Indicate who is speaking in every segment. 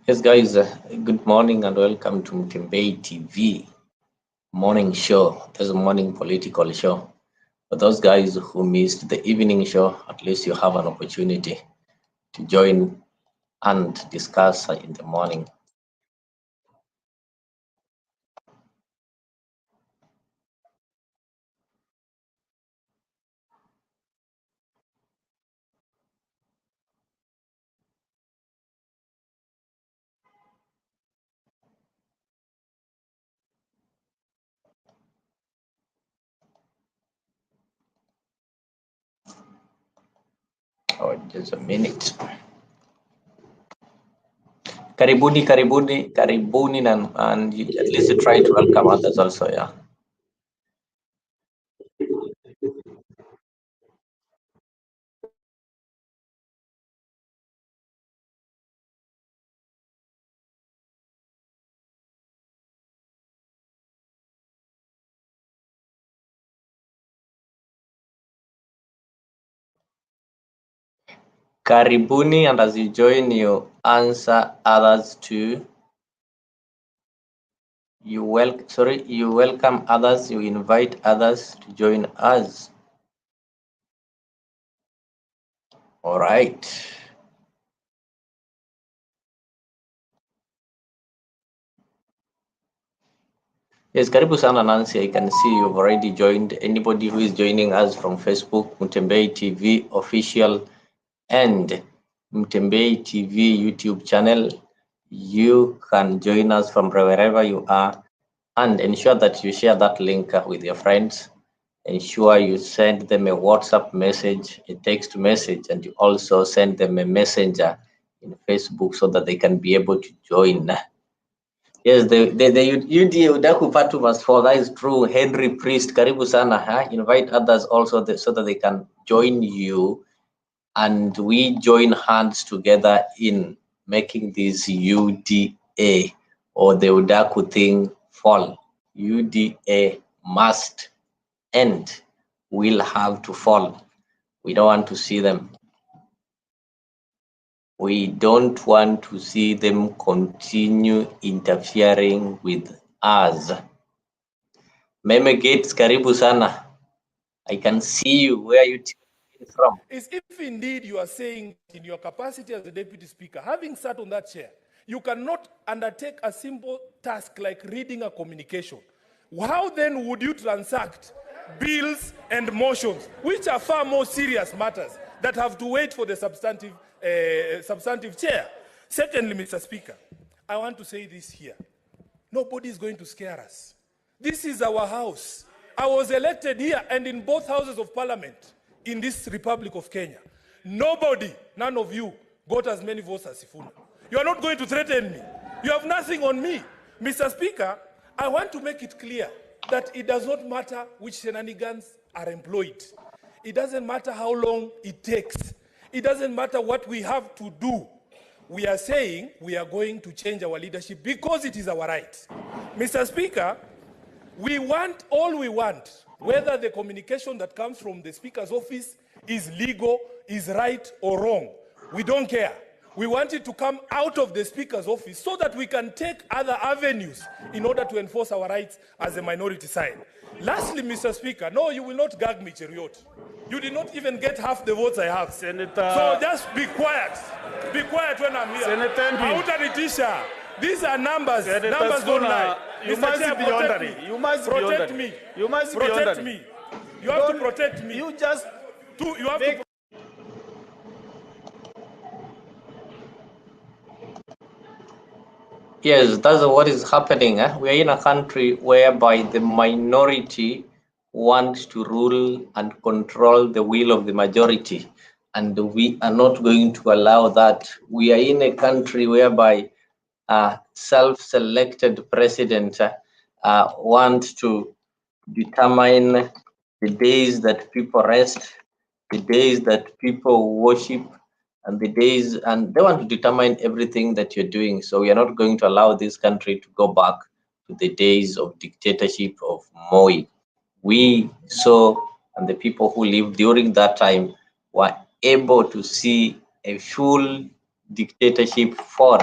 Speaker 1: Yes, guys, good morning and welcome to Mtembei TV morning show. There's a morning political show. For those guys who missed the evening show, at least you have an opportunity to join and discuss in the morning. Oh, just a minute. Karibuni, and at least try to welcome others also, yeah. Karibuni, and as you join, you answer others too. You welcome others, you invite others to join us. All right. Yes, karibu sana Nancy. I can see you've already joined. Anybody who is joining us from Facebook, Mtembei TV official and Mtembei TV YouTube channel, you can join us from wherever you are, and ensure that you share that link with your friends. Ensure you send them a WhatsApp message, a text message, and you also send them a messenger in Facebook so that they can be able to join. Yes, the UDA Udaku Patu must fall. That is true. Henry Priest, karibu sana. Huh? Invite others also so that they can join you, and we join hands together in making this UDA or the Udaku thing fall. UDA must end. Will have to fall. We don't want to see them. We don't want to see them continue interfering with us. Meme Gates, karibu sana. I can see you. Where are you tuning from?
Speaker 2: Is if indeed you are saying in your capacity as a deputy speaker, having sat on that chair, you cannot undertake a simple task like reading a communication. How then would you transact bills and motions, which are far more serious matters that have to wait for the substantive chair? Secondly, Mr. Speaker, I want to say this here. Nobody is going to scare us. This is our house. I was elected here and in both houses of parliament in this Republic of Kenya. Nobody, none of you, got as many votes as Sifuna. You are not going to threaten me. You have nothing on me. Mr. Speaker, I want to make it clear that it does not matter which shenanigans are employed. It doesn't matter how long it takes. It doesn't matter what we have to do. We are saying we are going to change our leadership because it is our right. Mr. Speaker, we want all we want, whether the communication that comes from the Speaker's office is legal, is right or wrong. We don't care. We want it to come out of the Speaker's office so that we can take other avenues in order to enforce our rights as a minority side. Lastly, Mr. Speaker, no, you will not gag me, Cheriot. You did not even get half the votes I have. Senator... So just be quiet. Be quiet when I'm here. Senator... These are numbers.
Speaker 3: Senator
Speaker 2: Numbers don't lie.
Speaker 3: You must be under me. You must
Speaker 2: protect me.
Speaker 3: You must
Speaker 2: protect me. You have to protect me.
Speaker 3: You just
Speaker 2: you have to.
Speaker 1: Yes, that's what is happening. We are in a country whereby the minority wants to rule and control the will of the majority, and we are not going to allow that. We are in a country whereby self-selected president want to determine the days that people rest, the days that people worship, and the days, and they want to determine everything that you're doing. So we are not going to allow this country to go back to the days of dictatorship of Moi. We saw, and the people who lived during that time were able to see a full dictatorship for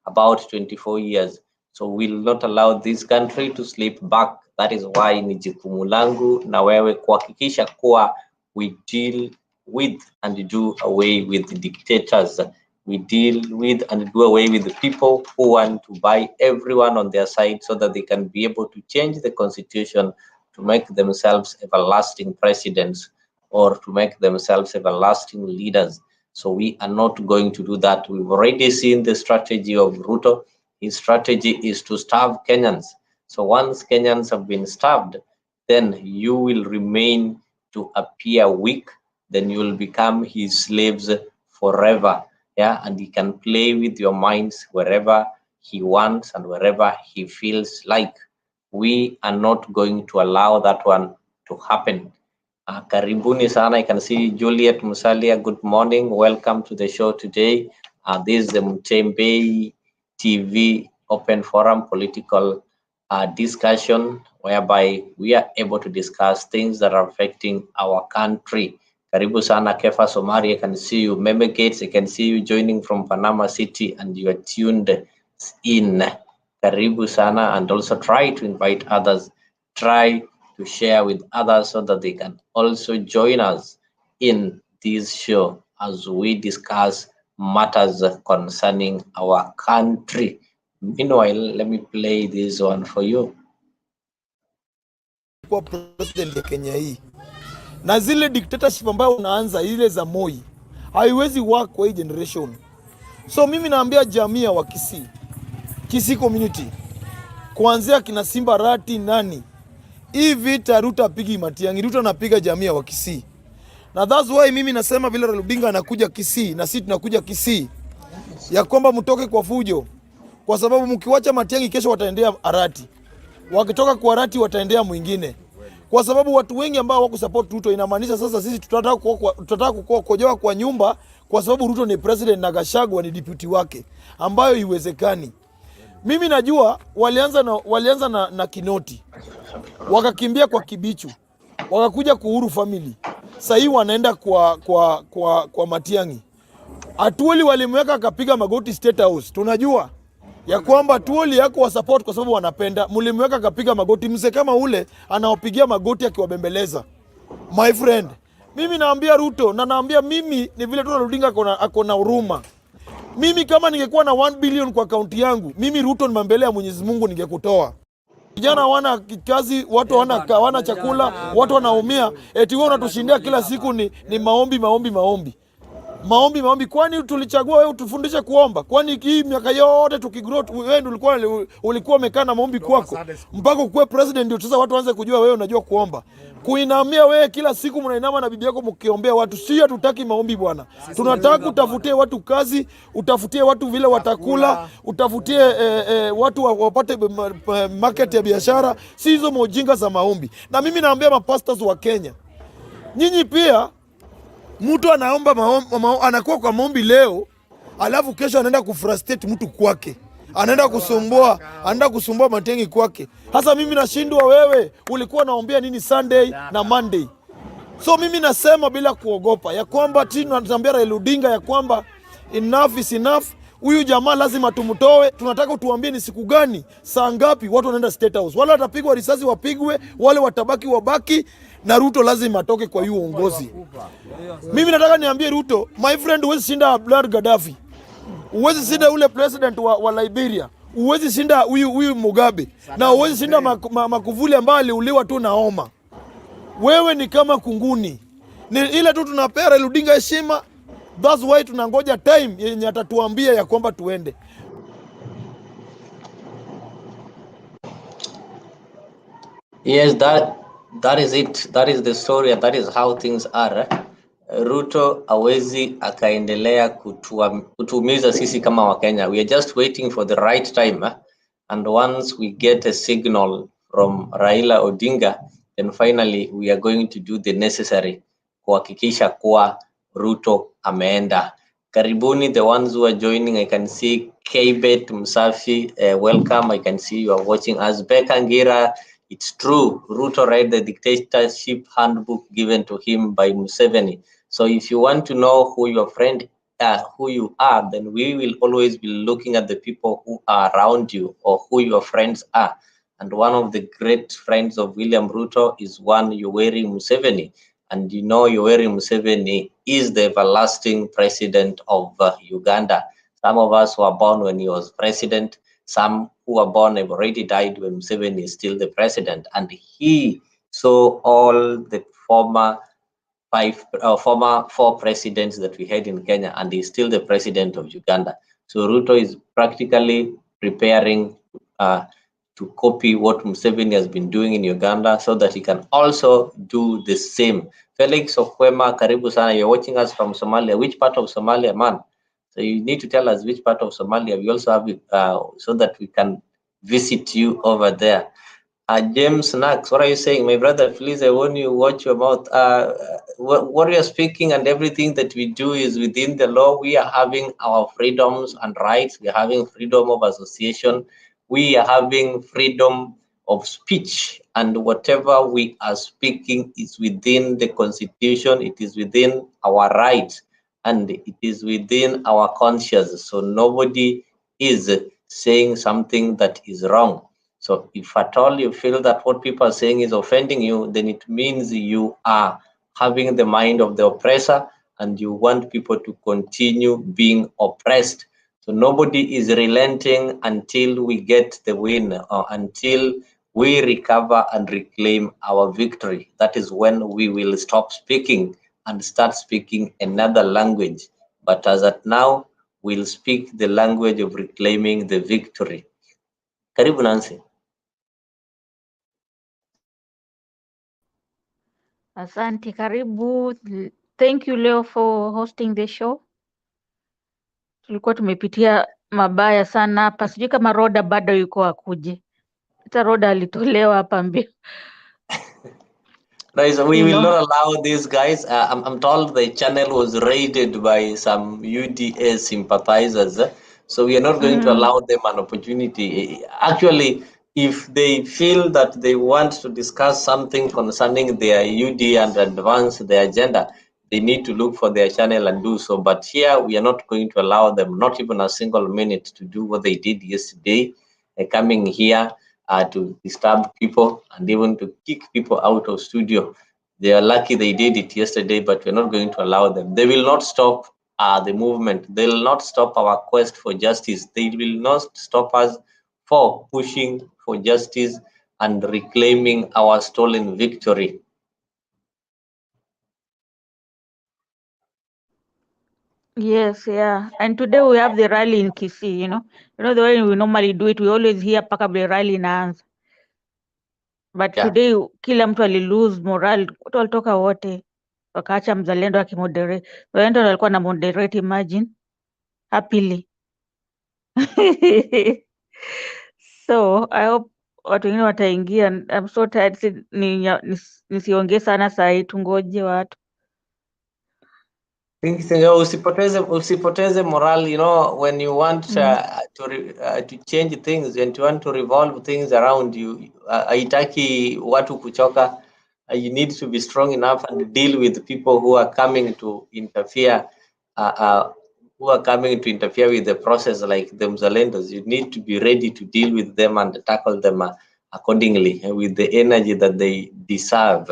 Speaker 1: about 24 years. So we'll not allow this country to slip back. That is why ni jukumu langu na wewe kuhakikisha kuwa we deal with and do away with the dictators. We deal with and do away with the people who want to buy everyone on their side so that they can be able to change the constitution to make themselves everlasting presidents or to make themselves everlasting leaders. So we are not going to do that. We've already seen the strategy of Ruto. His strategy is to starve Kenyans. So once Kenyans have been starved, then you will remain to appear weak, then you will become his slaves forever. Yeah, and he can play with your minds wherever he wants and wherever he feels like. We are not going to allow that one to happen. Karibuni sana. I can see Juliet Musalia. Good morning. Welcome to the show today. This is the Mtembei TV Open Forum political discussion whereby we are able to discuss things that are affecting our country. Karibu sana Kefa Somari. I can see you. Meme Gates, I can see you joining from Panama City and you are tuned in. Karibu sana, and also try to invite others. Try to share with others so that they can also join us in this show as we discuss matters concerning our country. Meanwhile, let me play this one for you.
Speaker 4: Kwa president ya Kenya hii na zile dictatorship ambayo unaanza ile za Moi haiwezi work kwa hii generation. So mimi naambia jamii wa Kisii community, kuanzia kina Simba Rati nani, hii vita Ruto apigi Matiang'i, Ruto anapiga jamii wa Kisii. Na that's why mimi nasema vile Raila Odinga anakuja Kisii na sisi tunakuja Kisii, ya kwamba mtoke kwa fujo, kwa sababu mkiwacha Matiang'i kesho wataendea Arati, wakitoka kwa Arati wataendea mwingine, kwa sababu watu wengi ambao wako support Ruto. Inamaanisha sasa sisi tutataka kukojoa kwa nyumba, kwa sababu Ruto ni president na Gachagua ni deputy wake, ambayo iwezekani. Mimi najua walianza na Kinoti, wakakimbia kwa Kibichu, wakakuja kuhuru family. Sasa hii wanaenda kwa Matiang'i. Atuoli walimweka akapiga magoti State House. Tunajua ya kwamba Atuoli yako wa support kwa sababu wanapenda. Mlimweka akapiga magoti, mzee kama ule anawapigia magoti akiwabembeleza. My friend, mimi naambia Ruto na naambia mimi ni vile tu Odinga akona huruma. Mimi kama ningekuwa na 1 billion kwa akaunti yangu, mimi Ruto ni mbele ya Mwenyezi Mungu ningekutoa. Vijana hawana kazi, watu hawana chakula, watu wanaumia. Eti wewe unatushindia kila siku ni maombi. Kwani tulichagua wewe utufundishe kuomba? Kwani hii miaka yote tukigrow wewe ndio ulikuwa umekaa na maombi kwako mpaka ukue president ndio sasa watu waanze kujua wewe unajua kuomba? Kuinamia wewe kila siku mnainama na bibi yako mkiombea watu. Si hatutaki maombi bwana. Tunataka utafutie watu kazi, utafutie watu vile watakula, utafutie watu wapate market ya biashara, si hizo mojinga za maombi. Na mimi naambia mapastors wa Kenya, nyinyi pia mtu anaomba anakuwa kwa maombi leo, alafu kesho anaenda kufrustrate mtu kwake. Anaenda kusumbua Matiang'i kwake. Hasa mimi nashindwa, wewe ulikuwa naombea nini Sunday na Monday? So mimi nasema bila kuogopa ya kwamba tunatambia Raila Odinga ya kwamba enough is enough. Huyu jamaa lazima tumtoe. Tunataka tuambie ni siku gani, saa ngapi watu wanaenda State House. Wale watapigwa risasi wapigwe, wale watabaki wabaki, na Ruto lazima atoke kwa hiyo uongozi. Mimi nataka niambie Ruto, my friend, huwezi shinda Abdul Gaddafi. Huwezi shinda ule president wa Liberia. Huwezi shinda huyu Mugabe. Na huwezi shinda Makuvuli ambaye aliuliwa tu na homa. Wewe ni kama kunguni. Ni ile tu tunapea Raila Odinga heshima. That's why tunangoja time yenye atatuambia ya kwamba tuende.
Speaker 1: Yes, that is it. That is the story and that is how things are. Ruto hawezi akaendelea kutuumiza sisi kama Wakenya. We are just waiting for the right time. And once we get a signal from Raila Odinga, then finally we are going to do the necessary kuhakikisha kuwa Ruto ameenda. Karibuni the ones who are joining. I can see Kbet Msafi, welcome. I can see you are watching us. Beka Ngira, It's true, Ruto read the dictatorship handbook given to him by Museveni. So if you want to know who your friend who you are, then we will always be looking at the people who are around you or who your friends are. And one of the great friends of William Ruto is one Yoweri Museveni. And you know Yoweri Museveni is the everlasting president of Uganda. Some of us were born when he was president. Some who were born have already died when Museveni is still the president. And he saw all the former four presidents that we had in Kenya, and he's still the president of Uganda. So Ruto is practically preparing to copy what Museveni has been doing in Uganda so that he can also do the same. Felix Okwema, karibu sana. You're watching us from Somalia. Which part of Somalia, man? So you need to tell us which part of Somalia. We also have it so that we can visit you over there. James Nax, what are you saying? My brother, please, I want you watch your mouth. What we are speaking and everything that we do is within the law. We are having our freedoms and rights. We are having freedom of association. We are having freedom of speech. And whatever we are speaking is within the Constitution. It is within our rights. And it is within our conscience. So nobody is saying something that is wrong. So if at all you feel that what people are saying is offending you, then it means you are having the mind of the oppressor and you want people to continue being oppressed. So nobody is relenting until we get the win or until we recover and reclaim our victory. That is when we will stop speaking and start speaking another language. But as at now, we'll speak the language of reclaiming the victory. Karibu Nancy.
Speaker 5: Asante, karibu. Thank you Leo for hosting the show. Tulikuwa tumepitia mabaya sana hapa, sijui kama Roda bado yuko akuje. Hata Roda alitolewa hapa mbio.
Speaker 1: No, we will not allow these guys. I'm told the channel was raided by some UDA sympathizers. So we are not going to allow them an opportunity. Actually, if they feel that they want to discuss something concerning their UD and advance their agenda, they need to look for their channel and do so. But here, we are not going to allow them, not even a single minute, to do what they did yesterday, coming here to disturb people and even to kick people out of studio. They are lucky they did it yesterday, but we're not going to allow them. They will not stop the movement. They will not stop our quest for justice. They will not stop us for pushing for justice and reclaiming our stolen victory.
Speaker 5: Yes, yeah. And today we have the rally in Kisii, you know. The way we normally do it, we always hear paka the rally inaanza. But today kila mtu lose morale, watu walitoka wote wakaacha mzalendo akimoderate. Mzalendo alikuwa na moderate, imagine happily. So I hope watu wengine wataingia. I'm so tired, nisiongee sana saa hii, tungoje watu.
Speaker 1: Usipoteze moral, when you want to change things and you want to revolve things around you, haitaki watu kuchoka. You need to be strong enough and deal with people who are coming to interfere with the process, like the Mzalendos. You need to be ready to deal with them and tackle them accordingly with the energy that they deserve.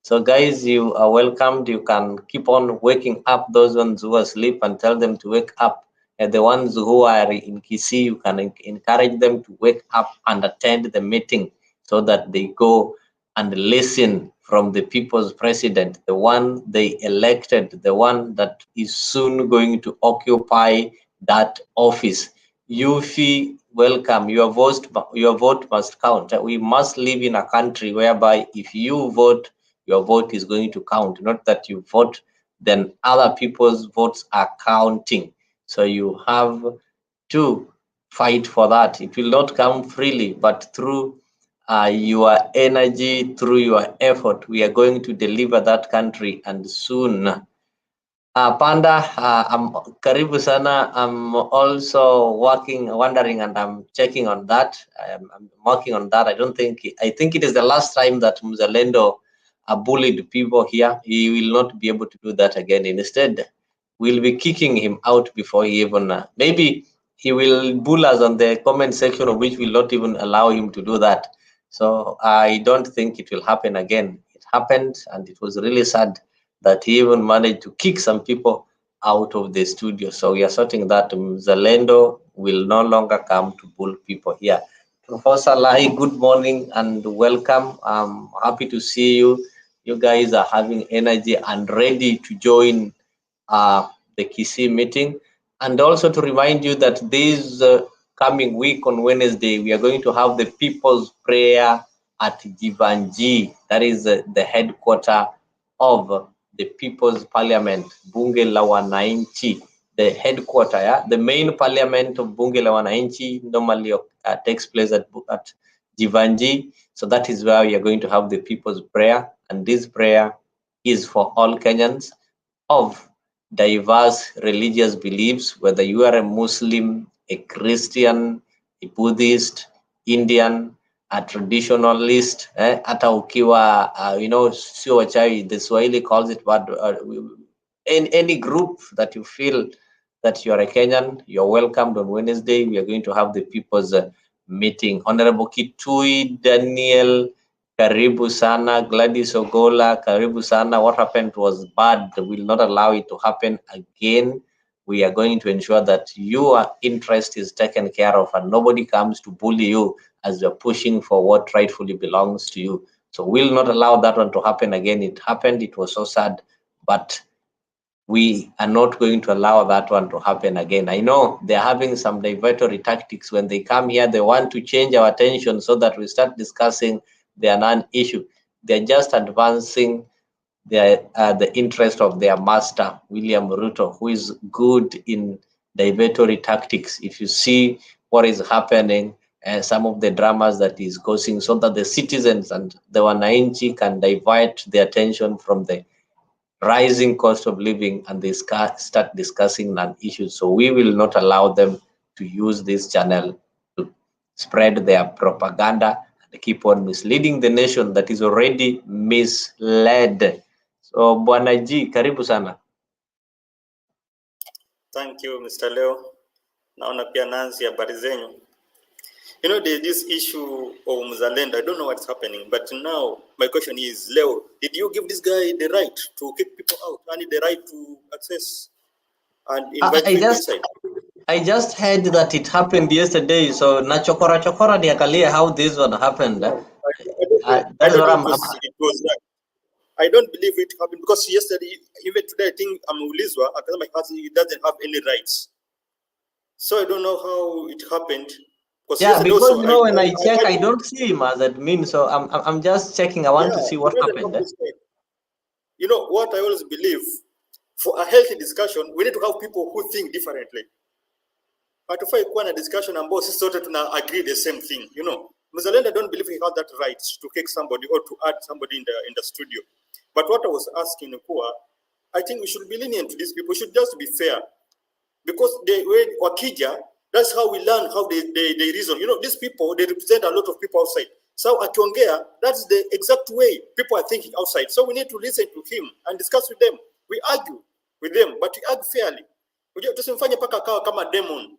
Speaker 1: So guys, you are welcomed. You can keep on waking up those ones who are asleep and tell them to wake up. And the ones who are in Kisii, you can encourage them to wake up and attend the meeting so that they go and listen from the people's president, the one they elected, the one that is soon going to occupy that office. Yufi, welcome. Your vote must count. We must live in a country whereby if you vote, your vote is going to count. Not that you vote, then other people's votes are counting. So you have to fight for that. It will not come freely, but through your energy, through your effort, we are going to deliver that country, and soon Panda, I'm karibu sana. I'm also wondering, and I'm checking on that. I'm working on that. I think it is the last time that Mzalendo bullied people here. He will not be able to do that again. Instead, we'll be kicking him out before he even, maybe he will bull us on the comment section, of which will not even allow him to do that. So I don't think it will happen again. It happened, and it was really sad that he even managed to kick some people out of the studio. So we are sorting that. Zalendo will no longer come to bull people here. Professor Lahi, good morning and welcome. I'm happy to see you. You guys are having energy and ready to join the Kisii meeting. And also to remind you that this coming week on Wednesday, we are going to have the People's Prayer at Jivanji. That is the headquarters of the People's Parliament, Bunge la Wananchi, the headquarters, yeah? The main parliament of Bunge la Wananchi normally takes place at Jivanji. So that is where we are going to have the People's Prayer. And this prayer is for all Kenyans of diverse religious beliefs, whether you are a Muslim, a Christian, a Buddhist, Indian, a traditionalist, hata ukiwa sio wachawi, the Swahili calls it what, in any group that you feel that you are a Kenyan, you're welcomed on Wednesday. We are going to have the people's meeting. Honorable Kitui Daniel, karibu sana. Gladys Ogola, karibu sana. What happened was bad. We will not allow it to happen again. We are going to ensure that your interest is taken care of and nobody comes to bully you as you're pushing for what rightfully belongs to you. So we'll not allow that one to happen again. It happened. It was so sad, but we are not going to allow that one to happen again. I know they're having some divertory tactics. When they come here, they want to change our attention so that we start discussing their non-issue. They're just advancing the interest of their master, William Ruto, who is good in divertory tactics. If you see what is happening, some of the dramas that is causing, so that the citizens and the Wananchi can divert their attention from the rising cost of living and they start discussing non-issues. So we will not allow them to use this channel to spread their propaganda and keep on misleading the nation that is already misled. So Bwana G, karibu sana.
Speaker 6: Thank you, Mr. Leo. Naona pia Nancy, habari zenyu. You know, there's this issue of Mzalendo. I don't know what's happening, but now my question is, Leo, did you give this guy the right to kick people out and the right to access and invite people inside?
Speaker 1: I just heard that it happened yesterday, so na chokora niangalie how this one happened.
Speaker 6: I don't believe it happened because yesterday, even today, I think Ulizwa, he doesn't have any rights. So I don't know how it happened.
Speaker 1: Yeah, because when I check, I don't see him as admin, so I'm just checking. I want to see what happened.
Speaker 6: You know what I always believe, for a healthy discussion, we need to have people who think differently. But if I want a discussion and both sort of agree the same thing, you know, Mzalendo, I don't believe he had that right to kick somebody or to add somebody in the studio. But what I was asking, I think we should be lenient to these people. We should just be fair, because the way Wakija, that's how we learn how they reason. You know, these people, they represent a lot of people outside. So at Akiongea, that's the exact way people are thinking outside. So we need to listen to him and discuss with them. We argue with them, but we argue fairly. Tusimfanye paka kawa kama demon.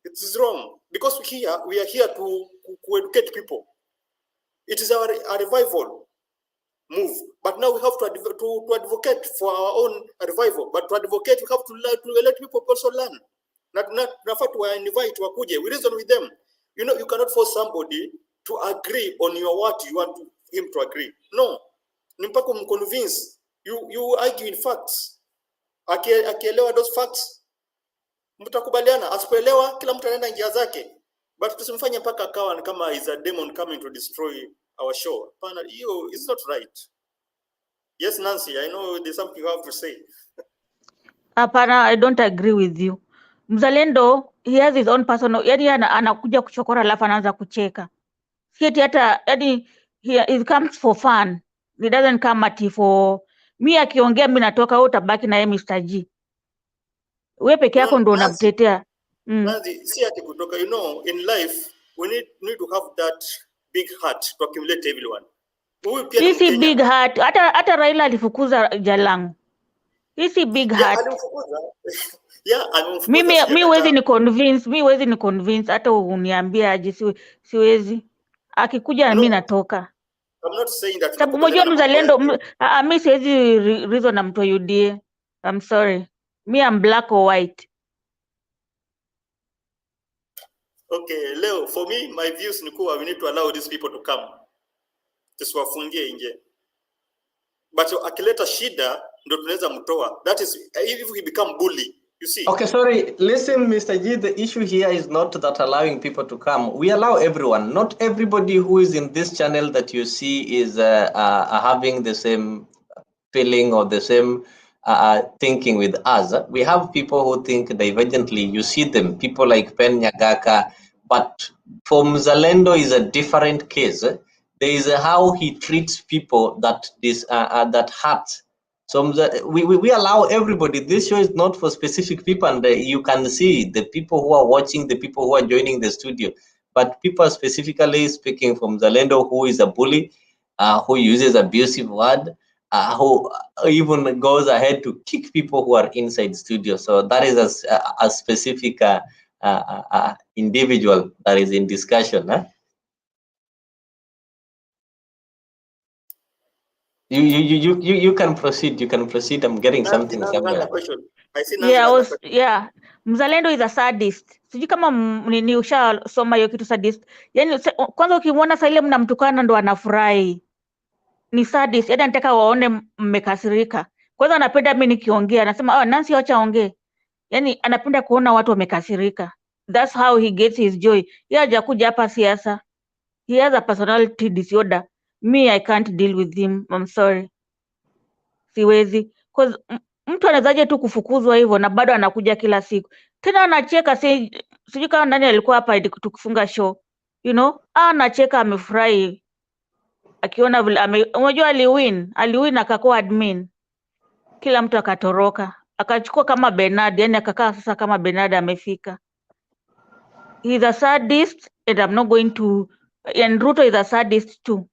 Speaker 6: It is wrong, because we are here to educate people. It is our revival move, but now we have to advocate for our own revival. But to advocate, we have to let people also learn. Not to invite wakuje. We reason with them. You know, you cannot force somebody to agree on your what you want him to agree. No, nimpako mconvince. You argue in facts. Akielewa those facts, mtakubaliana. Asipoelewa, kila mtu anaenda njia zake. But tusimfanye mpaka kawa kama is a demon coming to destroy our show. It's not right. Yes, Nancy, I know there's something you have to say.
Speaker 5: Hapana, I don't agree with you. Mzalendo, he has his own personal, yani anakuja kuchokora alafu anaanza kucheka. Sieti hata, yani he comes for fun. He doesn't come at for Mi akiongea mi natoka, wewe utabaki na yeye Mr. G. Wewe peke yako ndo unamtetea.
Speaker 6: Nazi, si ati kutoka, you know, in life we need to have that big heart to accumulate everyone.
Speaker 5: Hii si big heart. Hata Raila alifukuza Jalango. Hii si big heart.
Speaker 6: Alimfukuza. Alimfukuza.
Speaker 5: Mi huwezi ni convince hata uniambia aje, siwezi. Akikuja mi natoka.
Speaker 6: I'm not saying that.
Speaker 5: Sababu mmoja mzalendo, mi siwezi reason na mtu UDA. I'm sorry. Me I'm black or white.
Speaker 6: Okay, Leo, for me, my views ni kuwa we need to allow these people to come. Tusiwafungie nje. But akileta shida ndo tunaweza mtoa. That is if he become bully. You see?
Speaker 1: Okay, sorry. Listen, Mr. G, the issue here is not that allowing people to come. We allow everyone. Not everybody who is in this channel that you see is having the same feeling or the same thinking with us. We have people who think divergently. You see them, people like Pen Nyagaka, but for Mzalendo is a different case. There is how he treats people that that hurts. So we allow everybody. This show is not for specific people, and you can see the people who are watching, the people who are joining the studio. But people specifically speaking from Zalendo, who is a bully, who uses abusive word, who even goes ahead to kick people who are inside studio. So that is a specific individual that is in discussion. Huh? You can proceed. You can proceed. I'm getting something somewhere.
Speaker 5: Yeah. Mzalendo is a sadist. Sijui kama ni ushasoma hiyo kitu sadist. Yaani kwanza ukimwona saa ile mnamtukana ndo anafurahi. Ni sadist. Yaani anataka waone mmekasirika. Kwanza anapenda mimi nikiongea, anasema Nancy acha ongee. Yaani anapenda kuona watu wamekasirika. That's how he gets his joy. Yeye hajakuja hapa siasa. He has a personality disorder. Me, I can't deal with him. I'm sorry. Siwezi. Cause mtu anawezaje tu kufukuzwa hivyo na bado anakuja kila siku. Tena anacheka, sijui kama nani alikuwa hapa tukifunga show. You know? Anacheka amefurahi. Akiona vile unajua aliwin akakuwa admin. Kila mtu akatoroka. Akachukua kama Bernard, yani akakaa sasa kama Bernard amefika. He's a sadist and I'm not going to, and Ruto is a sadist too.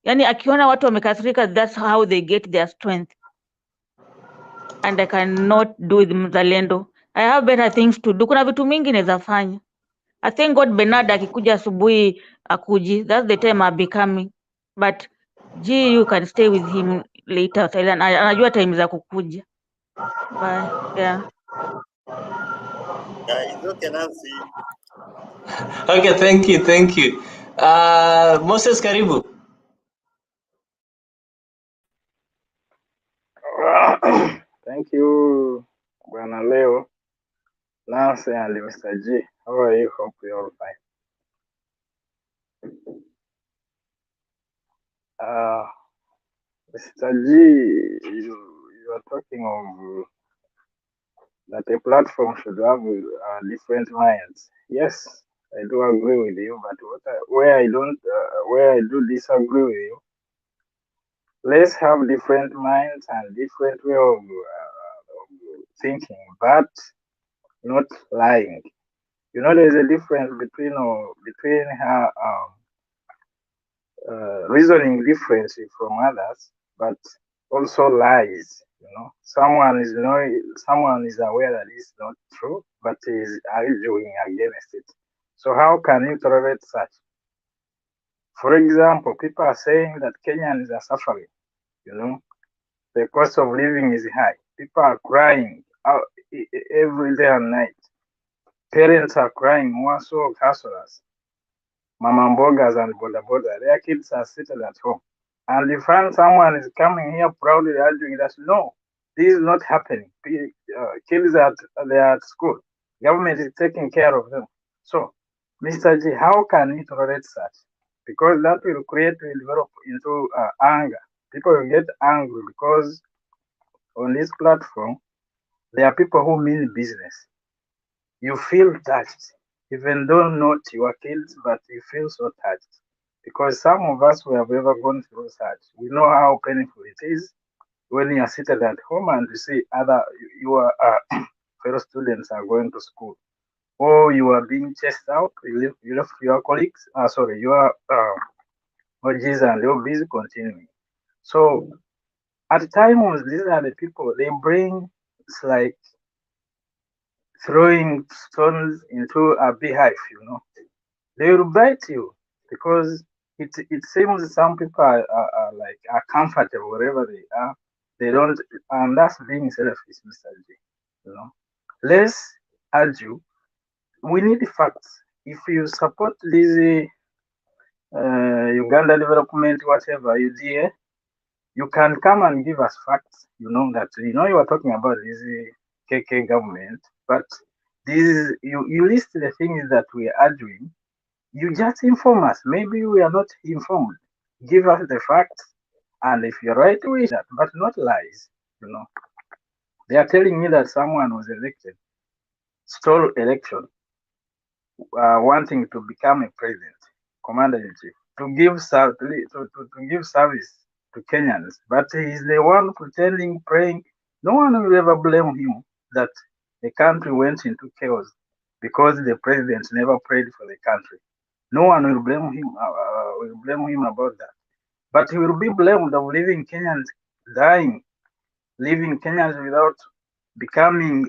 Speaker 5: Yani akiona watu wamekasirika, that's how they get their strength. And I cannot do with Mzalendo. I have better things to do. Kuna vitu mingi naweza fanya. I thank God Bernard akikuja asubuhi akuji. That's the time I'm becoming. But you can stay with him later. Anajua time za kukuja. Bye. Yeah.
Speaker 6: It's okay, Nancy.
Speaker 1: Okay, thank you. Moses Karibu.
Speaker 3: Thank you, Bwana Leo, Nancy, and Mr. G. How are you? Hope you're all fine. Mr. G, you are talking of that a platform should have different minds. Yes, I do agree with you, but where I do disagree with you, let's have different minds and different way of thinking, but not lying. You know, there's a difference between reasoning differently from others, but also lies. You know, someone is aware that it's not true, but is arguing against it. So how can you tolerate such? For example, people are saying that Kenyans are suffering. You know, the cost of living is high. People are crying out every day and night. Parents are crying, more so hustlers, mama mbogas and boda boda. Their kids are seated at home. And if someone is coming here proudly arguing that, no, this is not happening. Kids are at school. Government is taking care of them. So, Mr. G, how can you tolerate such? Because that will develop into anger. People will get angry because on this platform, there are people who mean business. You feel touched, even though not your kids, but you feel so touched. Because some of us who have ever gone through such, we know how painful it is. when you are seated at home and you see your fellow students are going to school, or you are being chased out, you left your colleagues, your OGs and your busy continuing. So at times, these are the people, they bring, it's like throwing stones into a beehive, They will bite you because it seems some people are comfortable wherever they are. They don't, and that's being selfish, Mr. G. Let's argue. We need facts. If you support this Uganda development, whatever you do, you can come and give us facts. You are talking about this KK government, but you list the things that we are arguing. You just inform us. Maybe we are not informed. Give us the facts, and if you're right, we that, but not lies. They are telling me that someone was elected, stole election, wanting to become a president, commander in chief, to give service to Kenyans, but he's the one pretending, praying. No one will ever blame him that the country went into chaos because the president never prayed for the country. No one will blame him. About that. But he will be blamed of leaving Kenyans dying, leaving Kenyans without becoming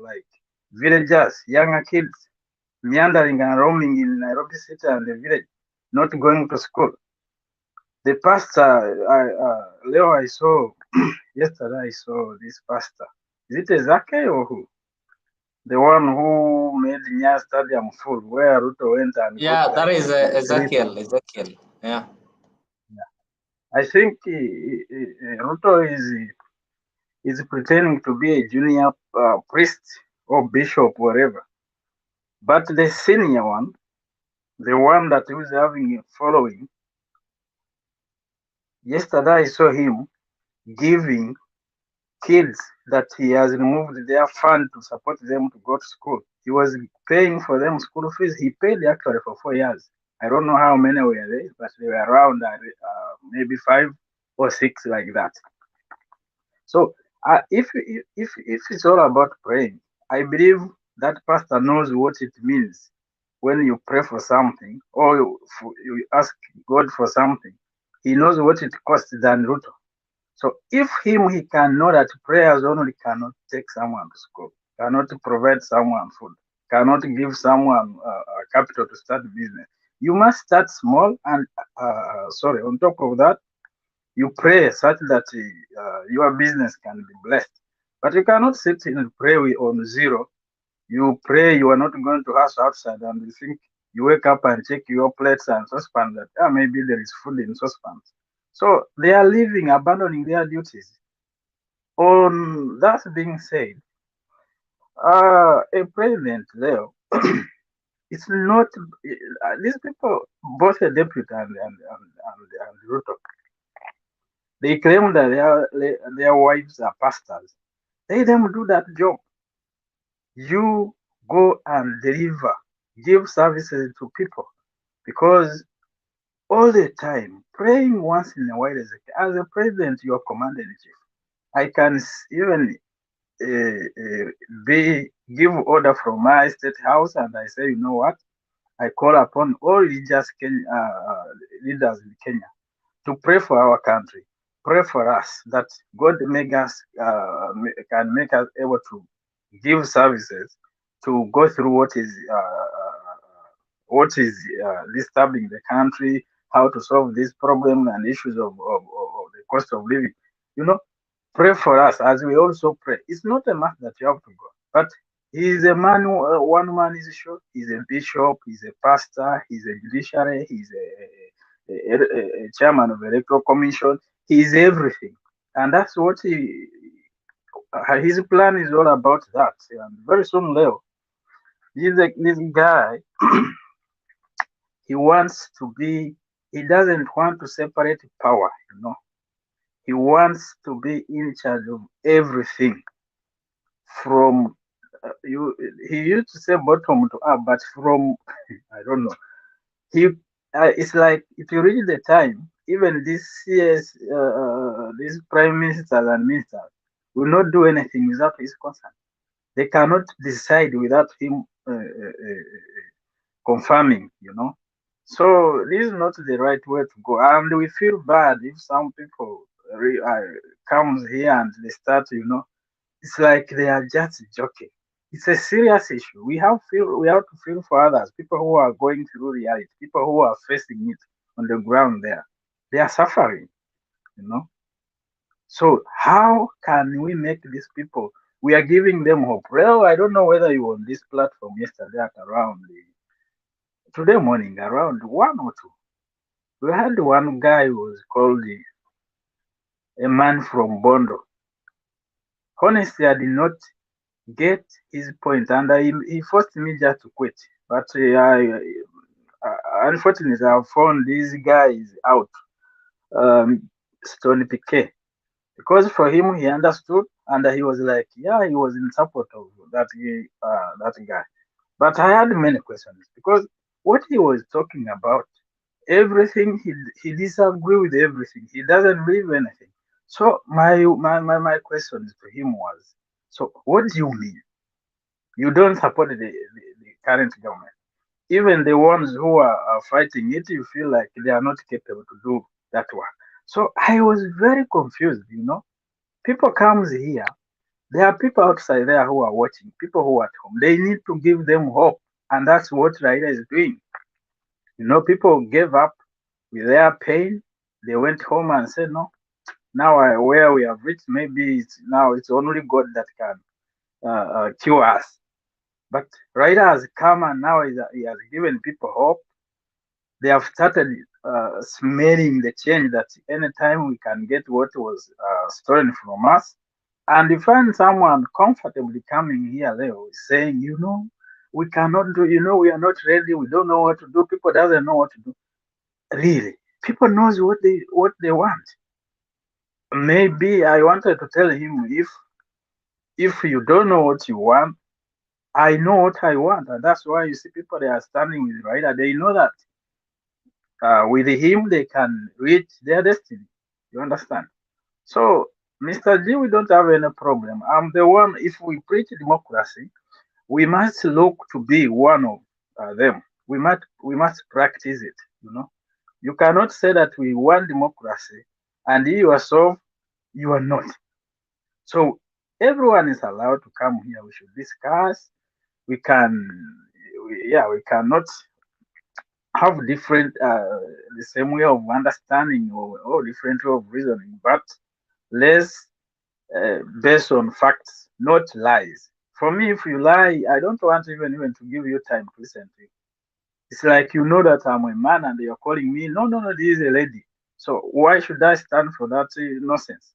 Speaker 3: like villagers, younger kids, meandering and roaming in Nairobi city and the village, not going to school. The pastor, Leo, I saw yesterday. I saw this pastor. Is it Ezake or who? The one who made Nya Stadium full, where Ruto went and got
Speaker 1: that
Speaker 3: like
Speaker 1: is Ezekiel. Yeah.
Speaker 3: I think Ruto is pretending to be a junior priest or bishop, whatever. But the senior one, the one that was having a following, yesterday I saw him giving kids that he has removed their fund to support them to go to school. He was paying for them school fees. He paid actually for 4 years. I don't know how many were there, but they were around maybe 5 or 6 like that. So if it's all about praying, I believe that pastor knows what it means when you pray for something or you ask God for something. He knows what it costs than Ruto. So if he can know that prayers only cannot take someone to school, cannot provide someone food, cannot give someone capital to start business. You must start small and on top of that, you pray such that your business can be blessed. But you cannot sit and pray on zero. You pray you are not going to house outside and you think you wake up and check your plates and saucepans that maybe there is food in saucepans. So they are leaving, abandoning their duties. On that being said, a president there, it's not these people, both a deputy and Ruto. They claim that their wives are pastors. Let them do that job. You go and deliver, give services to people, because all the time praying once in a while as a president, you're commander in chief. I can even give order from my state house, and I say, you know what? I call upon all religious leaders in Kenya to pray for our country, pray for us that God can make us able to give services to go through what is disturbing the country, how to solve this problem and issues of the cost of living. Pray for us as we also pray. It's not a matter that you have to go, but he is a man. One man is sure. He's a bishop. He's a pastor. He's a judiciary. He's a chairman of the electoral commission. He's everything, and that's what his plan is all about. That and very soon, Leo, this guy, he wants to be. He doesn't want to separate power. He wants to be in charge of everything. From he used to say bottom to up, but from I don't know. He it's like if you read the time, even these CS, these prime ministers and ministers will not do anything without his consent. They cannot decide without him confirming, you know. So this is not the right way to go, and we feel bad if some people comes here and they start, you know, it's like they are just joking. It's a serious issue. We have to feel for others, people who are going through reality, people who are facing it on the ground there. They are suffering, you know. So how can we make these people? We are giving them hope. Well, I don't know whether you were on this platform yesterday at around today morning, around 1 or 2. We had one guy who was called a man from Bondo. Honestly, I did not get his point, and he forced me just to quit. But unfortunately, I found this guy is out, Stone PK, because for him he understood and he was like, yeah, he was in support of that guy. But I had many questions because what he was talking about, everything he disagree with everything. He doesn't believe anything. So my question to him was, so what do you mean? You don't support the current government. Even the ones who are fighting it, you feel like they are not capable to do that work. So I was very confused, you know. People comes here, there are people outside there who are watching, people who are at home. They need to give them hope. And that's what Raila is doing. You know, people gave up with their pain. They went home and said, no, now where we have reached, maybe it's only God that can cure us. But Raila has come and now he has given people hope. They have started smelling the change that anytime we can get what was stolen from us. And you find someone comfortably coming here, Leo, saying, you know, we cannot do, you know, we are not ready, we don't know what to do, people doesn't know what to do. Really, people knows what they want. Maybe I wanted to tell him, if you don't know what you want, I know what I want, and that's why you see people they are standing with Raila. They know that with him they can reach their destiny. You understand? So, Mr. G, we don't have any problem. I'm the one. If we preach democracy, we must look to be one of them. We must practice it. You know, you cannot say that we want democracy and you yourself you are not. So everyone is allowed to come here. We should discuss. We can, we cannot have different, the same way of understanding or different way of reasoning, but let's based on facts, not lies. For me, if you lie, I don't want even to give you time to listen to you. It's like you know that I'm a man and you're calling me, no, no, no, this is a lady. So why should I stand for that nonsense?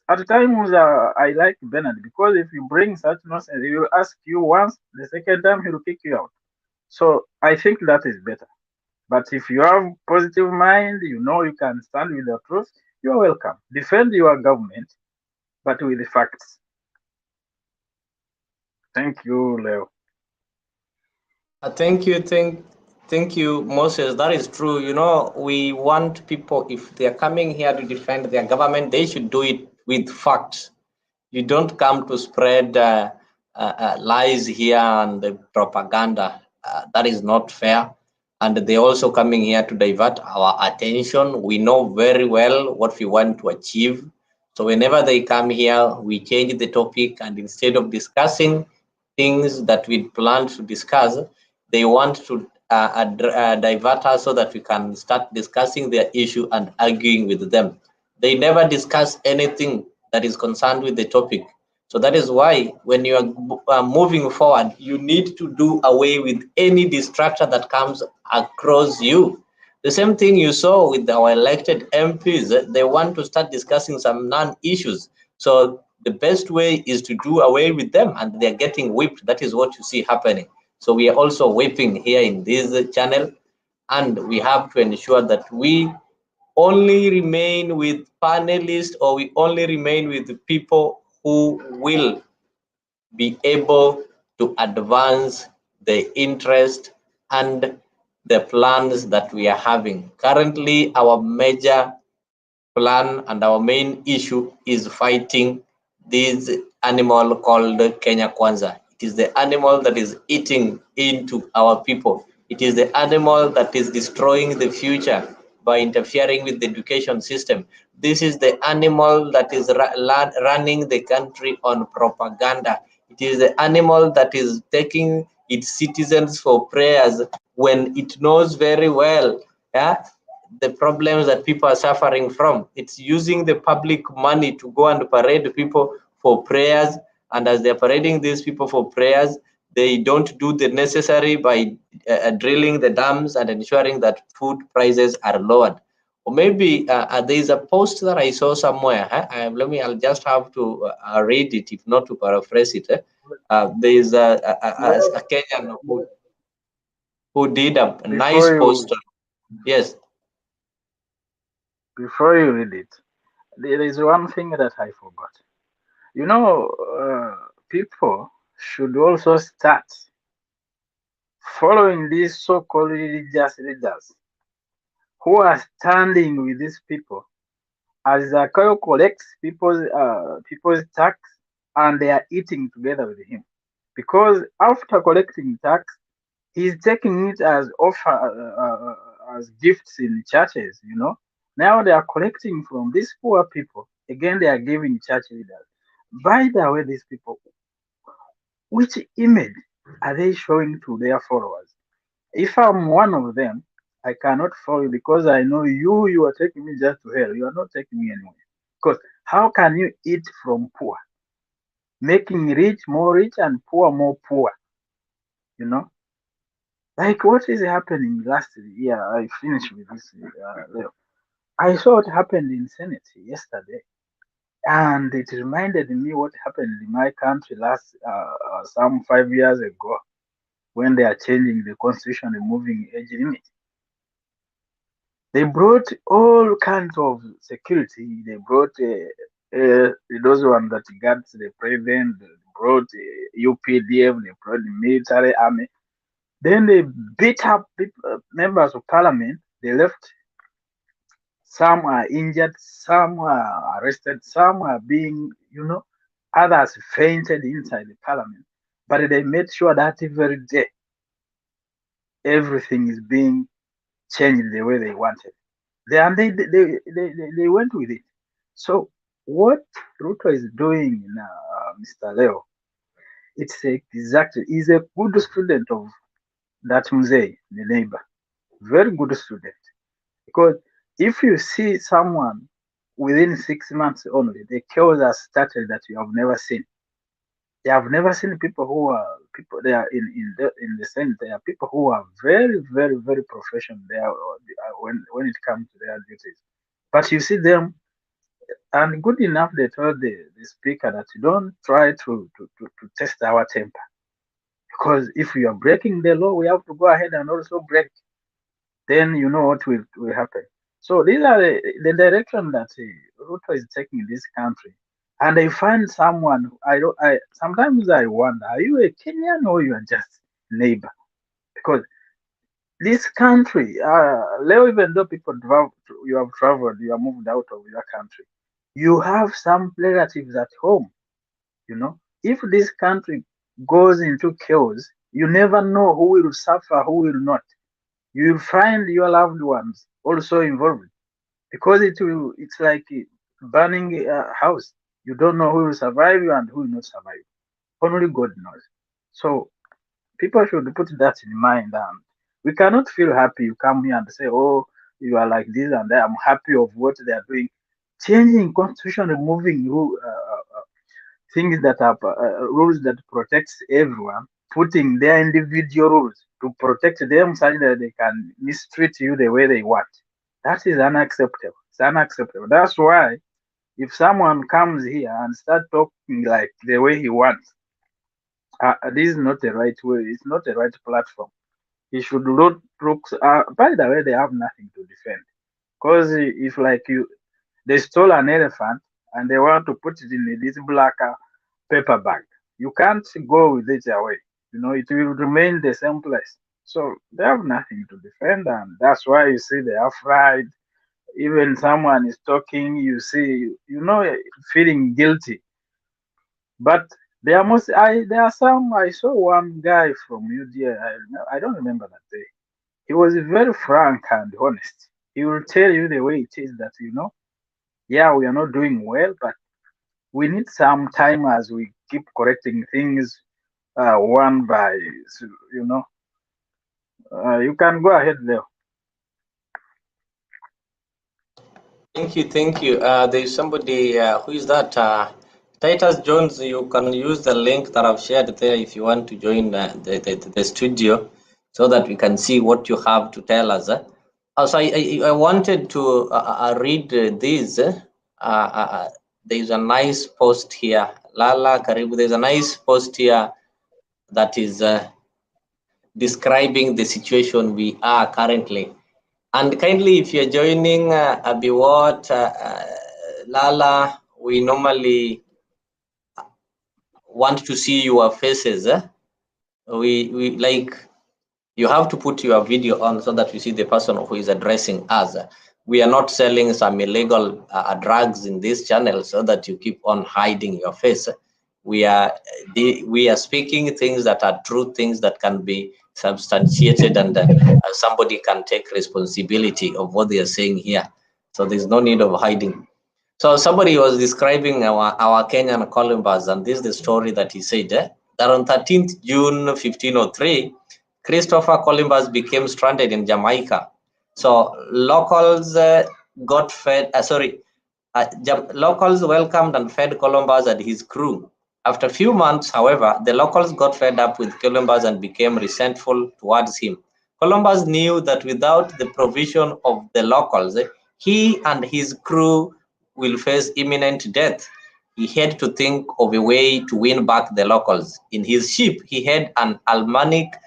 Speaker 3: At times, I like Bernard because if you bring such nonsense, he will ask you once, the second time he will kick you out. So I think that is better. But if you have positive mind, you know you can stand with the truth, you're welcome. Defend your government, but with the facts. Thank you, Leo.
Speaker 1: Thank you, Moses. That is true. You know, we want people, if they are coming here to defend their government, they should do it with facts. You don't come to spread lies here and the propaganda. That is not fair. And they're also coming here to divert our attention. We know very well what we want to achieve. So whenever they come here, we change the topic, and instead of discussing things that we planned to discuss, they want to divert us so that we can start discussing their issue and arguing with them. They never discuss anything that is concerned with the topic. So that is why when you are moving forward, you need to do away with any distractor that comes across you. The same thing you saw with our elected MPs. They want to start discussing some non-issues. So the best way is to do away with them, and they're getting whipped. That is what you see happening. So we are also whipping here in this channel, and we have to ensure that we only remain with panelists, or we only remain with the people who will be able to advance the interest and the plans that we are having. Currently, our major plan and our main issue is fighting this animal called Kenya Kwanza. It is the animal that is eating into our people. It is the animal that is destroying the future by interfering with the education system. This is the animal that is running the country on propaganda. It is the animal that is taking its citizens for prayers when it knows very well, yeah, the problems that people are suffering from. It's using the public money to go and parade people for prayers. And as they're parading these people for prayers, they don't do the necessary by drilling the dams and ensuring that food prices are lowered. Or maybe there's a post that I saw somewhere. I'll just have to read it, if not to paraphrase it. There's a Kenyan who did a nice post. Yes.
Speaker 3: Before you read it, there is one thing that I forgot. You know, people should also start following these so-called religious leaders who are standing with these people as Zakayo collects people's tax and they are eating together with him. Because after collecting tax, he's taking it as as gifts in churches, you know. Now they are collecting from these poor people. Again, they are giving church leaders. By the way, these people, which image are they showing to their followers? If I'm one of them, I cannot follow you because I know you are taking me just to hell. You are not taking me anywhere. Because how can you eat from poor? Making rich more rich and poor more poor. You know? Like what is happening last year? I finished with this. I saw what happened in Senate yesterday. And it reminded me what happened in my country last some 5 years ago when they are changing the constitution, removing age limit. They brought all kinds of security. They brought those ones that guards the president. They brought UPDF. They brought the military army. Then they beat up members of parliament. They left. Some are injured. Some are arrested. Some are being, others fainted inside the parliament. But they made sure that every day everything is being changed the way they wanted. They went with it. So what Ruto is doing now, Mr. Leo, it's exactly, he's a good student of that Mzee, the neighbor. Very good student. Because if you see someone within 6 months only, the chaos has started that you have never seen. You have never seen people who are people. They are in the sense they are people who are very, very, very professional. They are when it comes to their duties. But you see them, and good enough they told the speaker that you don't try to test our temper, because if we are breaking the law, we have to go ahead and also break. Then you know what will happen. So these are the direction that Ruto is taking in this country. And I find someone I sometimes I wonder, are you a Kenyan or you are just neighbor? Because this country, Leo, even though you have traveled, you are moved out of your country, you have some relatives at home. You know, if this country goes into chaos, you never know who will suffer, who will not. You will find your loved ones also involved because it's like burning a house. You don't know who will survive you and who will not survive. Only God knows. So people should put that in mind. And we cannot feel happy. You come here and say, "Oh, you are like this and that." I'm happy of what they are doing, changing constitution, removing things that are rules that protects everyone, putting their individual rules to protect them, such that they can mistreat you the way they want. That is unacceptable. It's unacceptable. That's why if someone comes here and start talking like the way he wants, this is not the right way. It's not the right platform. He should look. By the way, they have nothing to defend. Because if like they stole an elephant and they want to put it in this black paper bag, you can't go with it away. You know, it will remain the same place. So they have nothing to defend, and that's why you see they are fried. Even someone is talking, you see, feeling guilty. But there must there are some. I saw one guy from UDA. I don't remember that day. He was very frank and honest. He will tell you the way it is that yeah, we are not doing well, but we need some time as we keep correcting things one by you know. You can go ahead there.
Speaker 1: Thank you, thank you. There's somebody, who is that? Titus Jones, you can use the link that I've shared there if you want to join the studio so that we can see what you have to tell us. Also, I wanted to read this. There's a nice post here. Lala Karibu, there's a nice post here that is describing the situation we are currently. And kindly, if you're joining Abiwat, Lala, we normally want to see your faces. We like, you have to put your video on so that we see the person who is addressing us. We are not selling some illegal drugs in this channel so that you keep on hiding your face. We are speaking things that are true, things that can be substantiated, and somebody can take responsibility of what they are saying here. So there's no need of hiding. So somebody was describing our Kenyan Columbus, and this is the story that he said, that on 13th June 1503, Christopher Columbus became stranded in Jamaica. So locals got fed, locals welcomed and fed Columbus and his crew. After a few months, however, the locals got fed up with Columbus and became resentful towards him. Columbus knew that without the provision of the locals, he and his crew will face imminent death. He had to think of a way to win back the locals. In his ship, he had an almanac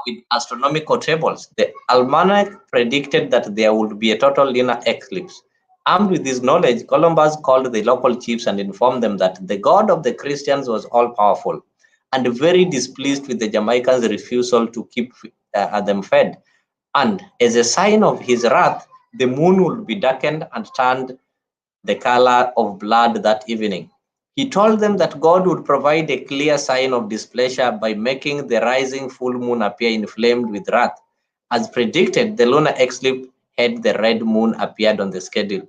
Speaker 1: with astronomical tables. The almanac predicted that there would be a total lunar eclipse. Armed with this knowledge, Columbus called the local chiefs and informed them that the God of the Christians was all-powerful, and very displeased with the Jamaicans' refusal to keep them fed. And as a sign of his wrath, the moon would be darkened and turned the color of blood that evening. He told them that God would provide a clear sign of displeasure by making the rising full moon appear inflamed with wrath. As predicted, the lunar eclipse had the red moon appeared on the schedule,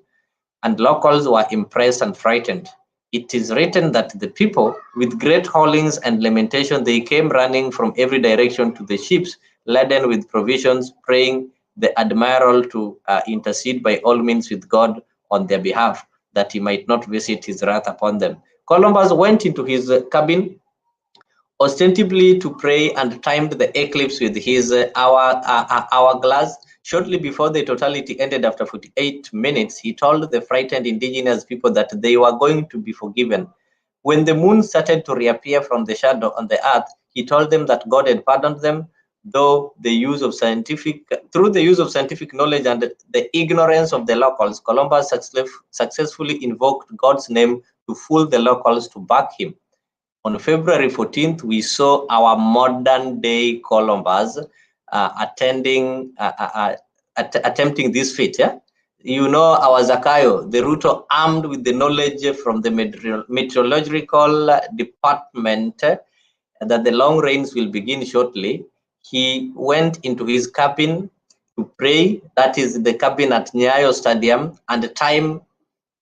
Speaker 1: and locals were impressed and frightened. It is written that the people, with great hollings and lamentation, they came running from every direction to the ships, laden with provisions, praying the admiral to intercede by all means with God on their behalf, that he might not visit his wrath upon them. Columbus went into his cabin ostensibly to pray and timed the eclipse with his hourglass. Shortly before the totality ended after 48 minutes, he told the frightened indigenous people that they were going to be forgiven. When the moon started to reappear from the shadow on the earth, he told them that God had pardoned them, through the use of scientific knowledge and the ignorance of the locals. Columbus successfully invoked God's name to fool the locals to back him. On February 14th, we saw our modern day Columbus attempting this feat. Yeah? You know, our Zakayo, the RUTO, armed with the knowledge from the meteorological department that the long rains will begin shortly, he went into his cabin to pray. That is the cabin at Nyayo Stadium, and time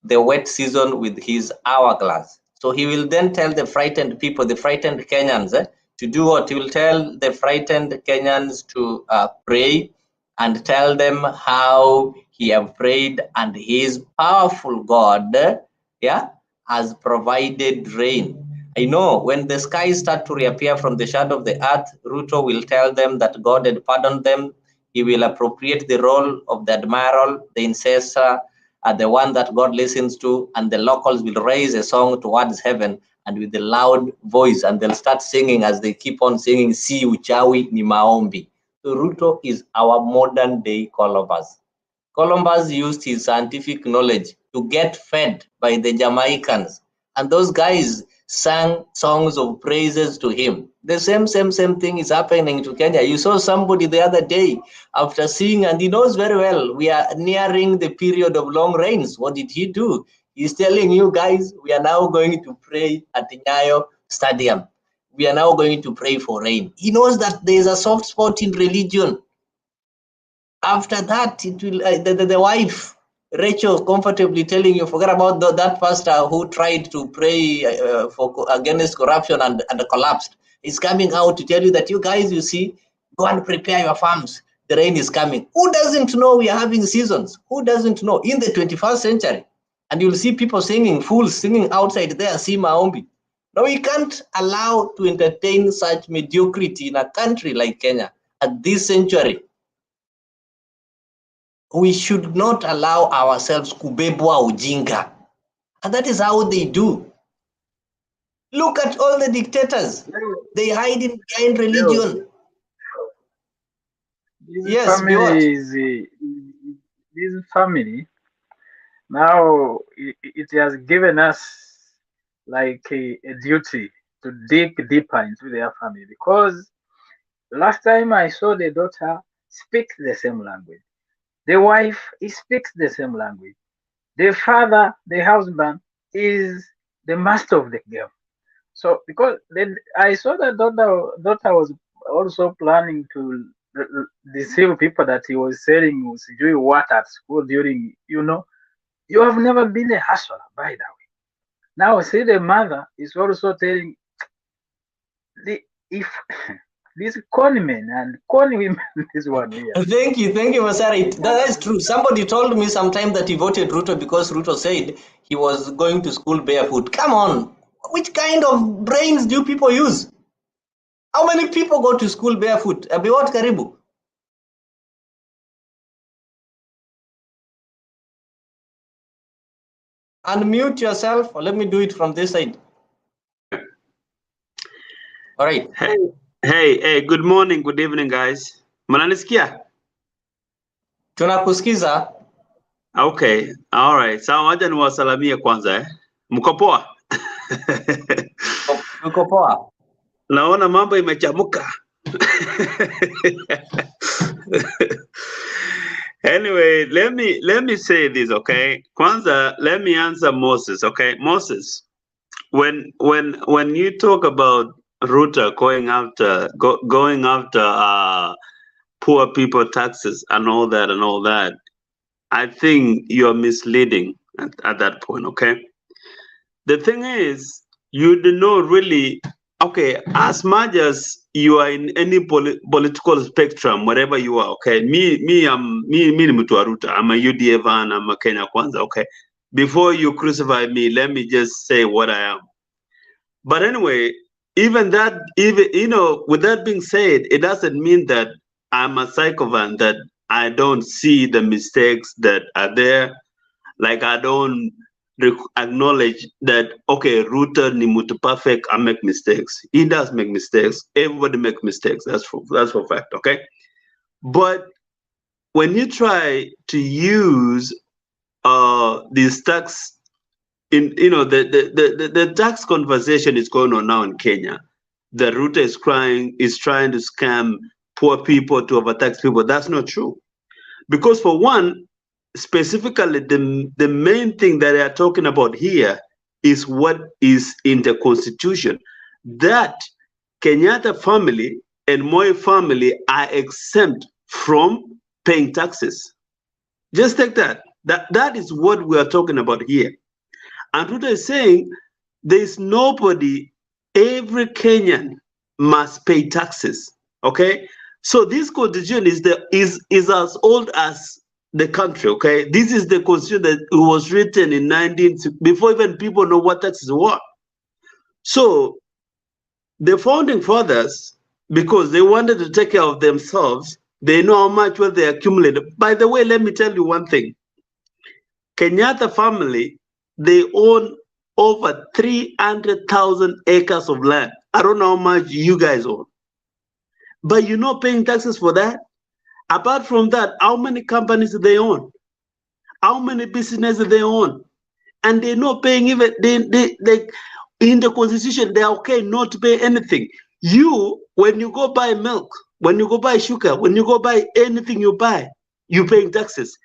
Speaker 1: the wet season with his hourglass. So he will then tell the frightened people, the frightened Kenyans, to do what? He will tell the frightened Kenyans to pray and tell them how he have prayed, and his powerful God, has provided rain. I know when the skies start to reappear from the shadow of the earth, Ruto will tell them that God had pardoned them. He will appropriate the role of the admiral, the intercessor, the one that God listens to, and the locals will raise a song towards heaven and with a loud voice, and they'll start singing as they keep on singing, si uchawi ni maombi. So Ruto is our modern day Columbus. Columbus used his scientific knowledge to get fed by the Jamaicans. And those guys, sang songs of praises to him. The same thing is happening to Kenya. You saw somebody the other day after seeing, and he knows very well, we are nearing the period of long rains. What did he do? He's telling you guys, we are now going to pray at the Nyayo Stadium. We are now going to pray for rain. He knows that there is a soft spot in religion. After that, it will the wife, Rachel, comfortably telling you, forget about that pastor who tried to pray against corruption and collapsed. He's coming out to tell you that you guys, you see, go and prepare your farms. The rain is coming. Who doesn't know we are having seasons? Who doesn't know? In the 21st century. And you'll see people singing, fools singing outside there, see Maombi. No, we can't allow to entertain such mediocrity in a country like Kenya at this century. We should not allow ourselves kubebwa ujinga. And that is how they do. Look at all the dictators. They hide in behind religion.
Speaker 3: This family, now it has given us like a duty to dig deeper into their family, because last time I saw the daughter speak the same language. The wife speaks the same language. The father, the husband, is the master of the game. So because then I saw that daughter was also planning to deceive people that he was selling doing what at school during, you have never been a hustler, by the way. Now see, the mother is also telling if these con men and con women, this one here.
Speaker 1: Thank you, Masari. That is true. Somebody told me sometime that he voted Ruto because Ruto said he was going to school barefoot. Come on, which kind of brains do people use? How many people go to school barefoot? Abiwat Karibu. Unmute yourself, or let me do it from this side. All right.
Speaker 7: Hey, good morning, good evening, guys. Mnanisikia?
Speaker 1: Tunakusikiza.
Speaker 7: Okay, all right. Sawa, wacha niwasalamie kwanza. Mko poa?
Speaker 1: Mko poa.
Speaker 7: Naona mambo imechamuka. Anyway, let me say this, okay? Kwanza, let me answer Moses, okay? Moses, when you talk about RUTO going after poor people taxes and all that, I think you're misleading at that point, okay? The thing is, you do not really, okay, as much as you are in any political spectrum, wherever you are, okay? Me ni mtu wa RUTO. I'm a UDA van, I'm a Kenya Kwanza, okay? Before you crucify me, let me just say what I am. But anyway, with that being said, it doesn't mean that I'm a psychovan, that I don't see the mistakes that are there. Like I don't acknowledge that, okay, RUTO ni mutu perfect, I make mistakes. He does make mistakes. Everybody makes mistakes. That's for fact, okay? But when you try to use these tax, the tax conversation is going on now in Kenya. The RUTO is trying to scam poor people to overtax people. That's not true. Because for one, specifically, the main thing that they are talking about here is what is in the Constitution. That Kenyatta family and Moi family are exempt from paying taxes. Just take that. That is what we are talking about here. And RUTO is saying there's nobody, every Kenyan must pay taxes. Okay? So this constitution is as old as the country, okay? This is the constitution that was written in before even people know what taxes were. So the founding fathers, because they wanted to take care of themselves, they know how much wealth they accumulated. By the way, let me tell you one thing. Kenyatta family, they own over 300,000 acres of land. I don't know how much you guys own. But you're not paying taxes for that? Apart from that, how many companies do they own? How many businesses do they own? And they're not paying even, In the constitution, they are okay not to pay anything. You, when you go buy milk, when you go buy sugar, when you go buy anything you buy, you're paying taxes.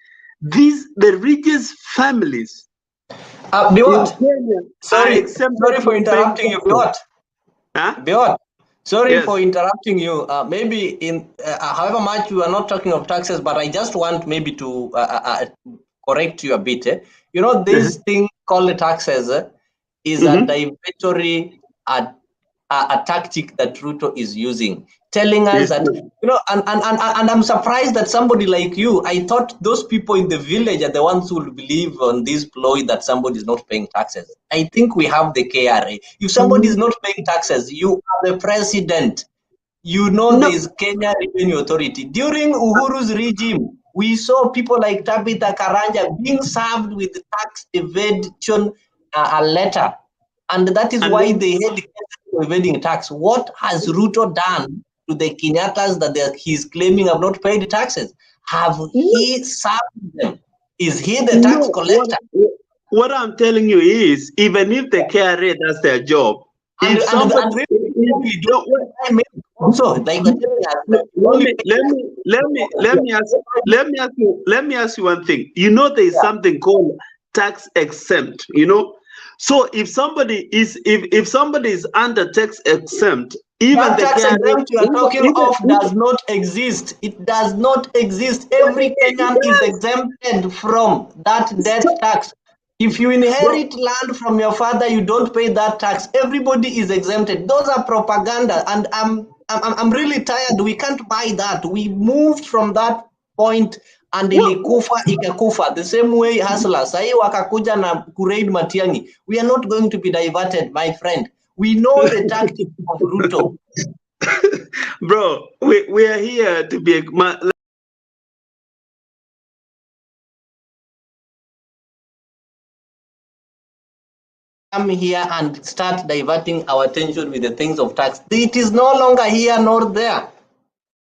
Speaker 7: The richest families in
Speaker 1: Biwot,
Speaker 7: Kenya are
Speaker 1: sorry
Speaker 7: exempted
Speaker 1: for
Speaker 7: from paying
Speaker 1: interrupting you,
Speaker 7: taxes.
Speaker 1: Biwot.
Speaker 7: Huh?
Speaker 1: Biwot, sorry
Speaker 7: Yes.
Speaker 1: for interrupting you. Maybe in however much we are not talking of taxes, but I just want maybe to correct you a bit. You know, this thing called taxes is a diversionary a tactic that Ruto is using, telling us
Speaker 7: Yes.
Speaker 1: that, you know, and I'm surprised that somebody like you, I thought those people in the village are the ones who will believe on this ploy that somebody is not paying taxes. I think we have the KRA. If somebody is not paying taxes, you are the president. You know,
Speaker 7: No.
Speaker 1: there is Kenya Revenue Authority. During Uhuru's regime, we saw people like Tabitha Karanja being served with tax evasion a letter. And that is
Speaker 7: And
Speaker 1: why
Speaker 7: then,
Speaker 1: they had evading tax. What has Ruto done to the Kenyattas that he's claiming have not paid taxes? Have he served them? Is he the tax
Speaker 7: no,
Speaker 1: collector?
Speaker 7: what I'm telling you is, even if the KRA does their job,
Speaker 1: And
Speaker 7: if somebody
Speaker 1: really
Speaker 7: no,
Speaker 1: also, like you're telling us, that you only
Speaker 7: let me ask you one thing. You know, there is something called tax exempt. You know, so if somebody is under tax exempt, even
Speaker 1: that
Speaker 7: the
Speaker 1: tax
Speaker 7: KRA,
Speaker 1: exempt you are talking of does not exist. It does not exist. Every Kenyan is exempted from that death tax. If you inherit land from your father, you don't pay that tax. Everybody is exempted. Those are propaganda, and I'm really tired. We can't buy that. We moved from that point and ilikufa ikakufa. The same way hustlers. Sahi wakakuja na kureid Matiang'i. We are not going to be diverted, my friend. We know the tactics of Ruto.
Speaker 7: Bro, we are here to be
Speaker 1: come here and start diverting our attention with the things of tax. It is no longer here nor there.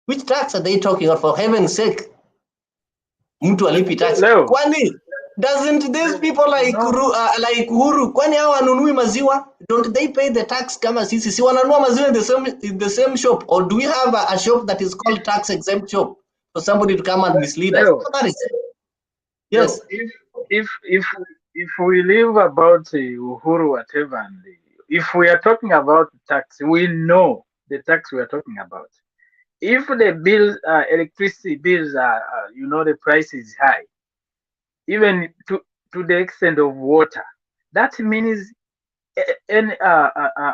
Speaker 1: Which tax are they talking about, for heaven's sake? Mtu alipi tax.
Speaker 3: Leo.
Speaker 1: Kwani doesn't these people like Uhuru, kwani hao wanunui maziwa? Don't they pay the tax kama sisi? Si wananunua maziwa in the same shop? Or do we have a shop that is called tax exempt shop for somebody to come and mislead us?
Speaker 3: Leo.
Speaker 1: That is yes.
Speaker 3: Leo, if we live about Uhuru whatever, and if we are talking about tax, we know the tax we are talking about. If the bills, electricity bills are, you know, the price is high, even to the extent of water, that means an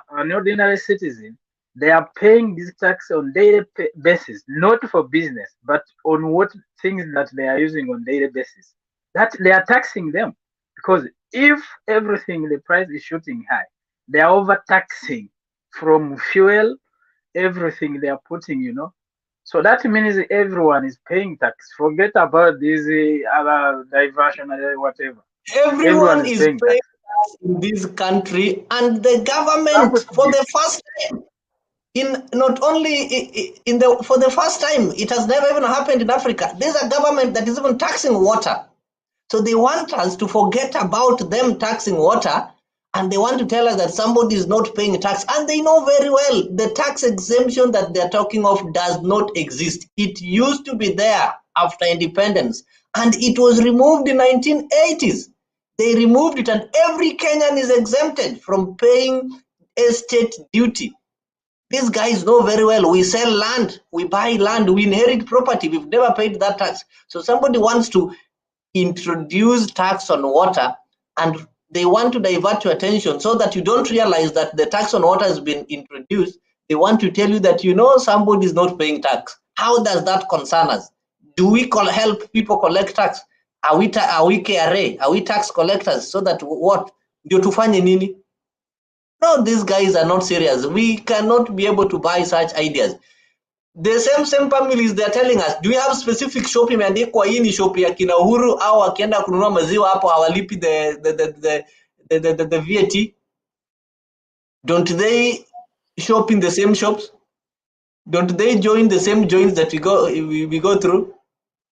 Speaker 3: ordinary citizen, they are paying this tax on daily basis, not for business, but on what things that they are using on daily basis. That they are taxing them, because if everything, the price is shooting high, they are overtaxing from fuel, everything they are putting, you know. So that means everyone is paying tax. Forget about this other diversion or whatever.
Speaker 1: Everyone is
Speaker 3: paying
Speaker 1: paying
Speaker 3: tax
Speaker 1: in this country, and the government, for the first time, for the first time, it has never even happened in Africa. There's a government that is even taxing water. So they want us to forget about them taxing water, and they want to tell us that somebody is not paying tax. And they know very well the tax exemption that they're talking of does not exist. It used to be there after independence, and it was removed in 1980s. They removed it, and every Kenyan is exempted from paying estate duty. These guys know very well. We sell land, we buy land, we inherit property. We've never paid that tax. So somebody wants to introduce tax on water, and they want to divert your attention so that you don't realize that the tax on water has been introduced. They want to tell you that, you know, somebody is not paying tax. How does that concern us? Do we help people collect tax? Are we KRA? Are we tax collectors? So that what? Ndio tufanye nini? No, these guys are not serious. We cannot be able to buy such ideas. The same families, they're telling us, do we have specific shop imeandikwa hii ni shop ya kina Uhuru, au akienda kununua maziwa hapo hawalipi the VAT? Don't they shop in the same shops? Don't they join the same joints that we go through?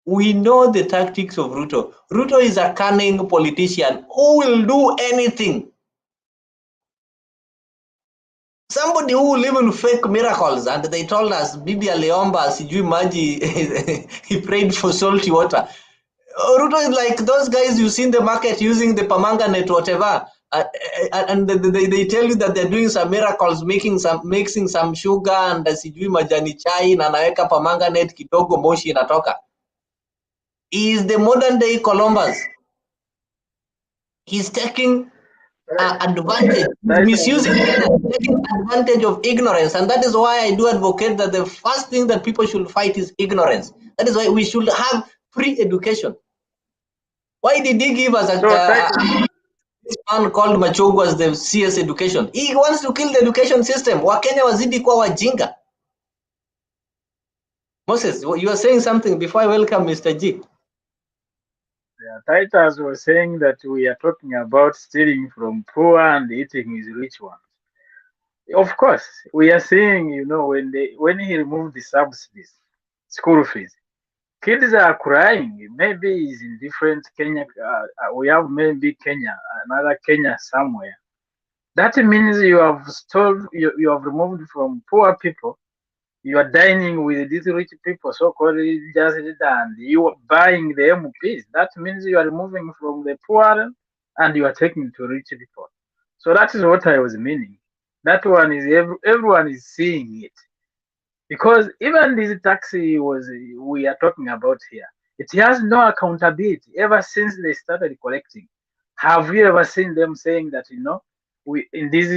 Speaker 1: We know the tactics of Ruto. Ruto is a cunning politician who will do anything Somebody who live in fake miracles, and they told us Bibi aliomba sijui maji he prayed for salty water. Ruto is like those guys you see in the market using the permanganate whatever, and they tell you that they're doing some miracles, mixing some sugar and sijui majani chai na anaweka permanganate kidogo moshi inatoka. He is the modern day Columbus. He's taking advantage, misusing and taking advantage of ignorance, and that is why I do advocate that the first thing that people should fight is ignorance. That is why we should have free education. Why did he give us this man called Machogu as the CS education? He wants to kill the education system. Wakenya wazidi kwa wajinga. Moses, you are saying something before I welcome Mr. G.
Speaker 3: Yeah, Titus was saying that we are talking about stealing from poor and eating his rich ones. Of course, we are seeing, you know, when he removed the subsidies, school fees, kids are crying. Maybe he's in different Kenya. We have maybe Kenya, another Kenya somewhere. That means you have stole, you have removed from poor people. You are dining with these rich people, so-called just and you are buying the MPs. That means you are removing from the poor and you are taking to rich people. So that is what I was meaning. That one is everyone is seeing it, because even this taxi we are talking about here, it has no accountability ever since they started collecting. Have you ever seen them saying that, you know, we in this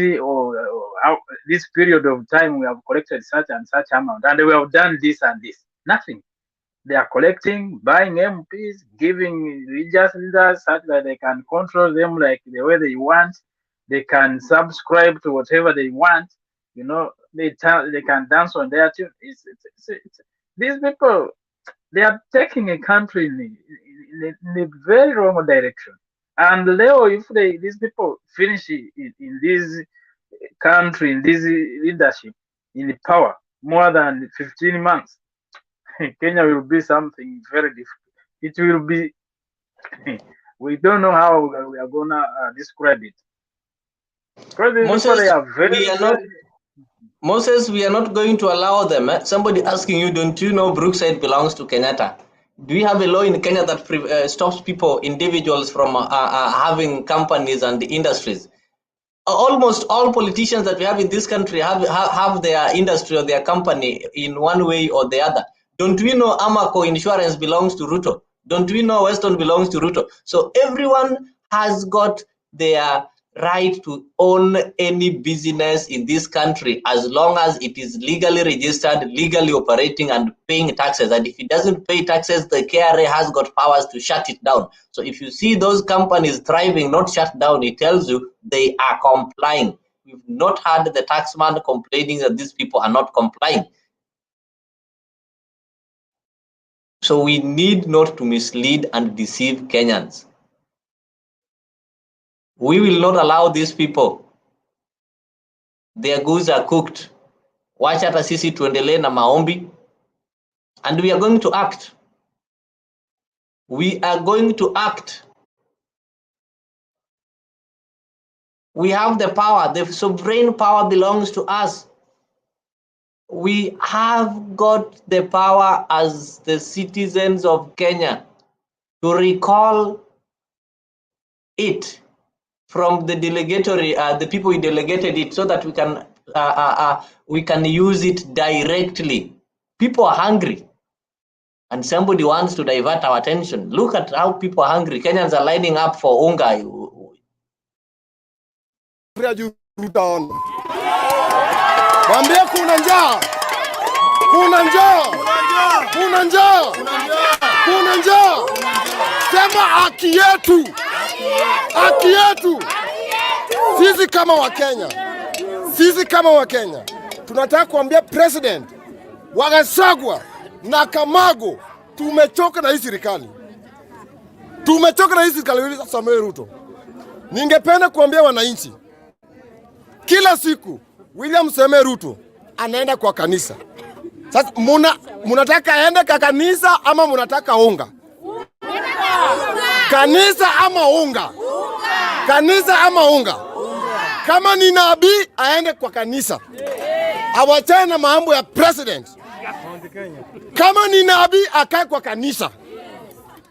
Speaker 3: this period of time we have collected such and such amount and we have done this and this? Nothing. They are collecting, buying MPs, giving religious leaders such that they can control them like the way they want. They can subscribe to whatever they want. You know, they can dance on their tune. These people, they are taking a country in a very wrong direction. And Leo, if these people finish in this country, in this leadership, in power, more than 15 months, Kenya will be something very difficult. It will be, we don't know how we are going to describe it.
Speaker 1: Moses, we are not going to allow them. Somebody asking you, don't you know Brookside belongs to Kenyatta? Do we have a law in Kenya that stops people, individuals, from having companies and industries? Almost all politicians that we have in this country have their industry or their company in one way or the other. Don't we know Amaco Insurance belongs to Ruto? Don't we know Weston belongs to Ruto? So everyone has got their right to own any business in this country as long as it is legally registered, legally operating and paying taxes. And if it doesn't pay taxes, the KRA has got powers to shut it down. So if you see those companies thriving, not shut down, it tells you they are complying. We've not had the taxman complaining that these people are not complying. So we need not to mislead and deceive Kenyans. We will not allow these people. Their goods are cooked. Wacha hata sisi tuendelee na maombi. And we are going to act. We are going to act. We have the power. The sovereign power belongs to us. We have got the power as the citizens of Kenya to recall it from the delegatory, the people who delegated it, so that we can use it directly. People are hungry, and somebody wants to divert our attention. Look at how people are hungry. Kenyans are lining up for unga.
Speaker 4: Wambie kuna njaa, kuna njaa, kuna njaa, kuna njaa. Sema haki yetu, haki yetu. Sisi kama Wakenya, sisi kama Wakenya, tunataka kuambia President Wagasagwa na Kamago, tumechoka na hii serikali. Tumechoka na hii serikali ya Samuel Ruto. Ningependa kuambia wananchi, kila siku William Samuel Ruto anaenda kwa kanisa. Sasa munataka aende kwa kanisa ama munataka unga? Kanisa ama unga? Kanisa ama unga?
Speaker 8: Kama ni nabii aende kwa kanisa. Awachane na mambo ya president. Kama ni nabii akae kwa kanisa.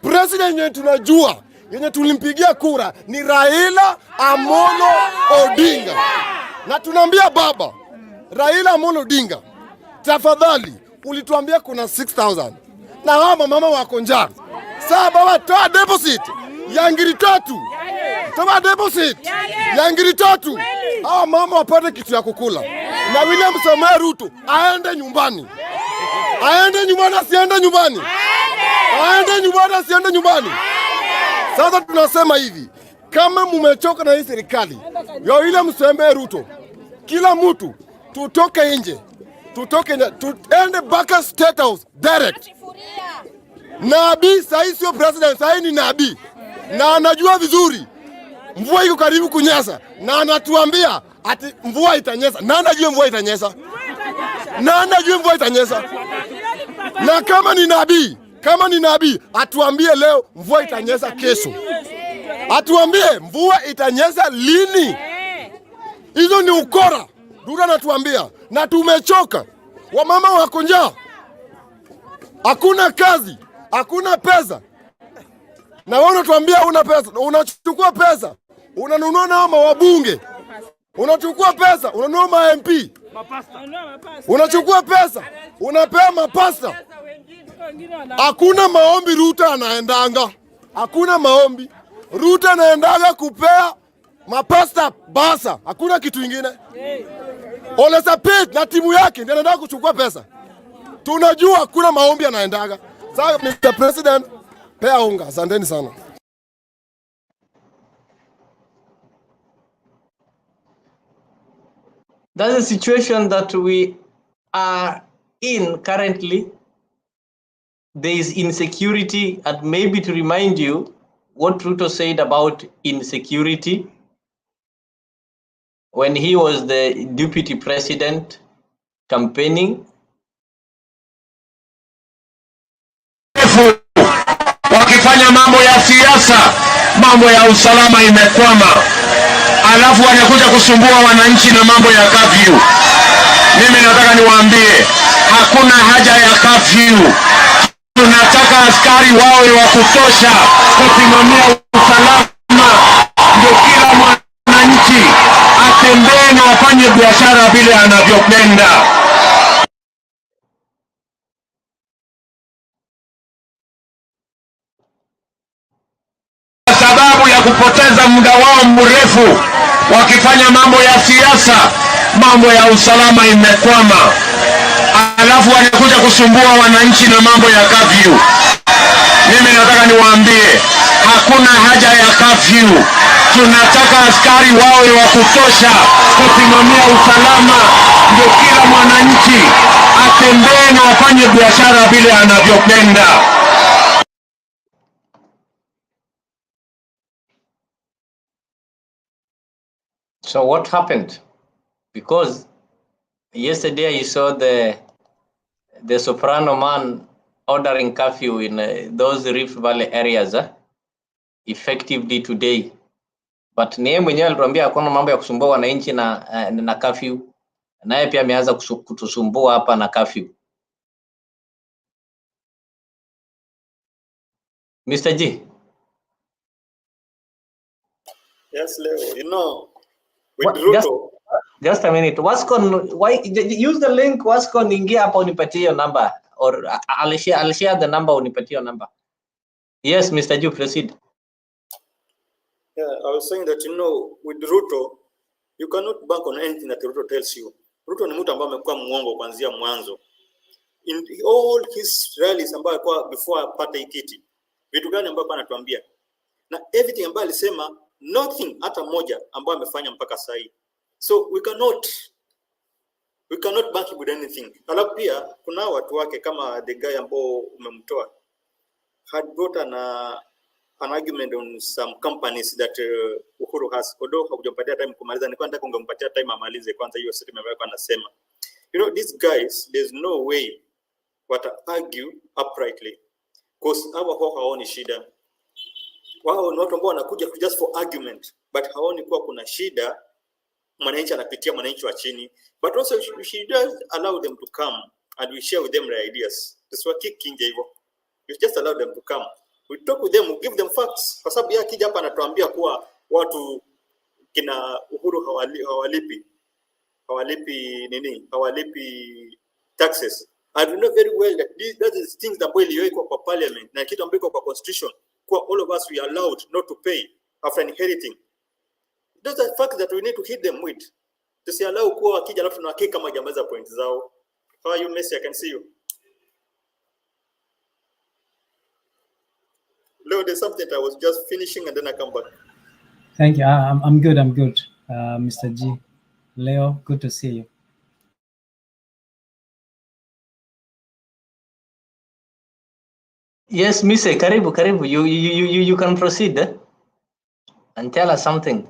Speaker 8: President yenye tunajua, yenye tulimpigia kura ni Raila Amolo Odinga. Na tunaambia baba, Raila Amolo Odinga, tafadhali ulituambia kuna 6,000. Na hawa mama wako njaa. Sasa baba, toa deposit ya ngiri 3. Toa deposit ya ngiri 3. Hawa mama wapate kitu ya kukula. Na William Samoei Ruto aende nyumbani. Aende nyumbani, asiende nyumbani. Aende nyumbani, asiende nyumbani. Sasa tunasema hivi, kama mumechoka na hii serikali ya William Samoei Ruto, kila mtu tutoke nje. Tuende Baka State House direct. Nabii sahi sio president, sahi ni nabii. Na anajua vizuri mvua iko karibu kunyesha, na anatuambia ati mvua itanyesha. Na anajua mvua itanyesha. Na anajua mvua itanyesha. Na kama ni nabii, atuambie leo mvua itanyesha kesho. Atuambie mvua itanyesha lini. Hizo ni ukora. Ruto anatuambia, na tumechoka. Wamama wako njaa. Hakuna kazi, hakuna pesa. Na wewe unatuambia una pesa, unachukua pesa, unanunua na wabunge. Unachukua pesa, unanunua ma MP. Unachukua pesa, unapea mapasta. Hakuna maombi Ruto anaendanga. Hakuna maombi. Ruto anaendaga kupea mapasta basa. Hakuna kitu kingine. Ole Sapit na timu yake ndio anaenda kuchukua pesa. Tunajua hakuna maombi anaendaga. Sasa Mr. President, pea unga. Asanteni sana.
Speaker 1: That's the situation that we are in currently. There is insecurity, and maybe to remind you what Ruto said about insecurity when he was the deputy president campaigning.
Speaker 9: Wakifanya mambo ya siasa, mambo ya usalama imekwama, alafu wanakuja kusumbua wananchi na mambo ya curfew. Mimi nataka niwaambie, hakuna haja ya curfew. Tunataka askari wawe wa kutosha kusimamia usalama, ndio kila mwananchi atembee na afanye biashara vile anavyopenda. Sababu ya kupoteza muda wao mrefu wakifanya mambo ya siasa, mambo ya usalama imekwama, alafu wanakuja kusumbua wananchi na mambo ya curfew. Mimi nataka niwaambie, hakuna haja ya curfew. Tunataka askari wawe wa kutosha kusimamia usalama, ndio kila mwananchi atembee na afanye biashara vile anavyopenda.
Speaker 1: So what happened? Because yesterday you saw the soprano man ordering curfew in those Rift Valley areas effectively today. But niye mwenyewe alituambia hakuna mambo ya kusumbua wananchi na curfew. Naye pia ameanza kutusumbua hapa na curfew. Mr. G.
Speaker 6: Yes, Leo. You know, with Ruto.
Speaker 1: Just a minute. Why use the link? Ingia hapa unipatie your number, or I'll share the number, unipatie your number. Yes, Mr. Ju, proceed.
Speaker 6: Yeah, I was saying that, you know, with Ruto, you cannot bank on anything that Ruto tells you. Ruto ni mtu ambaye amekuwa muongo kuanzia mwanzo. In all his rallies ambayo alikuwa before apate kiti, vitu gani ambayo anatuambia? Na everything ambayo alisema, nothing hata moja ambayo amefanya mpaka sasa hivi. So we cannot bank with anything. Alafu pia kuna watu wake kama the guy ambao umemtoa had brought an argument on some companies that Uhuru has. Although hakujampatia time kumaliza, nilikuwa nataka ungempatia time amalize kwanza hiyo statement ambayo anasema. You know, these guys, there's no way what argue uprightly, because hawa hawaoni shida. Wao ni watu ambao wanakuja just for argument, but haoni kuwa kuna shida mwananchi anapitia mwananchi wa chini, but also we should just allow them to come and we share with them their ideas. Tusiwakiki nje hivyo. We just allow them to come. We talk with them, we give them facts. Kwa sababu yeye akija hapa anatuambia kuwa watu kina Uhuru hawalipi taxes. And we know very well that that is things that iliyowekwa kwa parliament na kitu ambacho kwa constitution kwa all of us we are allowed not to pay after inheriting. Those are facts that we need to hit them with. Tusiallow kuwa wakija alafu tunawakeka kama jambaza point zao. How are you, Messi? I can see you. Leo, there's something that I was just finishing and then I come back.
Speaker 10: Thank you. I'm good. Mr. G. Leo, good to see you.
Speaker 1: Yes, Mise, karibu. You can proceed and tell us something.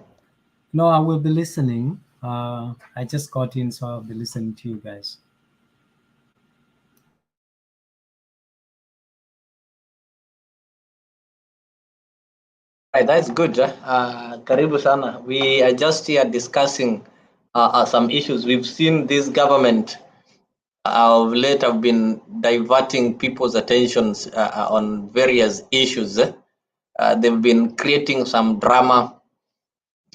Speaker 10: No, I will be listening. I just got in, so I'll be listening to you guys.
Speaker 1: Right, that's good. Karibu sana. We are just here discussing some issues. We've seen this government of late have been diverting people's attentions on various issues. They've been creating some drama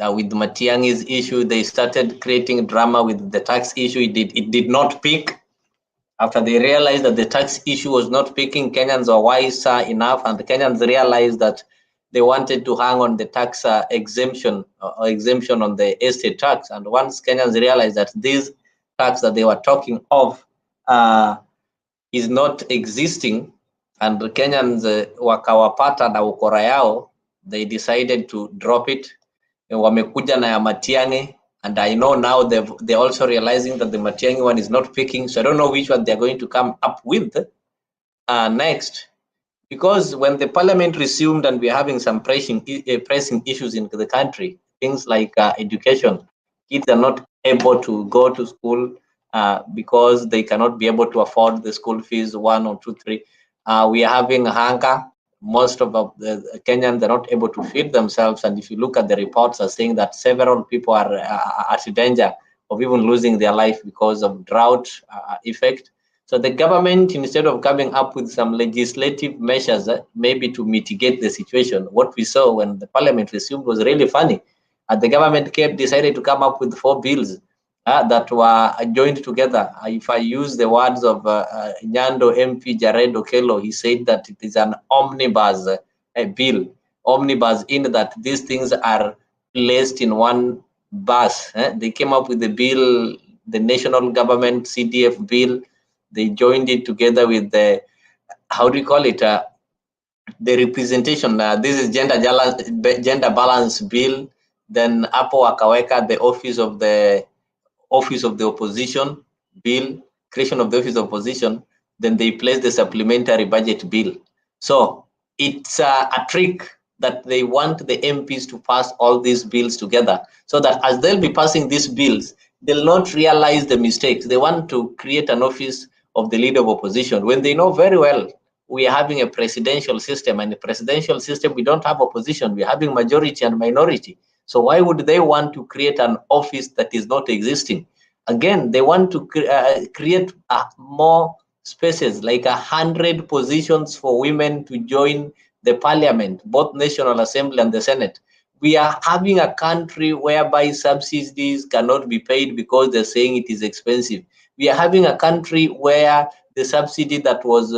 Speaker 1: with Matiang'i's issue. They started creating drama with the tax issue. It did not peak. After they realized that the tax issue was not peaking, Kenyans were wiser enough, and the Kenyans realized that they wanted to hang on the tax exemption or exemption on the estate tax. And once Kenyans realized that this tax that they were talking of is not existing, and the Kenyans wakawapata na ukora yao, they decided to drop it. Wamekuja na ya Matiang'i, and I know now they're also realizing that the Matiang'i one is not picking. So I don't know which one they're going to come up with next. Because when the parliament resumed and we're having some pressing issues in the country, things like education, kids are not able to go to school because they cannot be able to afford the school fees, 1 or 2, 3. We are having hunger. Most of the Kenyans are not able to feed themselves. And if you look at the reports, are saying that several people are at danger of even losing their life because of drought effect. So the government, instead of coming up with some legislative measures, maybe to mitigate the situation, what we saw when the parliament resumed was really funny. The government decided to come up with 4 bills that were joined together. If I use the words of Nyando MP Jared Okello, he said that it is an omnibus bill. Omnibus in that these things are placed in one bus. They came up with the bill, the national government CDF bill. They joined it together with the, how do you call it? The representation. This is gender balance bill. Then Apo Wakaweka, the office of the opposition bill, creation of the office of opposition. Then they placed the supplementary budget bill. So it's a trick that they want the MPs to pass all these bills together, so that as they'll be passing these bills, they'll not realize the mistakes. They want to create an office of the leader of opposition when they know very well we are having a presidential system, and the presidential system, we don't have opposition, we're having majority and minority. So why would they want to create an office that is not existing? Again, they want to create more spaces, like 100 positions for women to join the parliament, both National Assembly and the Senate. We are having a country whereby subsidies cannot be paid because they're saying it is expensive. We are having a country where the subsidy that was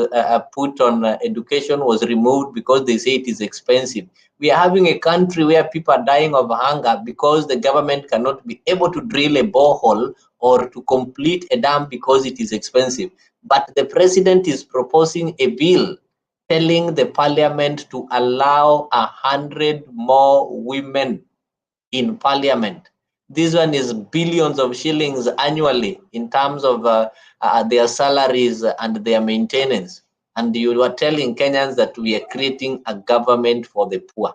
Speaker 1: put on education was removed because they say it is expensive. We are having a country where people are dying of hunger because the government cannot be able to drill a borehole or to complete a dam because it is expensive. But the president is proposing a bill telling the parliament to allow 100 more women in parliament. This one is billions of shillings annually in terms of their salaries and their maintenance. And you are telling Kenyans that we are creating a government for the poor.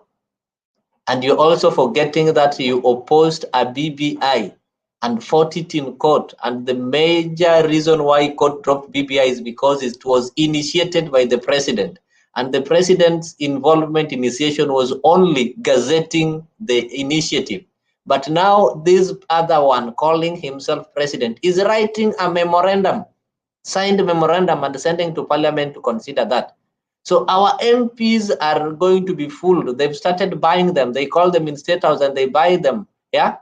Speaker 1: And you're also forgetting that you opposed a BBI and fought it in court. And the major reason why court dropped BBI is because it was initiated by the president. And the president's involvement initiation was only gazetting the initiative. But now this other one calling himself president is writing a memorandum, signed memorandum, and sending to parliament to consider that. So our MPs are going to be fooled. They've started buying them. They call them in State House and they buy them, yeah,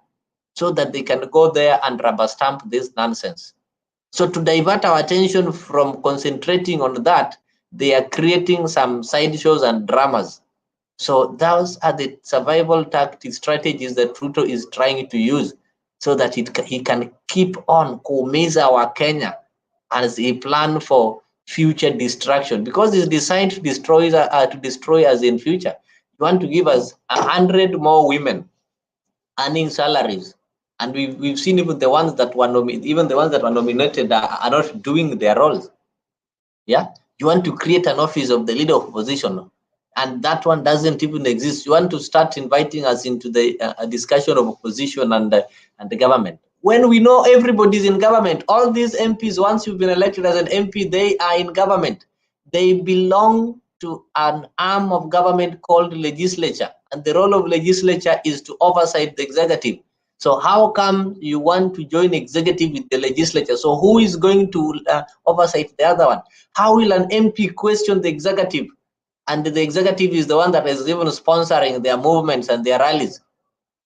Speaker 1: so that they can go there and rubber stamp this nonsense. So to divert our attention from concentrating on that, they are creating some sideshows and dramas. So those are the survival tactics, strategies that RUTO is trying to use so that he can keep on kuumiza our Kenya as a plan for future destruction, because it's designed to destroy us in future. You want to give us 100 more women earning salaries, and we've seen even the ones that were nominated are not doing their roles. Yeah, you want to create an office of the leader of opposition, and that one doesn't even exist. You want to start inviting us into the discussion of opposition and the government, when we know everybody's in government. All these MPs, once you've been elected as an MP, they are in government. They belong to an arm of government called legislature, and the role of legislature is to oversight the executive. So how come you want to join executive with the legislature? So who is going to oversight the other one? How will an MP question the executive, and the executive is the one that is even sponsoring their movements and their rallies?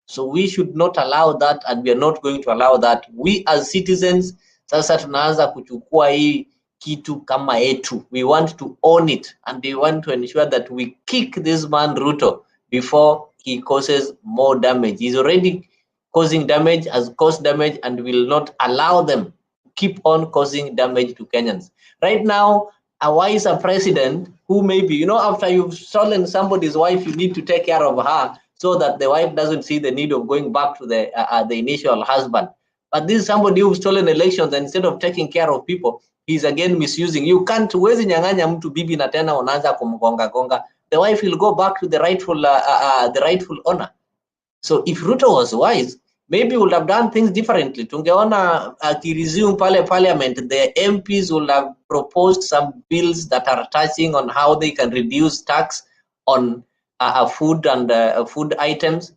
Speaker 1: So we should not allow that, and we are not going to allow that. We as citizens sasa tunaanza kuchukua hii kitu kama yetu. We want to own it, and we want to ensure that we kick this man RUTO before he causes more damage. He's already causing damage, has caused damage, and will not allow them to keep on causing damage to Kenyans. Right now, a wiser president who maybe, after you've stolen somebody's wife, you need to take care of her so that the wife doesn't see the need of going back to the initial husband. But this is somebody who's stolen elections, and instead of taking care of people, he's again misusing. You can't huwezi nyang'anya mtu bibi na tena unaanza kumgonga. The wife will go back to the rightful owner. So if RUTO was wise, maybe would have done things differently. Tungeona akiresume pale parliament, the MPs would have proposed some bills that are touching on how they can reduce tax on food and food items,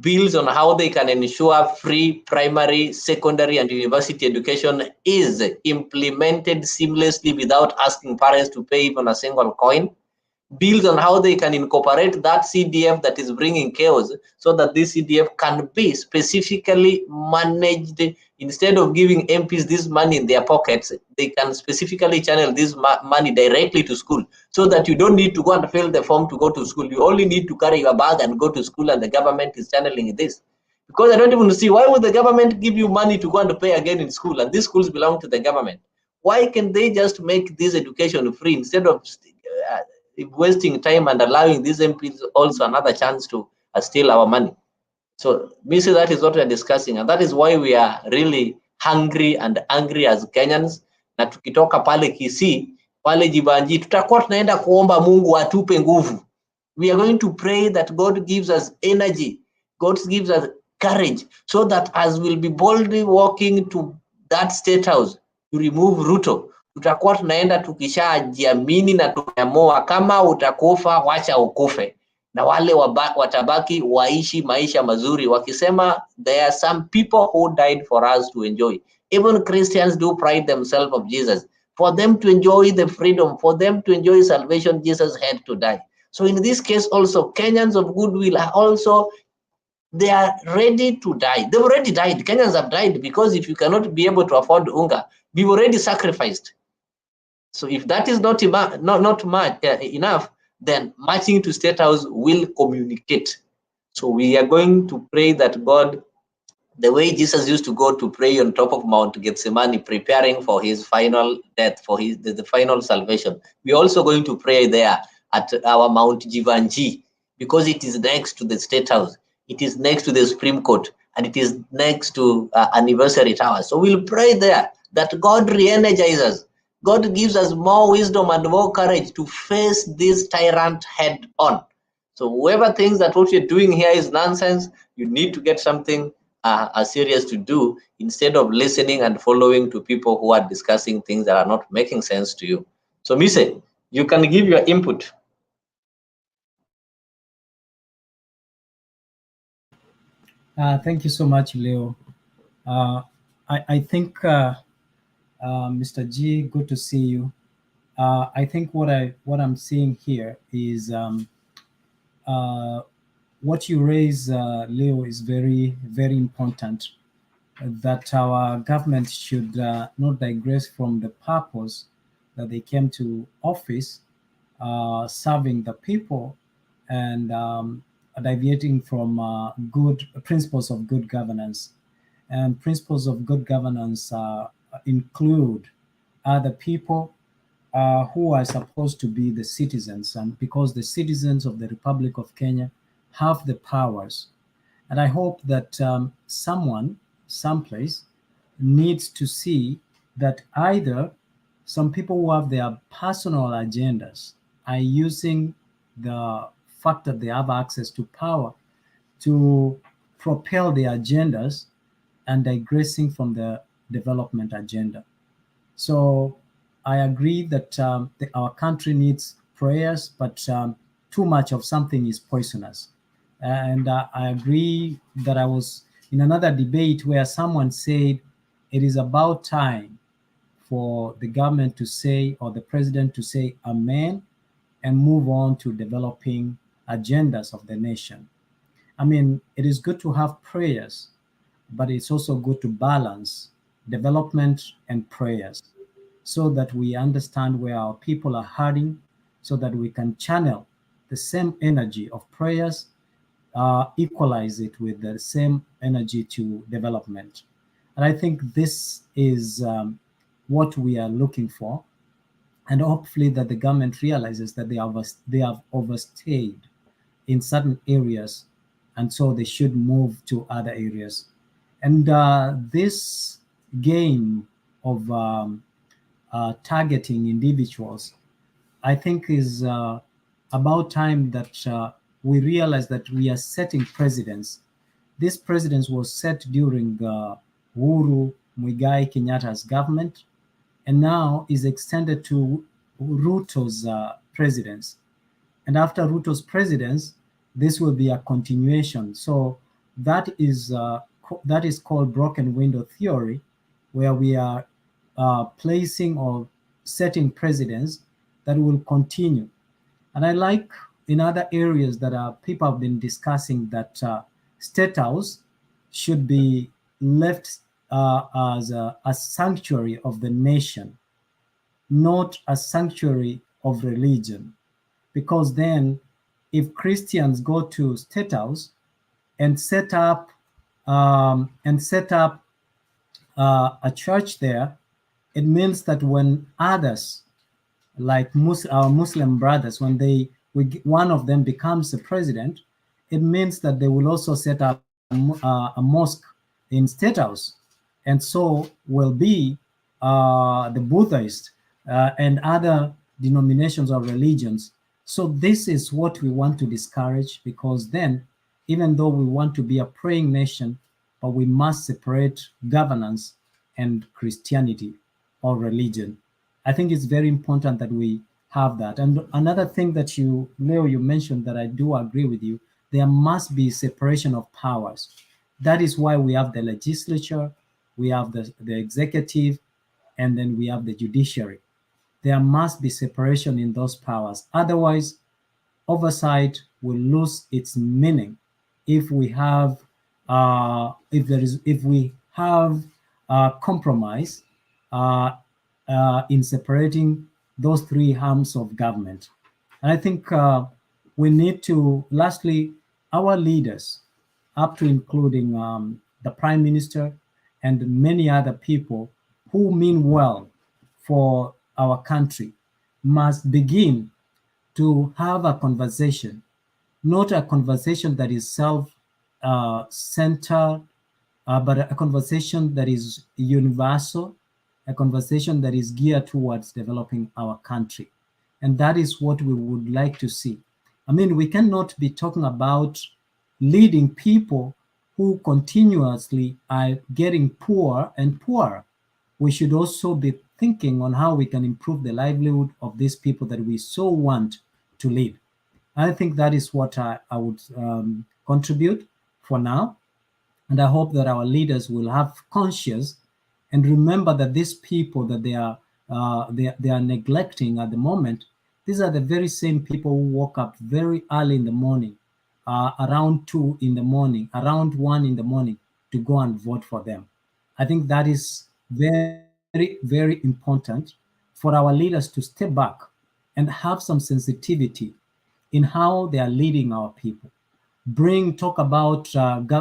Speaker 1: bills on how they can ensure free primary, secondary, and university education is implemented seamlessly without asking parents to pay even a single coin. Bills on how they can incorporate that CDF that is bringing chaos, so that this CDF can be specifically managed. Instead of giving MPs this money in their pockets, they can specifically channel this money directly to school, so that you don't need to go and fill the form to go to school. You only need to carry your bag and go to school, and the government is channeling this. Because I don't even see, why would the government give you money to go and pay again in school, and these schools belong to the government? Why can they just make this education free instead of wasting time and allowing these MPs also another chance to steal our money? So basically that is what we are discussing, and that is why we are really hungry and angry as Kenyans. Na tukitoka pale Kisii, pale Jibanji, tutakuwa tunaenda kuomba Mungu atupe nguvu. We are going to pray that God gives us energy, God gives us courage, so that as we'll be boldly walking to that State House to remove RUTO, tutakuwa tunaenda tukishajiamini na tumeamua kama utakufa wacha ukufe, na wale watabaki waishi maisha mazuri wakisema there are some people who died for us to enjoy. Even Christians do pride themselves of Jesus. For them to enjoy the freedom, for them to enjoy salvation, Jesus had to die. So in this case also, Kenyans of goodwill are also, they are ready to die. They've already died. Kenyans have died, because if you cannot be able to afford unga, we've already sacrificed. So if that is not much enough, then marching to State House will communicate. So we are going to pray that God, the way Jesus used to go to pray on top of Mount Gethsemane, preparing for his final death, for the final salvation, we're also going to pray there at our Mount Jivanji, because it is next to the State House, it is next to the Supreme Court, and it is next to Anniversary Tower. So we'll pray there that God re-energizes, God gives us more wisdom and more courage to face this tyrant head on. So whoever thinks that what you're doing here is nonsense, you need to get something serious to do, instead of listening and following to people who are discussing things that are not making sense to you. So Mise, you can give your input.
Speaker 10: Thank you so much, Leo. I think, Mr. G, good to see you. I think what I'm seeing here is what you raise, Leo, is very important. That our government should not digress from the purpose that they came to office, serving the people, and deviating from good principles of good governance. And principles of good governance include other people who are supposed to be the citizens, and because the citizens of the Republic of Kenya have the powers. And I hope that someone, someplace, needs to see that either some people who have their personal agendas are using the fact that they have access to power to propel their agendas and digressing from the development agenda. So I agree that our country needs prayers, but too much of something is poisonous. And I agree that I was in another debate where someone said it is about time for the government to say, or the president to say, amen, and move on to developing agendas of the nation. I mean, it is good to have prayers, but it's also good to balance development and prayers so that we understand where our people are hurting, so that we can channel the same energy of prayers, equalize it with the same energy to development. And I think this is what we are looking for. And hopefully that the government realizes that they have overstayed in certain areas, and so they should move to other areas. And this game of targeting individuals, I think, is about time that we realize that we are setting precedents. This precedence was set during Uhuru Muigai Kenyatta's government, and now is extended to Ruto's presidents. And after Ruto's presidents, this will be a continuation. So that is called broken window theory, where we are placing or setting precedents that will continue. And I like in other areas that people have been discussing that State House should be left as a sanctuary of the nation, not a sanctuary of religion. Because then, if Christians go to State House and set up a church there, it means that when others, like our Muslim brothers, when one of them becomes the president, it means that they will also set up a mosque in State House, and so will be the Buddhist and other denominations or religions. So this is what we want to discourage, because then, even though we want to be a praying nation, but we must separate governance and Christianity or religion. I think it's very important that we have that. And another thing that Leo, you mentioned that I do agree with you, there must be separation of powers. That is why we have the legislature, we have the executive, and then we have the judiciary. There must be separation in those powers. Otherwise, oversight will lose its meaning if we have compromise in separating those three arms of government. And I think we need to, lastly, our leaders, up to including the Prime Minister and many other people who mean well for our country, must begin to have a conversation, not a conversation that is self-centered, but a conversation that is universal, a conversation that is geared towards developing our country. And that is what we would like to see. I mean, we cannot be talking about leading people who continuously are getting poorer and poorer. We should also be thinking on how we can improve the livelihood of these people that we so want to lead. I think that is what I would contribute for now. And I hope that our leaders will have conscience and remember that these people that they are neglecting at the moment, these are the very same people who woke up very early in the morning, around 2 in the morning, around 1 in the morning, to go and vote for them. I think that is very, very important for our leaders to step back and have some sensitivity in how they are leading our people. Talk about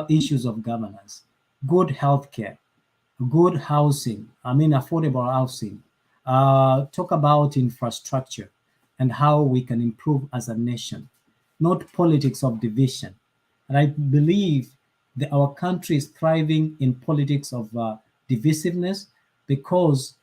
Speaker 10: issues of governance, good healthcare, good housing, affordable housing, talk about infrastructure and how we can improve as a nation, not politics of division. And I believe that our country is thriving in politics of divisiveness, because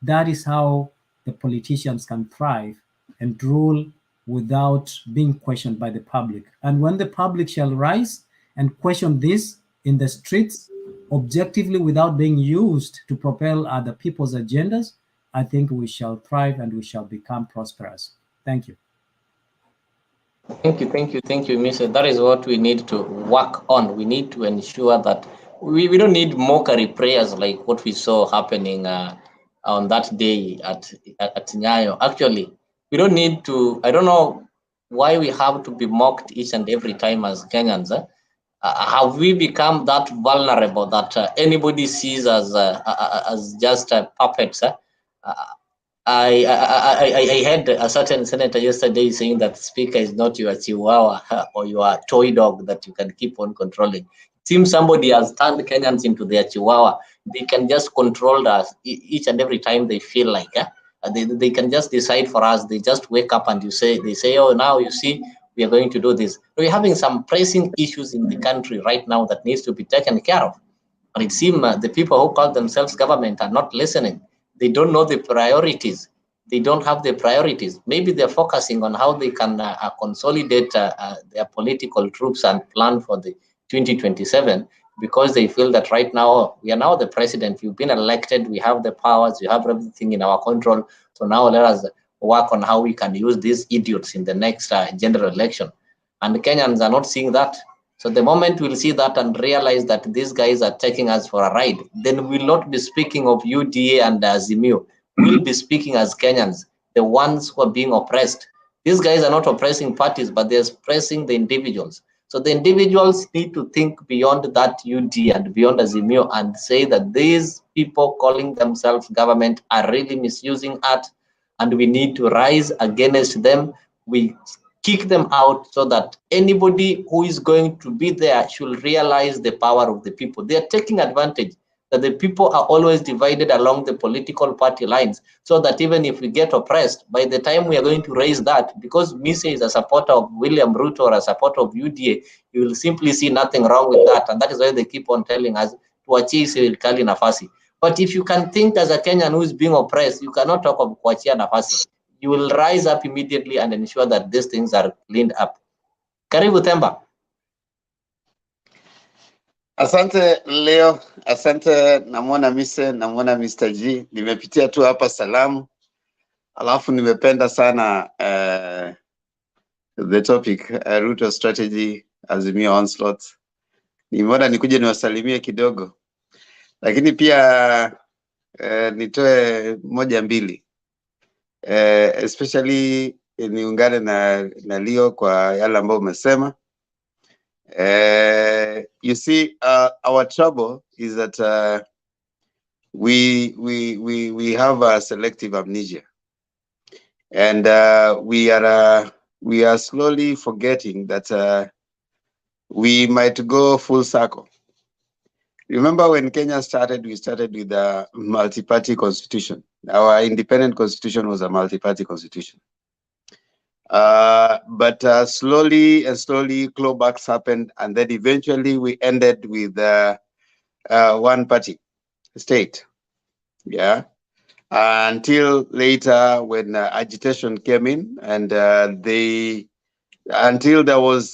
Speaker 10: that is how the politicians can thrive and rule without being questioned by the public. And when the public shall rise and question this in the streets objectively without being used to propel other people's agendas, I think we shall thrive and we shall become prosperous. Thank you.
Speaker 1: Thank you, Mr. That is what we need to work on. We need to ensure that we don't need mockery prayers like what we saw happening on that day at Nyayo. Actually, we don't need to. I don't know why we have to be mocked each and every time as Kenyans. Have we become that vulnerable that anybody sees as just puppets? I heard a certain senator yesterday saying that speaker is not your chihuahua or your toy dog that you can keep on controlling. It seems somebody has turned Kenyans into their chihuahua. They can just control us each and every time they feel like. They can just decide for us. They just wake up and they say, oh, now you see, we are going to do this. We're having some pressing issues in the country right now that needs to be taken care of. But it seems the people who call themselves government are not listening. They don't know the priorities. They don't have the priorities. Maybe they're focusing on how they can consolidate their political troops and plan for the 2027, because they feel that right now, we are now the president, we've been elected, we have the powers, we have everything in our control. So now let us work on how we can use these idiots in the next general election. And the Kenyans are not seeing that. So the moment we'll see that and realize that these guys are taking us for a ride, then we'll not be speaking of UDA and AZIMIO. We'll be speaking as Kenyans, the ones who are being oppressed. These guys are not oppressing parties, but they're oppressing the individuals. So the individuals need to think beyond that UDA and beyond AZIMIO and say that these people calling themselves government are really misusing art, and we need to rise against them. We kick them out so that anybody who is going to be there should realize the power of the people. They are taking advantage that the people are always divided along the political party lines, so that even if we get oppressed, by the time we are going to raise that, because Mise is a supporter of William Ruto or a supporter of UDA, you will simply see nothing wrong with that. And that is why they keep on telling us to achieve serikali nafasi. But if you can think as a Kenyan who is being oppressed, you cannot talk of kuachia nafasi. You will rise up immediately and ensure that these things are cleaned up. Karibu Themba.
Speaker 11: Asante Leo, asante. Namwona Mise, namwona Mr. G. Nimepitia tu hapa salamu, alafu nimependa sana the topic RUTO strategy, AZIMIO onslaught. Nimeona nikuje niwasalimie kidogo, lakini pia nitoe moja mbili, especially niungane na Leo kwa yale ambayo umesema. You see, our trouble is that we have a selective amnesia, and we are slowly forgetting that we might go full circle. Remember when Kenya started, we started with a multi-party constitution. Our independent constitution was a multi-party constitution. But slowly and slowly clawbacks happened, and then eventually we ended with one party state. Yeah. Until later when agitation came in, and until there was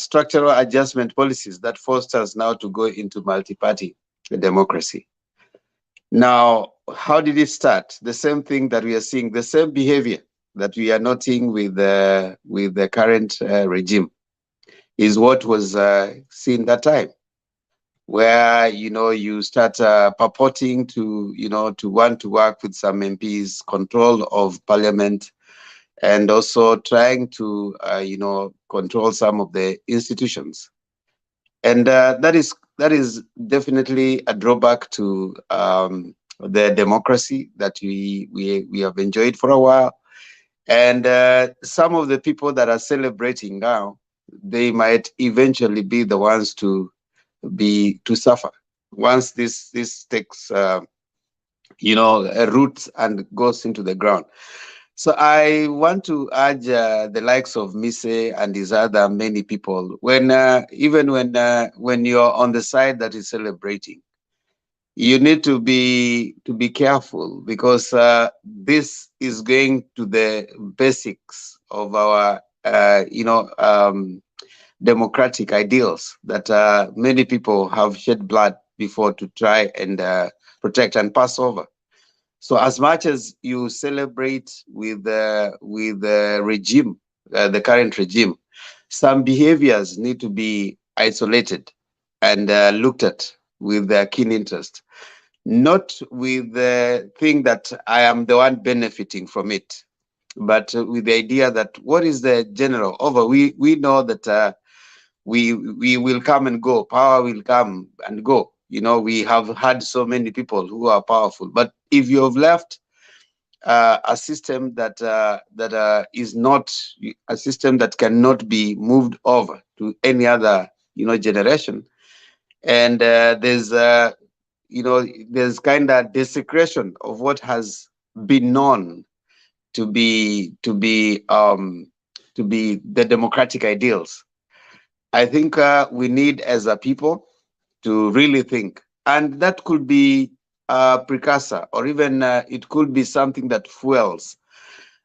Speaker 11: structural adjustment policies that forced us now to go into multi-party democracy. Now, how did it start? The same thing that we are seeing, the same behavior that we are noting with the current regime is what was seen that time. where you start purporting to to want to work with some MPs, control of parliament, and also trying to control some of the institutions, and that is definitely a drawback to the democracy that we have enjoyed for a while. And some of the people that are celebrating now, they might eventually be the ones to suffer once this takes roots and goes into the ground. So I want to urge the likes of Mise and his other many people, when even when you're on the side that is celebrating, you need to be careful, because this is going to the basics of our democratic ideals that many people have shed blood before to try and protect and pass over. So as much as you celebrate with the regime, the current regime, some behaviors need to be isolated and looked at with keen interest, not with the thing that I am the one benefiting from it, but with the idea that what is the general over. We know that we will come and go, power will come and go. We have had so many people who are powerful, but if you have left a system that is not a system that cannot be moved over to any other generation, and there's kind of desecration of what has been known to be the democratic ideals. I think we need, as a people, to really think, and that could be a precursor, or even it could be something that fuels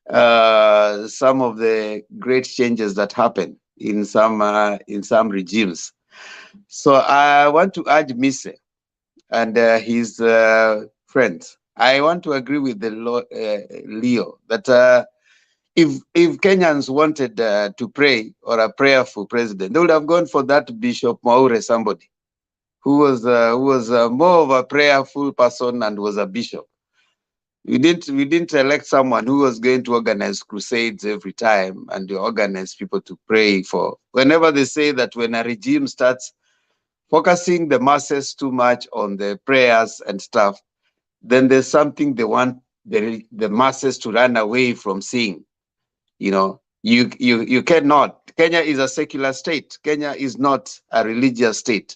Speaker 11: some of the great changes that happen in some regimes. So I want to urge Mise and his friends. I want to agree with the Leo that if Kenyans wanted to pray, or a prayerful president, they would have gone for that Bishop Maure, somebody who was more of a prayerful person and was a bishop. We didn't elect someone who was going to organize crusades every time and to organize people to pray for. Whenever they say that when a regime starts focusing the masses too much on the prayers and stuff, then there's something they want the masses to run away from seeing. You cannot. Kenya is a secular state. Kenya is not a religious state.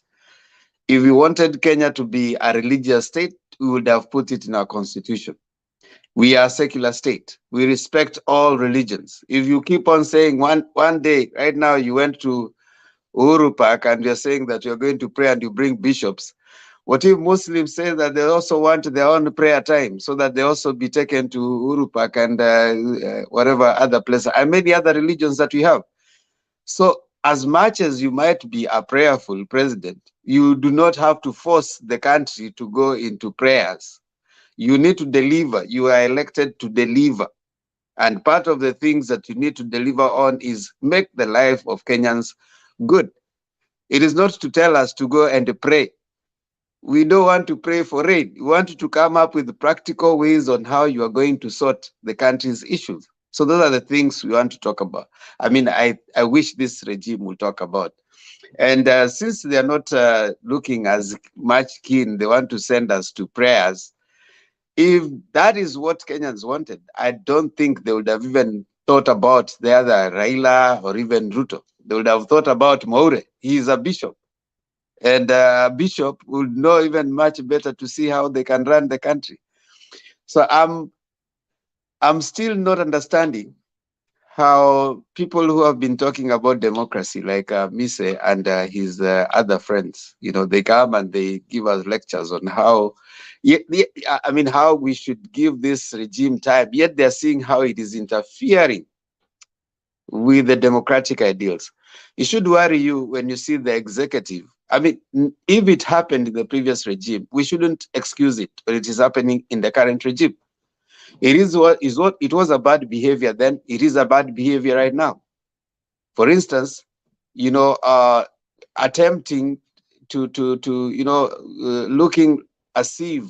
Speaker 11: If we wanted Kenya to be a religious state, we would have put it in our constitution. We are a secular state. We respect all religions. If you keep on saying one day, right now you went to Uhuru Park and you're saying that you're going to pray and you bring bishops, what if Muslims say that they also want their own prayer time, so that they also be taken to Uhuru Park and whatever other places, and many other religions that we have? So as much as you might be a prayerful president, you do not have to force the country to go into prayers. You need to deliver. You are elected to deliver. And part of the things that you need to deliver on is make the life of Kenyans good. It is not to tell us to go and pray. We don't want to pray for rain. We want you to come up with practical ways on how you are going to sort the country's issues. So those are the things we want to talk about. I mean, I wish this regime will talk about. And since they are not looking as much keen, they want to send us to prayers. If that is what Kenyans wanted, I don't think they would have even thought about the other Raila or even Ruto. They would have thought about Maure. He is a bishop. And a bishop would know even much better to see how they can run the country. So I'm still not understanding how people who have been talking about democracy, like Mise and his other friends, they come and they give us lectures on how, how we should give this regime time, yet they're seeing how it is interfering with the democratic ideals. It should worry you when you see the executive. I mean, if it happened in the previous regime, we shouldn't excuse it, but it is happening in the current regime. It was a bad behavior then, it is a bad behavior right now. For instance, attempting looking as if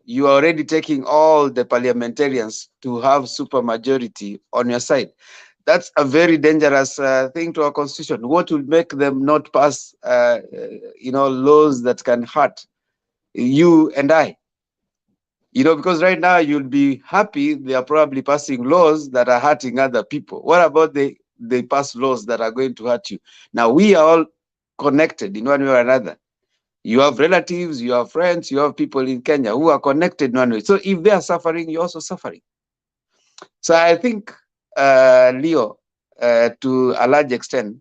Speaker 11: you are already taking all the parliamentarians to have super majority on your side. That's a very dangerous thing to our constitution. What will make them not pass, laws that can hurt you and I? Because right now you'll be happy they are probably passing laws that are hurting other people. What about they pass laws that are going to hurt you? Now we are all connected in one way or another. You have relatives, you have friends, you have people in Kenya who are connected in one way. So if they are suffering, you're also suffering. So I think, Leo, to a large extent,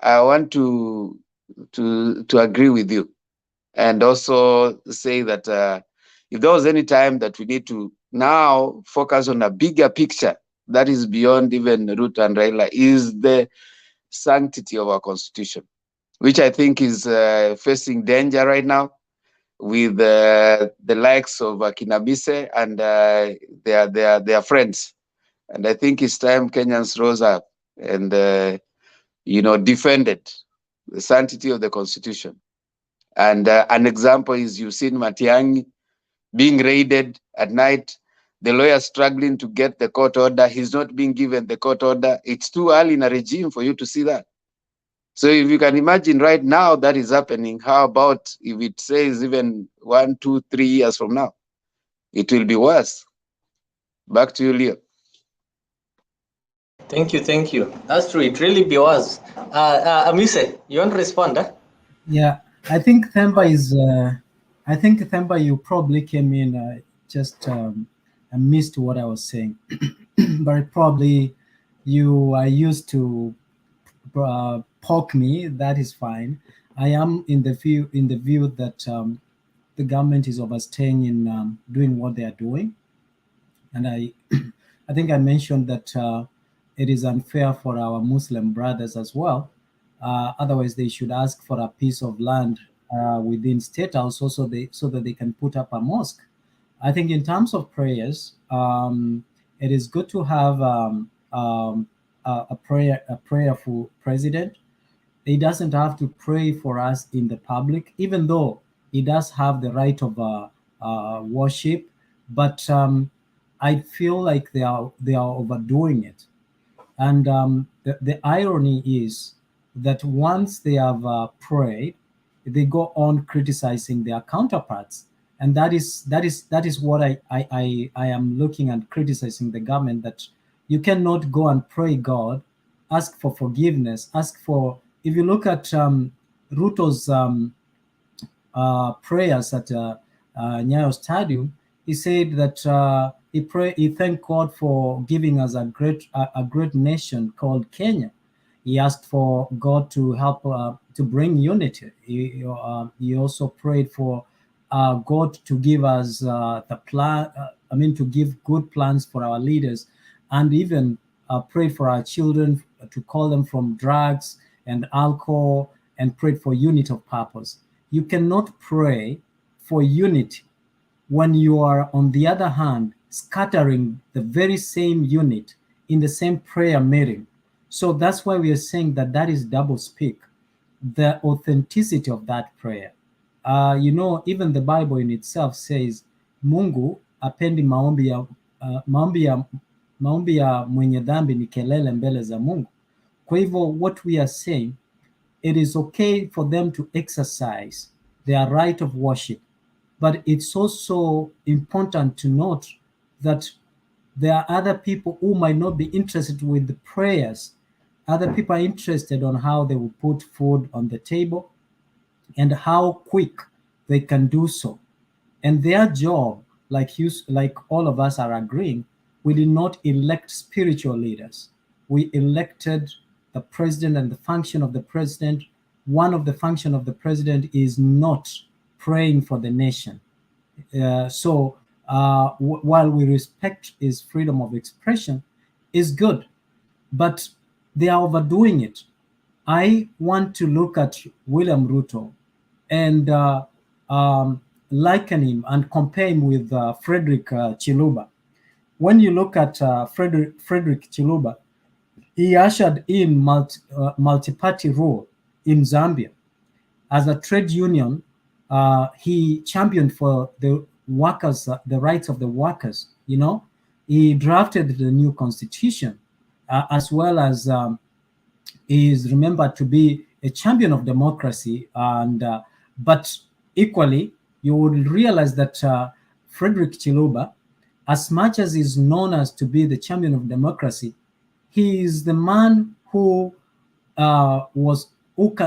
Speaker 11: I want to agree with you, and also say that if there was any time that we need to now focus on a bigger picture that is beyond even Ruto and Raila, is the sanctity of our constitution, which I think is facing danger right now with the likes of Kinabise and their friends. And I think it's time Kenyans rose up and defended the sanctity of the constitution. And an example is, you've seen Matiang'i being raided at night, the lawyer struggling to get the court order. He's not being given the court order. It's too early in a regime for you to see that. So if you can imagine right now that is happening, how about if it says even 1, 2, 3 years from now? It will be worse. Back to you, Leo.
Speaker 1: Thank you. That's true. It really be was. Amise, you want to respond?
Speaker 10: Yeah, I think Themba is. I think Themba, you probably came in just I missed what I was saying, but probably you are used to poke me. That is fine. I am in the view that the government is overstaying in doing what they are doing, and I think I mentioned that it is unfair for our Muslim brothers as well. Otherwise, they should ask for a piece of land within State House so that they can put up a mosque. I think in terms of prayers, it is good to have a prayerful president. He doesn't have to pray for us in the public, even though he does have the right of worship. But I feel like they are overdoing it. And the irony is that once they have prayed, they go on criticizing their counterparts, and that is what I am looking and criticizing the government, that you cannot go and pray God, ask for forgiveness, ask for. If you look at Ruto's prayers at Nyayo Stadium, he said that he thanked God for giving us a great nation called Kenya. He asked for God to help to bring unity. He also prayed for God to give us the plan. To give good plans for our leaders, and even prayed for our children to call them from drugs and alcohol, and prayed for unity of purpose. You cannot pray for unity when you are, on the other hand, scattering the very same unit in the same prayer meeting. So that's why we are saying that is double speak, the authenticity of that prayer. Even the Bible in itself says Mungu apendi maombi ya mwenye dhambi ni kelele mbele za Mungu. Kwa hivyo, what we are saying, it is okay for them to exercise their right of worship, but it's also important to note that there are other people who might not be interested with the prayers. Other people are interested on how they will put food on the table and how quick they can do so. And their job, like all of us are agreeing, we did not elect spiritual leaders. We elected the president, and the function of the president, one of the function of the president is not praying for the nation. While we respect his freedom of expression, is good, but they are overdoing it. I want to look at William Ruto and liken him and compare him with Frederick Chiluba. When you look at Frederick Chiluba, he ushered in multi-party rule in Zambia. as a trade union, he championed for the workers, the rights of the workers. You know, he drafted the new constitution, as well as he is remembered to be a champion of democracy. And but equally, you would realize that Frederick Chiluba, as much as he's known as to be the champion of democracy, he is the man who who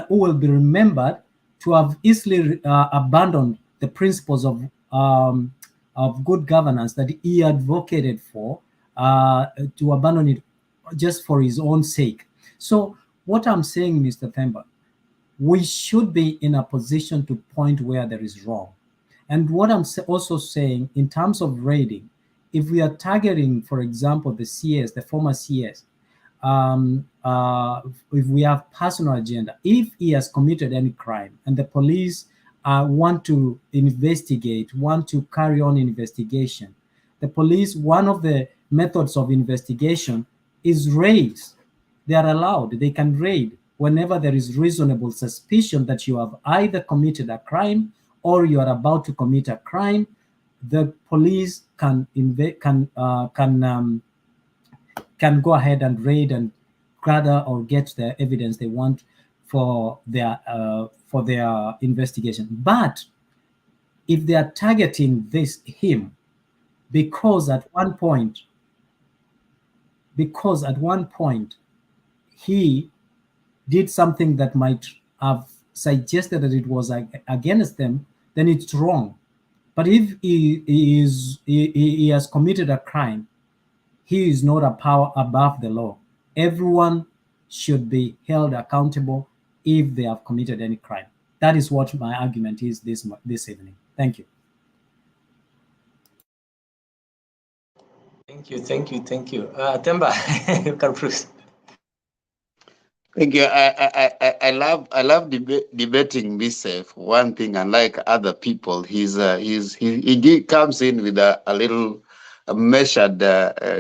Speaker 10: will be remembered to have easily abandoned the principles of good governance that he advocated for, to abandon it just for his own sake. So what I'm saying, Mr. Themba, we should be in a position to point where there is wrong. And what I'm also saying in terms of raiding, if we are targeting, for example, the CS, the former CS, if we have personal agenda, if he has committed any crime and the police want to investigate, want to carry on investigation, the police, one of the methods of investigation is raids. They are allowed, they can raid whenever there is reasonable suspicion that you have either committed a crime or you are about to commit a crime. The police can go ahead and raid and gather or get the evidence they want for their investigation. But if they are targeting him because at one point he did something that might have suggested that it was against them, then it's wrong. But if he has committed a crime, he is not a power above the law. Everyone should be held accountable if they have committed any crime. That is what my argument is this evening. Thank you.
Speaker 1: Thank you. Themba, you can proceed.
Speaker 11: Thank you. I love debating myself. One thing, unlike other people, he comes in with a little measured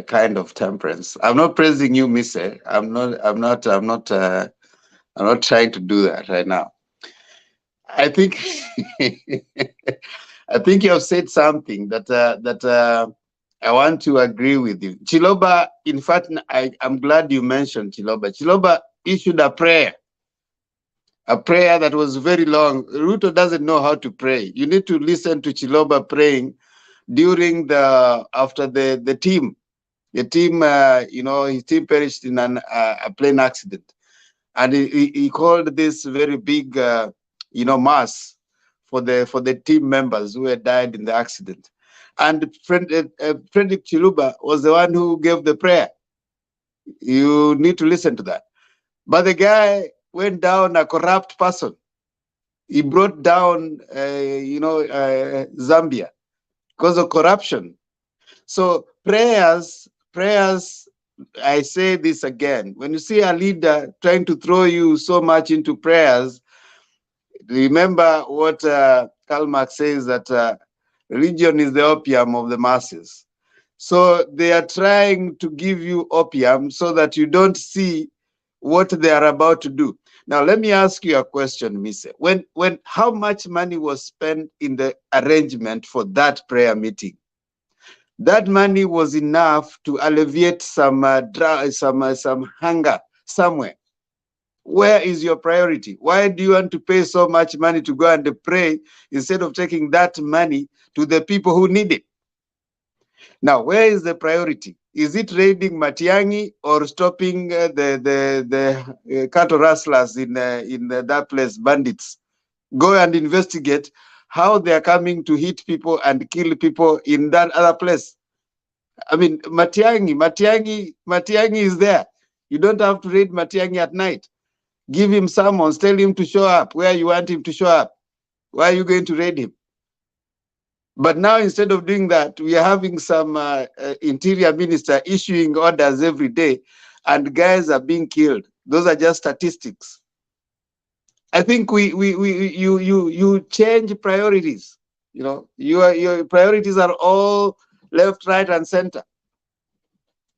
Speaker 11: kind of temperance. I'm not praising you, Mise. I'm not trying to do that right now. I think I think you have said something that I want to agree with you. Chiloba, in fact, I'm glad you mentioned Chiloba. Chiloba issued a prayer that was very long. Ruto doesn't know how to pray. You need to listen to Chiloba praying during after the team. The team, his team perished in a plane accident. And he called this very big, mass for the team members who had died in the accident. And Frederick Chiluba was the one who gave the prayer. You need to listen to that. But the guy went down a corrupt person. He brought down, Zambia because of corruption. So prayers, I say this again, when you see a leader trying to throw you so much into prayers, remember what Karl Marx says, that religion is the opium of the masses. So they are trying to give you opium so that you don't see what they are about to do. Now, let me ask you a question, Mise. How much money was spent in the arrangement for that prayer meeting? That money was enough to alleviate some hunger somewhere. Where is your priority? Why do you want to pay so much money to go and pray instead of taking that money to the people who need it? Now, where is the priority? Is it raiding Matiang'i or stopping the cattle rustlers in that place, bandits? Go and investigate how they are coming to hit people and kill people in that other place. I mean, Matiang'i is there. You don't have to raid Matiang'i at night. Give him summons, tell him to show up where you want him to show up. Why are you going to raid him? But now, instead of doing that, we are having some interior minister issuing orders every day, and guys are being killed. Those are just statistics. I think you change priorities. Your priorities are all left, right, and center.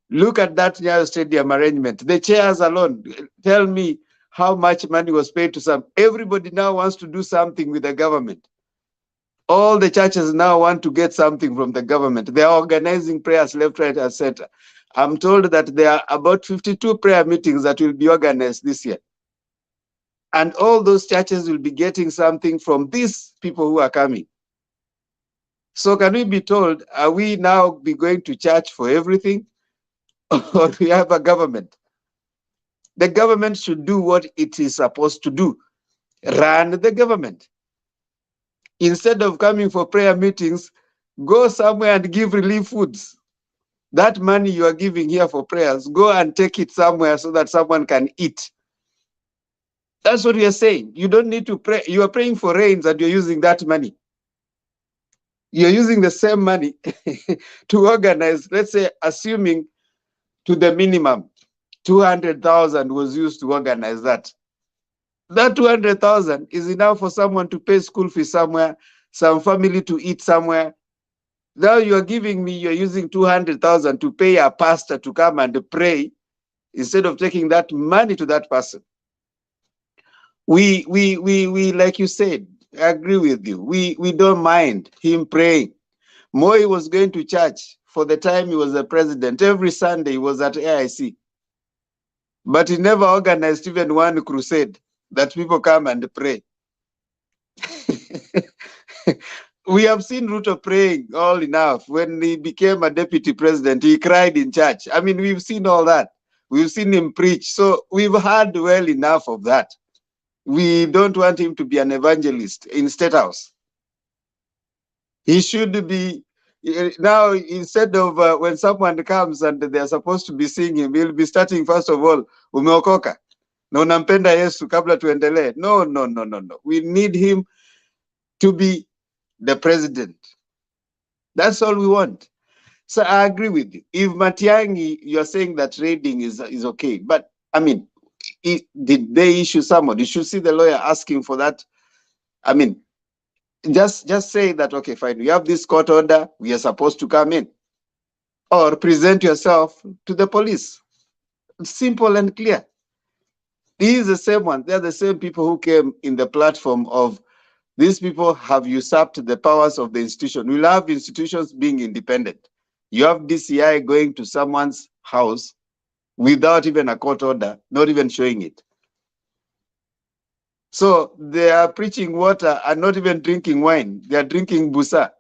Speaker 11: Look at that Nyayo Stadium arrangement. The chairs alone. Tell me how much money was paid to some. Everybody now wants to do something with the government. All the churches now want to get something from the government. They are organizing prayers left, right, and center. I'm told that there are about 52 prayer meetings that will be organized this year. And all those churches will be getting something from these people who are coming. So can we be told, are we now be going to church for everything? Or we have a government? The government should do what it is supposed to do. Run the government. Instead of coming for prayer meetings, go somewhere and give relief foods. That money you are giving here for prayers, go and take it somewhere so that someone can eat. That's what we are saying. You don't need to pray. You are praying for rains and you're using that money. You're using the same money to organize, let's say, assuming to the minimum, 200,000 was used to organize that. That 200,000 is enough for someone to pay school fees somewhere, some family to eat somewhere. Now you're giving me, you're using 200,000 to pay a pastor to come and pray instead of taking that money to that person. We like you said, I agree with you. We don't mind him praying. Moi was going to church for the time he was the president. Every Sunday he was at AIC. But he never organized even one crusade that people come and pray. We have seen RUTO praying all enough. When he became a deputy president, he cried in church. I mean, we've seen all that. We've seen him preach. So we've heard well enough of that. We don't want him to be an evangelist in State House. He should be, now instead of when someone comes and they're supposed to be singing, he'll be starting first of all, umeokoka. Na unampenda Yesu kabla tuendelee. No. We need him to be the president. That's all we want. So I agree with you. If Matiang'i, you're saying that raiding is okay, but I mean, did they issue someone? You should see the lawyer asking for that. I mean, just say that, okay, fine, we have this court order, we are supposed to come in. Or present yourself to the police. Simple and clear. He is the same one. They're the same people who came in the platform of these people have usurped the powers of the institution. We'll have institutions being independent. You have DCI going to someone's house without even a court order, not even showing it. So they are preaching water and not even drinking wine. They are drinking busa.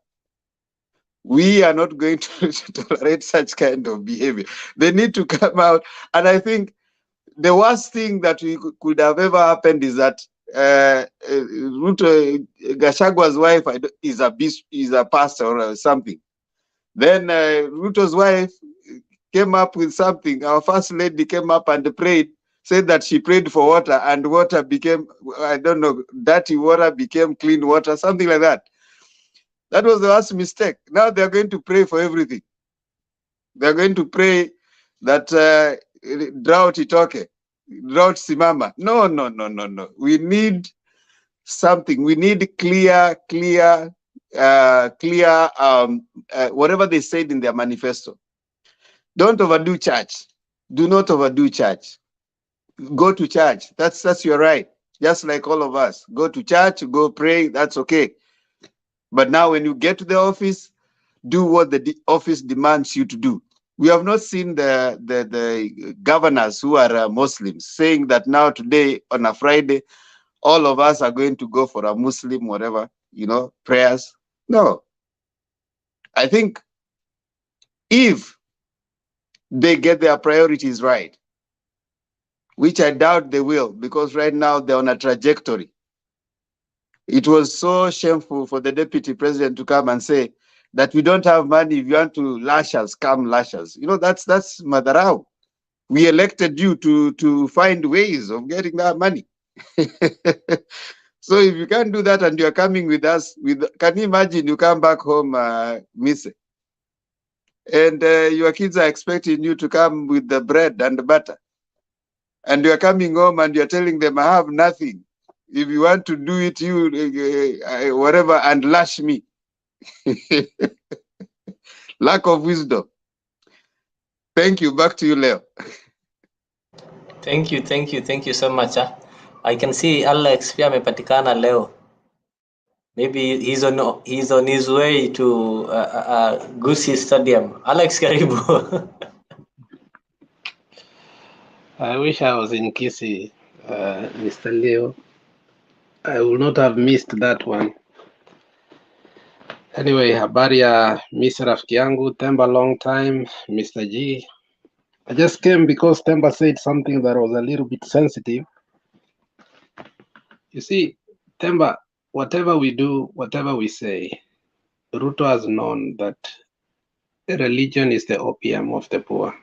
Speaker 11: We are not going to tolerate such kind of behavior. They need to come out. And I think the worst thing that we could have ever happened is that RUTO, Gachagwa's wife is a pastor or something. Then RUTO's wife came up with something. Our first lady came up and prayed, said that she prayed for water and water became, I don't know, dirty water became clean water, something like that. That was the worst mistake. Now they're going to pray for everything. They're going to pray that drought itoke, drought simama. No. We need something. We need clear, whatever they said in their manifesto. Don't overdo church. Do not overdo church. Go to church. That's your right. Just like all of us. Go to church, go pray, that's okay. But now when you get to the office, do what the office demands you to do. We have not seen the governors who are Muslims saying that now today on a Friday, all of us are going to go for a Muslim, whatever, prayers. No. I think if they get their priorities right, which I doubt they will, because right now they're on a trajectory. It was so shameful for the deputy president to come and say that we don't have money. If you want to lash us, come lash us. That's madarao. We elected you to find ways of getting that money. So if you can't do that and you're coming with us, can you imagine you come back home, Mise, and your kids are expecting you to come with the bread and the butter, and you're coming home and you're telling them, I have nothing. If you want to do it, you whatever, and lash me. Lack of wisdom. Thank you. Back to you, Leo.
Speaker 1: Thank you so much. I can see Alex pia amepatikana leo. Maybe he's on his way to Gusii Stadium. Alex, karibu.
Speaker 12: I wish I was in Kisii, Mr. Leo. I would not have missed that one. Anyway, habari ya Mr. rafiki yangu Temba, long time, Mr. G. I just came because Temba said something that was a little bit sensitive. You see, Temba, whatever we do, whatever we say, Ruto has known that religion is the opium of the poor.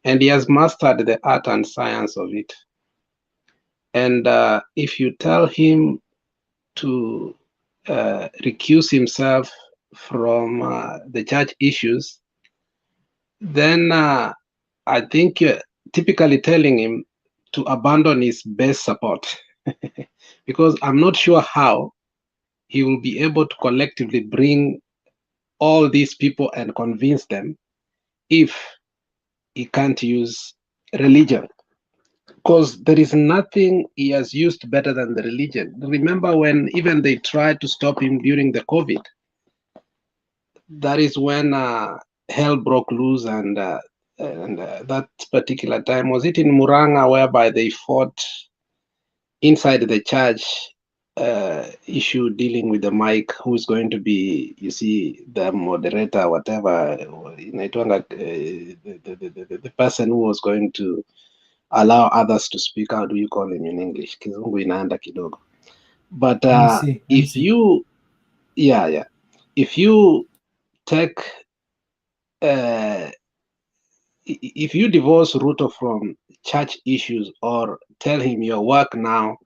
Speaker 12: And he has mastered the art and science of it. And if you tell him to recuse himself from the church issues, then I think you're typically telling him to abandon his best support. Because I'm not sure how he will be able to collectively bring all these people and convince them if he can't use religion. Because there is nothing he has used better than the religion. Remember when even they tried to stop him during the COVID? That is when hell broke loose, and that particular time, was it in Muranga, whereby they fought inside the church issue dealing with the mic, who's going to be, you see, the moderator, whatever, the person who was going to allow others to speak. How do you call him in English? Kizungu inaenda kidogo. But if you, if you take, if you divorce Ruto from church issues or tell him your work now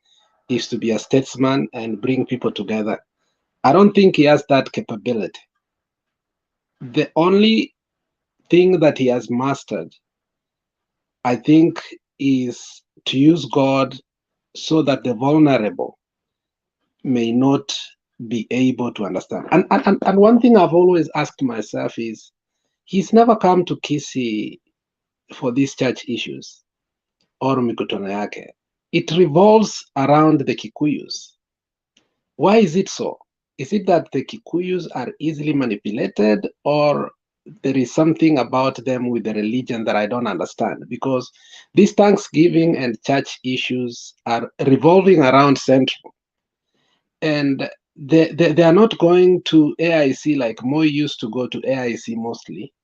Speaker 12: is to be a statesman and bring people together, I don't think he has that capability. The only thing that he has mastered, I think, is to use God so that the vulnerable may not be able to understand. And one thing I've always asked myself is, he's never come to Kisii for these church issues or mikutano yake. It revolves around the Kikuyus. Why is it so? Is it that the Kikuyus are easily manipulated, or there is something about them with the religion that I don't understand? Because these Thanksgiving and church issues are revolving around Central. And they are not going to AIC like Moi used to go to AIC mostly.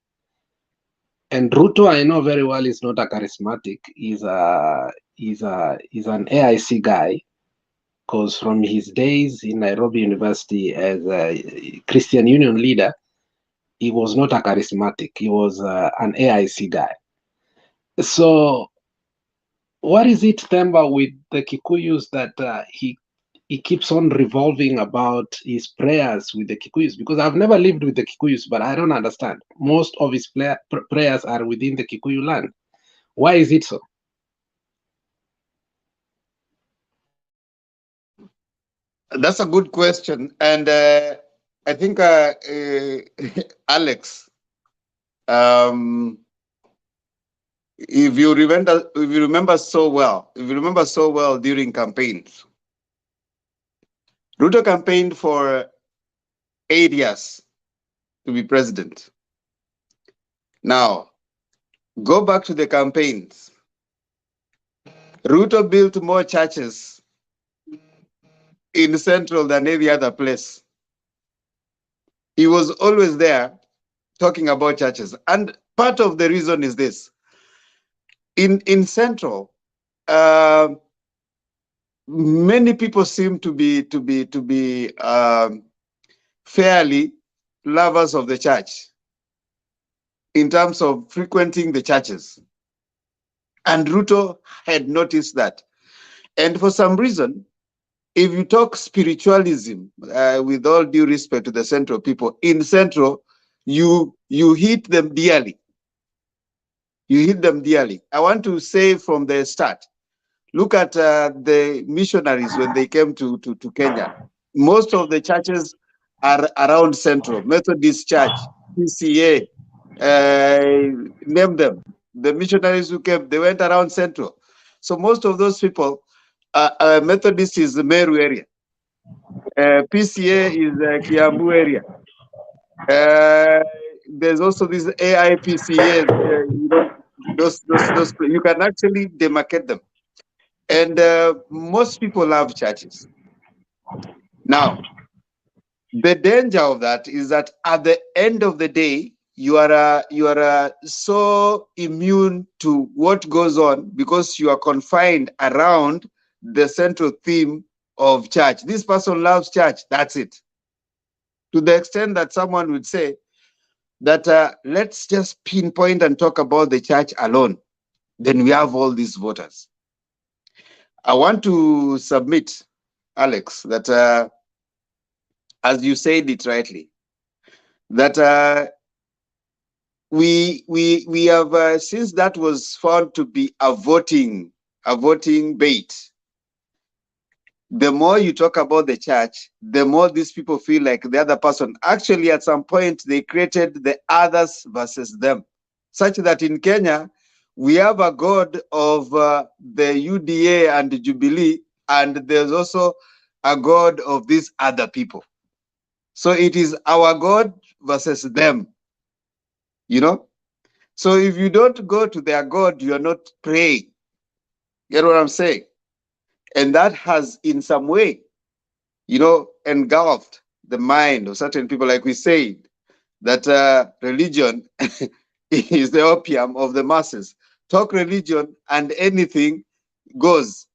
Speaker 12: And Ruto, I know very well, is not a charismatic. He's an AIC guy, because from his days in Nairobi University as a Christian Union leader, he was not a charismatic. He was an AIC guy. So what is it, Themba, with the Kikuyus that he keeps on revolving about his prayers with the Kikuyus? Because I've never lived with the Kikuyus, but I don't understand. Most of his prayers are within the Kikuyu land. Why is it so?
Speaker 11: That's a good question. And I think, Alex, if you remember so well during campaigns, Ruto campaigned for 8 years to be president. Now, go back to the campaigns. Ruto built more churches in Central than any other place. He was always there talking about churches. And part of the reason is this. In Central, many people seem to be fairly lovers of the church in terms of frequenting the churches. And Ruto had noticed that. And for some reason, if you talk spiritualism, with all due respect to the Central people, in Central, you hit them dearly. You hit them dearly. I want to say from the start, look at the missionaries when they came to Kenya. Most of the churches are around Central. Methodist Church, PCA, name them. The missionaries who came, they went around Central. So most of those people Methodist is the Meru area. PCA is the Kiambu area. There's also these AIPCAs, you know, those you can actually demarcate them. And most people love churches. Now, the danger of that is that at the end of the day, you are so immune to what goes on because you are confined around the central theme of church. This person loves church, that's it. To the extent that someone would say that let's just pinpoint and talk about the church alone. Then we have all these voters. I want to submit, Alex, that as you said it rightly, that we have since that was found to be a voting bait. The more you talk about the church, the more these people feel like the other person. Actually, at some point, they created the others versus them, such that in Kenya, we have a god of the UDA and Jubilee, and there's also a god of these other people. So it is our God versus them, you know? So if you don't go to their God, you are not praying. Get what I'm saying? And that has in some way, you know, engulfed the mind of certain people. Like we said, that religion is the opium of the masses. Talk religion and anything goes.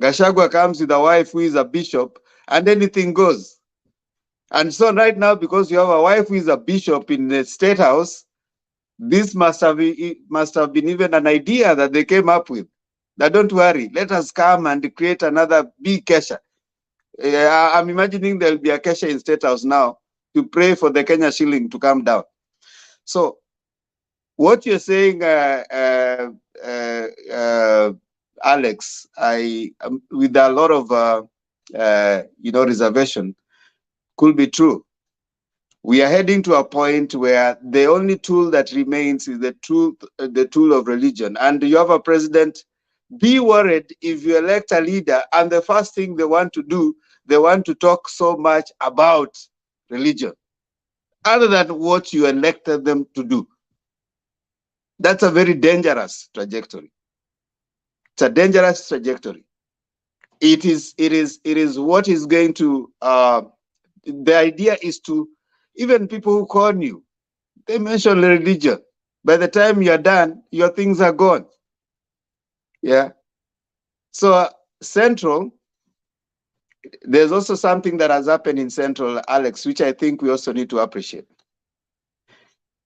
Speaker 11: Gashagwa comes with a wife who is a bishop and anything goes. And so right now, because you have a wife who is a bishop in the state house, this must have been even an idea that they came up with. That don't worry, let us come and create another big kesha. I'm imagining there'll be a kesha in State House now to pray for the Kenya shilling to come down. So what you're saying, Alex, I with a lot of you know, reservation, could be true. We are heading to a point where the only tool that remains is the tool of religion. And you have a president. Be worried if you elect a leader and the first thing they want to do, they want to talk so much about religion, other than what you elected them to do. That's a very dangerous trajectory. It's a dangerous trajectory. It is what is going to, the idea is to, even people who call you, they mention religion. By the time you're done, your things are gone. Yeah. So Central, there's also something that has happened in Central, Alex, which I think we also need to appreciate.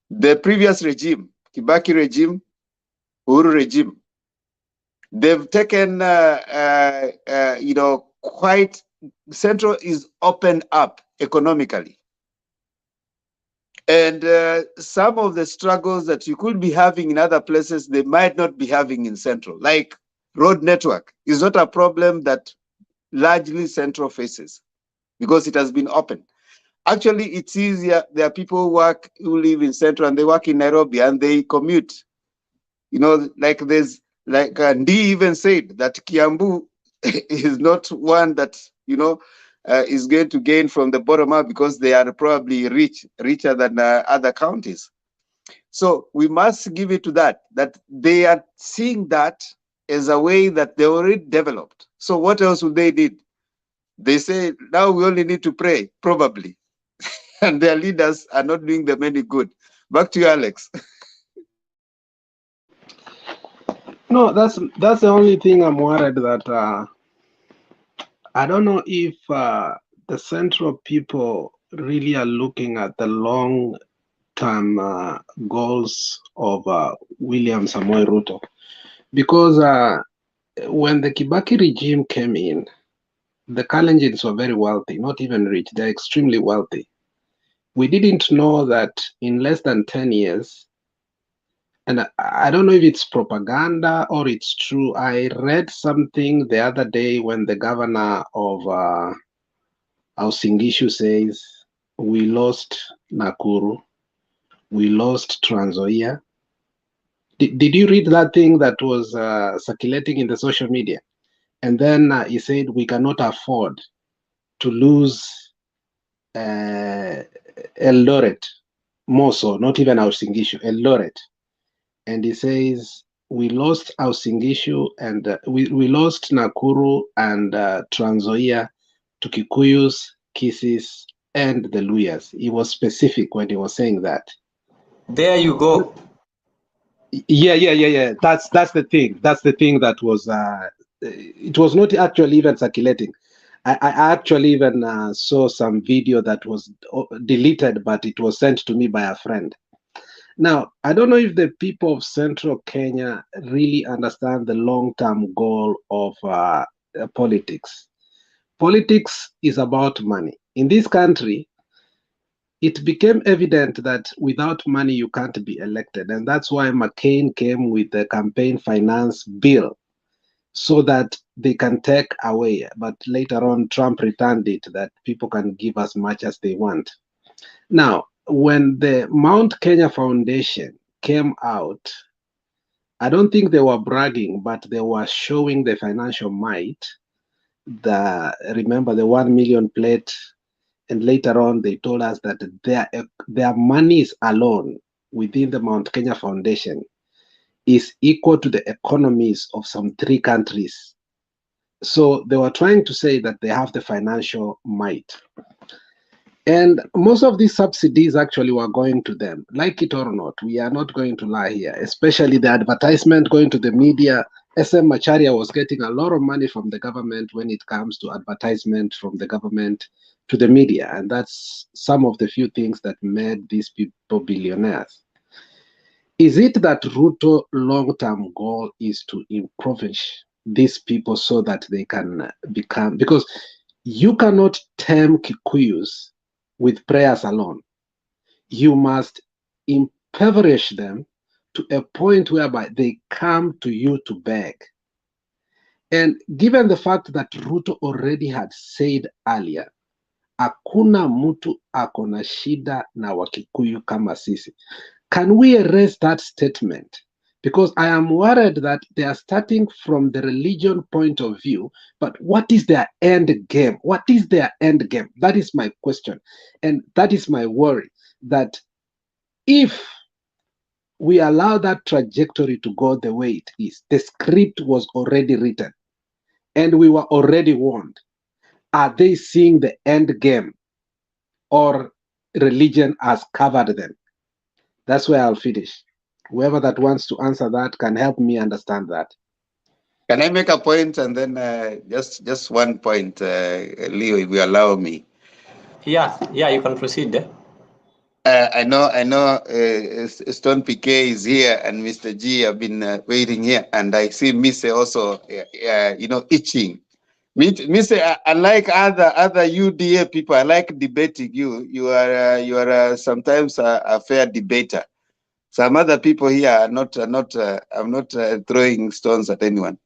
Speaker 11: The previous regime, Kibaki regime, Uhuru regime, they've taken, you know, quite, Central is opened up economically. And some of the struggles that you could be having in other places, they might not be having in Central. Like road network is not a problem that largely Central faces because it has been open. Actually, it's easier. There are people who live in Central and they work in Nairobi and they commute. You know, like there's, like Ndi even said that Kiambu is not one that, you know, is going to gain from the bottom up because they are probably richer than other counties. So we must give it to that they are seeing that as a way that they already developed. So what else would they did? They say, now we only need to pray, probably. And their leaders are not doing them any good. Back to you, Alex.
Speaker 12: No, that's the only thing I'm worried that I don't know if the Central people really are looking at the long-term goals of William Samoei Ruto, because when the Kibaki regime came in, the Kalenjins were very wealthy, not even rich, they're extremely wealthy. We didn't know that in less than 10 years, and I don't know if it's propaganda or it's true. I read something the other day when the governor of Singishu says, we lost Nakuru, we lost Trans Nzoia. Did you read that thing that was circulating in the social media? And then he said we cannot afford to lose Eldoret, more so, not even Uasin Gishu, Eldoret. And he says we lost Uasin Gishu and we lost Nakuru and Trans Nzoia to Kikuyus, Kisis, and the Luyas. He was specific when he was saying that.
Speaker 1: There you go.
Speaker 12: Yeah. That's the thing. That's the thing that was. It was not actually even circulating. I actually even saw some video that was deleted, but it was sent to me by a friend. Now, I don't know if the people of Central Kenya really understand the long-term goal of politics. Politics is about money. In this country, it became evident that without money, you can't be elected. And that's why McCain came with the campaign finance bill so that they can take away. But later on, Trump returned it that people can give as much as they want. Now, when the Mount Kenya Foundation came out, I don't think they were bragging, but they were showing the financial might. Remember the 1 million plate, and later on they told us that their monies alone within the Mount Kenya Foundation is equal to the economies of some 3 countries. So they were trying to say that they have the financial might. And most of these subsidies actually were going to them, like it or not. We are not going to lie here, especially the advertisement going to the media. SM Macharia was getting a lot of money from the government when it comes to advertisement from the government to the media. And that's some of the few things that made these people billionaires. Is it that RUTO long-term goal is to impoverish these people so that they can become, because you cannot tame Kikuyus with prayers alone. You must impoverish them to a point whereby they come to you to beg. And given the fact that RUTO already had said earlier, hakuna mtu akona shida na Wakikuyu kama sisi. Can we erase that statement? Because I am worried that they are starting from the religion point of view, but what is their end game? What is their end game? That is my question. And that is my worry, that if we allow that trajectory to go the way it is, the script was already written and we were already warned. Are they seeing the end game, or religion has covered them? That's where I'll finish. Whoever that wants to answer that can help me understand that.
Speaker 11: Can I make a point and then just one point, Leo, if you allow me?
Speaker 1: Yeah, you can proceed.
Speaker 11: I know Stone PK is here and Mr. G have been waiting here, and I see Mr. also, itching. Mr. Unlike other UDA people, I like debating you. You are sometimes a fair debater. Some other people here are not. I'm not throwing stones at anyone.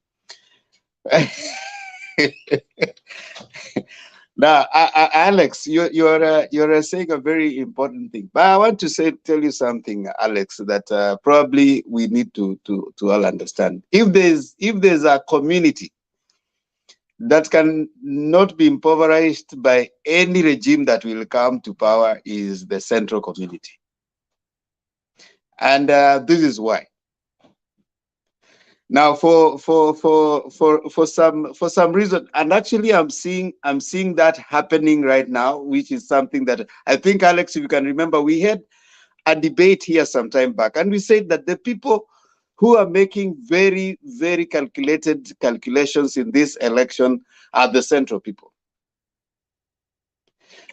Speaker 11: Now, Alex, you're saying a very important thing. But I want to tell you something, Alex, that probably we need to all understand. If there's a community that can not be impoverished by any regime that will come to power, is the Central community. And this is why. Now, for some reason, and actually, I'm seeing that happening right now, which is something that I think, Alex, if you can remember, we had a debate here some time back, and we said that the people who are making very, very calculated calculations in this election are the Central people.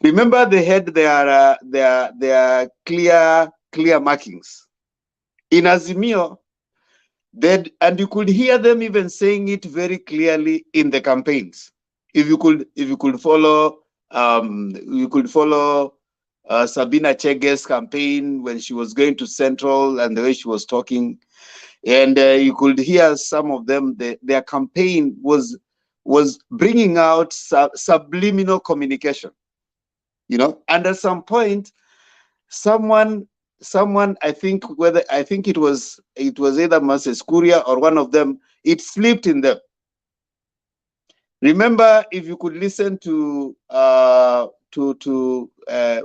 Speaker 11: Remember, they had their clear markings in AZIMIO. And you could hear them even saying it very clearly in the campaigns. If you could follow, Sabina Chege's campaign when she was going to Central and the way she was talking, and you could hear some of them. Their campaign was bringing out subliminal communication, And at some point, someone, I think it was either Moses Kuria or one of them, it slipped in them. Remember, if you could listen to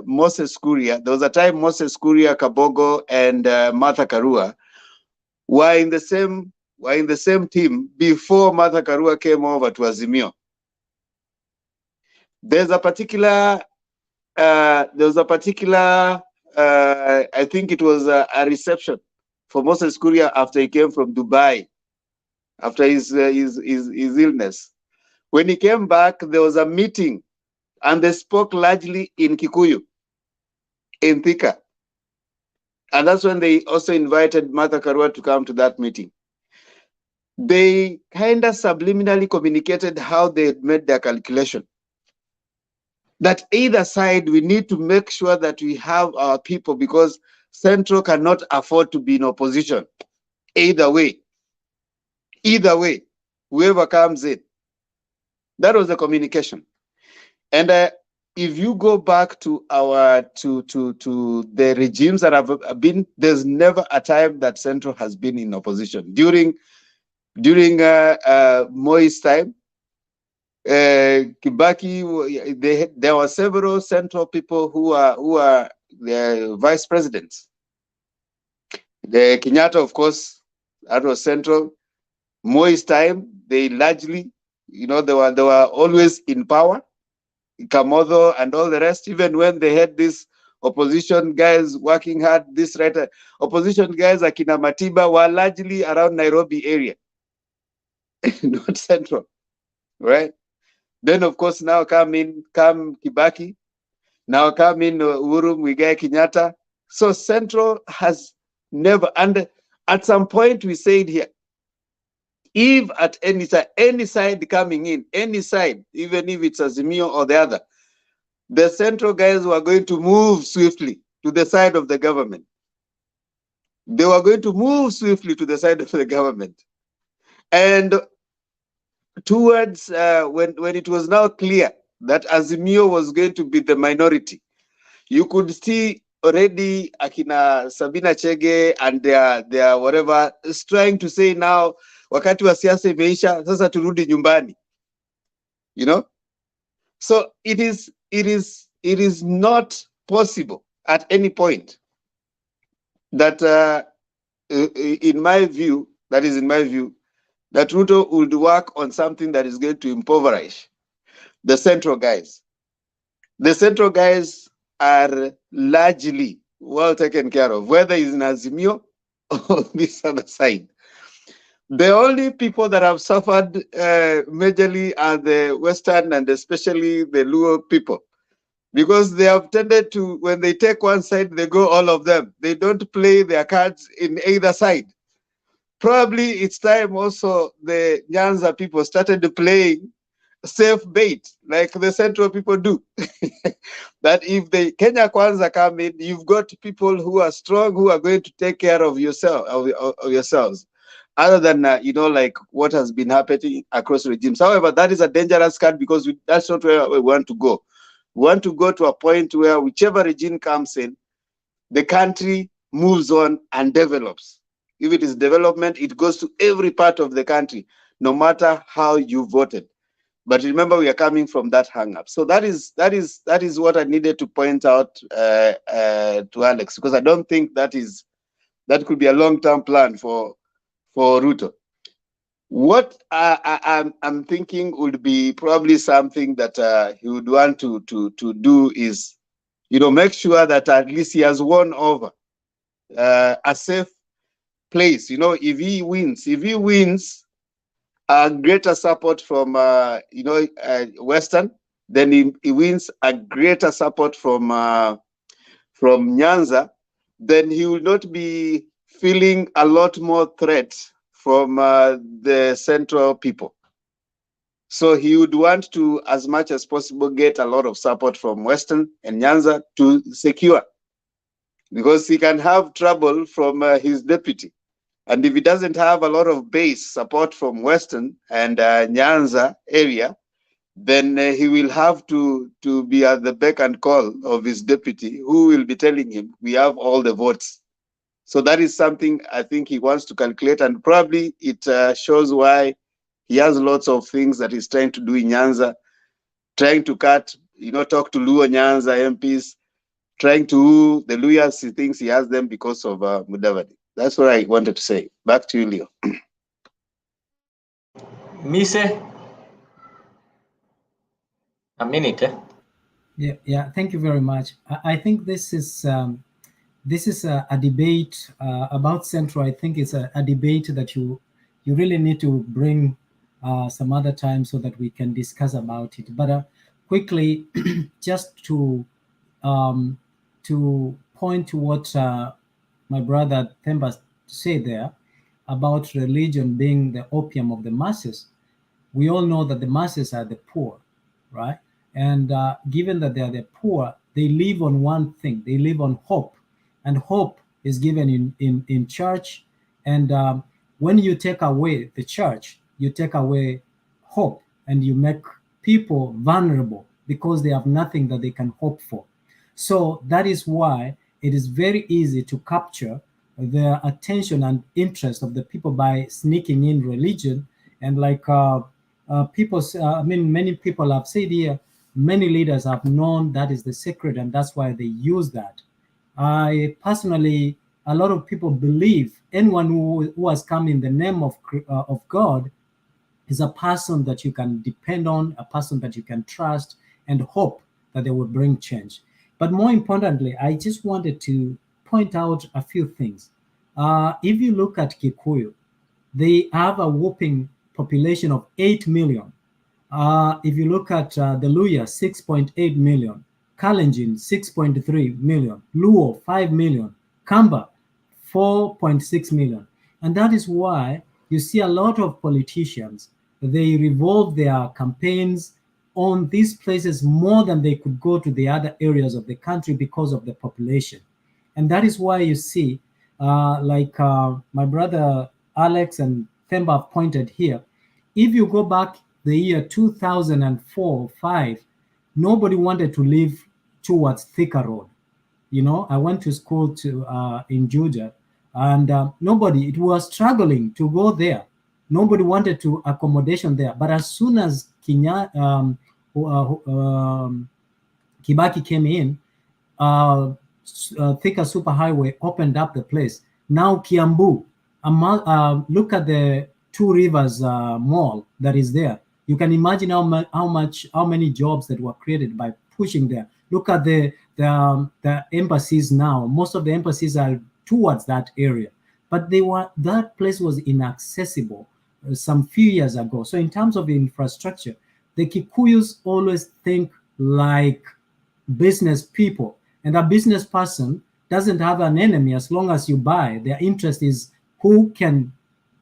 Speaker 11: Moses Kuria, there was a time Moses Kuria, Kabogo, and Martha Karua were in the same team before Martha Karua came over to Azimio. There's a particular I think it was a reception for Moses Kuria after he came from Dubai, after his illness. When he came back, there was a meeting, and they spoke largely in Kikuyu, in Thika. And that's when they also invited Martha Karua to come to that meeting. They kind of subliminally communicated how they had made their calculation. That either side, we need to make sure that we have our people, because Central cannot afford to be in opposition. Either way, whoever comes in. That was the communication. And if you go back to the regimes that have been, there's never a time that Central has been in opposition. During Moi's time, Kibaki, there were several Central people who are the vice presidents. The Kenyatta, of course, that was Central. Moi's time, they largely, they were always in power. Kamodo and all the rest, even when they had these opposition guys working hard, opposition guys Akina Matiba were largely around Nairobi area, not Central, right? Then of course now come Kibaki, now come in Uhuru Muigai Kenyatta. So Central has never, and at some point we said here, if at any side coming in, any side, even if it's Azimio or the other, the Central guys were going to move swiftly to the side of the government. They were going to move swiftly to the side of the government. And towards when it was now clear that Azimio was going to be the minority, you could see already Akina Sabina Chege and their whatever is trying to say now, wakati wa siasa imeisha, sasa turudi nyumbani. So it is not possible at any point that in my view, that RUTO would work on something that is going to impoverish the Central guys. The Central guys are largely well taken care of, whether it's in Azimio or this other side. The only people that have suffered majorly are the Western and especially the Luo people, because they have tended to, when they take one side, they go all of them. They don't play their cards in either side. Probably it's time also the Nyanza people started playing safe bait like the Central people do. That if the Kenya Kwanza come in, you've got people who are strong, who are going to take care of yourselves. Other than, like what has been happening across regimes. However, that is a dangerous card, because that's not where we want to go. We want to go to a point where whichever regime comes in, the country moves on and develops. If it is development, it goes to every part of the country, no matter how you voted. But remember, we are coming from that hang-up. So that is what I needed to point out to Alex, because I don't think that could be a long-term plan for RUTO. What I'm thinking would be probably something that he would want to do is, make sure that at least he has won over a safe place. If he wins a greater support from Western, then he wins a greater support from Nyanza, then he will not be feeling a lot more threat from the Central people. So he would want to, as much as possible, get a lot of support from Western and Nyanza to secure, because he can have trouble from his deputy. And if he doesn't have a lot of base support from Western and Nyanza area, then he will have to be at the beck and call of his deputy, who will be telling him, we have all the votes. So that is something I think he wants to calculate, and probably it shows why He has lots of things that he's trying to do in Nyanza, trying to cut, talk to Luo Nyanza MPs, trying to, the Luyas, he thinks he has them because of Mudavadi. That's what I wanted to say. Back to you, Leo.
Speaker 1: Mise, a minute.
Speaker 10: Yeah. Thank you very much. I think this is a debate about Central. I think it's a debate that you really need to bring some other time so that we can discuss about it. But quickly, just to point to what my brother Themba said there about religion being the opium of the masses. We all know that the masses are the poor, right? And given that they are the poor, they live on one thing. They live on hope. And hope is given in church. And when you take away the church, you take away hope, and you make people vulnerable because they have nothing that they can hope for. So that is why it is very easy to capture the attention and interest of the people by sneaking in religion. And like many people have said here, many leaders have known that is the secret, and that's why they use that. I personally, a lot of people believe anyone who has come in the name of God is a person that you can depend on, a person that you can trust and hope that they will bring change. But more importantly, I just wanted to point out a few things. If you look at Kikuyu, they have a whopping population of 8 million. If you look at the Luya, 6.8 million. Kalenjin, 6.3 million. Luo, 5 million. Kamba, 4.6 million. And that is why you see a lot of politicians, they revolve their campaigns on these places more than they could go to the other areas of the country because of the population. And that is why you see, my brother Alex and Themba pointed here, if you go back the year 2004, 5, nobody wanted to live towards Thika Road. I went to school in Juja, and it was struggling to go there. Nobody wanted to accommodation there. But as soon as Kibaki came in, Thika Superhighway opened up the place. Now Kiambu, look at the Two Rivers Mall that is there. You can imagine how many jobs that were created by pushing there. Look at the embassies now. Most of the embassies are towards that area, but that place was inaccessible some few years ago. So in terms of infrastructure, the Kikuyus always think like business people, and a business person doesn't have an enemy as long as you buy. Their interest is who can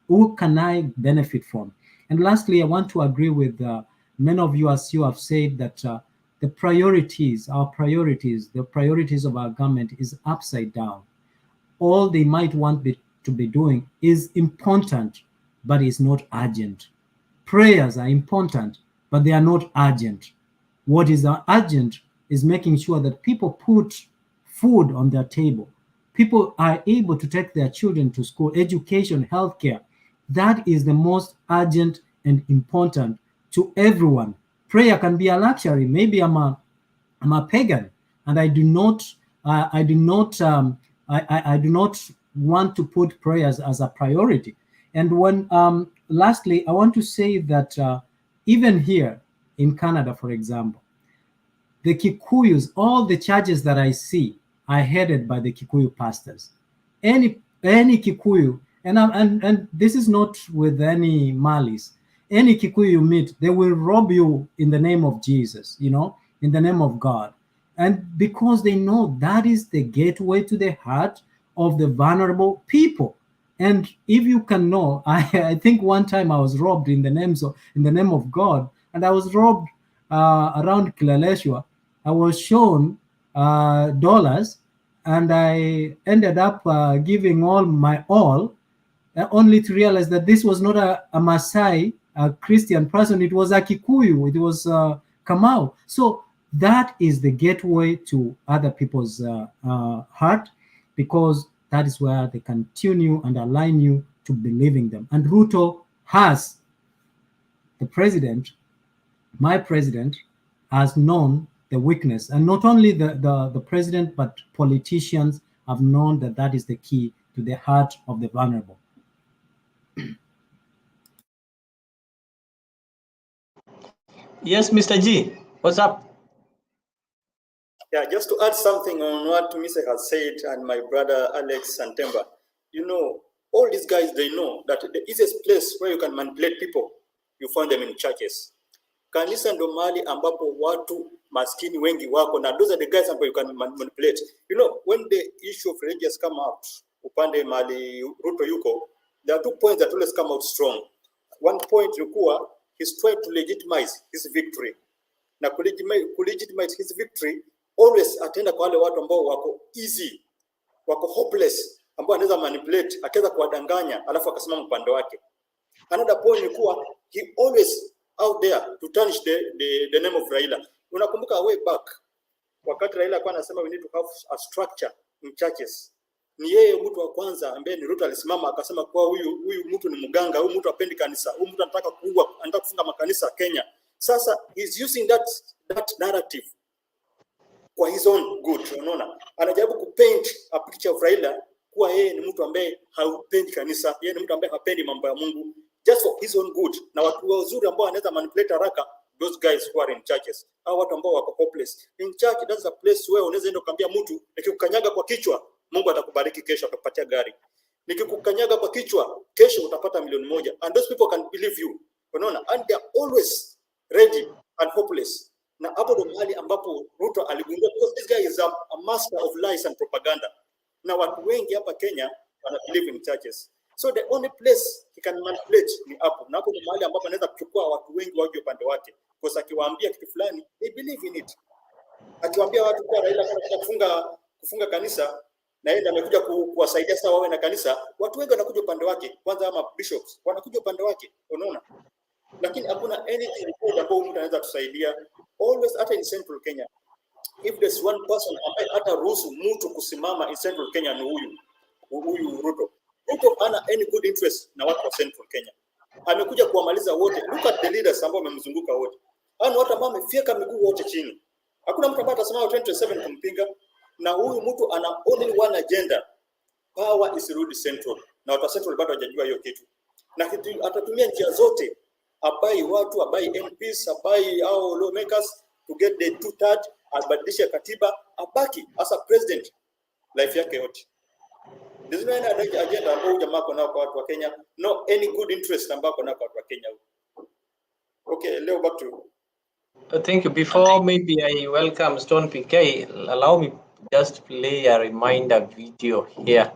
Speaker 10: I benefit from. And lastly, I want to agree with many of you, as you have said, that the priorities of our government is upside down. All they might want to be doing is important, but it's not urgent. Prayers are important, but they are not urgent. What is urgent is making sure that people put food on their table. People are able to take their children to school, education, healthcare. That is the most urgent and important to everyone. Prayer can be a luxury. Maybe I'm a pagan, and I do not want to put prayers as a priority. And lastly, I want to say that even here in Canada, for example, the Kikuyus, all the churches that I see are headed by the Kikuyu pastors. Any Kikuyu, and this is not with any malice. Any Kikuyu you meet, they will rob you in the name of Jesus, in the name of God. And because they know that is the gateway to the heart of the vulnerable people. And if you can know, I think one time I was robbed in the name of God, and I was robbed around Kilaleshwa. I was shown dollars, and I ended up giving all my all, only to realize that this was not a Maasai, a Christian person. It was a Kikuyu. It was Kamau. So that is the gateway to other people's heart, because that is where they can tune you and align you to believing them. And RUTO has the president, my president, has known the weakness. And not only the president, but politicians have known that that is the key to the heart of the vulnerable.
Speaker 1: Yes, Mr. G, what's up?
Speaker 6: Yeah, just to add something on what Mise has said and my brother Alex Santemba, you know, all these guys, they know that the easiest place where you can manipulate people, you find them in churches. Kanisa ndo mahali ambapo watu maskini wengi wako, na those are the guys ambapo you can manipulate. You know, when the issue of religious come out, upande mali Ruto yuko, there are 2 points that always come out strong. One point ilikuwa, he's trying to legitimize his victory. Na kulegitimize his victory, always atenda kwa wale watu ambao wako easy, wako hopeless, ambao anaweza manipulate, akaweza kuwadanganya, alafu akasimama upande wake. Another point ni kuwa he always out there to tarnish the name of Raila. Unakumbuka way back wakati Raila alikuwa anasema we need to have a structure in churches, ni yeye mtu wa kwanza ambaye ni Ruto alisimama akasema kwa huyu mtu ni mganga, huyu mtu apendi kanisa, huyu mtu anataka kuua, anataka kufunga makanisa Kenya. Sasa he's using that narrative kwa his own good. Unaona, anajaribu kupaint a picture of Raila kuwa yeye ni mtu ambaye hapendi kanisa, yeye ni mtu ambaye hapendi mambo ya Mungu, just for his own good. Na watu wazuri ambao anaweza manipulate haraka, those guys who are in churches, au watu ambao wako hopeless in church. That's a place where unaweza enda kuambia mtu, nikikukanyaga kwa kichwa Mungu atakubariki, kesho atakupatia gari. Nikikukanyaga kwa kichwa kesho utapata $1,000,000, and those people can believe you. Unaona, and they are always ready and hopeless. Na hapo ndo mahali ambapo Ruto aligundua, because this guy is a master of lies and propaganda. Na watu wengi hapa Kenya wana believe in churches. So the only place he can manipulate ni hapo. Na hapo ndo mahali ambapo anaweza kuchukua watu wengi waje upande wake. Because akiwaambia kitu fulani, they believe in it. Akiwaambia watu kwa Raila anataka kufunga kanisa, na yeye amekuja kuwasaidia sasa wawe na kanisa, watu wengi wanakuja upande wake. Kwanza ama bishops wanakuja upande wake, unaona? Lakini hakuna anything good ambao mtu anaweza kusaidia. Always, hata in Central Kenya, if there's one person ambaye hata ruhusu mtu kusimama in Central Kenya ni huyu Ruto. Ruto hana any good interest na watu wa Central Kenya. Amekuja kuwamaliza wote. Look at the leaders ambao wamemzunguka wote. Hao watu ambao wamefika miguu wote chini. Hakuna mtu ambaye atasema 2027 kumpinga, na huyu mtu ana only one agenda. Power is ruled Central. Na watu wa Central bado hawajajua hiyo kitu. Na atatumia njia zote, abai watu, abai MPs, abai au lawmakers to get the 2/3, abadilisha katiba, abaki as a president life yake yote. There's no any agenda ambao jamaa kuna kwa watu wa Kenya, no any good interest ambao kuna kwa watu wa Kenya. Okay, Leo, back to you.
Speaker 1: Thank you. Before maybe I welcome Stone PK, allow me just play a reminder video here.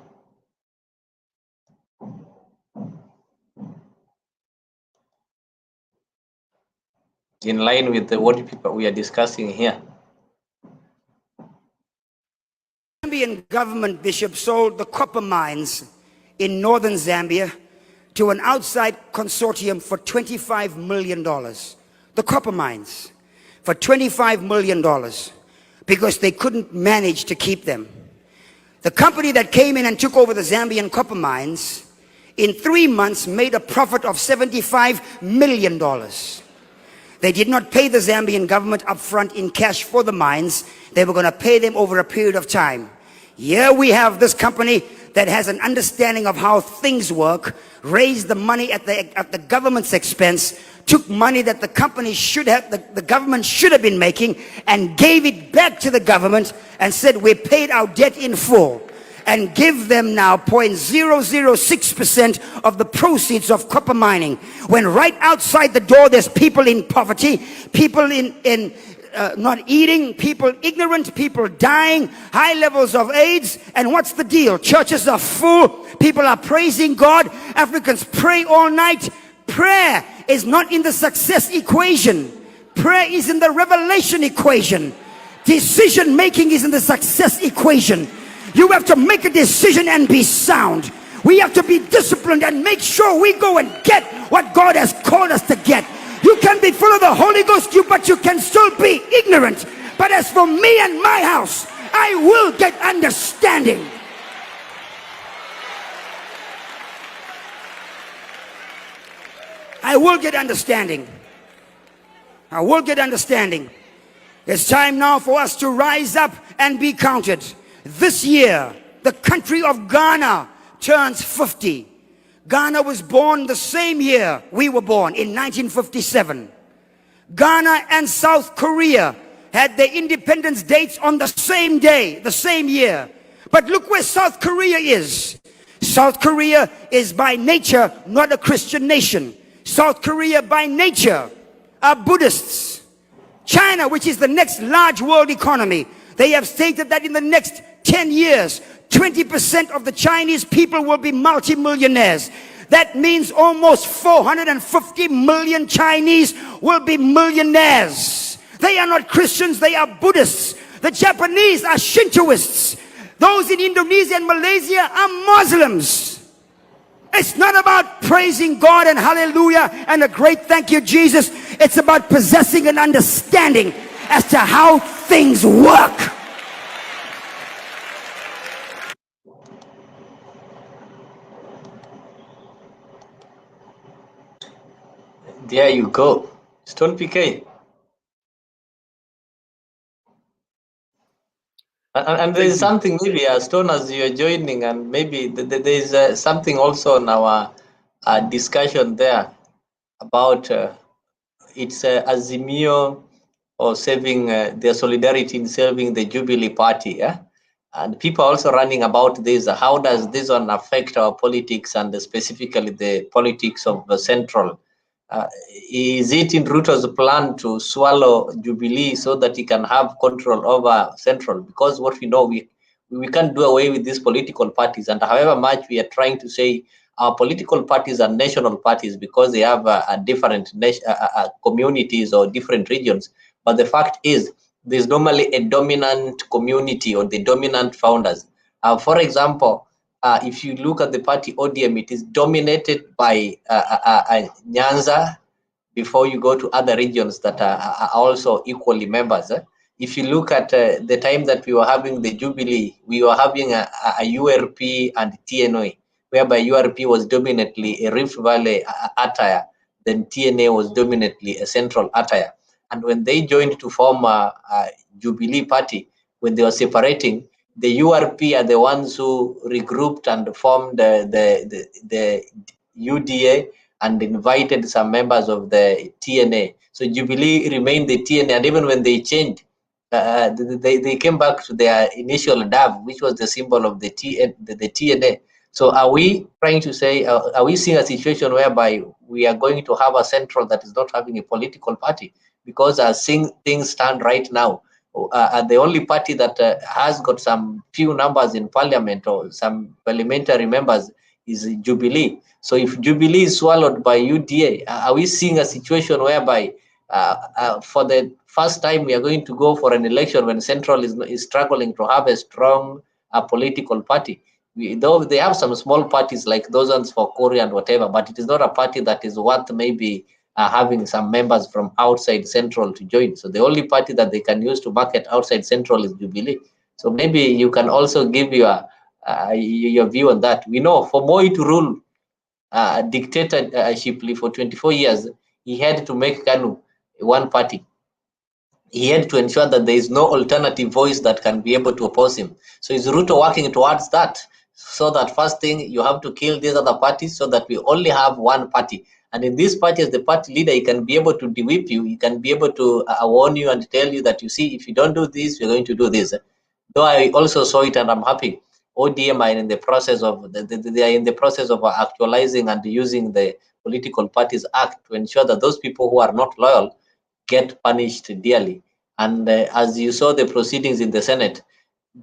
Speaker 1: In line with what we are discussing here.
Speaker 13: Zambian government bishop sold the copper mines in northern Zambia to an outside consortium for $25 million. The copper mines for $25 million because they couldn't manage to keep them. The company that came in and took over the Zambian copper mines in 3 months made a profit of $75 million. They did not pay the Zambian government upfront in cash for the mines. They were going to pay them over a period of time. Here we have this company that has an understanding of how things work, raised the money at the government's expense, took money that the company should have, the government should have been making, and gave it back to the government and said, we paid our debt in full, and give them now 0.006% of the proceeds of copper mining. When right outside the door there's people in poverty, people in not eating, people ignorant, people dying, high levels of AIDS. And what's the deal? Churches are full, people are praising God, Africans pray all night. Prayer is not in the success equation. Prayer is in the revelation equation. Decision making is in the success equation. You have to make a decision and be sound. We have to be disciplined and make sure we go and get what God has called us to get. You can be full of the Holy Ghost, but you can still be ignorant. But as for me and my house, I will get understanding. I will get understanding. I will get understanding. It's time now for us to rise up and be counted. This year, the country of Ghana turns 50. Ghana was born the same year we were born, in 1957. Ghana and South Korea had their independence dates on the same day, the same year. But look where South Korea is. South Korea is by nature not a Christian nation. South Korea by nature are Buddhists. China, which is the next large world economy, they have stated that in the next 10 years, 20% of the Chinese people will be multimillionaires. That means almost 450 million Chinese will be millionaires. They are not Christians, they are Buddhists. The Japanese are Shintoists. Those in Indonesia and Malaysia are Muslims. It's not about praising God and hallelujah and a great thank you, Jesus. It's about possessing an understanding as to how things work.
Speaker 1: There you go. Stone PK. And there is something maybe, Stone, as you're joining, and maybe there is something also in our discussion there about it's AZIMIO or saving their solidarity in serving the Jubilee Party. Yeah? And people are also running about this. How does this one affect our politics and specifically the politics of the Central? Is it in Ruto's plan to swallow Jubilee so that he can have control over Central? Because what we know, we can't do away with these political parties. And however much we are trying to say our political parties are national parties because they have different communities or different regions. But the fact is, there's normally a dominant community or the dominant founders. For example, if you look at the party ODM, it is dominated by Nyanza before you go to other regions that are also equally members. If you look at the time that we were having the Jubilee, we were having a URP and TNA, whereby URP was dominantly a Rift Valley attire, then TNA was dominantly a Central attire. And when they joined to form a Jubilee party, when they were separating, the URP are the ones who regrouped and formed the UDA and invited some members of the TNA. So Jubilee remained the TNA, and even when they changed, they came back to their initial dove, which was the symbol of the TNA. So are we trying to say, are we seeing a situation whereby we are going to have a Central that is not having a political party? Because as things stand right now, the only party that has got some few numbers in parliament or some parliamentary members is Jubilee. So if Jubilee is swallowed by UDA, are we seeing a situation whereby for the first time we are going to go for an election when Central is struggling to have a strong political party? Though they have some small parties like those ones for Korea and whatever, but it is not a party that is worth maybe having some members from outside Central to join. So the only party that they can use to market outside Central is Jubilee. So maybe you can also give your view on that. We know for Moi to rule dictatorshiply for 24 years, he had to make KANU one party. He had to ensure that there is no alternative voice that can be able to oppose him. So is Ruto working towards that? So that first thing, you have to kill these other parties so that we only have one party. And in this party, as the party leader, he can be able to de-whip you. He can be able to warn you and tell you that, you see, if you don't do this, we're going to do this. Though I also saw it, and I'm happy. ODM are in the process of they are in the process of actualizing and using the Political Parties Act to ensure that those people who are not loyal get punished dearly. And as you saw the proceedings in the Senate,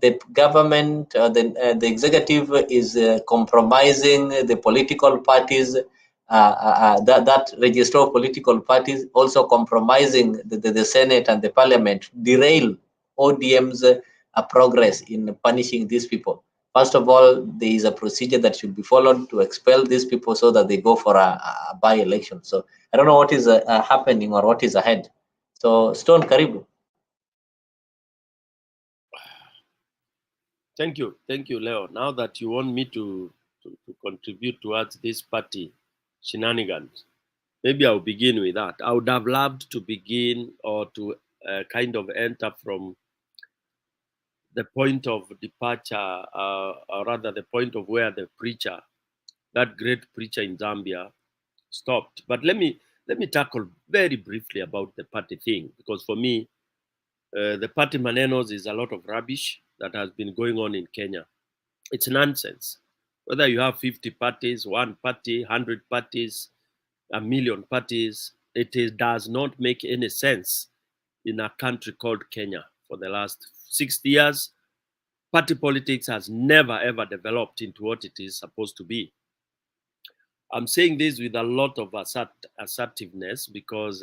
Speaker 1: the government, the executive is compromising the political parties, that register of political parties, also compromising the Senate and the Parliament, derail ODM's progress in punishing these people. First of all, there is a procedure that should be followed to expel these people so that they go for a by-election. So I don't know what is happening or what is ahead. So Stone, karibu.
Speaker 14: Thank you, Leo. Now that you want me to contribute towards this party shenanigans, Maybe I'll begin with that. I would have loved to begin or to kind of enter from the point of departure, or rather the point of where the preacher, that great preacher in Zambia, stopped. But let me tackle very briefly about the party thing, because for me, the party manenos is a lot of rubbish that has been going on in Kenya. It's nonsense. Whether you have 50 parties, 1 party, 100 parties, 1,000,000 parties, does not make any sense in a country called Kenya. For the last 60 years, party politics has never ever developed into what it is supposed to be. I'm saying this with a lot of assertiveness because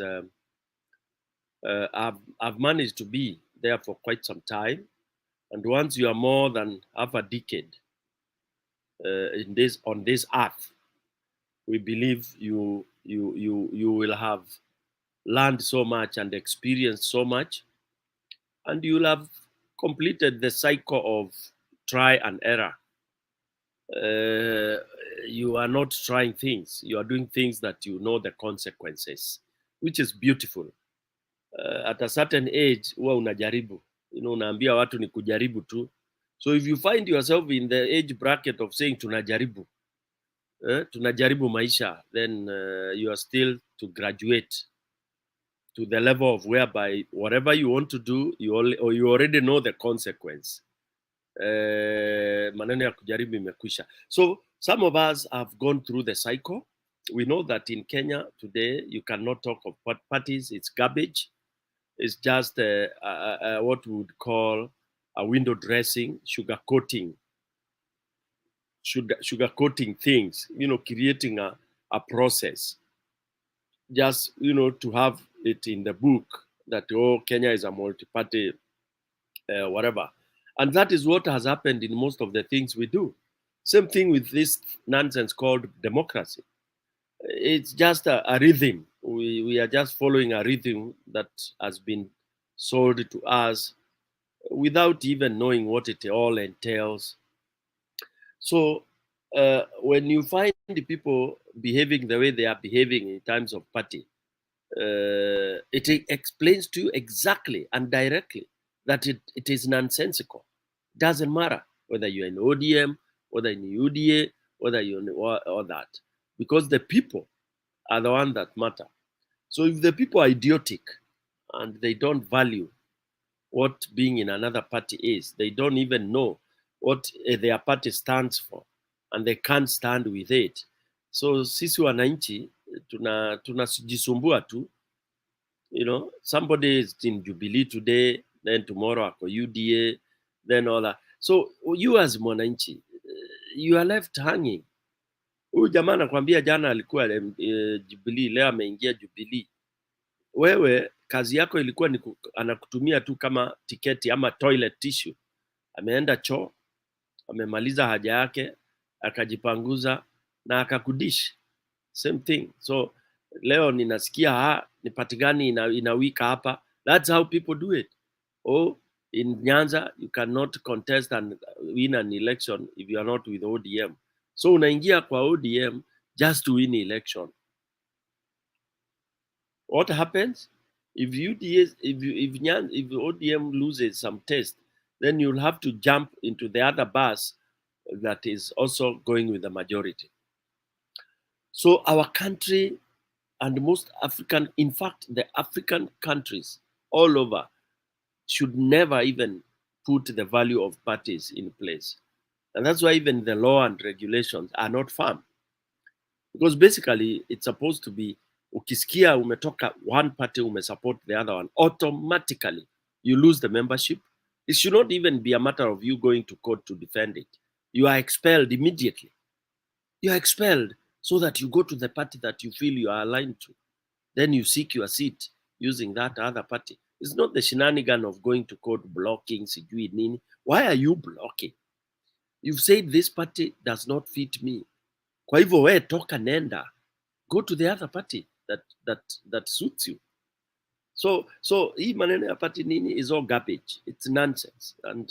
Speaker 14: I've managed to be there for quite some time, and once you are more than half a decade on this earth, we believe you will have learned so much and experienced so much, and you will have completed the cycle of try and error. You are not trying things, you are doing things that you know the consequences, which is beautiful. At a certain age huwa unajaribu, unaambia watu ni kujaribu tu. So if you find yourself in the age bracket of saying tunajaribu maisha, then you are still to graduate to the level of whereby whatever you want to do, you already know the consequence. Maneno ya kujaribu imekwisha. So some of us have gone through the cycle. We know that in Kenya today, you cannot talk of parties. It's garbage. It's just what we would call a window dressing, sugarcoating things, creating a process. Just, to have it in the book that, Kenya is a multi-party, whatever. And that is what has happened in most of the things we do. Same thing with this nonsense called democracy. It's just a rhythm. We are just following a rhythm that has been sold to us without even knowing what it all entails. So when you find the people behaving the way they are behaving in terms of party, it explains to you exactly and directly that it is nonsensical. Doesn't matter whether you're in ODM, whether in UDA, whether you're in or that, because the people are the ones that matter. So if the people are idiotic and they don't value what being in another party is, they don't even know what their party stands for, and they can't stand with it. So sisi wananchi tunajisumbua tu. Somebody is in Jubilee today, then tomorrow ako UDA, then all that. So you as mwananchi, you are left hanging. Huyu jamaa anakuambia jana alikuwa Jubilee, leo ameingia Jubilee. Wewe kazi yako ilikuwa ni anakutumia tu kama tiketi ama toilet tissue. Ameenda choo, amemaliza haja yake, akajipanguza na akakudish. Same thing. So leo ninasikia ni party gani inawika hapa. That's how people do it. In Nyanza you cannot contest and win an election if you are not with ODM. So unaingia kwa ODM just to win election. What happens if ODM loses some test, then you'll have to jump into the other bus that is also going with the majority. So our country and most African, in fact, the African countries all over should never even put the value of parties in place. And that's why even the law and regulations are not firm. Because basically, it's supposed to be, ukisikia umetoka one party, umesupport the other one, automatically you lose the membership. It should not even be a matter of you going to court to defend it. You are expelled immediately. You are expelled so that you go to the party that you feel you are aligned to. Then you seek your seat using that other party. It's not the shenanigan of going to court, blocking, sijui nini. Why are you blocking? You've said this party does not fit me. Kwa hivyo we toka nenda. Go to the other party that suits you. So hii maneno ya party nini is all garbage. It's nonsense. And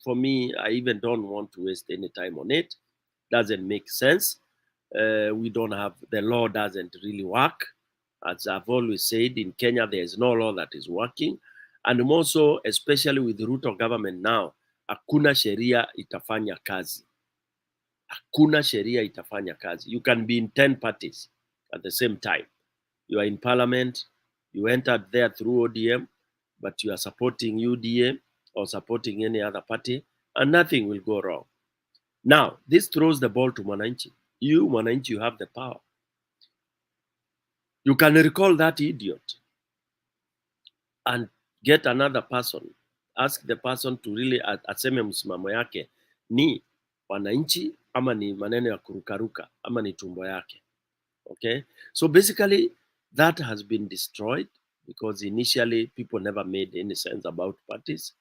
Speaker 14: for me, I even don't want to waste any time on it. Doesn't make sense. We don't have, the law doesn't really work. As I've always said, in Kenya, there is no law that is working. And more so, especially with the RUTO government now, hakuna sheria itafanya kazi. Hakuna sheria itafanya kazi. You can be in 10 parties at the same time. You are in parliament, you entered there through ODM, but you are supporting UDA or supporting any other party, and nothing will go wrong. Now, this throws the ball to Mwananchi. You, Mwananchi, you have the power. You can recall that idiot and get another person. Ask the person to really aseme msimamo yake ni wananchi ama ni maneno ya kurukaruka ama ni tumbo yake. Okay, so basically that has been destroyed because initially people never made any sense about parties,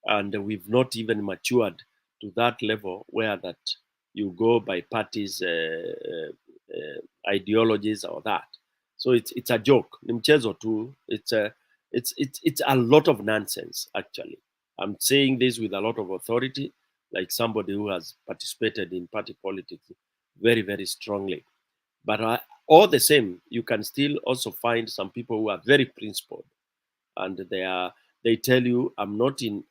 Speaker 14: and we've not even matured to that level where that you go by parties ideologies or that. So it's a joke. Ni mchezo tu. It's a lot of nonsense, actually. I'm saying this with a lot of authority, like somebody who has participated in party politics very, very strongly. But all the same, you can still also find some people who are very principled, and they tell you, I'm not in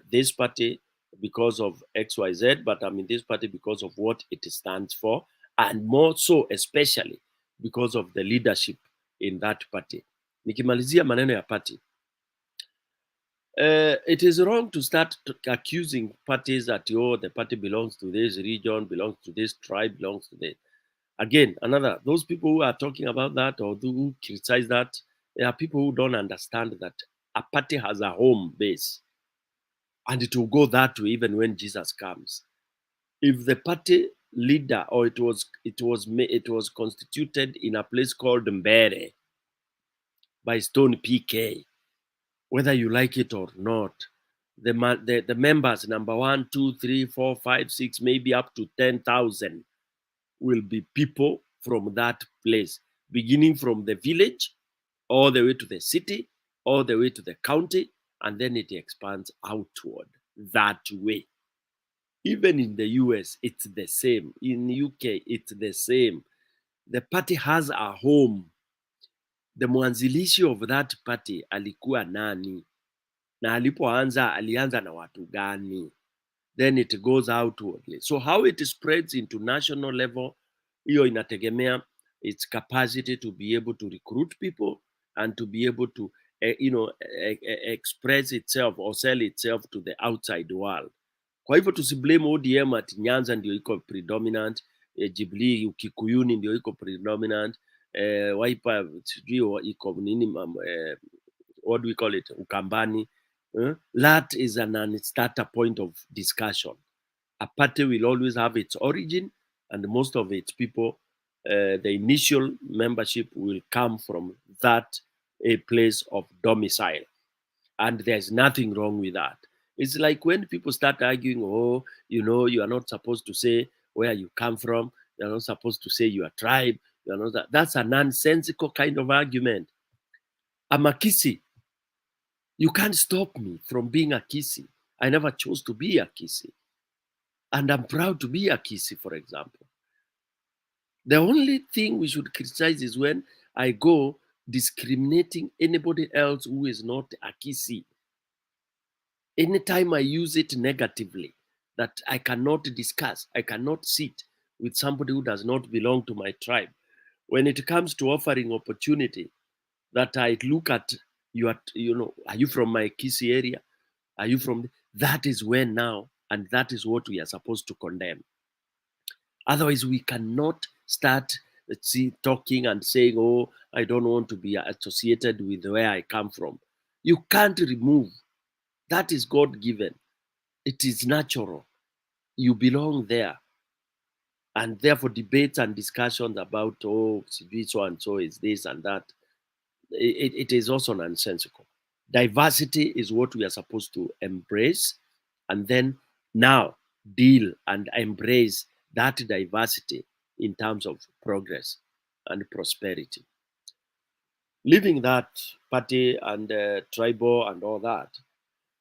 Speaker 14: this party because of XYZ, but I'm in this party because of what it stands for, and more so, especially because of the leadership in that party. Nikimalizia maneno ya party. It is wrong to start accusing parties that, oh, the party belongs to this region, belongs to this tribe, belongs to this. Again, those people who are talking about that or who criticize that, there are people who don't understand that a party has a home base, and it will go that way even when Jesus comes. If the party leader, or it was constituted in a place called Mbere by Stone PK, whether you like it or not, the members, number 1, 2, 3, 4, 5, 6, maybe up to 10,000 will be people from that place, beginning from the village, all the way to the city, all the way to the county, and then it expands outward that way. Even in the US, it's the same. In UK, it's the same. The party has a home. The mwanzilishi of that party alikuwa nani? Na alipoanza, alianza na watu gani? Then it goes outwardly. So how it spreads into national level, hiyo inategemea its capacity to be able to recruit people and to be able to express itself or sell itself to the outside world. Kwa hivyo tusiblame ODM ati Nyanza ndio iko predominant, Jubilee Ukikuyuni ndio iko predominant, Wiper sijui iko nini, what do we call it, Ukambani. That is an starter point of discussion. A party will always have its origin, and most of its people, the initial membership will come from that a place of domicile. And there's nothing wrong with that. It's like when people start arguing, oh, you are not supposed to say where you come from. You're not supposed to say your tribe. You're not that's a nonsensical kind of argument. I'm a Kisi. You can't stop me from being a Kisi. I never chose to be a Kisi. And I'm proud to be a Kisi, for example. The only thing we should criticize is when I go discriminating anybody else who is not a Kisi. Anytime I use it negatively, that I cannot discuss, I cannot sit with somebody who does not belong to my tribe. When it comes to offering opportunity, that I look at you, are you from my Kisi area? Are you from? That is when now, and that is what we are supposed to condemn. Otherwise, we cannot start talking and saying, oh, I don't want to be associated with where I come from. You can't remove. That is God-given. It is natural. You belong there. And therefore, debates and discussions about, oh, so and so is this and that, it is also nonsensical. Diversity is what we are supposed to embrace, and then now deal and embrace that diversity in terms of progress and prosperity. Leaving that party and tribal and all that,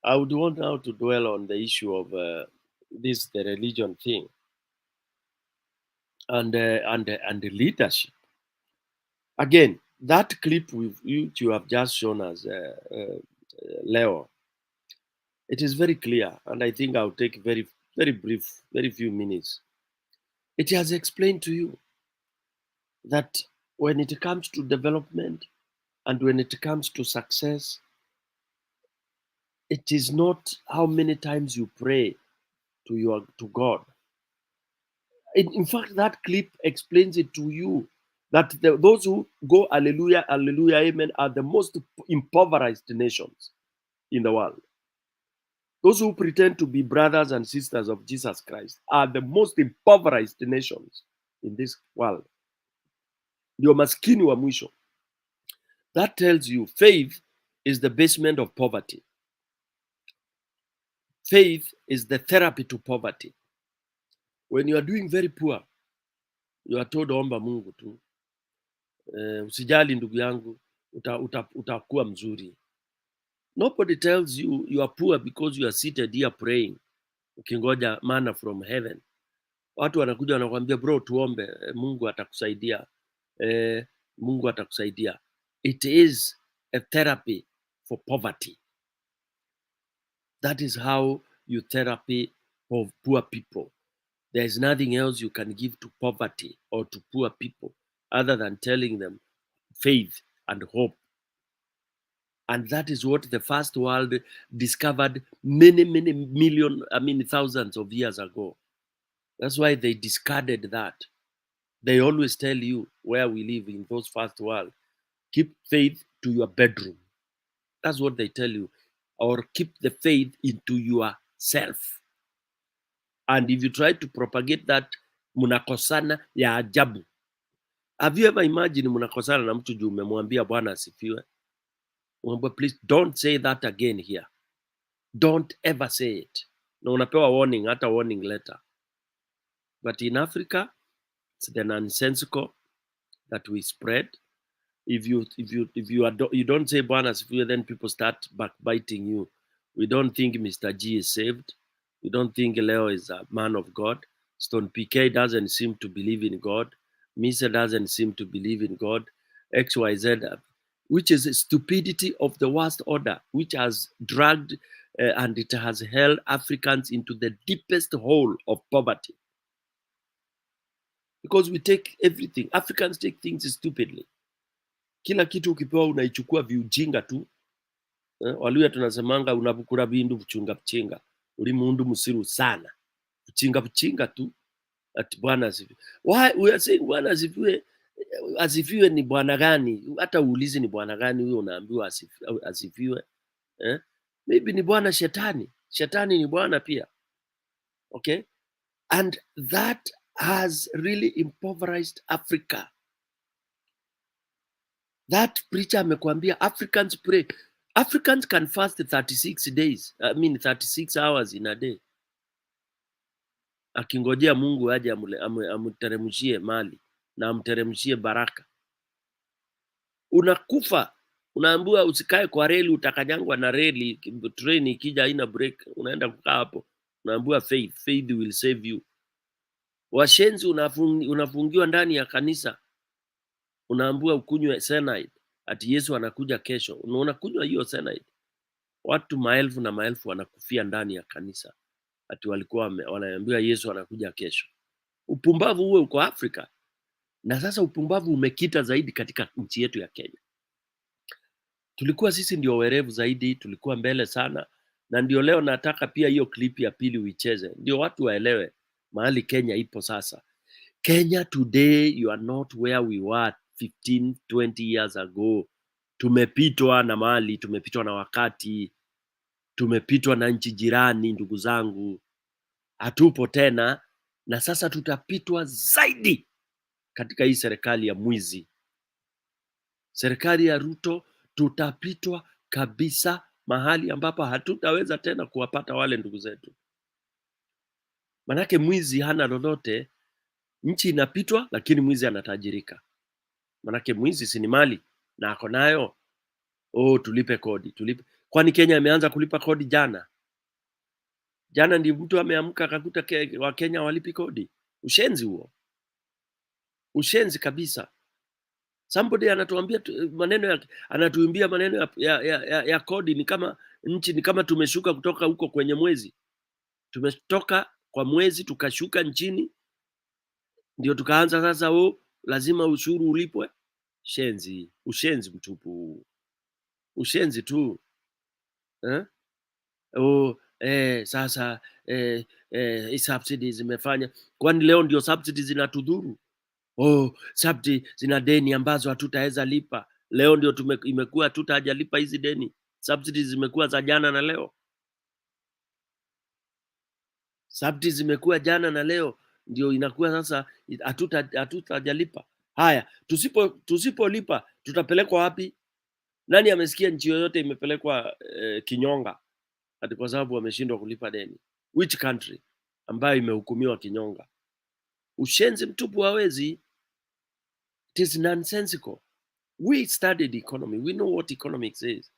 Speaker 14: I would want now to dwell on the issue of the religion thing and the leadership. Again, That clip you have just shown us, Leo, it is very clear, and I think I'll take very brief, very few minutes. It has explained to you that when it comes to development and when it comes to success, it is not how many times you pray to God. In fact, that clip explains it to you that those who go hallelujah, hallelujah, amen are the most impoverished nations in the world. Those who pretend to be brothers and sisters of Jesus Christ are the most impoverished nations in this world. Ndio maskini wa mwisho. That tells you faith is the basement of poverty. Faith is the therapy to poverty. When you are doing very poor, you are told omba Mungu tu. Usijali ndugu yangu, utakuwa mzuri. Nobody tells you you are poor because you are seated here praying, ukingoja manna from heaven. Watu wanakuja wanakuambia bro, tuombe, Mungu atakusaidia. Mungu atakusaidia. It is a therapy for poverty. That is how you therapy of poor people. There is nothing else you can give to poverty or to poor people other than telling them faith and hope. And that is what the first world discovered many thousands of years ago. That's why they discarded that. They always tell you where we live in those first world, keep faith to your bedroom. That's what they tell you. Or keep the faith into yourself. And if you try to propagate that, munakosana ya ajabu. Have you ever imagined munakosana na mtu juu umemwambia Bwana asifiwe? Please don't say that again here. Don't ever say it. Na unapewa warning, hata warning letter. But in Africa, it's the nonsensical that we spread. If you don't say Bwana asifiwe, then people start backbiting you. We don't think Mr. G is saved. We don't think Leo is a man of God. Stone PK doesn't seem to believe in God. Misa doesn't seem to believe in God. XYZ, which is a stupidity of the worst order, which has dragged and it has held Africans into the deepest hole of poverty. Because we take everything. Africans take things stupidly. Kila kitu ukipewa unaichukua viujinga tu. Waluya tunasemanga unabukura bindu buchunga pchinga. Uli mundu musiru sana. Pchinga tu. Ati Bwana asifiwe. Why we are saying Bwana asifiwe? Asifiwe ni Bwana gani? Hata uulize ni Bwana gani huyo unaambiwa asifiwe. Maybe ni Bwana Shetani. Shetani ni Bwana pia. Okay? And that has really impoverished Africa. That preacher amekwambia Africans pray. Africans can fast 36 days. 36 hours in a day. Akingojea Mungu aje amteremshie mali na amteremshie baraka. Unakufa. Unaambiwa usikae kwa reli, utakanyangwa na reli, train ikija haina break, unaenda kukaa hapo. Unaambiwa faith will save you. Washenzi unafungiwa ndani ya kanisa. Unaambiwa ukunywe cyanide, ati Yesu anakuja kesho. Unakunywa hiyo cyanide. Watu maelfu na maelfu wanakufia ndani ya kanisa. Ati walikuwa wanaambiwa Yesu anakuja kesho. Upumbavu huo uko Afrika. Na sasa upumbavu umekita zaidi katika nchi yetu ya Kenya. Tulikuwa sisi ndio werevu zaidi, tulikuwa mbele sana. Na ndio leo nataka pia hiyo clip ya pili uicheze. Ndio watu waelewe mahali Kenya ipo sasa. Kenya today, you are not where we were 15, 20 years ago. Tumepitwa na mali, tumepitwa na wakati, tumepitwa na nchi jirani, ndugu zangu. Hatupo tena, na sasa tutapitwa zaidi katika hii serikali ya mwizi. Serikali ya Ruto tutapitwa kabisa, mahali ambapo hatutaweza tena kuwapata wale ndugu zetu. Manake mwizi hana lolote, nchi inapitwa lakini mwizi anatajirika. Manake mwizi si ni mali na ako nayo. Tulipe kodi, tulipe. Kwani Kenya imeanza kulipa kodi jana? Jana ndi mtu ameamka akakuta wa Kenya walipi kodi. Ushenzi huo. Ushenzi kabisa. Somebody anatuambia maneno anatuimbia maneno ya kodi. Ni kama nchi, ni kama tumeshuka kutoka huko kwenye mwezi. Tumetoka kwa mwezi tukashuka nchini, ndio tukaanza sasa lazima ushuru ulipwe. Shenzi, ushenzi mtupu, ushenzi tu sasa subsidies zimefanya. Kwani leo ndio subsidies zinatudhuru? Subsidies zina deni ambazo hatutaweza lipa. Leo ndio imekuwa hatutajalipa hizi deni. Subsidies zimekuwa za jana na leo. Subsidies zimekuwa jana na leo, ndio inakuwa sasa hatutajalipa. Haya, tusipolipa tutapelekwa wapi? Nani amesikia nchi yoyote imepelekwa kinyonga ati kwa sababu wameshindwa kulipa deni? Which country ambayo imehukumiwa kinyonga? Ushenzi mtupu, hawezi. It is nonsensical. We studied economy. We know what economics is.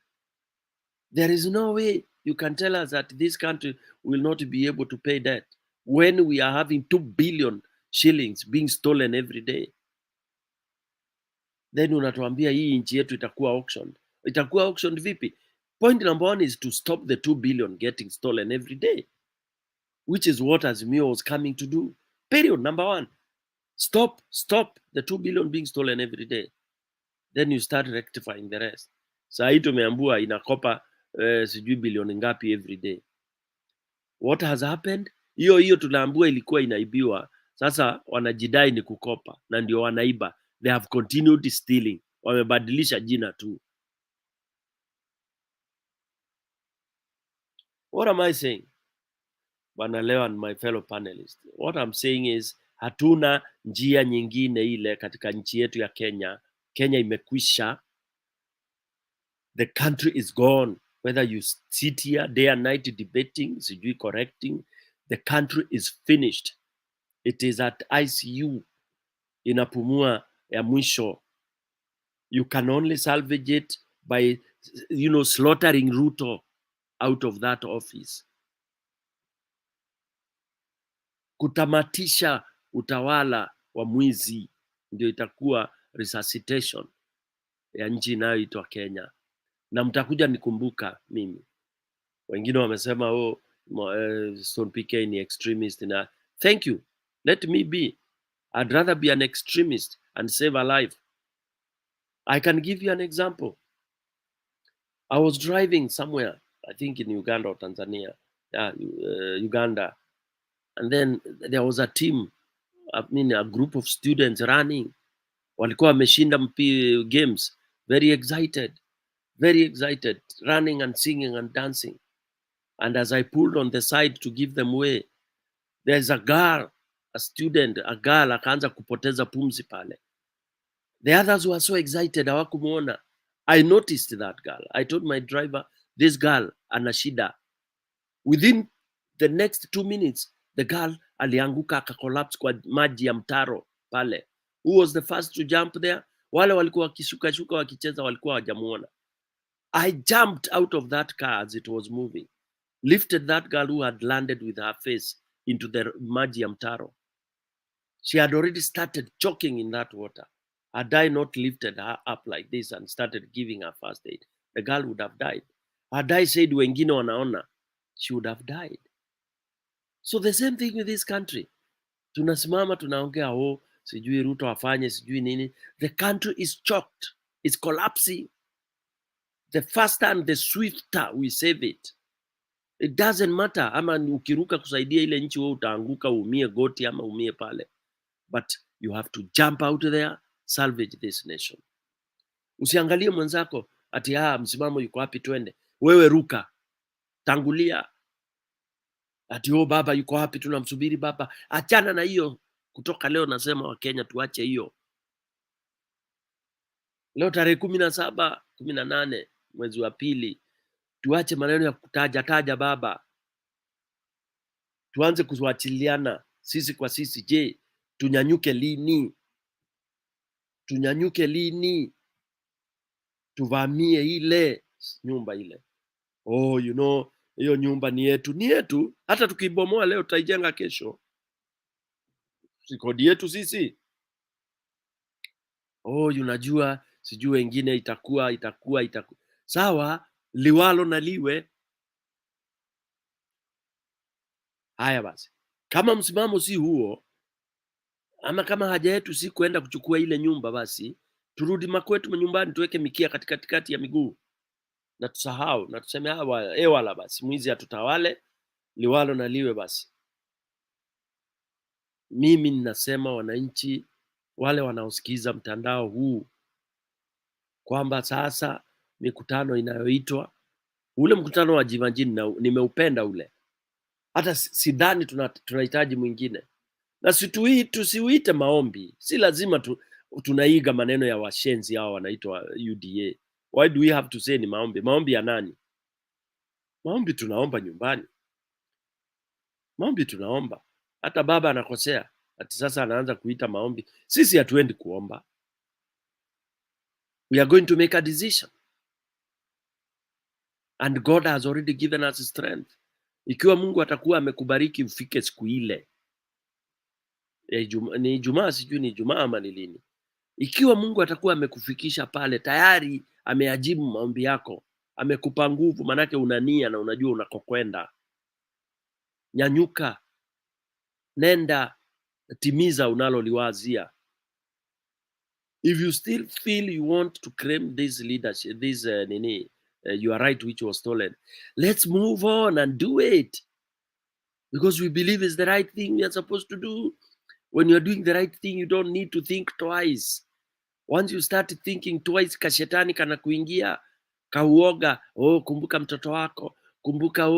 Speaker 14: There is no way you can tell us that this country will not be able to pay debt when we are having 2 billion shillings being stolen every day. Then unatuambia hii nchi yetu itakuwa auctioned. Itakuwa auctioned vipi? Point number 1 is to stop the 2 billion getting stolen every day, which is what AZIMIO was coming to do. Period. Number 1. Stop the 2 billion being stolen every day. Then you start rectifying the rest. Saa hii tumeambua inakopa sijui bilioni ngapi every day. What has happened? Hiyo tunaambua ilikuwa inaibiwa. Sasa wanajidai ni kukopa na ndio wanaiba. They have continued stealing. Wamebadilisha jina tu. What am I saying? Bwana Leo and my fellow panelists. What I'm saying is hatuna njia nyingine ile katika nchi yetu ya Kenya. Kenya imekwisha. The country is gone. Whether you sit here day and night debating, sijui correcting, the country is finished. It is at ICU. Inapumua ya mwisho. You can only salvage it by, slaughtering RUTO out of that office. Kutamatisha utawala wa mwizi ndio itakuwa resuscitation ya nchi inayoitwa Kenya. Na mtakuja nikumbuka mimi. Wengine wamesema Stone PK ni extremist na thank you. Let me be. I'd rather be an extremist and save a life. I can give you an example. I was driving somewhere, I think in Uganda or Tanzania. Uganda. And then there was a team, a group of students running. Walikuwa wameshinda games. Very excited, running and singing and dancing. And as I pulled on the side to give them way, there's a girl, akaanza kupoteza pumzi pale. The others were so excited, hawakumuona. I noticed that girl. I told my driver, this girl ana shida. Within the next 2 minutes, the girl alianguka akacollapse kwa maji ya mtaro pale. Who was the first to jump there? Wale walikuwa wakishuka wakicheza walikuwa hawajamuona. I jumped out of that car as it was moving, lifted that girl who had landed with her face into the maji ya mtaro. She had already started choking in that water. Had I not lifted her up like this and started giving her first aid, the girl would have died. Had I said wengine wanaona, she would have died. So the same thing with this country. Tunasimama tunaongea sijui RUTO afanye sijui nini. The country is choked. It's collapsing. The faster and the swifter we save it. It doesn't matter ama ukiruka kusaidia ile nchi wewe utaanguka umie goti ama umie pale. But you have to jump out there, salvage this nation. Usiangalie mwenzako ati msimamo yuko wapi twende. Wewe ruka. Tangulia. Ati baba yuko wapi tunamsubiri baba. Achana na hiyo. Kutoka leo nasema Wakenya tuache hiyo. Leo tarehe 17, 18 mwezi wa pili, tuache maneno ya kutaja baba. Tuanze kuwachiliana sisi kwa sisi. Je, tunyanyuke lini? Tuvamie ile nyumba ile. Hiyo nyumba ni yetu. Hata tukibomoa leo tutaijenga kesho. Si kodi yetu sisi. Oh, unajua sijui wengine itakuwa. Sawa, liwalo na liwe. Haya basi. Kama msimamo si huo, ama kama haja yetu si kuenda kuchukua ile nyumba, basi turudi makwetu nyumbani, tuweke mikia katikati ya miguu na tusahau na tuseme wala basi mwizi atutawale, liwalo na liwe basi. Mimi ninasema wananchi wale wanaosikiza mtandao huu kwamba sasa mikutano inayoitwa ule mkutano wa Jivanjini nimeupenda ule. Hata sidhani tunahitaji mwingine. Na tusiuite maombi. Si lazima tunaiga maneno ya washenzi hao wanaitwa UDA. Why do we have to say ni maombi? Maombi ya nani? Maombi tunaomba nyumbani. Maombi tunaomba. Hata baba anakosea. Ati sasa anaanza kuita maombi. Sisi hatuendi kuomba. We are going to make a decision. And God has already given us strength. Ikiwa Mungu atakuwa amekubariki ufike siku ile. Ni Ijumaa, sijui ni Ijumaa ama ni lini. Ikiwa Mungu atakuwa amekufikisha pale, tayari ameajibu maombi yako, amekupa nguvu, manake una nia na unajua unakokwenda. Nyanyuka, nenda, timiza unaloliwazia. If you still feel you want to claim this leadership, this your right which was stolen, let's move on and do it. Because we believe it's the right thing we are supposed to do. When you're doing the right thing, you don't need to think twice. Once you start thinking twice, kashetani kana kuingia, kauoga, kumbuka mtoto wako, kumbuka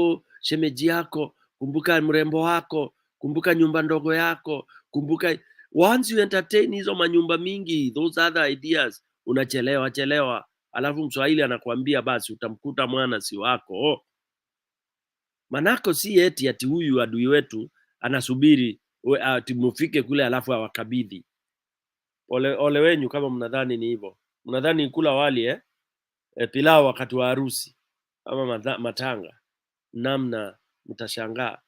Speaker 14: shemeji yako, kumbuka mrembo wako, kumbuka nyumba ndogo yako, kumbuka. Once you entertain hizo manyumba mingi, those other ideas, unachelewa. Alafu Mswahili anakuambia basi utamkuta mwana si wako. Manako si eti huyu adui wetu anasubiri ati mufike kule alafu awakabidhi. Ole wenyu kama mnadhani ni hivyo. Mnadhani kula wali pilau wakati wa harusi ama matanga. Namna mtashangaa.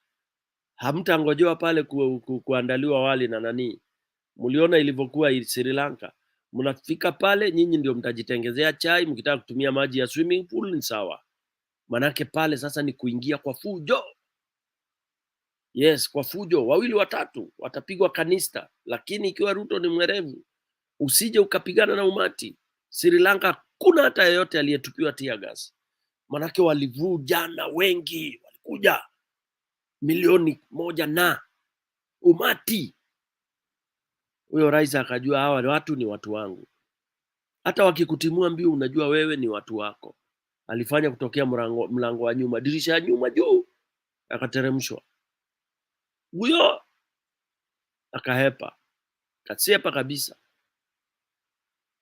Speaker 14: Hamtangojewa pale kuandaliwa wali na nani. Mliona ilivyokuwa Sri Lanka. Mnafika pale nyinyi ndio mtajitengezea chai, mkitaka kutumia maji ya swimming pool ni sawa. Manake pale sasa ni kuingia kwa fujo. Yes, kwa fujo. Wawili watatu watapigwa kanista, lakini ikiwa Ruto ni mwerevu, usije ukapigana na umati. Sri Lanka kuna hata yeyote aliyetupiwa tear gas. Manake walivujana wengi, walikuja milioni 1 na umati. Huyo rais akajua hawa watu ni watu wangu. Hata wakikutimua mbiu unajua wewe ni watu wako. Alifanya kutokea mlango wa nyuma, dirisha ya nyuma juu, akateremshwa. Huyo akahepa. Kasepa kabisa.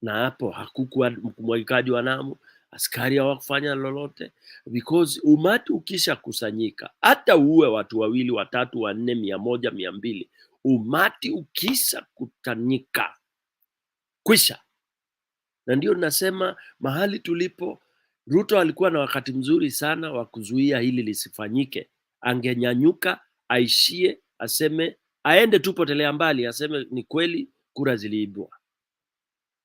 Speaker 14: Na hapo hakukuwa mwagikaji wa damu, askari hawakufanya lolote, because umati ukisha kusanyika, hata uwe watu 2, 3, 4, 100, 200, umati ukisha kutanyika kwisha. Na ndio nasema mahali tulipo, Ruto alikuwa na wakati mzuri sana wa kuzuia hili lisifanyike. Angenyanyuka, aishie, aseme, aende tu potelea mbali, aseme ni kweli kura ziliibwa.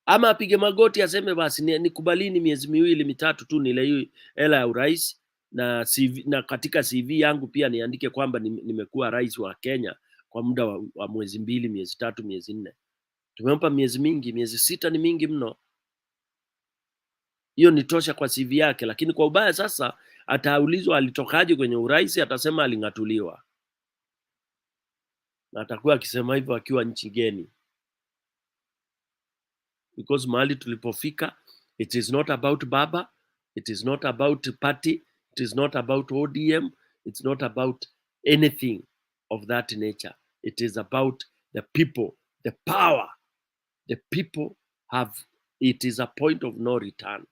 Speaker 14: Ama apige magoti aseme basi nikubalini miezi 2, 3 tu nile hii hela ya urais, na katika CV yangu pia niandike kwamba nimekuwa rais wa Kenya kwa muda wa mwezi 2, miezi 3, miezi 4. Tumempa miezi mingi, miezi 6 ni mingi mno. Hiyo ni tosha kwa CV yake, lakini kwa ubaya sasa ataulizwa alitokaje kwenye urais, atasema alingatuliwa. Na atakuwa akisema hivyo akiwa nchi geni. Because mahali tulipofika, it is not about baba, it is not about party, it is not about ODM, it's not about anything of that nature. It is about the people, the power. The people have, it is a point of no return.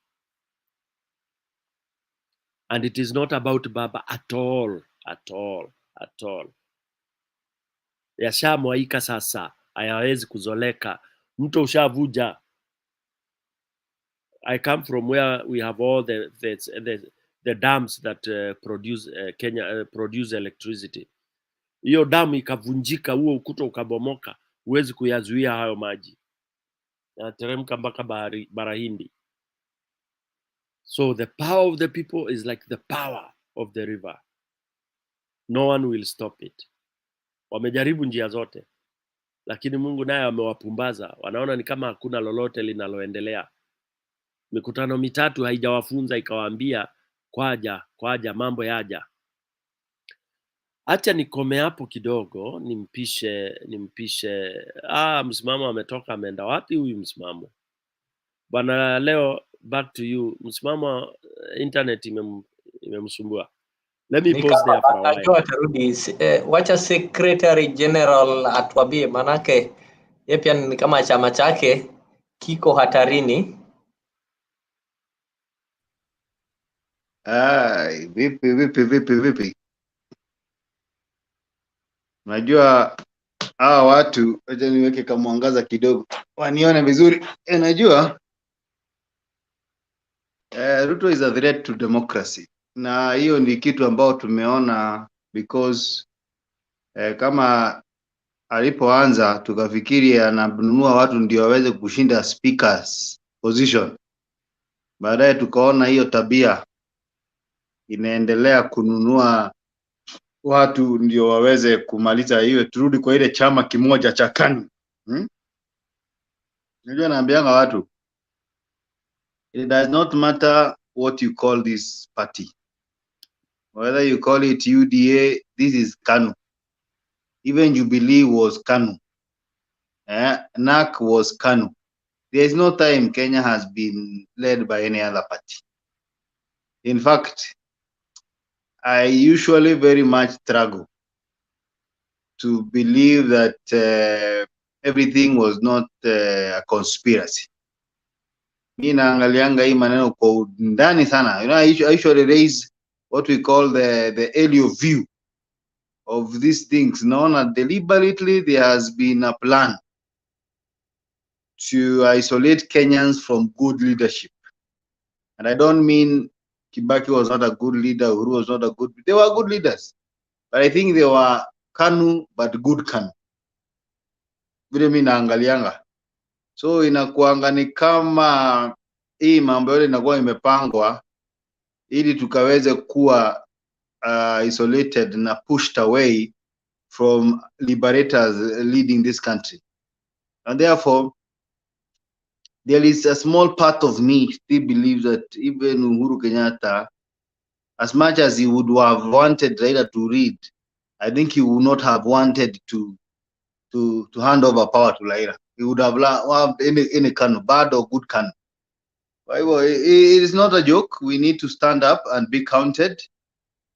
Speaker 14: And it is not about baba at all, at all, at all. Yashamwaika sasa, hayawezi kuzoleka. Mto ushavuja. I come from where we have all the dams that produce Kenya produce electricity. Hiyo damu ikavunjika, huo ukuta ukabomoka, huwezi kuyazuia hayo maji. yanateremka mpaka bara Hindi. So the power of the people is like the power of the river. No one will stop it. Wamejaribu njia zote, lakini Mungu naye amewapumbaza. Wanaona ni kama hakuna lolote linaloendelea. Mikutano mitatu haijawafunza ikawaambia kwaja mambo yaja. Acha nikome hapo kidogo, nimpishe. Msimamo ametoka, ameenda wapi huyu msimamo? Bwana Leo, back to you. Msimamo internet imemsumbua. Let me pause there for a while.
Speaker 1: Wacha Secretary General atuambie, manake yeye pia ni kama chama chake kiko hatarini.
Speaker 11: Vipi. Najua hawa watu, acha niweke kama mwangaza kidogo wanione vizuri. Najua Ruto is a threat to democracy, na hiyo ni kitu ambao tumeona because kama alipoanza tukafikiri ananunua watu ndio waweze kushinda speakers position. Baadaye tukaona hiyo tabia inaendelea kununua watu ndio waweze kumaliza hiyo, turudi kwa ile chama kimoja cha KANU. Unajua naambianga watu, it does not matter what you call this party, whether you call it UDA, this is KANU. Even Jubilee was KANU. NAC was KANU. There is no time Kenya has been led by any other party. In fact, I usually very much struggle to believe that everything was not a conspiracy. Mimi naangalianga hii maneno kwa undani sana. You know, I usually raise what we call the Elio view of these things. Naona deliberately there has been a plan to isolate Kenyans from good leadership. And I don't mean Kibaki was not a good leader, Uhuru was not a good, they were good leaders. But I think they were KANU, but good KANU. Vile mimi naangalianga. So inakuanga ni kama hii mambo yote inakuwa imepangwa ili tukaweze kuwa isolated na pushed away from liberators leading this country. And therefore, there is a small part of me still believes that even Uhuru Kenyatta, as much as he would have wanted Raila to read, I think he would not have wanted to hand over power to Raila. He would have loved any KANU, bad or good KANU. It is not a joke. We need to stand up and be counted.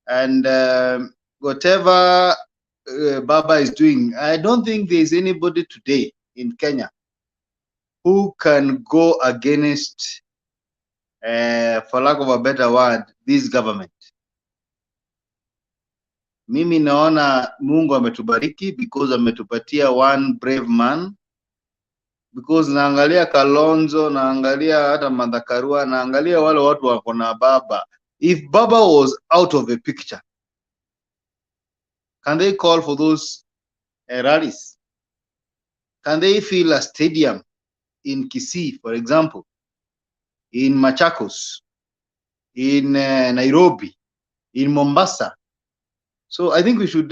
Speaker 11: And whatever Baba is doing, I don't think there is anybody today in Kenya who can go against, for lack of a better word, this government. Mimi naona Mungu ametubariki because ametupatia one brave man. Because naangalia Kalonzo, naangalia hata Madhakarua, naangalia wale watu wako na Baba. If Baba was out of the picture, can they call for those rallies? Can they fill a stadium in Kisii, for example, in Machakos, in Nairobi, in Mombasa? So I think we should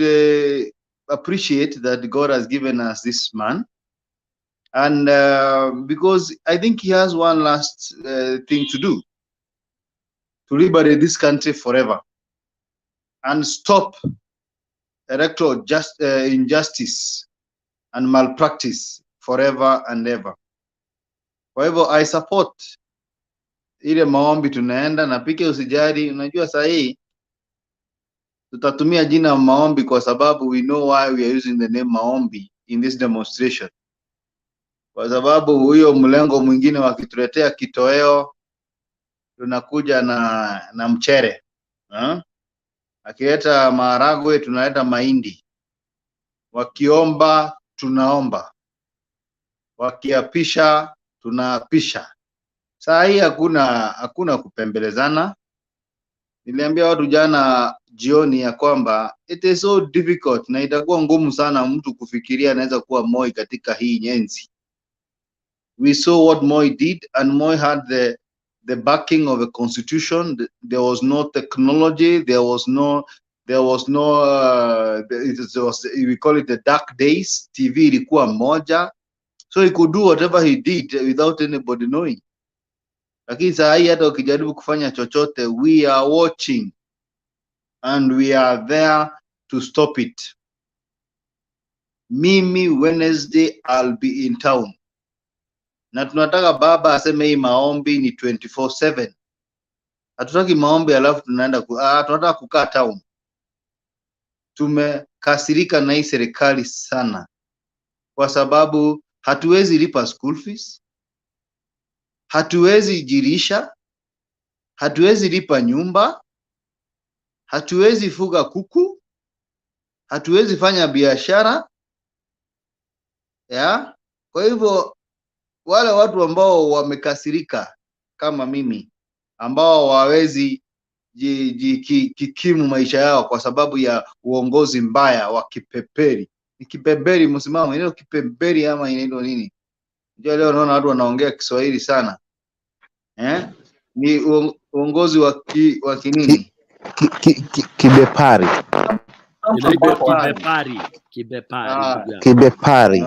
Speaker 11: appreciate that God has given us this man. And because I think he has one last thing to do, to liberate this country forever and stop electoral injustice and malpractice forever and ever. However, I support ile maombi tunaenda na pike usijari. Unajua sahi tutatumia jina maombi kwa sababu we know why we are using the name maombi in this demonstration. Kwa sababu huyo mlengo mwingine wakituletea kitoweo tunakuja na mchere. Akileta maharagwe tunaleta mahindi. Wakiomba tunaomba. Wakiapisha tunaapisha. Saa hii hakuna kupembelezana. Niliambia watu jana jioni ya kwamba it is so difficult na itakuwa ngumu sana mtu kufikiria anaweza kuwa Moi katika hii nyenzi.
Speaker 15: We saw what Moi did, and Moi had the backing of a constitution. There was no technology. There was no. We call it the dark days. TV ilikuwa moja, so he could do whatever he did without anybody knowing. Lakini saa hii hata ukijaribu kufanya chochote, we are watching and we are there to stop it. Mimi Wednesday I'll be in town. Na tunataka baba aseme hii maombi ni 24/7. Hatutaki maombi alafu tunaenda tunataka kukaa town. Tumekasirika na hii serikali sana, kwa sababu hatuwezi lipa school fees, hatuwezi jirisha, hatuwezi lipa nyumba, hatuwezi fuga kuku, hatuwezi fanya biashara. Kwa hivyo wale watu ambao wamekasirika kama mimi, ambao hawawezi kikimu maisha yao kwa sababu ya uongozi mbaya wa kipeperi. Ni kipeperi msimamo, ile kipeperi ama inaitwa nini? Ndio leo naona watu wanaongea Kiswahili sana. Ni uongozi wa kinini?
Speaker 11: Kibepari. Kibepari.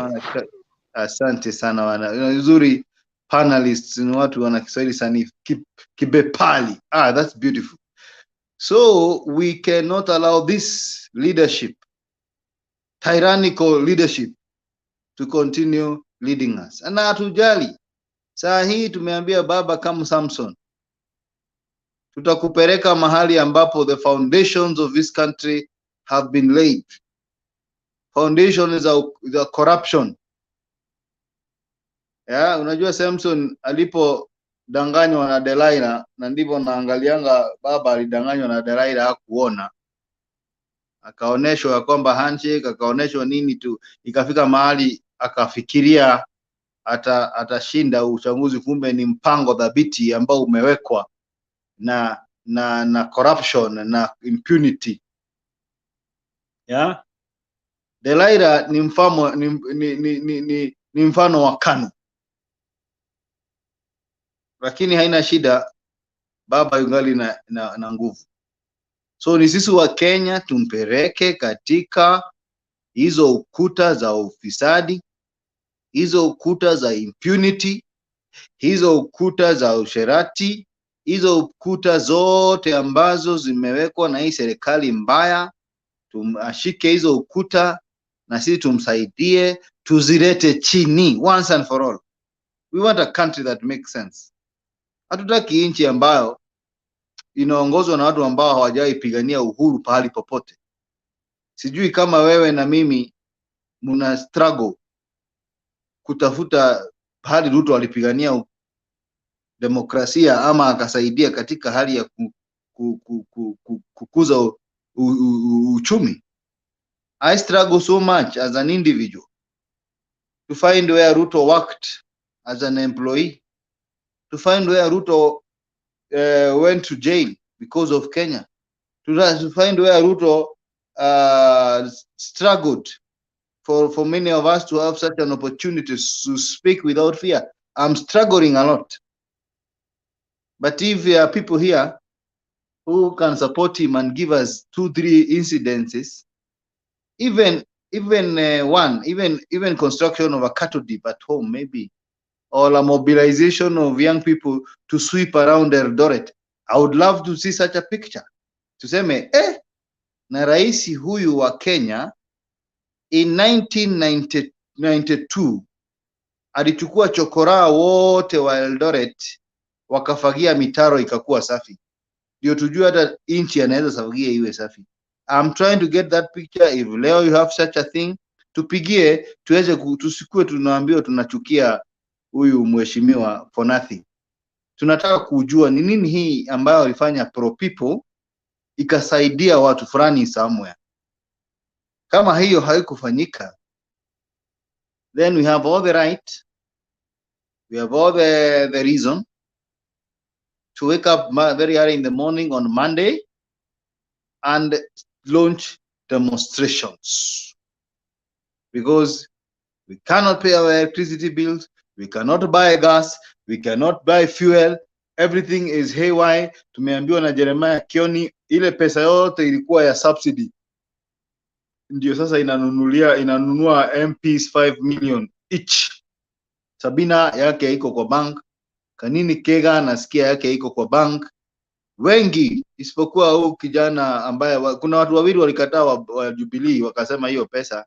Speaker 15: Asante sana wana. Nzuri panelists ni watu wana Kiswahili sanifu. Kibepari. That's beautiful. So we cannot allow this leadership, tyrannical leadership, to continue leading us. Na hatujali. Saa hii tumeambia baba kama Samson, tutakupeleka mahali ambapo the foundations of this country have been laid. Foundation is a corruption. Unajua Samson alipodanganywa na Delilah, na ndivyo naangalianga baba alidanganywa na Delilah hakuona. Akaoneshwa kwamba handshake, akaoneshwa nini tu, ikafika mahali akafikiria atashinda uchaguzi, kumbe ni mpango dhabiti ambao umewekwa na corruption na impunity. Delilah ni mfano ni mfano wa KANU, lakini haina shida, baba yungali na nguvu. So ni sisi wa Kenya tumpeleke katika hizo ukuta za ufisadi, hizo ukuta za impunity, hizo ukuta za usherati, hizo ukuta zote ambazo zimewekwa na hii serikali mbaya. Tumashike hizo ukuta na sisi tumsaidie, tuzilete chini once and for all. We want a country that makes sense. Hatutaki nchi ambayo inaongozwa na watu ambao hawajawahi pigania uhuru pahali popote. Sijui kama wewe na mimi muna struggle kutafuta pahali Ruto alipigania demokrasia ama akasaidia katika hali ya kukuza uchumi. I struggle so much as an individual to find where Ruto worked as an employee, to find where Ruto went to jail because of Kenya, to find where Ruto struggled for many of us to have such an opportunity to speak without fear. I'm struggling a lot. But if there are people here who can support him and give us 2-3 incidences, even construction of a cattle dip at home maybe, or a mobilization of young people to sweep around Eldoret, I would love to see such a picture. Tuseme na raisi huyu wa Kenya in 1992 alichukua chokoraa wote wa Eldoret wakafagia mitaro ikakuwa safi. Ndio tujue hata inchi anaweza safagia iwe safi. I'm trying to get that picture. If leo you have such a thing, tupigie tuweze tusikue tunaambiwa tunachukia huyu mheshimiwa for nothing. Tunataka kujua ni nini hii ambayo alifanya pro people ikasaidia watu fulani somewhere. Kama hiyo haikufanyika, then we have all the right, we have all the reason to wake up very early in the morning on Monday and launch demonstrations, because we cannot pay our electricity bills, we cannot buy gas, we cannot buy fuel, everything is haywire. Tumeambiwa na Jeremiah Kioni ile pesa yote ilikuwa ya subsidy, ndio sasa inanunua MPs 5 million each. Sabina yake iko kwa bank, Kanini Kega nasikia yake iko kwa bank, wengi isipokuwa huu kijana ambaye kuna watu wawili walikataa wa Jubilee wakasema hiyo pesa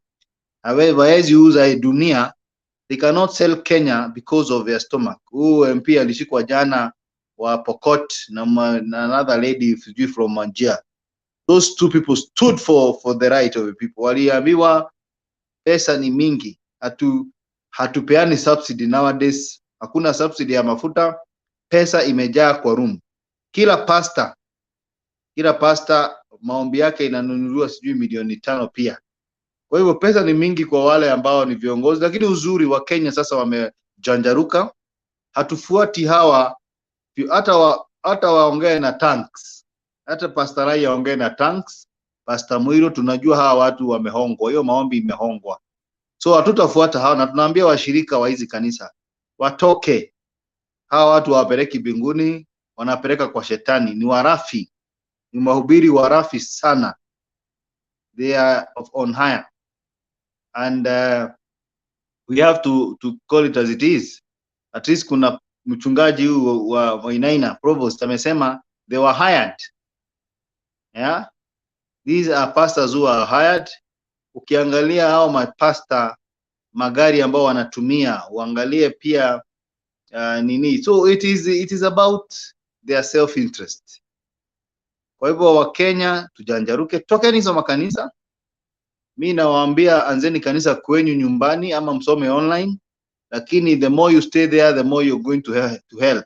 Speaker 15: hawezi uza dunia. They cannot sell Kenya because of their stomach. Huu MP alishikwa jana wa Pokot na another lady from Manjia. Those two people stood for the right of the people. Waliambiwa pesa ni mingi, hatupeani subsidy nowadays, hakuna subsidy ya mafuta, pesa imejaa kwa room. Kila pasta maombi yake inanunuliwa sijui milioni 5 pia. Kwa hivyo pesa ni mingi kwa wale ambao ni viongozi, lakini uzuri wa Kenya sasa wamejanjaruka. Hatufuati hawa, hata waongee na tanks, hata Pastor Rai aongee na tanks, Pastor Muiro, tunajua hawa watu wamehongwa, hiyo maombi imehongwa. So hatutafuata hawa, na tunaambia washirika wa hizi kanisa watoke. Hawa watu wapeleki mbinguni, wanapeleka kwa shetani, ni warafi, ni mahubiri warafi sana. They are on higher, and we have to call it as it is. At least kuna mchungaji huu wa Inaina provost amesema they were hired. Yeah, these are pastors who are hired. Ukiangalia hao mapasta magari ambao wanatumia, uangalie pia nini. So it is about their self interest. Kwa hivyo wa Kenya tujanjaruke, tokeni hizo makanisa. Mimi nawaambia anzeni kanisa kwenyu nyumbani ama msome online, lakini the more you stay there the more you're going to hell.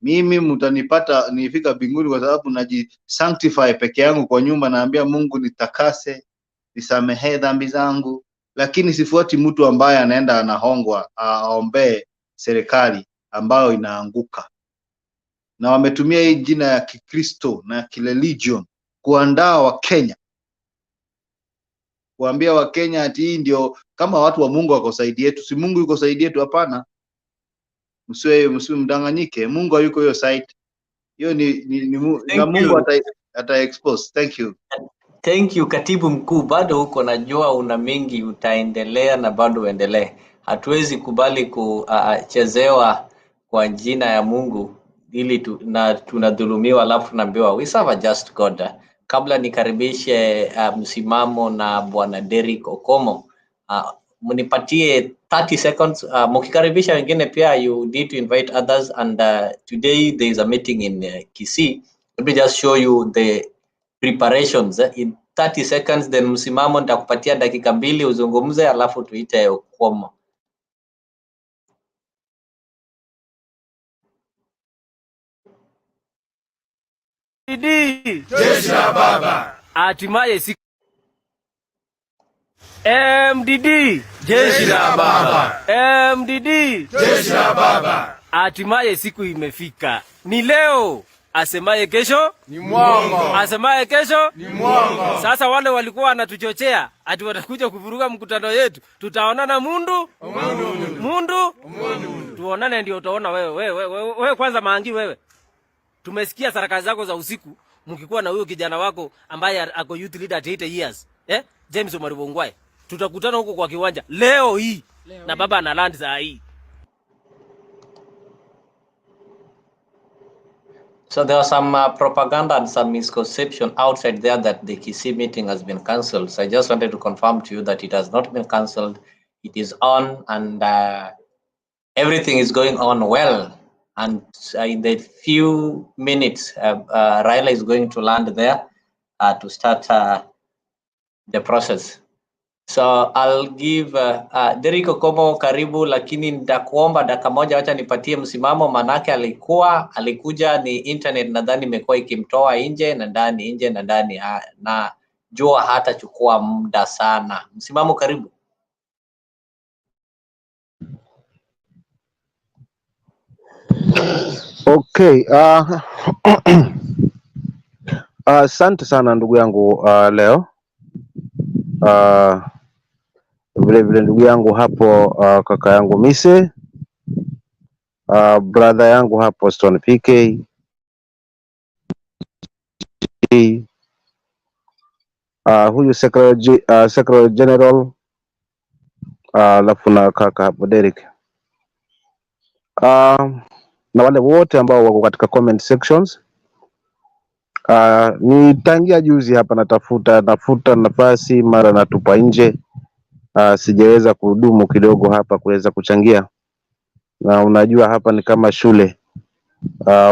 Speaker 15: Mimi mtanipata nifika mbinguni kwa sababu najisanctify peke yangu kwa nyumba, naambia Mungu nitakase, nisamehe dhambi zangu, lakini sifuati mtu ambaye anaenda anahongwa aombe serikali ambayo inaanguka. Na wametumia hii jina ya Kikristo na kireligion kuandaa wa Kenya, kuambia wa Kenya ati hii ndio kama watu wa Mungu wako saidi yetu. Si Mungu yuko saidi yetu? Hapana, msiwe mdanganyike, Mungu hayuko hiyo side. Hiyo ni na Mungu ata expose. Thank you.
Speaker 1: Thank you katibu mkuu, bado huko najua una mengi utaendelea na bado uendelee. Hatuwezi kubali kuchezewa kwa jina ya Mungu ili tunadhulumiwa alafu tunaambiwa we serve a just God. Kabla nikaribishe msimamo na bwana Derrick Okomo, mnipatie 30 seconds. Mkikaribisha wengine pia you need to invite others, and today there is a meeting in Kisii. Let me just show you the preparations in 30 seconds, then msimamo nitakupatia dakika 2 uzungumze alafu tuite Okomo.
Speaker 16: Jeshi la Baba. Hatimaye siku MDD. Jeshi la Baba. MDD. Jeshi la Baba. Hatimaye siku imefika. Ni leo. Asemaye kesho ni mwongo. Asemaye kesho ni mwongo. Sasa wale walikuwa wanatuchochea ati watakuja kuvuruga mkutano yetu, tutaonana mundu. Tuonane ndio utaona wewe kwanza Maangi wewe. Tumesikia sarakasi zako za usiku mkikuwa na huyo kijana wako ambaye ako youth leader at 8 years. James Omaribongwae. Tutakutana huko kwa kiwanja leo hii. Na baba ana land saa hii.
Speaker 1: So there was some propaganda and some misconception outside there that the Kisii meeting has been cancelled. So I just wanted to confirm to you that it has not been cancelled. It is on, and everything is going on well. And in the few minutes, Raila is going to land there to start the process. So I'll give Derrick Okomo karibu, lakini nitakuomba dakika moja acha nipatie msimamo, manake alikuja ni internet nadhani imekuwa ikimtoa nje na ndani, na jua hata chukua muda sana. Msimamo karibu.
Speaker 17: Okay, asante sana ndugu yangu Leo. vile vile ndugu yangu hapo kaka yangu Mise, brother yangu hapo Stone PK, huyu Secretary General, alafu na kaka hapo Derek, na wale wote ambao wako katika comment sections. Ni tangia juzi hapa nafuta nafasi, mara natupa nje. Sijaweza kuhudumu kidogo hapa kuweza kuchangia, na unajua hapa ni kama shule.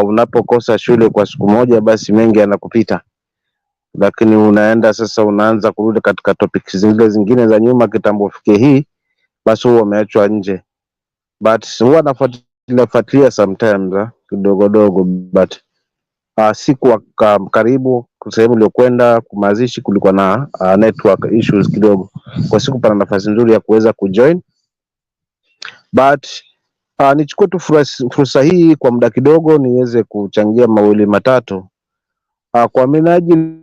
Speaker 17: Unapokosa shule kwa siku moja, basi mengi yanakupita, lakini unaenda sasa unaanza kurudi katika topics zingine za nyuma kitambo fikie hii, basi huwa umeachwa nje. But huwa nafuatilia sometimes kidogo dogo, but siku karibu sehemu iliyokwenda kumazishi kulikuwa na network issues kidogo, kwa siku pana nafasi nzuri ya kuweza kujoin, but nichukue tu fursa hii kwa muda kidogo niweze kuchangia mawili matatu kwa minajili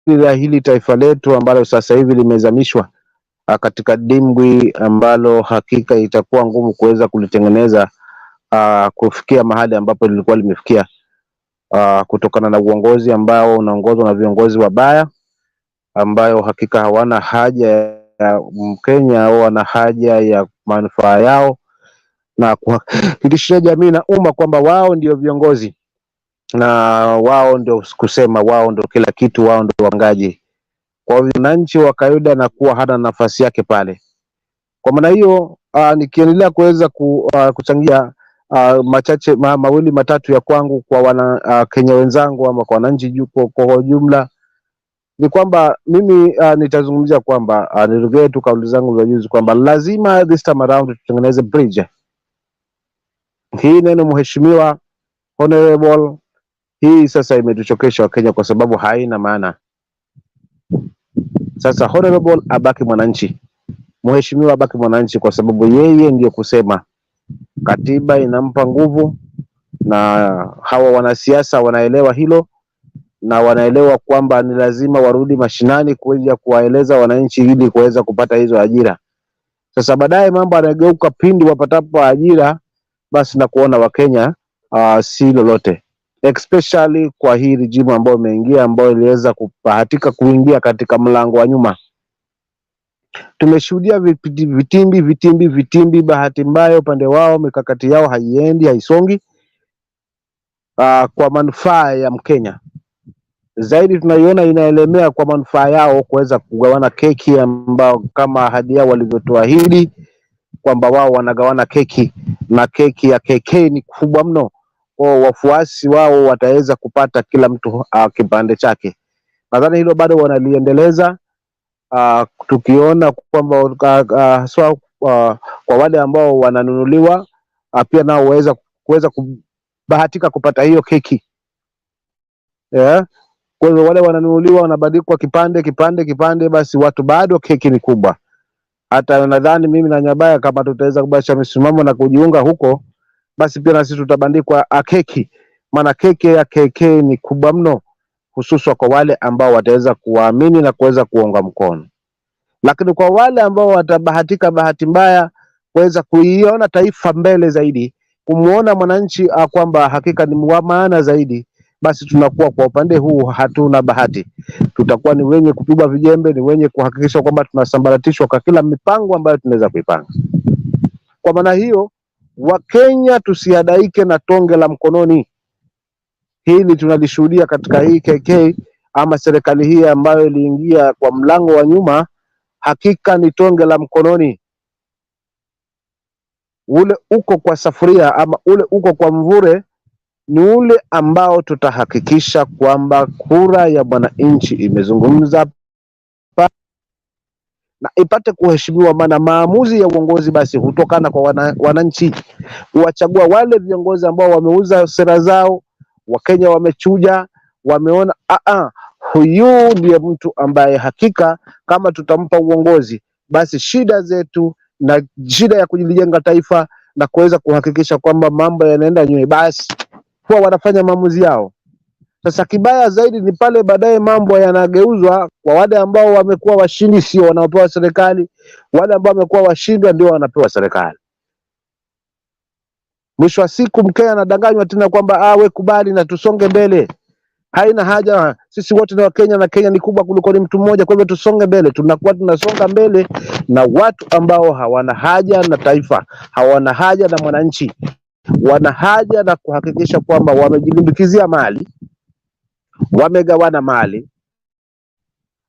Speaker 17: ya hili taifa letu ambalo sasa hivi limezamishwa katika dimbwi ambalo hakika itakuwa ngumu kuweza kulitengeneza kufikia mahali ambapo lilikuwa limefikia, kutokana na uongozi ambao unaongozwa na viongozi wabaya ambayo hakika hawana haja ya Mkenya au wana haja ya manufaa yao, na kuhakikishia jamii na umma kwamba wao ndio viongozi na wao ndio kusema, wao ndio kila kitu, wao ndio wapangaji. Kwa hivyo wananchi wa kawaida na kuwa hana nafasi yake pale. Kwa maana hiyo nikiendelea kuweza kuchangia machache mawili matatu ya kwangu kwa wana Kenya wenzangu ama kwa wananchi kwa ujumla, ni kwamba mimi nitazungumzia kwamba nirejee tu kauli zangu za juzi kwamba lazima this time around tutengeneze bridge. Hii neno mheshimiwa, honorable, hii sasa imetuchokesha Wakenya kwa sababu haina maana. Sasa honorable abaki mwananchi, mheshimiwa abaki mwananchi, kwa sababu yeye ndiyo kusema. Katiba inampa nguvu, na hawa wanasiasa wanaelewa hilo, na wanaelewa kwamba ni lazima warudi mashinani kuja kuwaeleza wananchi ili kuweza kupata hizo ajira. Sasa baadaye mambo yanageuka pindi wapatapo ajira, basi na kuona Wakenya si lolote, especially kwa hii regime ambayo imeingia, ambayo iliweza kubahatika kuingia katika mlango wa nyuma. Tumeshuhudia vitimbi, bahati mbaya upande wao, mikakati yao haiendi, haisongi kwa manufaa ya Mkenya. Zaidi tunaiona inaelemea kwa manufaa yao kuweza kugawana keki, ambao kama ahadi yao walivyotuahidi kwamba wao wanagawana keki, na keki ya KK ni kubwa mno, kwa wafuasi wao wataweza kupata kila mtu kipande chake. Nadhani hilo bado wanaliendeleza, tukiona kwamba kwa wale ambao wananunuliwa pia nao kuweza kubahatika kupata hiyo keki. Kwa hivyo wale wananunuliwa wanabadikwa kipande, basi watu bado keki ni kubwa. Hata nadhani mimi na Nyabaya kama tutaweza kubadilisha misimamo na kujiunga huko, basi pia na sisi tutabandikwa keki, maana keki ya KK ni kubwa mno, hususan kwa wale ambao wataweza kuamini na kuweza kuunga mkono. Lakini kwa wale ambao watabahatika bahati mbaya kuweza kuiona taifa mbele zaidi, kumuona mwananchi kwamba hakika ni wa maana zaidi, basi tunakuwa kwa upande huu hatuna bahati. Tutakuwa ni wenye kupigwa vijembe, ni wenye kuhakikisha kwamba tunasambaratishwa kwa kila mipango ambayo tunaweza kuipanga. Kwa maana hiyo, Wakenya tusiadaike na tonge la mkononi. Hili tunalishuhudia katika hii KK ama serikali hii ambayo iliingia kwa mlango wa nyuma, hakika ni tonge la mkononi. Ule uko kwa safuria ama ule uko kwa mvure ni ule ambao tutahakikisha kwamba kura ya mwananchi imezungumza na ipate kuheshimiwa, maana maamuzi ya uongozi basi hutokana kwa wananchi. Kuwachagua wale viongozi ambao wameuza sera zao, Wakenya wamechuja, wameona huyu ndiye mtu ambaye hakika kama tutampa uongozi, basi shida zetu na shida ya kujijenga taifa na kuweza kuhakikisha kwamba mambo yanaenda nyuma, basi huwa wanafanya maamuzi yao. Sasa kibaya zaidi ni pale baadaye mambo yanageuzwa kwa wale ambao wamekuwa washindi, sio wanaopewa serikali. Wale ambao wamekuwa washindwa ndio wanapewa serikali. Mwisho wa siku Mkenya anadanganywa tena kwamba we kubali na tusonge mbele. Haina haja, sisi wote ni Wakenya na Kenya ni kubwa kuliko ni mtu mmoja, kwa hivyo tusonge mbele. Tunakuwa tunasonga mbele na watu ambao hawana haja na taifa, hawana haja na mwananchi, wana haja na kuhakikisha kwamba wamejilimbikizia mali, wamegawana mali,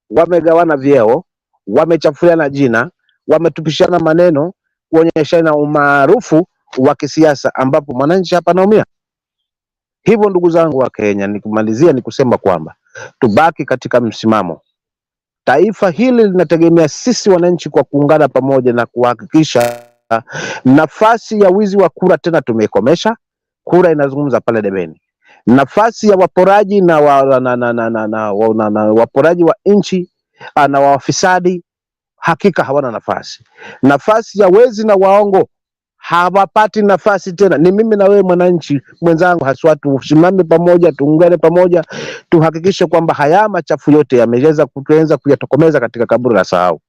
Speaker 17: wamegawana vyeo, wamechafuliana jina, wametupishana maneno, kuonyeshana umaarufu wa kisiasa ambapo mwananchi hapa anaumia. Hivyo ndugu zangu wa Kenya, nikumalizia ni kusema kwamba tubaki katika msimamo. Taifa hili linategemea sisi wananchi kwa kuungana pamoja na kuhakikisha nafasi ya wizi wa kura tena tumekomesha. Kura inazungumza pale debeni. Nafasi ya waporaji na waporaji wa nchi na wafisadi hakika hawana nafasi. Nafasi ya wezi na waongo hawapati nafasi tena. Ni mimi na wewe mwananchi mwenzangu haswa tusimame pamoja, tuungane pamoja, tuhakikishe kwamba haya machafu yote yameweza kutuenza kuyatokomeza katika kaburi la sahau.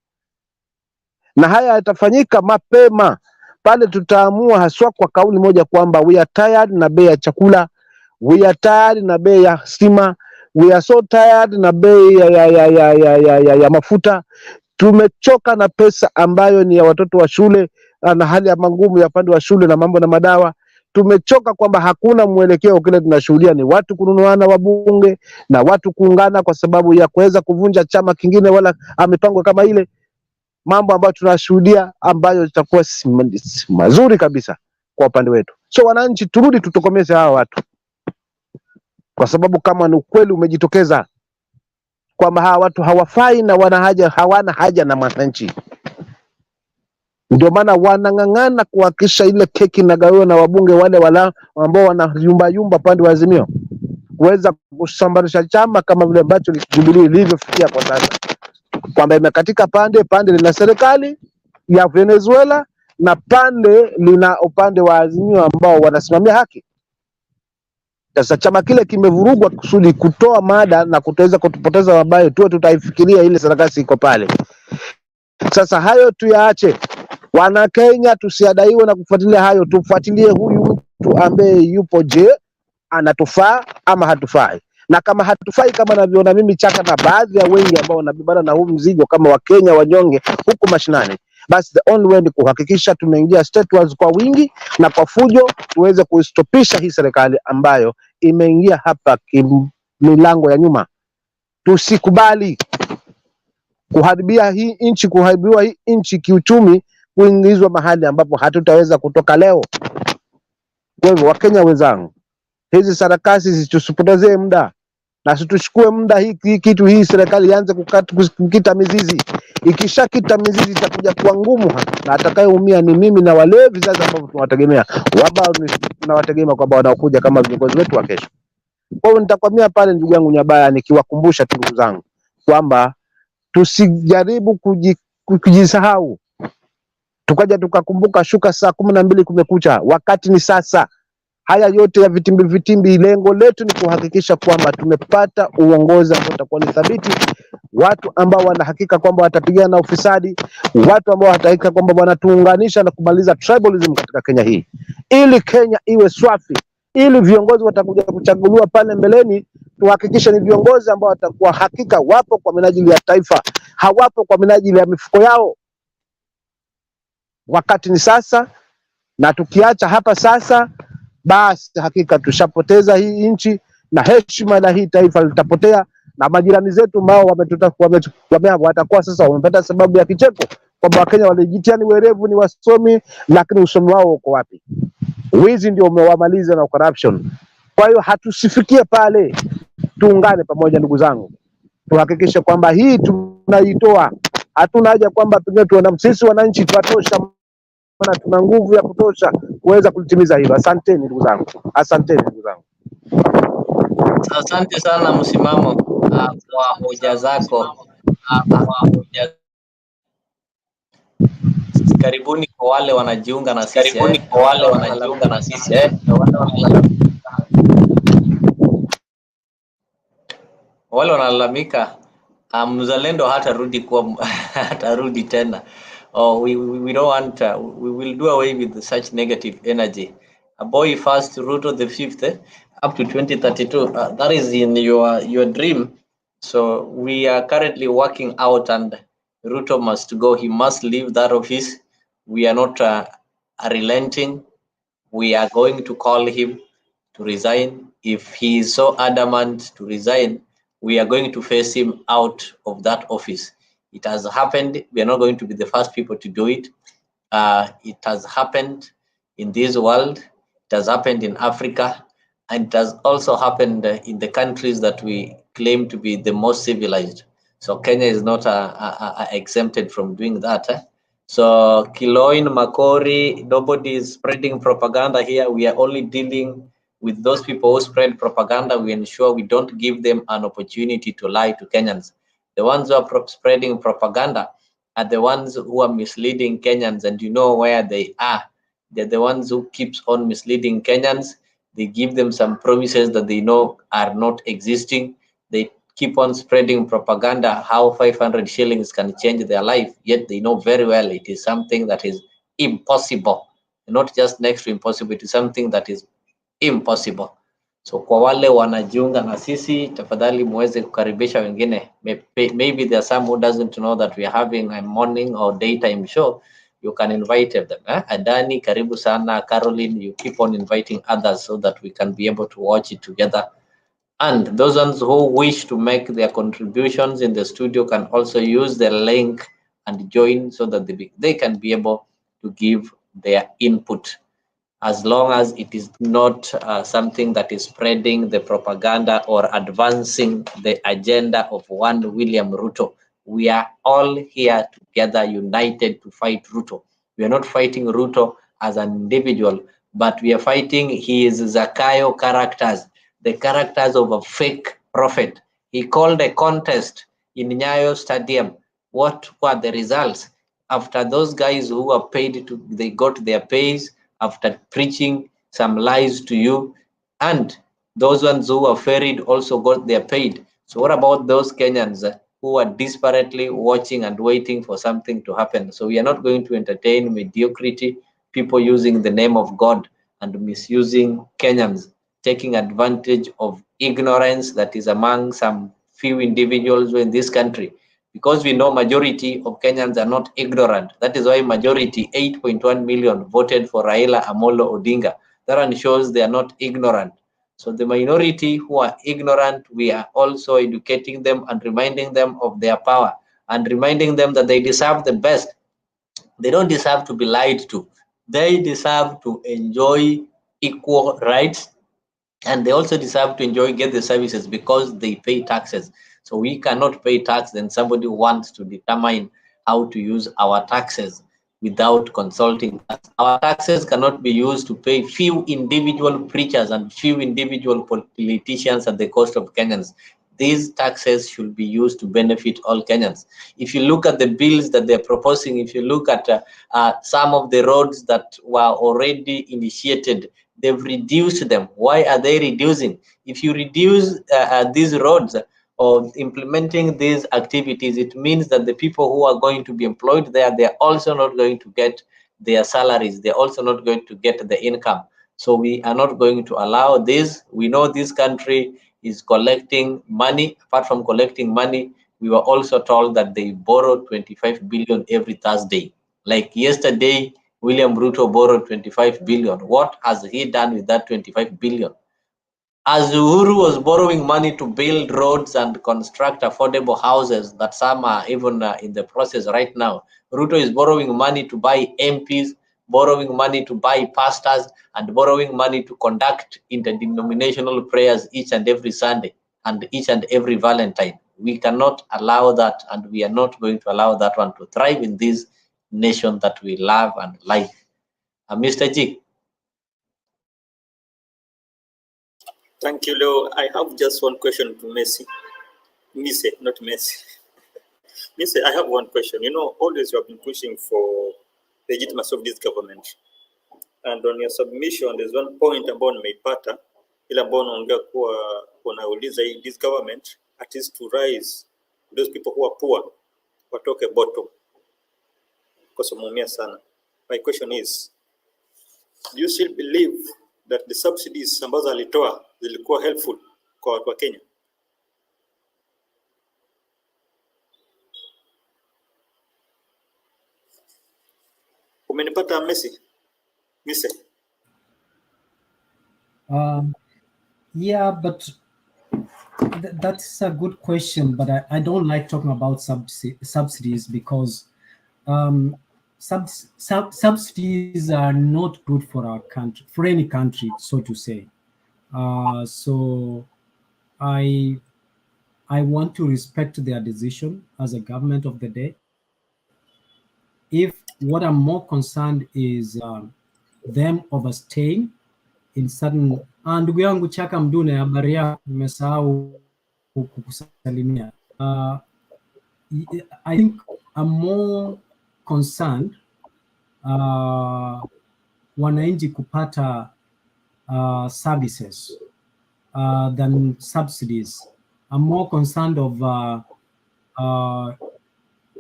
Speaker 17: Na haya yatafanyika mapema pale tutaamua haswa kwa kauli moja kwamba we are tired na bei ya chakula, we are tired na bei ya stima, we are so tired na bei ya mafuta. Tumechoka na pesa ambayo ni ya watoto wa shule na hali ya mangumu ya pande wa shule na mambo na madawa. Tumechoka kwamba hakuna mwelekeo, kile tunashuhudia ni watu kununuana wabunge na watu kuungana kwa sababu ya kuweza kuvunja chama kingine wala mipango kama ile. Mambo ambayo tunashuhudia ambayo itakuwa mazuri kabisa kwa upande wetu. So wananchi, turudi tutokomeze hawa watu, kwa sababu kama ni ukweli umejitokeza kwamba hawa watu hawafai na hawana haja na mwananchi, ndio maana wanang'ang'ana kuhakikisha ile keki inagawiwa na wabunge wale ambao wanayumba yumba pande wa Azimio, kuweza kusambarisha chama kama vile ambacho Jubilee ilivyofikia kwa sasa, kwamba imekatika pande lina serikali ya Venezuela na pande lina upande wa Azimio ambao wanasimamia haki. Sasa chama kile kimevurugwa kusudi kutoa mada na kutoweza kutupoteza mabayo tu, tutaifikiria ile serikali iko pale. Sasa hayo tuyaache. Wana Kenya tusiadaiwe na kufuatilia hayo, tufuatilie huyu mtu ambaye yupo, je, anatufaa ama hatufai? Na kama hatufai, kama navyoona mimi Chaka na baadhi ya wengi ambao wanabibana na huu mzigo kama Wakenya wanyonge huku mashinani, basi the only way ni kuhakikisha tumeingia statehood kwa wingi na kwa fujo, tuweze kuistopisha hii serikali ambayo imeingia hapa milango ya nyuma. Tusikubali kuharibiwa hii nchi kiuchumi, kuingizwa mahali ambapo hatutaweza kutoka leo. Kwa hivyo Wakenya wenzangu, hizi sarakasi zisitupotezee muda na situchukue muda. Hii serikali ianze kukita mizizi. Ikishakita mizizi itakuja kuwa ngumu, na atakayeumia ni mimi na wale vizazi ambao tunawategemea, tunawategemea kwamba wanaokuja kama viongozi wetu wa kesho. Kwa hiyo nitakwamia pale ndugu yangu Nyabaya, nikiwakumbusha tu ndugu zangu kwamba tusijaribu kujisahau tukaja tukakumbuka shuka saa 12 kumekucha. Wakati ni sasa. Haya yote ya vitimbi, lengo letu ni kuhakikisha kwamba tumepata uongozi ambao utakuwa ni thabiti, watu ambao wanahakika kwamba watapigana na ufisadi, watu ambao watahakika kwamba wanatuunganisha na kumaliza tribalism katika Kenya hii, ili Kenya iwe swafi, ili viongozi watakuja kuchaguliwa pale mbeleni tuhakikisha ni viongozi ambao watakuwa hakika wapo kwa minajili ya taifa, hawapo kwa minajili ya mifuko yao. Wakati ni sasa, na tukiacha hapa sasa, basi hakika tushapoteza hii nchi na heshima la hii taifa litapotea, na majirani zetu ambao watakuwa sasa wamepata sababu ya kicheko kwamba Wakenya walijitia ni werevu, ni wasomi, lakini usomi wao uko wapi? Wizi ndio umewamaliza na corruption. Kwa hiyo hatusifikie pale. Tuungane pamoja ndugu zangu, tuhakikishe kwamba hii tunaitoa. Hatuna haja kwamba pengine tuona sisi wananchi tuwatosha, maana tuna nguvu ya kutosha kuweza kulitimiza hilo. Asanteni ndugu zangu, asanteni ndugu zangu.
Speaker 1: Asante sana msimamo kwa hoja zako. Karibuni kwa wale wanajiunga na sisi. wale wanalalamika mzalendo hatarudi kuwa hatarudi tena. We don't want, we will do away with such negative energy. A boy first, Ruto the fifth, up to 2032. That is in your dream. So we are currently working out, and Ruto must go. He must leave that office. We are not relenting. We are going to call him to resign. If he is so adamant to resign, we are going to face him out of that office. It has happened. We are not going to be the first people to do it. It has happened in this world. It has happened in Africa, and it has also happened in the countries that we claim to be the most civilized. So Kenya is not exempted from doing that. So Kiloin, Makori, nobody is spreading propaganda here. We are only dealing with those people who spread propaganda. We ensure we don't give them an opportunity to lie to Kenyans. The ones who are spreading propaganda are the ones who are misleading Kenyans, and you know where they are. They're the ones who keeps on misleading Kenyans. They give them some promises that they know are not existing. They keep on spreading propaganda how 500 shillings can change their life, yet they know very well it is something that is impossible. Not just next to impossible, it is something that is impossible. So kwa wale wanajiunga na sisi, tafadhali muweze kukaribisha wengine. Maybe there are some who doesn't know that we are having a morning or daytime show. You can invite them. Adani, karibu sana. Caroline, you keep on inviting others so that we can be able to watch it together. And those ones who wish to make their contributions in the studio can also use the link and join so that they can be able to give their input, as long as it is not something that is spreading the propaganda or advancing the agenda of one William Ruto. We are all here together, united to fight Ruto. We are not fighting Ruto as an individual, but we are fighting his Zakayo characters, the characters of a fake prophet. He called a contest in Nyayo Stadium. What were the results? After those guys who were paid they got their pays after preaching some lies to you, and those ones who were ferried also got their paid. So what about those Kenyans who are desperately watching and waiting for something to happen? So we are not going to entertain mediocrity, people using the name of God and misusing Kenyans, taking advantage of ignorance that is among some few individuals in this country. Because we know majority of Kenyans are not ignorant. That is why majority, 8.1 million, voted for Raila Amolo Odinga. That one shows they are not ignorant. So the minority who are ignorant, we are also educating them and reminding them of their power and reminding them that they deserve the best. They don't deserve to be lied to. They deserve to enjoy equal rights, and they also deserve to get the services because they pay taxes. So we cannot pay tax, then somebody wants to determine how to use our taxes without consulting us. Our taxes cannot be used to pay few individual preachers and few individual politicians at the cost of Kenyans. These taxes should be used to benefit all Kenyans. If you look at the bills that they're proposing, if you look at some of the roads that were already initiated, they've reduced them. Why are they reducing? If you reduce these roads or implementing these activities, it means that the people who are going to be employed there, they're also not going to get their salaries. They're also not going to get the income. So we are not going to allow this. We know this country is collecting money. Apart from collecting money, we were also told that they borrow 25 billion every Thursday. Like yesterday, William Ruto borrowed 25 billion. What has he done with that 25 billion? As Uhuru was borrowing money to build roads and construct affordable houses that some are even in the process right now, Ruto is borrowing money to buy MPs, borrowing money to buy pastors, and borrowing money to conduct interdenominational prayers each and every Sunday and each and every Valentine. We cannot allow that, and we are not going to allow that one to thrive in this nation that we love and like. Mr. G.
Speaker 6: Thank you, Leo. I have just one question to Messi. Mise, not Messi. Mise, I have one question. You know, always you have been pushing for the legitimacy of this government. And on your submission, there's one point ambao nimeipata, ile ambao unaongea kuwa unauliza this government at least to rise those people who are poor, watoke bottom. Because wameumia sana. My question is, do you still believe that the subsidies ambazo alitoa zilikuwa helpful kwa watu wa Kenya? Umenipata Messi? Mise?
Speaker 10: Yeah, but that's a good question, but I don't like talking about subsidies because subsidies are not good for our country, for any country, so to say. So I want to respect their decision as a government of the day. If what I'm more concerned is them overstaying in certain, ndugu yangu Chaka Mdune, habari yako, nimesahau kukusalimia. I think I'm more concerned wananchi kupata services than subsidies. I'm more concerned of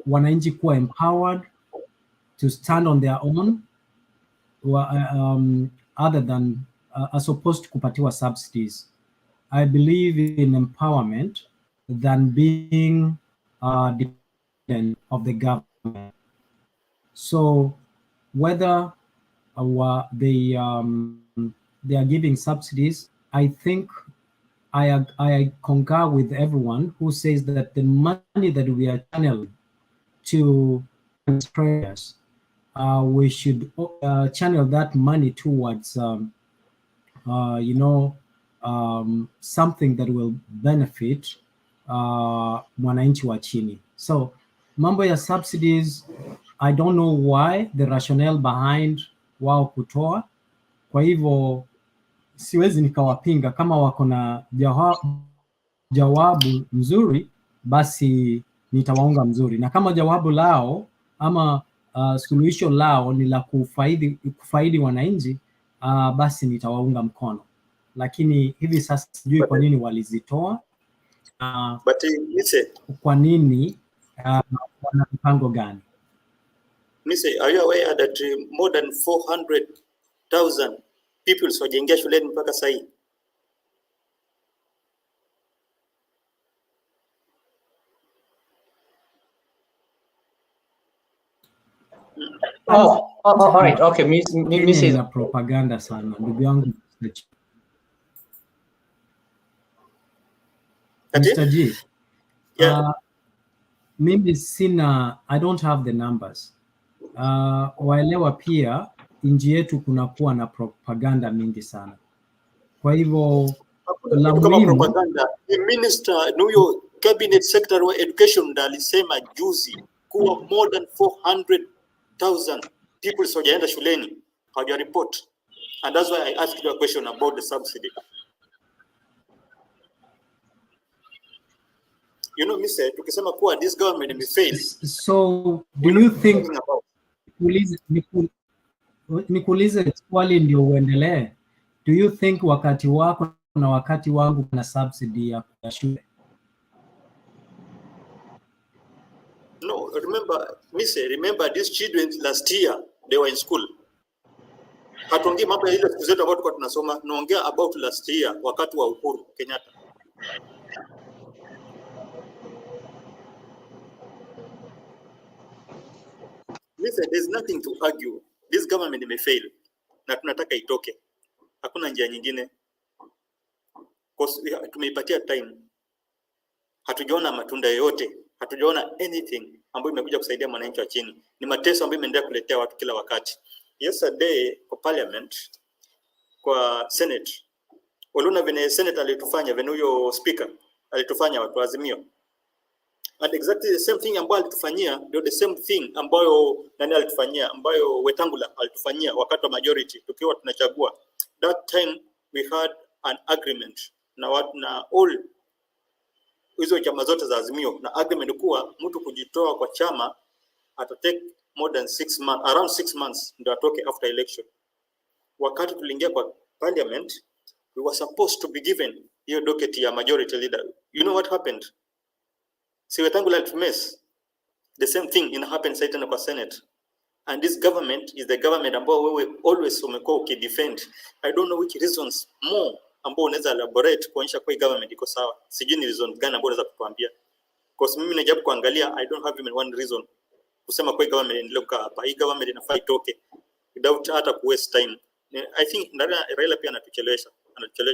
Speaker 10: wananchi kuwa empowered to stand on their own, other than as opposed to kupatiwa subsidies. I believe in empowerment than being dependent of the government. So whether they are giving subsidies, I think I concur with everyone who says that the money that we are channeling to prayers, we should channel that money towards something that will benefit mwananchi wa chini. So mambo ya subsidies, I don't know why the rationale behind wao kutoa. Kwa hivyo siwezi nikawapinga. Kama wako na jawabu nzuri, basi nitawaunga mzuri, na kama jawabu lao ama suluhisho lao ni la kufaidi wananchi, basi nitawaunga mkono. Lakini hivi sasa sijui kwa nini walizitoa, kwa nini, wana mpango gani?
Speaker 6: Mise, are you aware that more than 400,000 people wajaingia shuleni mpaka sasa hivi?
Speaker 1: All right. Okay, Miss
Speaker 10: ina propaganda sana ndugu yangu Mr. G. Mimi sina, I don't have the numbers. Waelewa pia nchi yetu kunakuwa na propaganda mingi sana. Kwa hivyo la muhimu,
Speaker 6: propaganda, the minister huyo cabinet secretary wa education alisema juzi kuwa more than 400,000 people wajaenda shuleni hawaja report, and that's why I asked you a question about the subsidy. You know, Mr. tukisema kuwa this government may fail.
Speaker 10: So do you think nikuulize swali ndio uendelee? Do you think wakati wako na wakati wangu kuna subsidy ya shule?
Speaker 6: No, remember these children last year they were in school. Hatuongei mambo ya ile siku zetu ambayo tulikuwa tunasoma, naongea about last year wakati wa Uhuru Kenyatta. Listen, there's nothing to argue. This government may fail. Na tunataka itoke. Hakuna njia nyingine. Because tumeipatia time. Hatujaona matunda yoyote. Hatujaona anything ambayo imekuja kusaidia mwananchi wa chini. Ni mateso ambayo imeendelea kuletea watu kila wakati. Yesterday kwa parliament, kwa senate, waliona vile senate alitufanya, vile huyo speaker alitufanya watu wa Azimio. And exactly the same thing ambayo alitufanyia, ndio the same thing ambayo nani alitufanyia, ambayo Wetangula alitufanyia wakati wa majority tukiwa tunachagua. That time we had an agreement na all hizo chama zote za Azimio, na agreement kuwa mtu kujitoa kwa chama atatake more than 6 months, around 6 months ndio atoke after election. Wakati tuliingia kwa parliament, we were supposed to be given hiyo docket ya majority leader You know what happened? Si Wetangula alitumes. The same thing happened Satan kwa Senate. And this government is the government ambao wewe always umekuwa ukidefend. I don't know which reasons more ambao unaweza elaborate kuonyesha kwa government iko sawa. Sijui ni reason gani ambao unaweza kutuambia. Because mimi najaribu kuangalia, I don't have even one reason kusema kwa government endelee kukaa hapa. Hii government inafaa itoke without hata ku waste time. I think Raila pia anatuchelewesha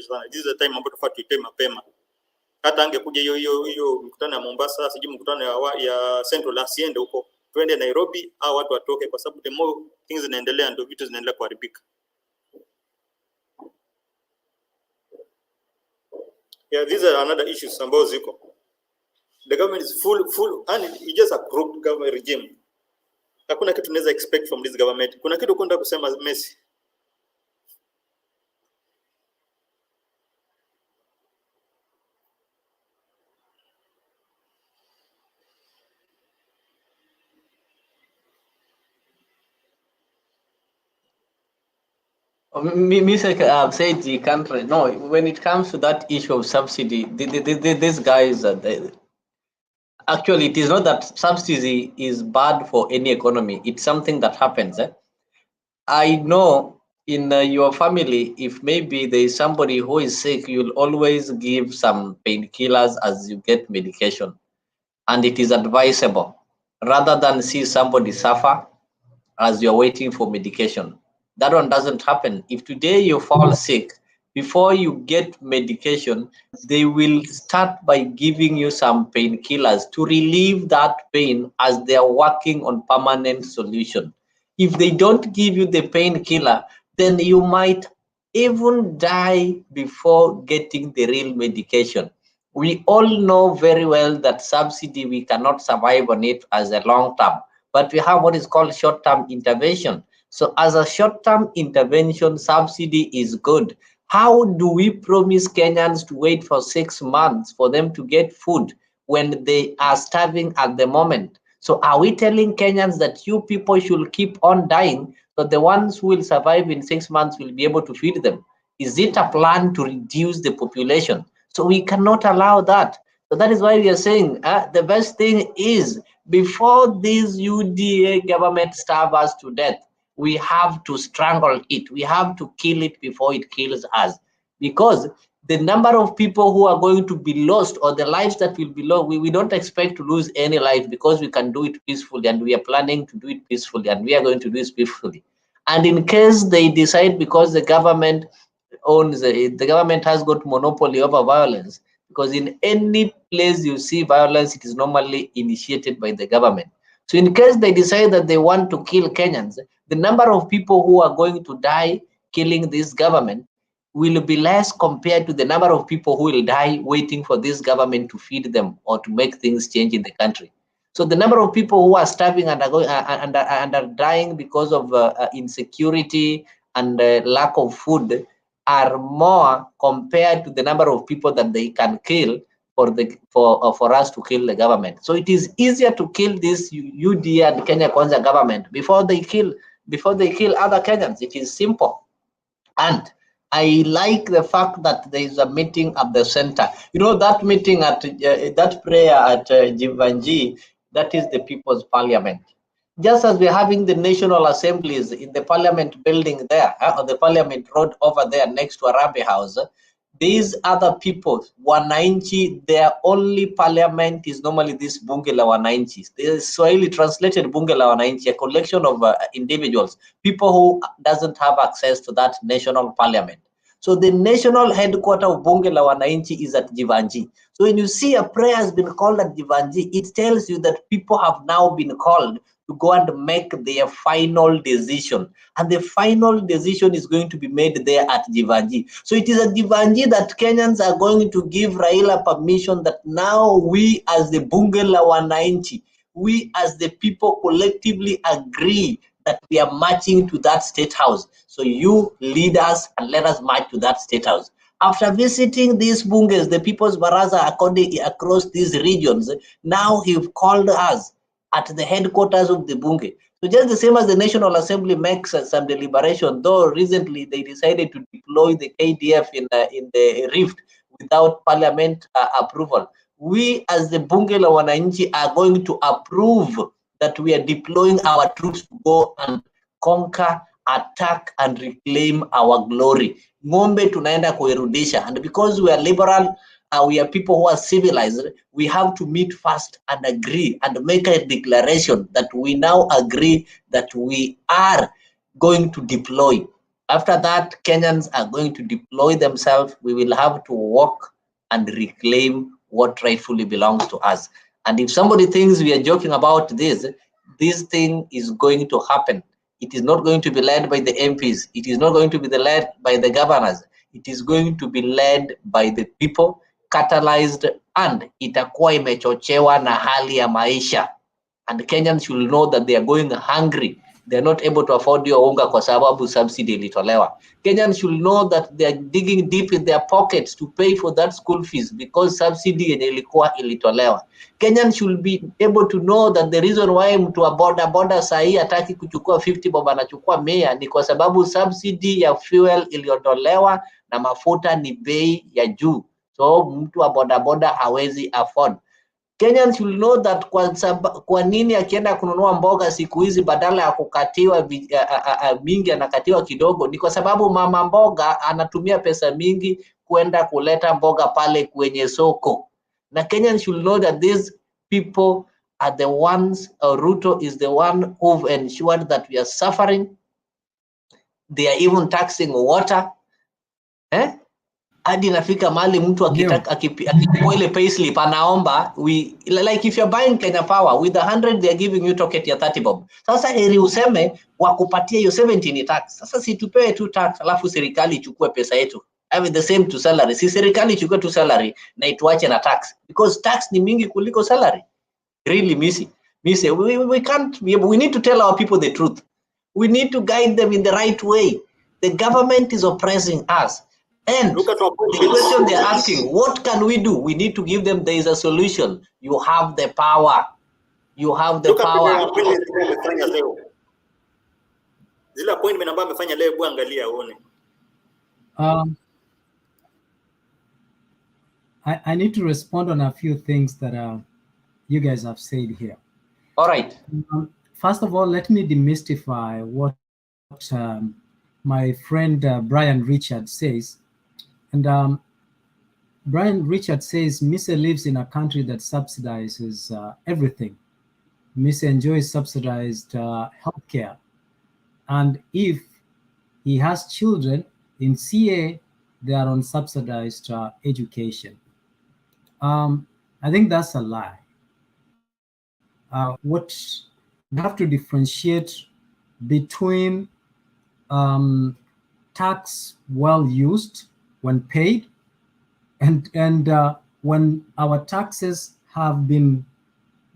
Speaker 6: sana. This is the time ambao tunafaa tuitoe mapema. Hata angekuja hiyo mkutano ya Mombasa, sijui mkutano ya Central asiende huko. Twende Nairobi au watu watoke, kwa sababu the more things zinaendelea ndio vitu zinaendelea kuharibika. Yeah, these are another issues ambazo ziko. The government is full and it just a corrupt government regime. Hakuna kitu tunaweza expect from this government. Kuna kitu kwenda kusema Messi.
Speaker 1: I've said the country. No, when it comes to that issue of subsidy, these guys are actually, it is not that subsidy is bad for any economy. It's something that happens. I know in your family, if maybe there is somebody who is sick, you'll always give some painkillers as you get medication. And it is advisable rather than see somebody suffer as you're waiting for medication. That one doesn't happen. If today you fall sick, before you get medication, they will start by giving you some painkillers to relieve that pain as they are working on permanent solution. If they don't give you the painkiller, then you might even die before getting the real medication. We all know very well that subsidy, we cannot survive on it as a long term, but we have what is called short-term intervention. So as a short-term intervention, subsidy is good. How do we promise Kenyans to wait for 6 months for them to get food when they are starving at the moment? So are we telling Kenyans that you people should keep on dying, but the ones who will survive in 6 months will be able to feed them? Is it a plan to reduce the population? So we cannot allow that. So that is why we are saying the best thing is, before this UDA government starve us to death, we have to strangle it. We have to kill it before it kills us. Because the number of people who are going to be lost, or the lives that will be lost, we don't expect to lose any life, because we can do it peacefully, and we are planning to do it peacefully, and we are going to do it peacefully. And in case they decide, because the government owns, the government has got monopoly over violence, because in any place you see violence, it is normally initiated by the government. So in case they decide that they want to kill Kenyans, the number of people who are going to die killing this government will be less compared to the number of people who will die waiting for this government to feed them or to make things change in the country. So the number of people who are starving and are dying because of insecurity and lack of food are more compared to the number of people that they can kill for us to kill the government. So it is easier to kill this UDA and Kenya Kwanza government before they kill other Kenyans. It is simple. And I like the fact that there is a meeting at the center. You know, that meeting at that prayer at Jivanji, that is the People's Parliament. Just as we're having the national assemblies in the parliament building there, or the parliament road over there next to Arabi House, these other people, Wananchi, their only parliament is normally this Bunge la Wananchi. The Swahili translated Bunge la Wananchi, a collection of individuals, people who doesn't have access to that national parliament. So the national headquarters of Bunge la Wananchi is at Jivanji. So when you see a prayer has been called at Jivanji, it tells you that people have now been called to go and make their final decision. And the final decision is going to be made there at Jivanji. So it is at Jivanji that Kenyans are going to give Raila permission that now we as the Bunge la Wananchi, we as the people collectively agree that we are marching to that state house. So you lead us and let us march to that state house. After visiting these bunges, the People's Baraza across these regions, now he've called us at the headquarters of the Bunge. So just the same as the National Assembly makes some deliberation, though recently they decided to deploy the KDF in the Rift, without parliament approval. We as the Bunge la Wananchi are going to approve that we are deploying our troops to go and conquer, attack and reclaim our glory. Ng'ombe tunaenda kuirudisha, and because we are liberal, we are people who are civilized, we have to meet first and agree and make a declaration that we now agree that we are going to deploy. After that, Kenyans are going to deploy themselves. We will have to walk and reclaim what rightfully belongs to us. And if somebody thinks we are joking about this thing is going to happen. It is not going to be led by the MPs. It is not going to be led by the governors. It is going to be led by the people, catalyzed, and itakuwa imechochewa na hali ya maisha. And Kenyans should know that they are going hungry. They are not able to afford your unga kwa sababu subsidy ilitolewa. Kenyans should know that they are digging deep in their pockets to pay for that school fees because subsidy yenye ilikuwa ilitolewa. Kenyans should be able to know that the reason why mtu wa boda sahi hataki kuchukua 50 bob anachukua 100 ni kwa sababu subsidy ya fuel iliondolewa na mafuta ni bei ya juu. So mtu wa boda hawezi afford. Kenyans should know that kwa nini akienda kununua mboga siku hizi badala ya kukatiwa mingi anakatiwa kidogo, ni kwa sababu mama mboga anatumia pesa mingi kwenda kuleta mboga pale kwenye soko. Na Kenyans should know that these people are the ones, Ruto is the one who've ensured that we are suffering. They are even taxing water. Hadi nafika mali mtu akipua ile payslip anaomba, like if you're buying Kenya Power with 100 they are giving you token ya 30 bob. Sasa heri useme wakupatie hiyo 70 ni tax. Sasa si tupewe tu tax alafu serikali ichukue pesa yetu. I mean the same to salary. Si serikali ichukue tu salary na ituache na tax because tax ni mingi kuliko salary. Really missy. We can't, we need to tell our people the truth. We need to guide them in the right way. The government is oppressing us. And the question they're asking, what can we do? We need to give them, there is a solution. You have the power. You have the power.
Speaker 10: I need to respond on a few things that you guys have said here.
Speaker 1: All right.
Speaker 10: First of all, let me demystify what my friend Brian Richard says. And Brian Richard says, Mr. lives in a country that subsidizes everything. Mr. enjoys subsidized healthcare. And if he has children in CA, they are on subsidized education. I think that's a lie. What we have to differentiate between tax well used when paid and when our taxes have been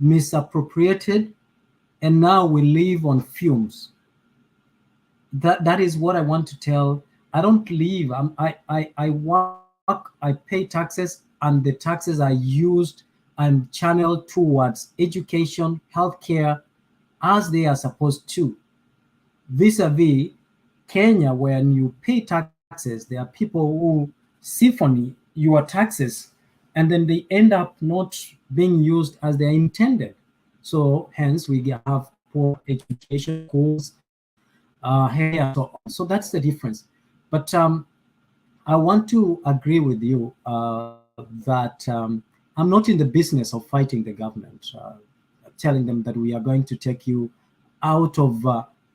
Speaker 10: misappropriated and now we live on fumes. That is what I want to tell. I don't live, I work, I pay taxes, and the taxes are used and channeled towards education, healthcare, as they are supposed to. Vis-a-vis Kenya, when you pay taxes, there are people who siphon your taxes and then they end up not being used as they are intended. So hence we have poor education, schools, and so on. So that's the difference. But I want to agree with you that I'm not in the business of fighting the government, telling them that we are going to take you out of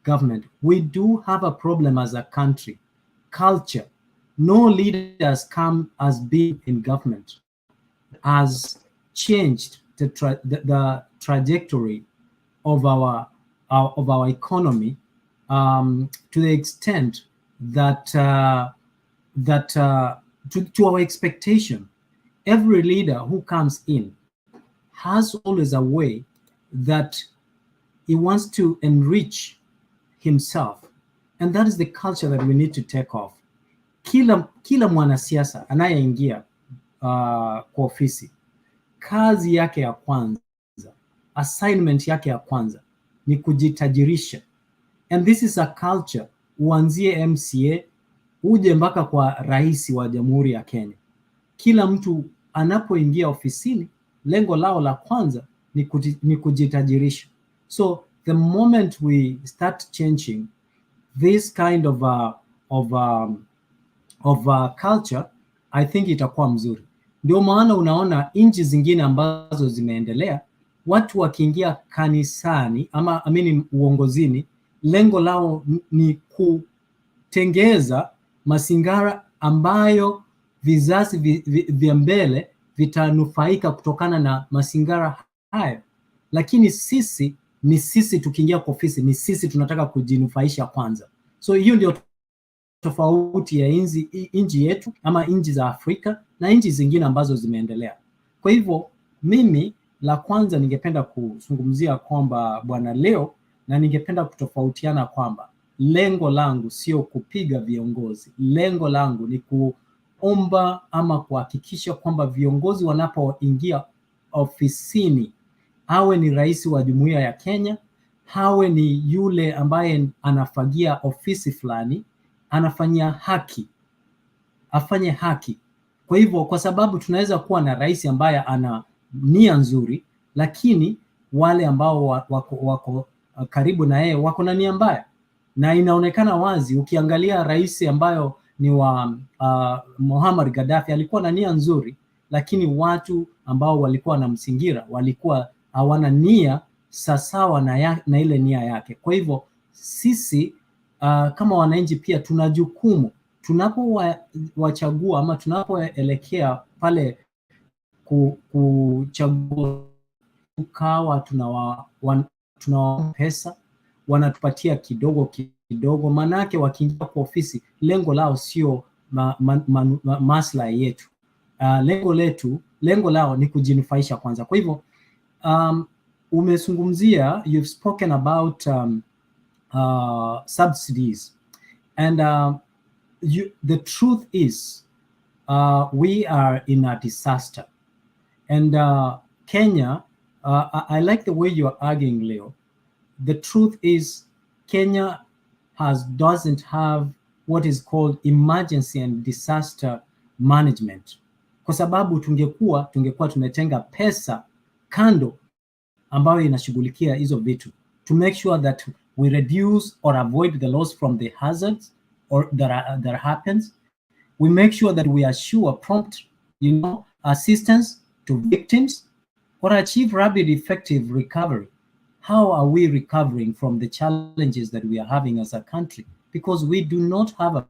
Speaker 10: government. We do have a problem as a country, culture. No leaders come as being in government has changed the trajectory of our economy to the extent that to our expectation. Every leader who comes in has always a way that he wants to enrich himself, and that is the culture that we need to take off. Kila mwanasiasa anayeingia kwa ofisi, kazi yake ya kwanza, assignment yake ya kwanza ni kujitajirisha, and this is a culture. Uanzie MCA uje mpaka kwa rais wa Jamhuri ya Kenya, kila mtu anapoingia ofisini, lengo lao la kwanza ni kujitajirisha. So the moment we start changing this kind of culture, I think itakuwa mzuri. Ndio maana unaona nchi zingine ambazo zimeendelea, watu wakiingia kanisani ama uongozini, lengo lao ni kutengeza mazingira ambayo vizazi vya mbele vitanufaika kutokana na mazingira hayo. Lakini sisi tukiingia kwa ofisi, ni sisi tunataka kujinufaisha kwanza. So hiyo ndio tofauti ya nchi yetu ama nchi za Afrika na nchi zingine ambazo zimeendelea. Kwa hivyo mimi la kwanza ningependa kuzungumzia kwamba Bwana Leo, na ningependa kutofautiana kwamba lengo langu sio kupiga viongozi. Lengo langu ni kuomba ama kuhakikisha kwamba viongozi wanapoingia ofisini, awe ni rais wa Jumuiya ya Kenya, awe ni yule ambaye anafagia ofisi fulani, anafanyia haki, afanye haki. Kwa hivyo, kwa sababu tunaweza kuwa na rais ambaye ana nia nzuri, lakini wale ambao wako karibu na yeye wako na nia mbaya, na inaonekana wazi. Ukiangalia rais ambayo ni wa Muammar Gaddafi, alikuwa na nia nzuri, lakini watu ambao walikuwa wanamzingira walikuwa hawana nia sawasawa na ile nia yake. Kwa hivyo sisi kama wananchi pia tuna jukumu, tunapowachagua ama tunapoelekea pale kuchagua, tukawa tunawapa pesa, wanatupatia kidogo kidogo, manake wakiingia kwa ofisi, lengo lao sio maslahi yetu. Lengo lao ni kujinufaisha kwanza. Kwa hivyo umezungumzia, you've spoken about subsidies, and the truth is we are in a disaster, and Kenya, I like the way you're arguing, Leo. The truth is Kenya doesn't have what is called emergency and disaster management, kwa sababu tungekuwa tumetenga pesa kando ambayo inashughulikia hizo vitu, to make sure that we reduce or avoid the loss from the hazards or that happens. We make sure that we assure prompt, assistance to victims or achieve rapid, effective recovery. How are we recovering from the challenges that we are having as a country? Because we do not have a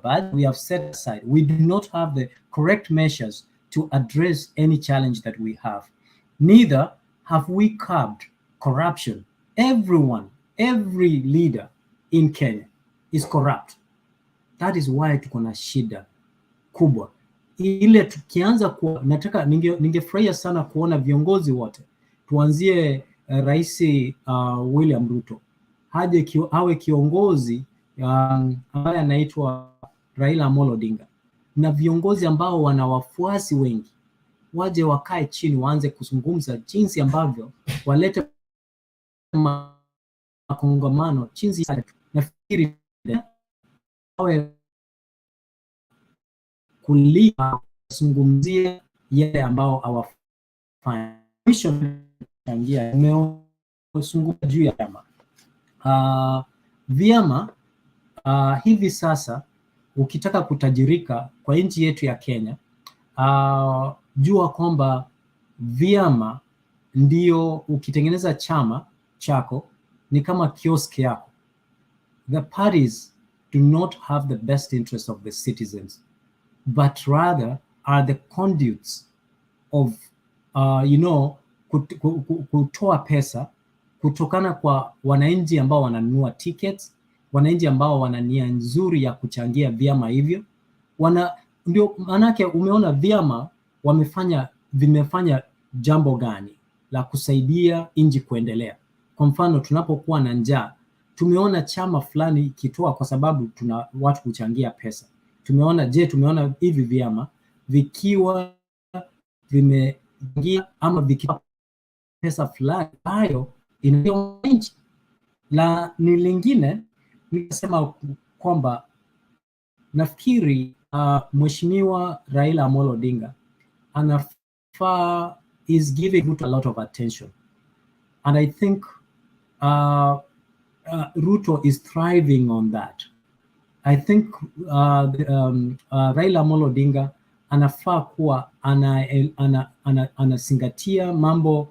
Speaker 10: budget we have set aside. We do not have the correct measures to address any challenge that we have. Neither have we curbed corruption. Every leader in Kenya is corrupt. That is why tuko na shida kubwa. Ile tukianza ningefurahia sana kuona viongozi wote, tuanzie Rais William Ruto, awe kiongozi ambaye anaitwa Raila Amolo Odinga, na viongozi ambao wana wafuasi wengi waje wakae chini, waanze kuzungumza jinsi ambavyo walete makongamano jinsi. Nafikiri awe kulia kuzungumzia yale ambao hawafanya. Mwisho changia nimezungumza juu ya vyama. Hivi sasa ukitaka kutajirika kwa nchi yetu ya Kenya, jua kwamba vyama ndio, ukitengeneza chama chako ni kama kioski yako. The parties do not have the best interest of the citizens, but rather are the conduits of kutoa pesa kutokana kwa wananchi ambao wananunua tickets, wananchi ambao wana nia nzuri ya kuchangia vyama hivyo. Ndio manake umeona vyama vimefanya jambo gani la kusaidia nchi kuendelea. Kwa mfano, tunapokuwa na njaa, tumeona chama fulani kitoa kwa sababu tuna watu kuchangia pesa. Tumeona hivi vyama vikiwa vimeingia ama vikiwa pesa fulani hayo inayo nchi. La ni lingine, nikasema kwamba nafikiri Mheshimiwa Raila Amolo Odinga is giving Ruto a lot of attention, and I think Ruto is thriving on that. I think Raila Amolo Odinga anafaa kuwa anazingatia mambo.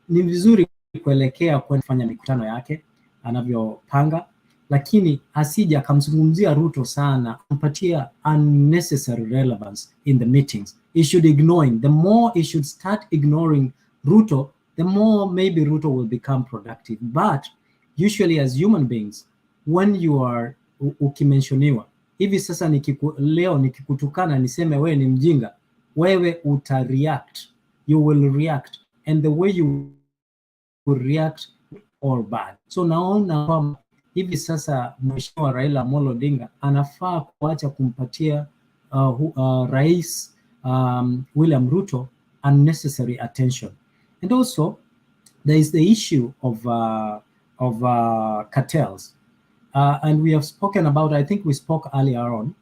Speaker 10: Ni vizuri kuelekea kufanya mikutano yake anavyopanga, lakini asija akamzungumzia Ruto sana, ampatia unnecessary relevance in the meetings. He should ignore him. The more he should start ignoring Ruto, the more maybe Ruto will become productive. But usually as human beings, when you are ukimensioniwa hivi sasa, leo nikikutukana niseme wewe ni mjinga, wewe utareact, you will react, and the way you will react or bad. So naona kwamba hivi sasa Mheshimiwa Raila Amolo Odinga anafaa kuacha kumpatia Rais William Ruto unnecessary attention. And also there is the issue of cartels. And we have spoken about, I think we spoke earlier on.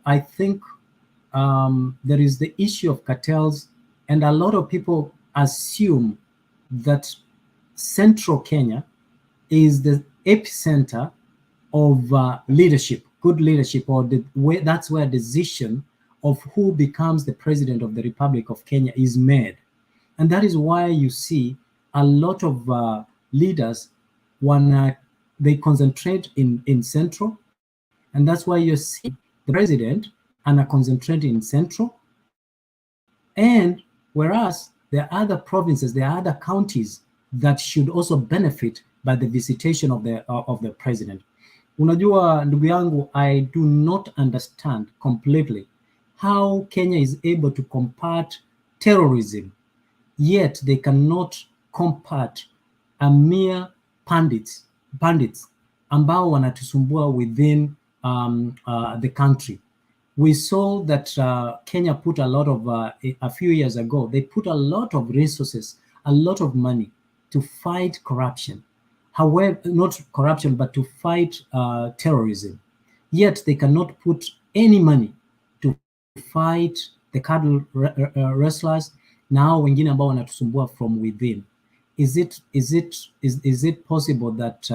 Speaker 10: I think there is the issue of cartels, and a lot of people assume that Central Kenya is the epicenter of leadership, good leadership, or that's where decision of who becomes the president of the Republic of Kenya is made. And that is why you see a lot of leaders they concentrate in Central, and that's why you see the president concentrate in Central. And whereas there are other provinces, there are other counties that should also benefit by the visitation of the president. Unajua ndugu yangu, I do not understand completely how Kenya is able to combat terrorism, yet they cannot combat a mere bandits ambao wanatusumbua within the country. We saw that Kenya put a lot of, a few years ago, they put a lot of resources, a lot of money to fight corruption. However, not corruption, but to fight terrorism. Yet they cannot put any money to fight the cattle rustlers, now wengine ambao wanatusumbua from within. Is it possible that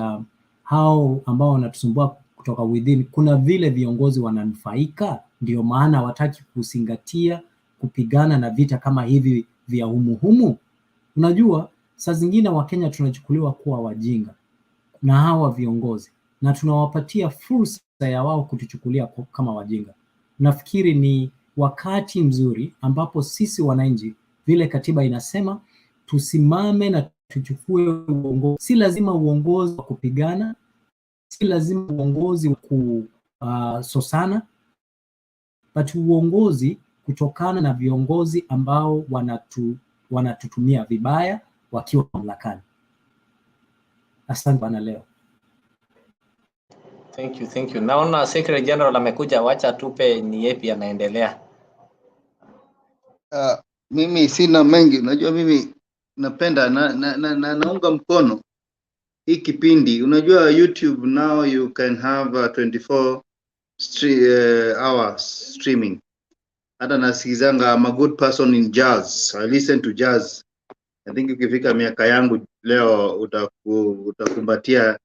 Speaker 10: hao ambao wanatusumbua kutoka within, kuna vile viongozi wananufaika, ndio maana wataki kuzingatia kupigana na vita kama hivi vya humuhumu? Unajua, saa zingine Wakenya tunachukuliwa kuwa wajinga na hawa viongozi, na tunawapatia fursa ya wao kutuchukulia kama wajinga. Nafikiri ni wakati mzuri ambapo sisi wananchi, vile katiba inasema, tusimame na tuchukue uongozi. Si lazima uongozi wa kupigana, si lazima uongozi wa kusosana, but uongozi kutokana na viongozi ambao wanatutumia vibaya wakiwa mamlakani. Asante bana leo.
Speaker 1: Thank you. Naona Secretary General amekuja, wacha tupe ni yepi anaendelea.
Speaker 15: Mimi sina mengi, unajua mimi napenda naunga mkono hii kipindi. Unajua YouTube now you can have 24 hours streaming. Hata nasikizanga, I'm a good person in jazz. I listen to jazz. I think ukifika miaka yangu leo utakumbatia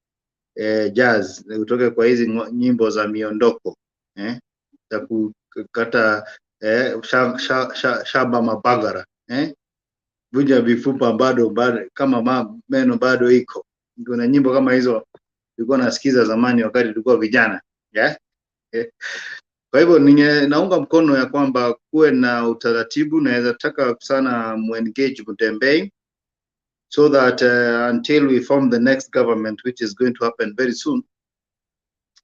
Speaker 15: jazz, utoke kwa hizi nyimbo za miondoko, utakukata shaba mabagara, vunja vifupa bado kama meno bado iko. Kuna nyimbo kama hizo tulikuwa nasikiza zamani wakati tulikuwa vijana, Kwa hivyo naunga mkono ya kwamba kuwe na utaratibu. Naweza taka sana mu-engage Mutembei, so that until we form the next government, which is going to happen very soon,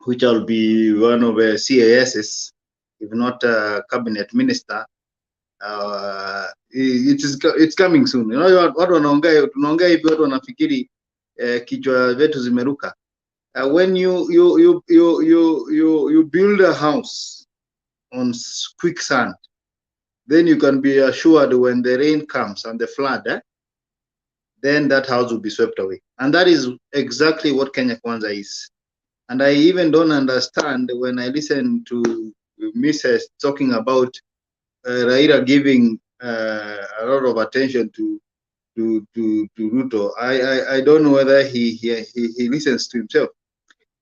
Speaker 15: which will be one of the CASs, if not a cabinet minister, it's coming soon. You know, watu tunaongea hivi, watu wanafikiri kichwa vetu zimeruka. When you build a house on quicksand, then you can be assured when the rain comes and the flood, then that house will be swept away. And that is exactly what Kenya Kwanza is. And I even don't understand when I listen to miss talking about Raila giving a lot of attention to Ruto. I don't know whether he listens to himself,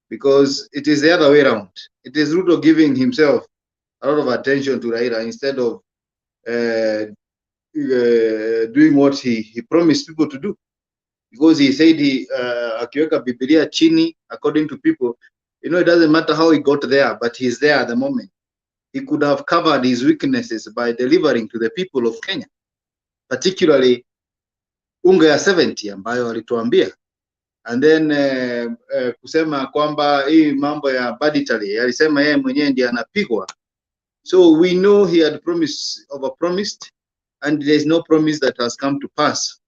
Speaker 15: because it is the other way around. It is Ruto giving himself a lot of attention to Raila instead of doing what he promised people to do, because he said akiweka Biblia chini, according to people, it doesn't matter how he got there, but he's there at the moment. He could have covered his weaknesses by delivering to the people of Kenya, particularly unga ya 70 ambayo alituambia, and then kusema kwamba hii mambo ya budgetary alisema yeye mwenyewe ndiye anapigwa. So we know he had overpromised, and there is no promise that has come to pass,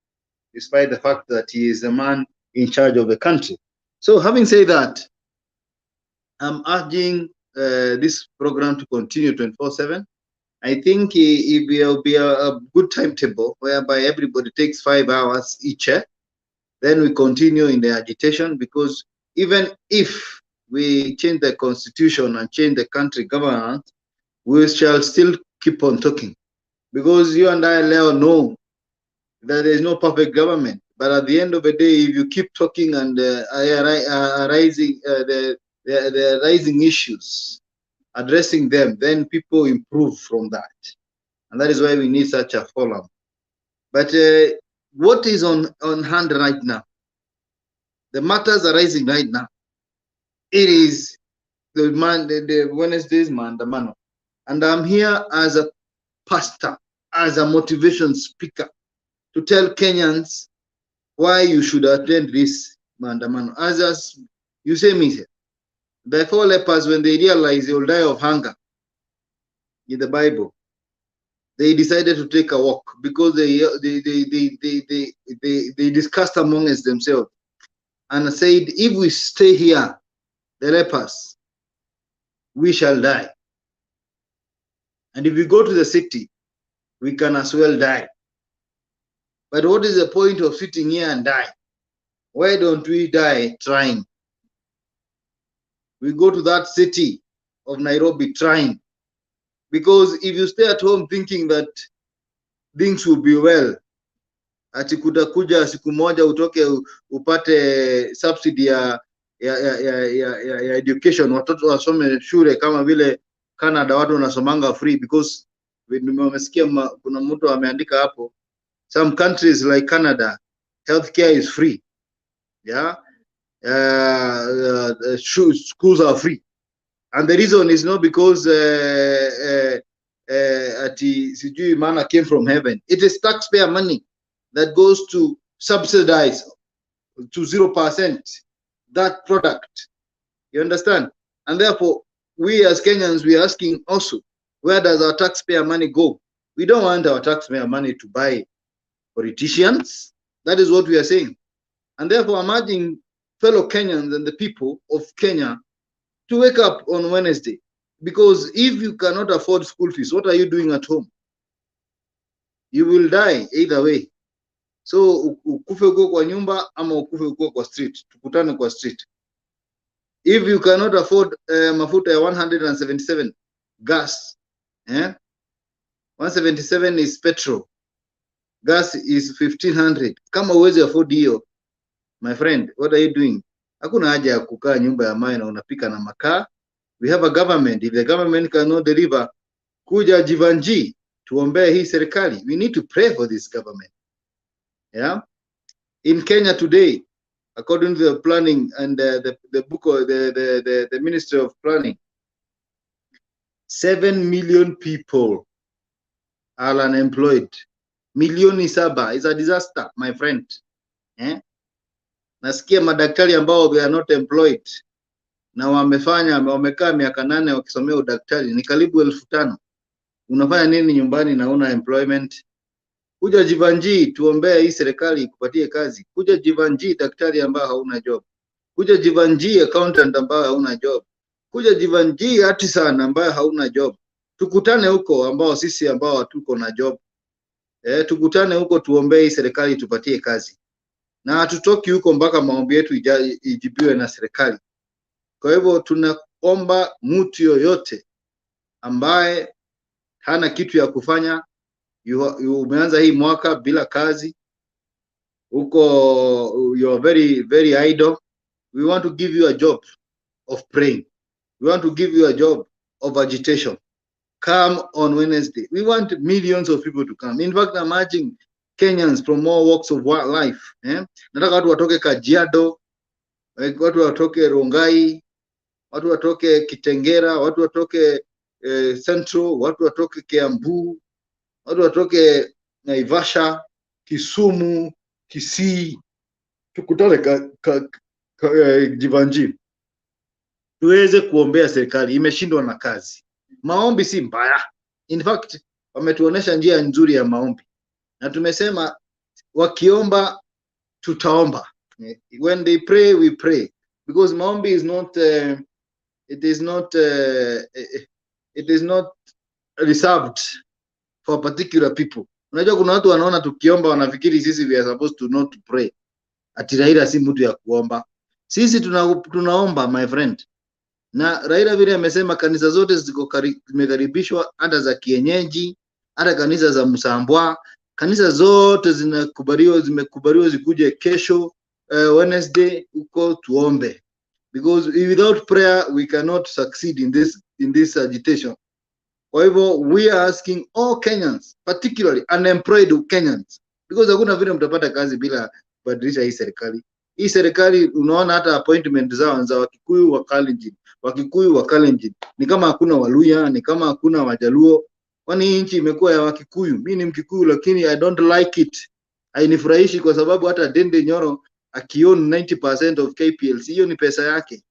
Speaker 15: despite the fact that he is the man in charge of the country. So having said that, I'm urging this program to continue 24/7. I think it will be a good timetable whereby everybody takes 5 hours each. Then we continue in the agitation, because even if we change the constitution and change the country governance, we shall still keep on talking, because you and I now know that there is no perfect government. But at the end of the day, if you keep talking and the rising issues, addressing them, then people improve from that. And that is why we need such a forum. But what is on hand right now? The matters are rising right now. It is the Wednesday's Mandamano. And I'm here as a pastor, as a motivation speaker, to tell Kenyans why you should attend this Mandamano. As you say, me, the 4 lepers, when they realize they will die of hunger in the Bible, they decided to take a walk, because they discussed amongst themselves and said, if we stay here, the lepers, we shall die. And if we go to the city, we can as well die. But what is the point of sitting here and die? Why don't we die trying? We go to that city of Nairobi trying. Because if you stay at home thinking that things will be well, ati kutakuja siku moja utoke upate subsidy ya education, watoto wasome shule kama vile Canada watu wanasomanga free, because nimesikia kuna mtu ameandika hapo, some countries like Canada, healthcare is free. Yeah, schools are free. And the reason is not because sijui manna came from heaven. It is taxpayer money that goes to subsidize to 0% that product. You understand? And therefore, we as Kenyans, we are asking also, where does our taxpayer money go? We don't want our taxpayer money to buy politicians. That is what we are saying. And therefore, I'm urging fellow Kenyans and the people of Kenya to wake up on Wednesday. Because if you cannot afford school fees, what are you doing at home? You will die either way. So ukufe uko kwa nyumba ama ukufe uko kwa street, tukutane kwa street. If you cannot afford mafuta ya 177 gas, 177 is petrol, gas is 1500. Kama uwezi afford hiyo, my friend, what are you doing? Hakuna haja ya kukaa nyumba ya mawe na unapika na makaa. We have a government. If the government cannot deliver, kuja jivanji, tuombee hii serikali. We need to pray for this government. Yeah. In Kenya today, according to the planning and the book of the Ministry of Planning, 7 million people are unemployed. Milioni 7 is a disaster, my friend. Nasikia madaktari ambao they are not employed na wamekaa miaka 8 wakisomea udaktari ni karibu 5,000. Unafanya nini nyumbani na una employment? Kuja jivanji, tuombee hii serikali kupatie kazi. Kuja jivanji daktari ambao hauna job. Kuja jivanji accountant ambao hauna job. Kuja jivanji artisan ambao hauna job. Tukutane huko ambao sisi ambao hatuko na job. Tukutane huko tuombee hii serikali tupatie kazi. Na hatutoki huko mpaka maombi yetu ijibiwe na serikali. Kwa hivyo tunaomba mtu yoyote ambaye hana kitu ya kufanya, umeanza hii mwaka bila kazi, you are very very idle, we want to give you a job of praying. We want to give you a job of agitation. Come on Wednesday. We want millions of people to come. In fact, I'm urging Kenyans from all walks of life. Nataka watu watoke Kajiado, watu watoke Rongai, watu watoke Kitengera, watu watoke Central, watu watoke Kiambu, watu watoke Naivasha, Kisumu, Kisii, tukutane Jivanji, tuweze kuombea serikali. Imeshindwa na kazi. Maombi si mbaya. In fact, wametuonesha njia nzuri ya maombi, na tumesema wakiomba tutaomba. When they pray, we pray, because maombi is not it is not reserved for particular people. Unajua kuna watu wanaona tukiomba wanafikiri sisi we are supposed to not to pray. Ati Raila si mtu ya kuomba. Sisi tunaomba, my friend. Na Raila vile amesema kanisa zote zimekaribishwa, hata za kienyeji, hata kanisa za Msambwa, kanisa zote zimekubaliwa zikuje kesho Wednesday uko tuombe, because without prayer we cannot succeed in this agitation. Kwa hivyo we are asking all Kenyans, particularly unemployed Kenyans, because hakuna vile mtapata kazi bila kubadilisha hii serikali. Hii serikali unaona hata appointment zao za Wakikuyu wa Kalenjin ni kama hakuna Waluya, ni kama hakuna Wajaluo. Kwani hii nchi imekuwa ya Wakikuyu. Mimi ni Mkikuyu lakini I don't like it. Hainifurahishi kwa sababu hata Dende Nyoro akion 90% of KPLC, hiyo ni pesa yake.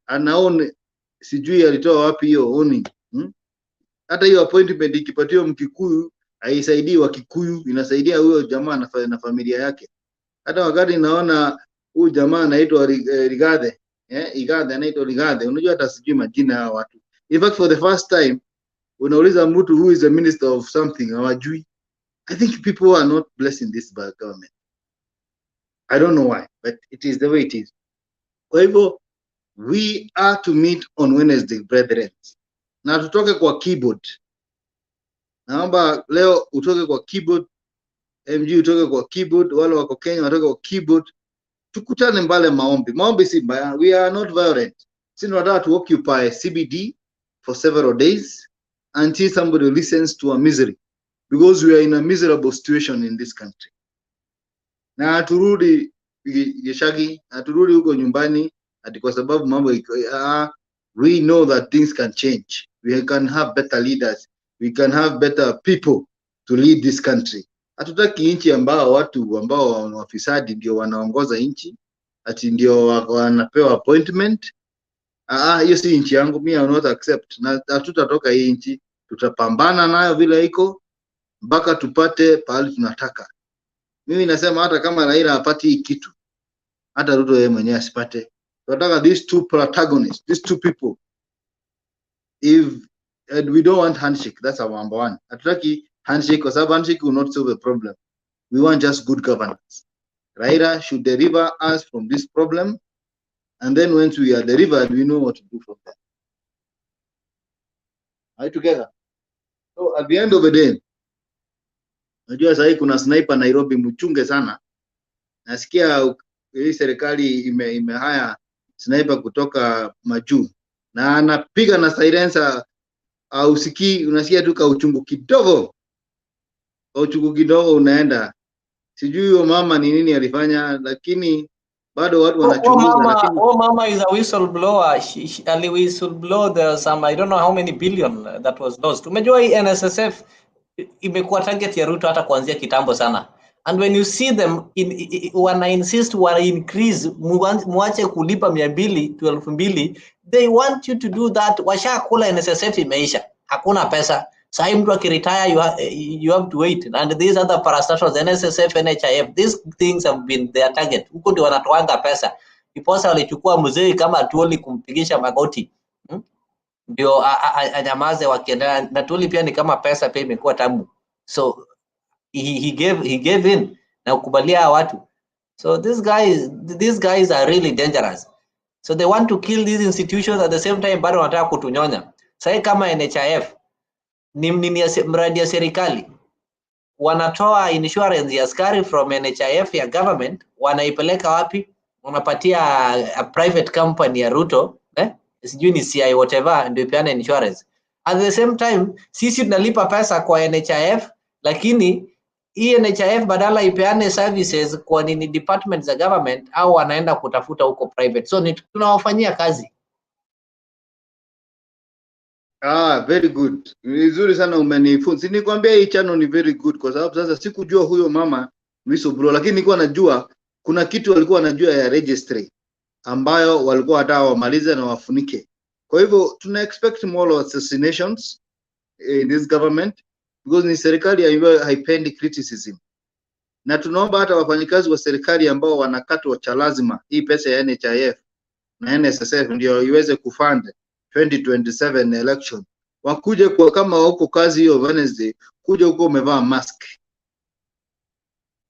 Speaker 15: Anaone sijui alitoa wapi hiyo oni. Hata hiyo appointment ikipatiwa Mkikuyu haisaidii Wakikuyu, inasaidia huyo jamaa na familia yake. Hata wakati naona huyu jamaa anaitwa Rigathi, Igathe anaitwa Rigathi, unajua hata sijui majina ya watu. In fact, for the first time unauliza mtu who is a minister of something hawajui. I think people are not blessing this government. I don't know why, but it is the way it is. Kwa hivyo we are to meet on Wednesday, brethren. Na tutoke kwa keyboard. Naomba leo utoke kwa keyboard, MG utoke kwa keyboard, wale wako Kenya watoke kwa keyboard. Tukutane mbale maombi. Maombi si mbaya. We are not violent. Sisi tunataka to occupy CBD for several days until somebody listens to our misery, because we are in a miserable situation in this country. Na turudi Geshagi, turudi huko nyumbani ati kwa sababu mambo we know that things can change. We can have better leaders. We can have better people to lead this country. Hatutaki nchi ambao watu ambao wafisadi ndio wanaongoza nchi, ati ndio wanapewa appointment. Hiyo si nchi yangu, mimi I will not accept. Na hatutatoka hii nchi, tutapambana nayo vile iko mpaka tupate pahali tunataka. Mimi nasema hata kama Raila hapati hii kitu, hata Ruto yeye mwenyewe asipate. Tunataka these two protagonists, these two people. And we don't want handshake, that's our number one. Hatutaki handshake kwa sababu handshake will not solve the problem. We want just good governance. Raila should deliver us from this problem, and then once we are delivered, we know what to do from there. Are you together? So at the end of the day, najua sasa kuna sniper Nairobi, mchunge sana. Nasikia hii serikali imehaya sniper kutoka majuu na anapiga na silencer, usikii, unasikia tu ka uchungu kidogo. Uchungu kidogo unaenda. Sijui huyo mama ni nini alifanya, lakini bado watu wanachunguza.
Speaker 1: Mama is a whistleblower. She whistleblow there some, I don't know how many billion that was lost. Umejua hii NSSF imekuwa target ya Ruto hata kuanzia kitambo sana. And when you see them wana insist wana increase, muache kulipa 200 12,000, they want you to do that. Washakula NSSF imeisha, hakuna pesa. Sasa mtu akiretire you have to wait, and these other parastatals, NSSF, NHIF, these things have been their target. Huko ndio wanatoanga pesa. Iposa walichukua mzee kama Tuoli kumpigisha magoti, ndio anyamaze wakiendelea. Na Tuoli pia ni kama pesa pia imekuwa tamu, so he gave in na kukubalia watu. So these guys are really dangerous. So they want to kill these institutions, at the same time bado wanataka kutunyonya. Sasa kama NHIF ni mradi ya serikali, wanatoa insurance ya askari from NHIF ya government, wanaipeleka wapi? Wanapatia a private company ya RUTO, sijui ni CI whatever, ndio ipeane insurance. At the same time sisi tunalipa pesa kwa NHIF, lakini hii NHIF badala ipeane services kwa nini department za government, au wanaenda kutafuta huko private. So ni tunawafanyia kazi.
Speaker 15: Very good. Vizuri sana umenifunza. Nikwambia hii channel ni very good kwa sababu sasa sikujua huyo mama whistleblower, lakini nilikuwa najua kuna kitu walikuwa wanajua ya registry ambayo walikuwa hata wamalize na wafunike. Kwa hivyo tuna expect more assassinations in this government because ni serikali ambayo haipendi criticism. Na tunaomba hata wafanyikazi wa serikali ambao wanakatwa cha lazima hii pesa ya NHIF na NSSF ndio iweze kufund 2027 election, wakuje kwa kama wako kazi hiyo Wednesday, kuja huko umevaa mask,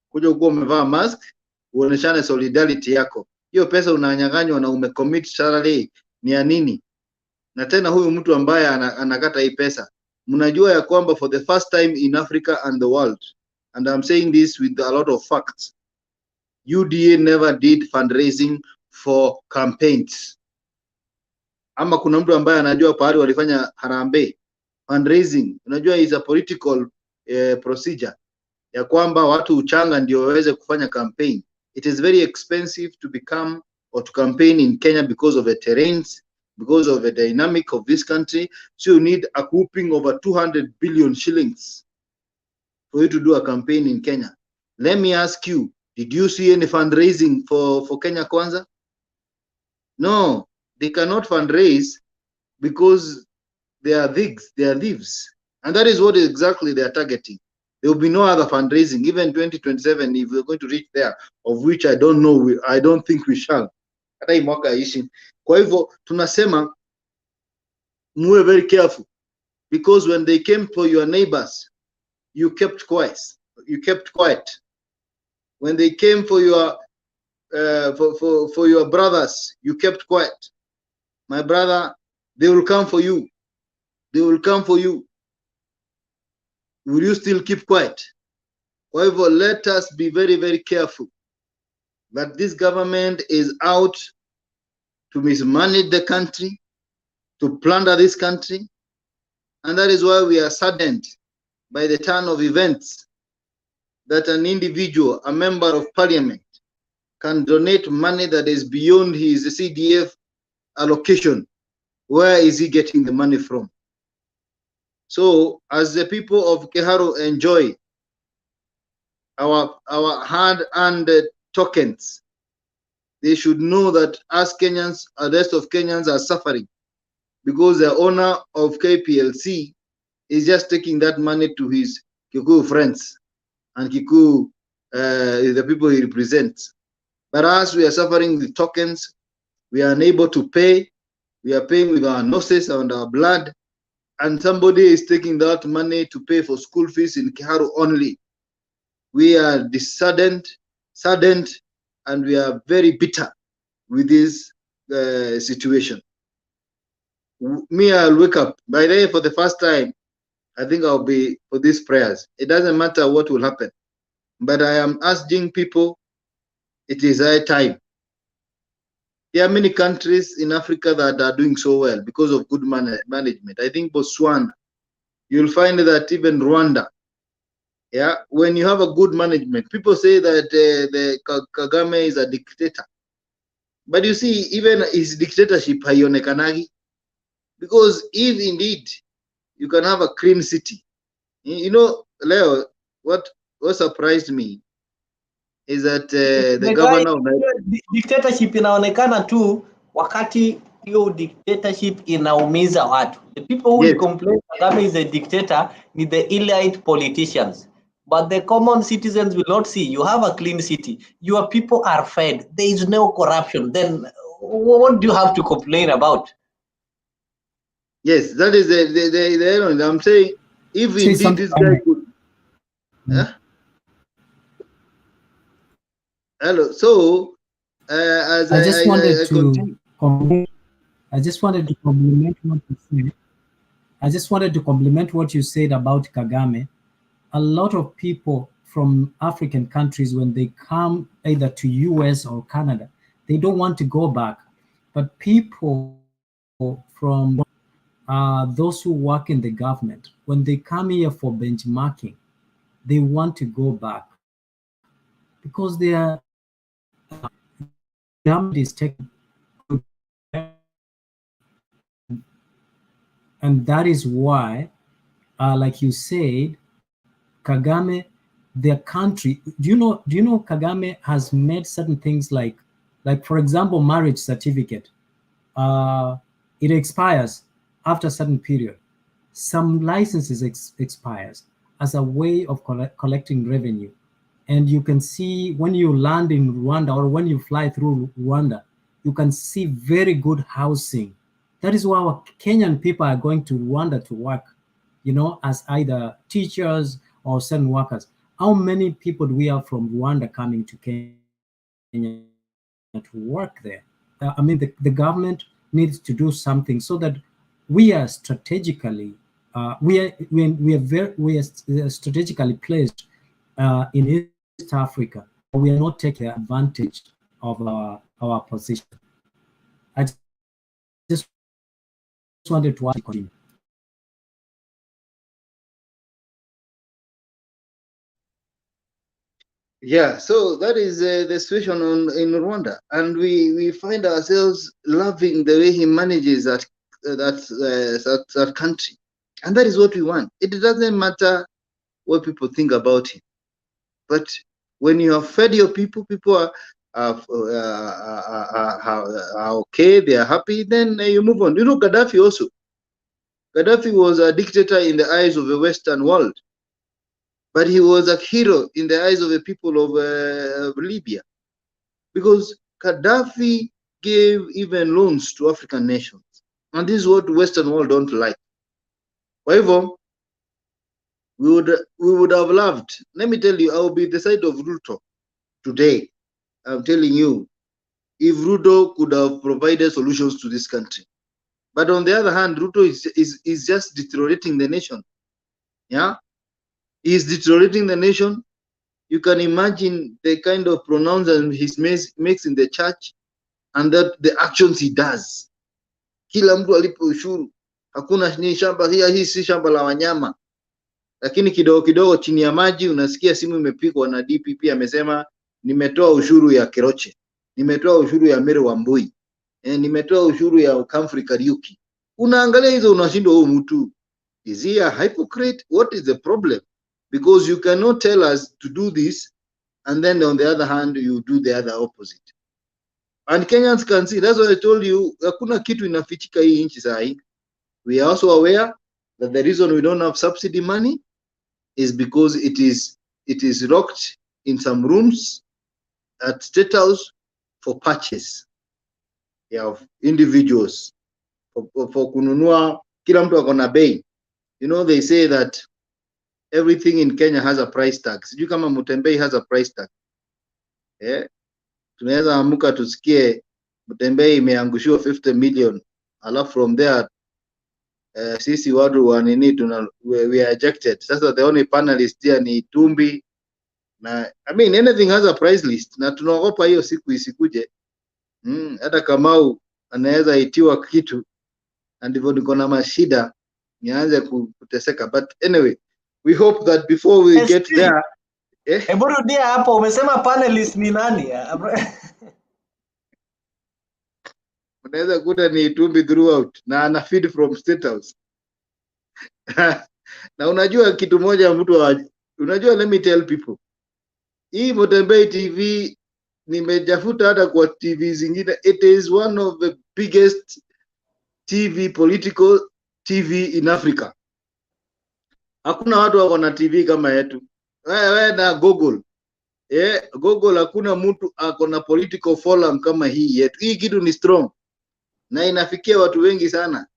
Speaker 15: kuja huko umevaa mask, uoneshane solidarity yako. Hiyo pesa unanyang'anywa na umecommit salary ni ya nini? Na tena huyu mtu ambaye anakata hii pesa, mnajua ya kwamba for the first time in Africa and the world, and I'm saying this with a lot of facts, UDA never did fundraising for campaigns. Ama kuna mtu ambaye anajua pahali walifanya harambee? Fundraising, unajua is a political procedure ya kwamba watu uchanga ndio waweze kufanya campaign. It is very expensive to become or to campaign in Kenya because of the terrains, because of the dynamic of this country. So you need a whooping over 200 billion shillings for you to do a campaign in Kenya. Let me ask you, did you see any fundraising for Kenya Kwanza? No, they cannot fundraise because they are thieves. And that is what exactly they are targeting. There will be no other fundraising, even 2027, if we're going to reach there, of which I don't know, I don't think we shall. Kwa hivyo tunasema muwe very careful, because when they came for your neighbors, you kept quiet. You kept quiet. When they came for your for your brothers, you kept quiet. My brother, they will come for you. They will come for you. Will you still keep quiet? However, let us be very, very careful that this government is out to mismanage the country, to plunder this country. And that is why we are saddened by the turn of events that an individual, a member of parliament, can donate money that is beyond his CDF allocation. Where is he getting the money from? So as the people of Keharu enjoy our hard-earned tokens, they should know that us Kenyans, the rest of Kenyans are suffering because the owner of KPLC is just taking that money to his Kikuyu friends and Kikuyu, the people he represents. But us, we are suffering the tokens. We are unable to pay. We are paying with our noses and our blood. And somebody is taking that money to pay for school fees in Keharu only. We are saddened, and we are very bitter with this situation. Me, I'll wake up. By the way, for the first time, I think I'll be for these prayers. It doesn't matter what will happen. But I am asking people, it is high time. There are many countries in Africa that are doing so well because of good management. I think Botswana, you'll find that even Rwanda, yeah, when you have a good management, people say that the Kagame is a dictator. But you see, even his dictatorship haionekanagi, because if indeed you can have a clean city, you know, Leo, what surprised me is that the governor of
Speaker 1: dictatorship inaonekana tu wakati hiyo dictatorship inaumiza watu. The people who will complain Kagame is a dictator ni the elite politicians. But the common citizens will not see. You have a clean city. Your people are fed. There is no corruption. Then what do you have to complain about?
Speaker 15: Yes, that is the I'm saying, if indeed this guy could... Hello. So, as
Speaker 10: I just wanted to compliment what you said. I just wanted to compliment what you said about Kagame. A lot of people from African countries, when they come either to US or Canada, they don't want to go back. But people from those who work in the government, when they come here for benchmarking, they want to go back because they are government is taking, and that is why, like you said, Kagame, their country. Do you know Kagame has made certain things like for example, marriage certificate. It expires after a certain period. Some licenses expires as a way of collecting revenue. And you can see when you land in Rwanda or when you fly through Rwanda, you can see very good housing. That is why our Kenyan people are going to Rwanda to work, as either teachers or certain workers. How many people do we have from Rwanda coming to Kenya to work there? I mean, the government needs to do something so that we are strategically we are strategically placed in East Africa. We are not taking advantage of our position. I just wanted to continue.
Speaker 15: Yeah, so that is the situation in Rwanda, and we find ourselves loving the way he manages that country, and that is what we want. It doesn't matter what people think about him, but when you have fed your people, people are okay, they are happy, then you move on. You know, Gaddafi also. Gaddafi was a dictator in the eyes of the Western world, but he was a hero in the eyes of the people of Libya, because Gaddafi gave even loans to African nations, and this is what the Western world don't like. However, we would have loved. Let me tell you, I will be the side of RUTO today. I'm telling you, if RUTO could have provided solutions to this country. But on the other hand, RUTO is just deteriorating the nation. Yeah, he's deteriorating the nation. You can imagine the kind of pronouncements he makes in the church, and that the actions he does. Kila mtu alipe ushuru, hakuna ni shamba hii si shamba la wanyama. Lakini kidogo kidogo chini ya maji unasikia simu imepigwa na DPP amesema nimetoa ushuru ya Keroche, nimetoa ushuru ya Meru Wambui, nimetoa ushuru ya Kamfri Kariuki. Unaangalia hizo unashindwa, huyu mtu is he a hypocrite? What is the problem? Because you cannot tell us to do this and then on the other hand you do the other opposite. And Kenyans can see. That's why I told you, hakuna kitu inafichika hii nchi saa hii. We are also aware that the reason we don't have subsidy money is because it is locked in some rooms at State House for purchase, of individuals for kununua. Kila mtu akona bei. You know, they say that everything in Kenya has a price tag. Sijui kama Mutembei has a price tag. Tunaweza amuka tusikie Mutembei imeangushiwa 50 million, alafu from there sisi watu wa nini we are ejected. Sasa the only panelist here ni Tumbi, na I mean anything has a price list, na tunaogopa hiyo siku isikuje. Hata Kamau anaweza itiwa kitu, and ndivyo niko na mashida nianze kuteseka. But anyway, we hope that before we get there.
Speaker 1: Hebu rudia hapo, umesema panelist ni nani?
Speaker 15: Unaweza kuta ni Tumbi throughout na ana feed from State House. Na unajua kitu moja unajua, let me tell people, hii Mutembei TV nimejafuta hata kwa TV zingine, it is one of the biggest political TV in Africa. Hakuna watu wako na TV kama yetu. Wewe na Google. Google hakuna mtu ako na political forum kama hii yetu. Hii kitu ni strong na inafikia watu wengi sana.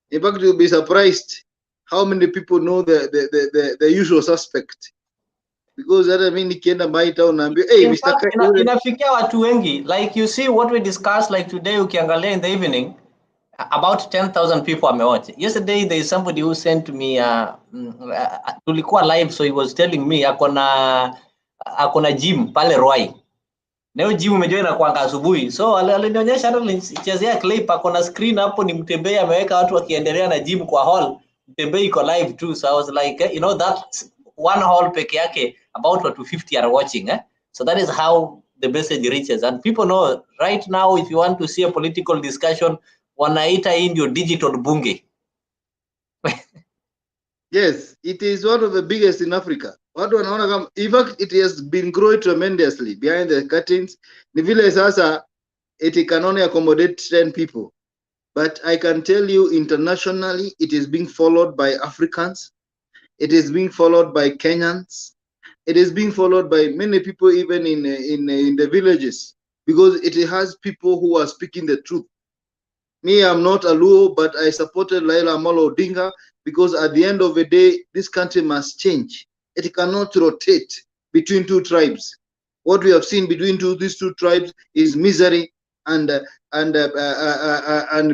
Speaker 15: In fact, you'll be surprised how many people know the usual suspect. Because hata mimi nikienda my town naambia
Speaker 1: inafikia watu wengi. Like you see what we discussed like today, ukiangalia in the evening, About 10,000 people watched. Yesterday, there is somebody who sent me tulikuwa live, so he was telling me akona gym pale Ruai. Na hiyo gym umejua inakuanga asubuhi. So alinionyesha hata nichezea clip, akona screen hapo ni Mtembei ameweka watu wakiendelea na gym kwa hall. Mtembei iko live too. So I was like, you know, that one hall peke yake about 250 are watching. So that is how the message reaches. And people know right now, if you want to see a political discussion, wanaita hii ndio digital bunge.
Speaker 15: Yes, it is one of the biggest in Africa. Watu wanaona kama, in fact, it has been growing tremendously behind the curtains. Ni vile sasa it can only accommodate 10 people. But I can tell you internationally, it is being followed by Africans. It is being followed by Kenyans. It is being followed by many people even in the villages, because it has people who are speaking the truth. Me, I'm not a Luo, but I supported Laila Amolo Odinga, because at the end of the day, this country must change. It cannot rotate between two tribes. What we have seen between these two tribes is misery and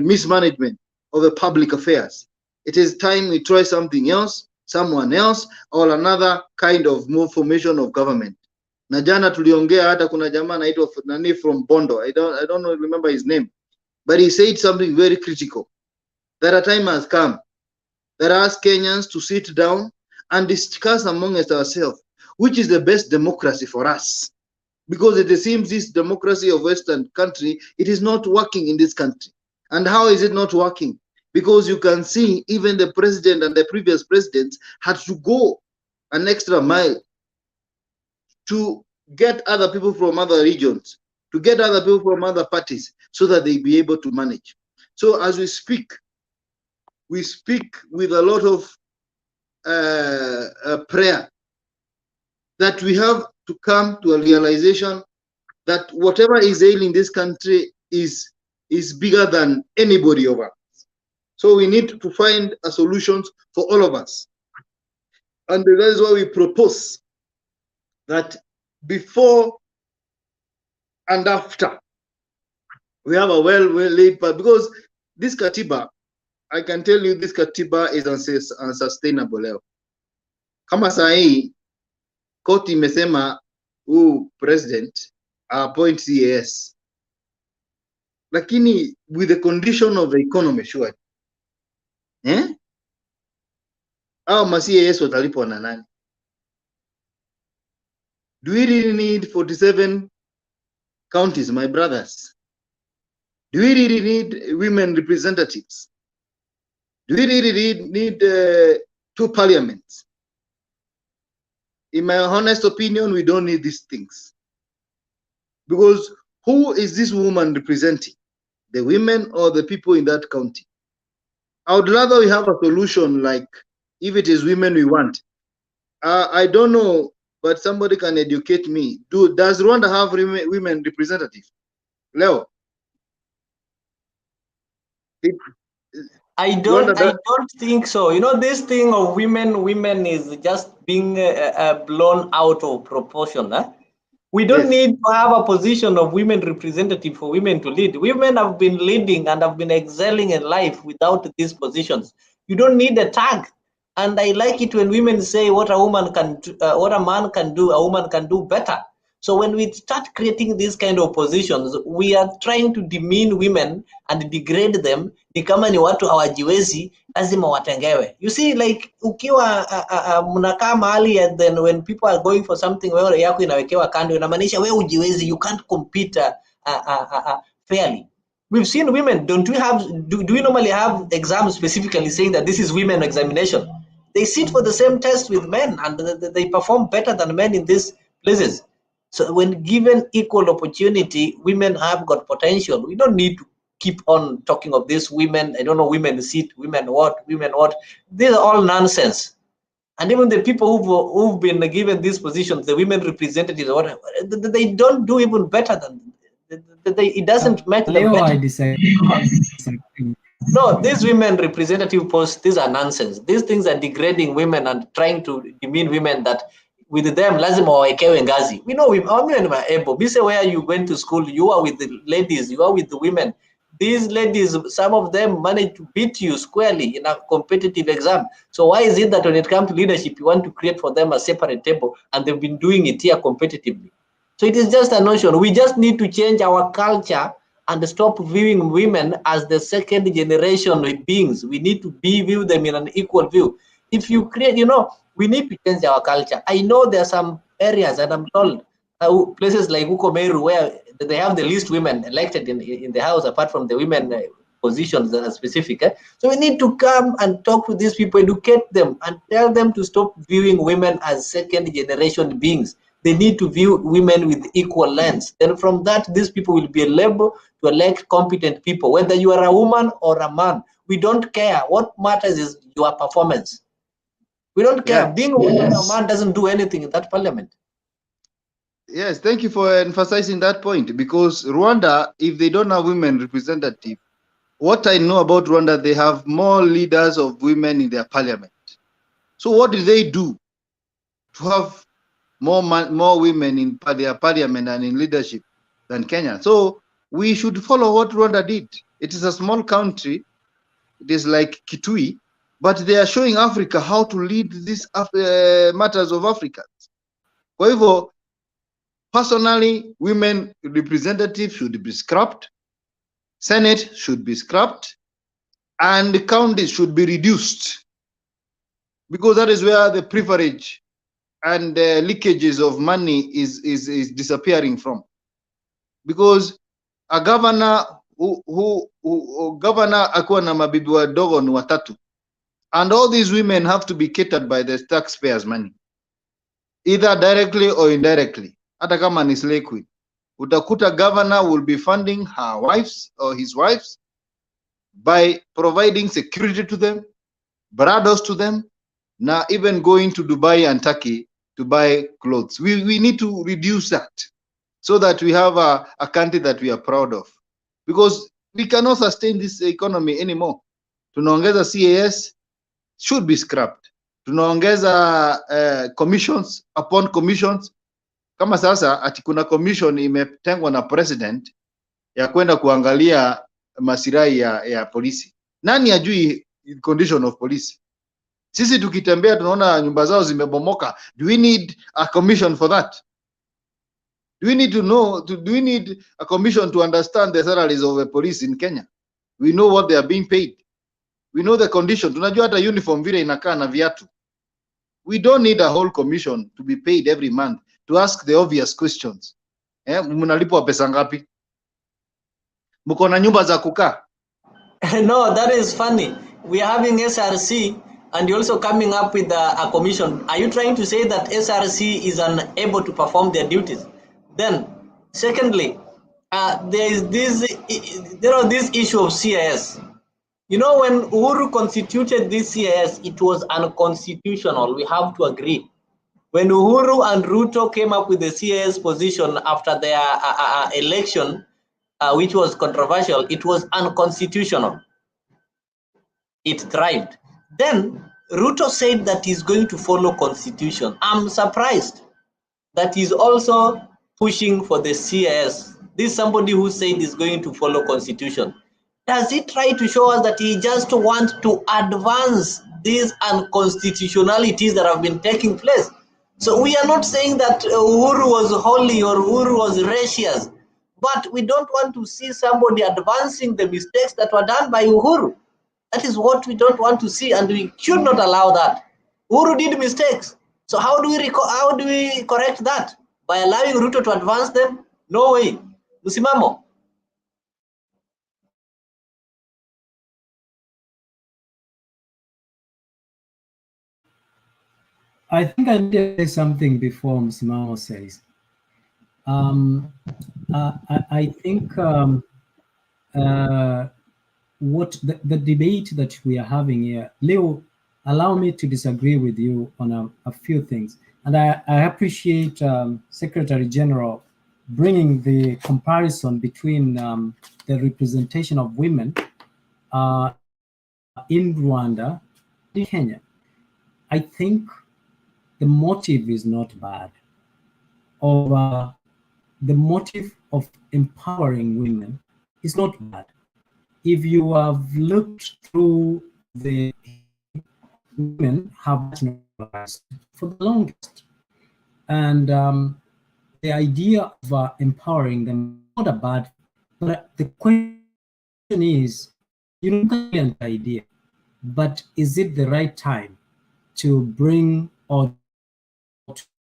Speaker 15: mismanagement of the public affairs. It is time we try something else, someone else, or another kind of more formation of government. Na jana tuliongea hata kuna jamaa anaitwa nani from Bondo. I don't remember his name, but he said something very critical. That a time has come that ask Kenyans to sit down and discuss amongst ourselves which is the best democracy for us. Because it seems this democracy of Western country, it is not working in this country. And how is it not working? Because you can see even the president and the previous presidents had to go an extra mile to get other people from other regions, to get other people from other parties, so that they be able to manage. So as we speak with a lot of prayer that we have to come to a realization that whatever is ailing this country is bigger than anybody of us. So we need to find a solution for all of us. And that is why we propose that before and after we have a well-laid path, because this Katiba, I can tell you this Katiba is unsustainable. Kama saa hii koti imesema president appoint CAS, lakini with the condition of the economy, sure, au ma CAS watalipwa na nani? Do we really need 47 counties, my brothers? Do we really need women representatives? Do we really need 2 parliaments? In my honest opinion, we don't need these things. Because who is this woman representing? The women or the people in that county? I would rather we have a solution like, if it is women we want. I don't know, but somebody can educate me. Does Rwanda have women representatives? Leo?
Speaker 1: I don't think so. You know, this thing of women is just being blown out of proportion. We don't need to have a position of women representative for women to lead. Women have been leading and have been excelling in life without these positions. You don't need a tag. And I like it when women say what a woman can do, what a man can do, a woman can do better. So when we start creating these kind of positions, we are trying to demean women and degrade them. Ni kama ni watu hawajiwezi, lazima watengewe. You see, like ukiwa mnakaa mahali, and then when people are going for something, wewe yako inawekewa kando, inamaanisha wewe ujiwezi, you can't compete fairly. We've seen women, do we normally have exams specifically saying that this is women examination? They sit for the same test with men and they perform better than men in these places. So when given equal opportunity, women have got potential. We don't need to keep on talking of this women. I don't know, women sit, women what. These are all nonsense. And even the people who've been given these positions, the women representatives, or whatever, they don't do even better than. It doesn't make them better.
Speaker 10: I disagree.
Speaker 1: No, these women representative posts, these are nonsense. These things are degrading women and trying to demean women that with them, lazima wawekewe ngazi. We know women are able. Be say where you went to school, you are with the ladies, you are with the women. These ladies, some of them manage to beat you squarely in a competitive exam. So why is it that when it comes to leadership, you want to create for them a separate table, and they've been doing it here competitively? So it is just a notion. We just need to change our culture and stop viewing women as the second generation beings. We need to view them in an equal view. If you create, we need to change our culture. I know there are some areas, and I'm told places like Ukomeru, where they have the least women elected in the house, apart from the women positions that are specific. So we need to come and talk to these people, educate them, and tell them to stop viewing women as second generation beings. They need to view women with equal lens. Then from that, these people will be able to elect competent people, whether you are a woman or a man. We don't care. What matters is your performance. We don't care.
Speaker 15: Yeah.
Speaker 1: Being a woman or a man doesn't do anything in that parliament.
Speaker 15: Yes, thank you for emphasizing that point, because Rwanda, if they don't have women representative, what I know about Rwanda, they have more leaders of women in their parliament. So what do they do to have more women in their parliament and in leadership than Kenya? So we should follow what Rwanda did. It is a small country. It is like Kitui, but they are showing Africa how to lead these matters of Africa. Kwa hivyo, personally, women representatives should be scrapped, Senate should be scrapped, and the counties should be reduced, because that is where the privilege and leakages of money is disappearing from. Because a governor governor akuwa na mabibi wadogo ni watatu, and all these women have to be catered by the taxpayers' money, either directly or indirectly. Hata kama ni slay queen, utakuta governor will be funding her wives or his wives by providing security to them, brothers to them, now even going to Dubai and Turkey to buy clothes. We need to reduce that so that we have a country that we are proud of, because we cannot sustain this economy anymore. Tunaongeza CAS, should be scrapped. Tunaongeza commissions upon commissions. Kama sasa ati kuna commission imetengwa na president ya kwenda kuangalia masirai ya polisi. Nani ajui condition of police? Sisi tukitembea tunaona nyumba zao zimebomoka. Do we need a commission for that? Do we need to know, do we need a commission to understand the salaries of the police in Kenya? We know what they are being paid. We know the condition. Tunajua hata uniform vile inakaa na viatu. We don't need a whole commission to be paid every month to ask the obvious questions. Mnalipwa pesa ngapi? Mko na nyumba za kukaa?
Speaker 1: No, that is funny. We are having SRC and you're also coming up with a commission. Are you trying to say that SRC is unable to perform their duties? Then, secondly, there is this issue of CIS. You know, when Uhuru constituted this CIS, it was unconstitutional. We have to agree. When Uhuru and Ruto came up with the CIS position after their election, which was controversial, it was unconstitutional. It thrived. Then Ruto said that he's going to follow constitution. I'm surprised that he's also pushing for the CIS. This is somebody who said he's going to follow constitution. Does he try to show us that he just wants to advance these unconstitutionalities that have been taking place? So we are not saying that Uhuru was holy or Uhuru was righteous, but we don't want to see somebody advancing the mistakes that were done by Uhuru. That is what we don't want to see, and we should not allow that. Uhuru did mistakes. So how do we correct that? By allowing Ruto to advance them? No way. Musimamo.
Speaker 10: I think I need to say something before Msimamo says. I think what the debate that we are having here, Leo, allow me to disagree with you on a few things. And I appreciate Secretary General bringing the comparison between the representation of women in Rwanda and Kenya. I think the motive is not bad. Or the motive of empowering women is not bad. if you have looked through the women have marginalized for the longest, and the idea of empowering them is not a bad thing. But the question is, you know, an idea, but is it the right time to bring or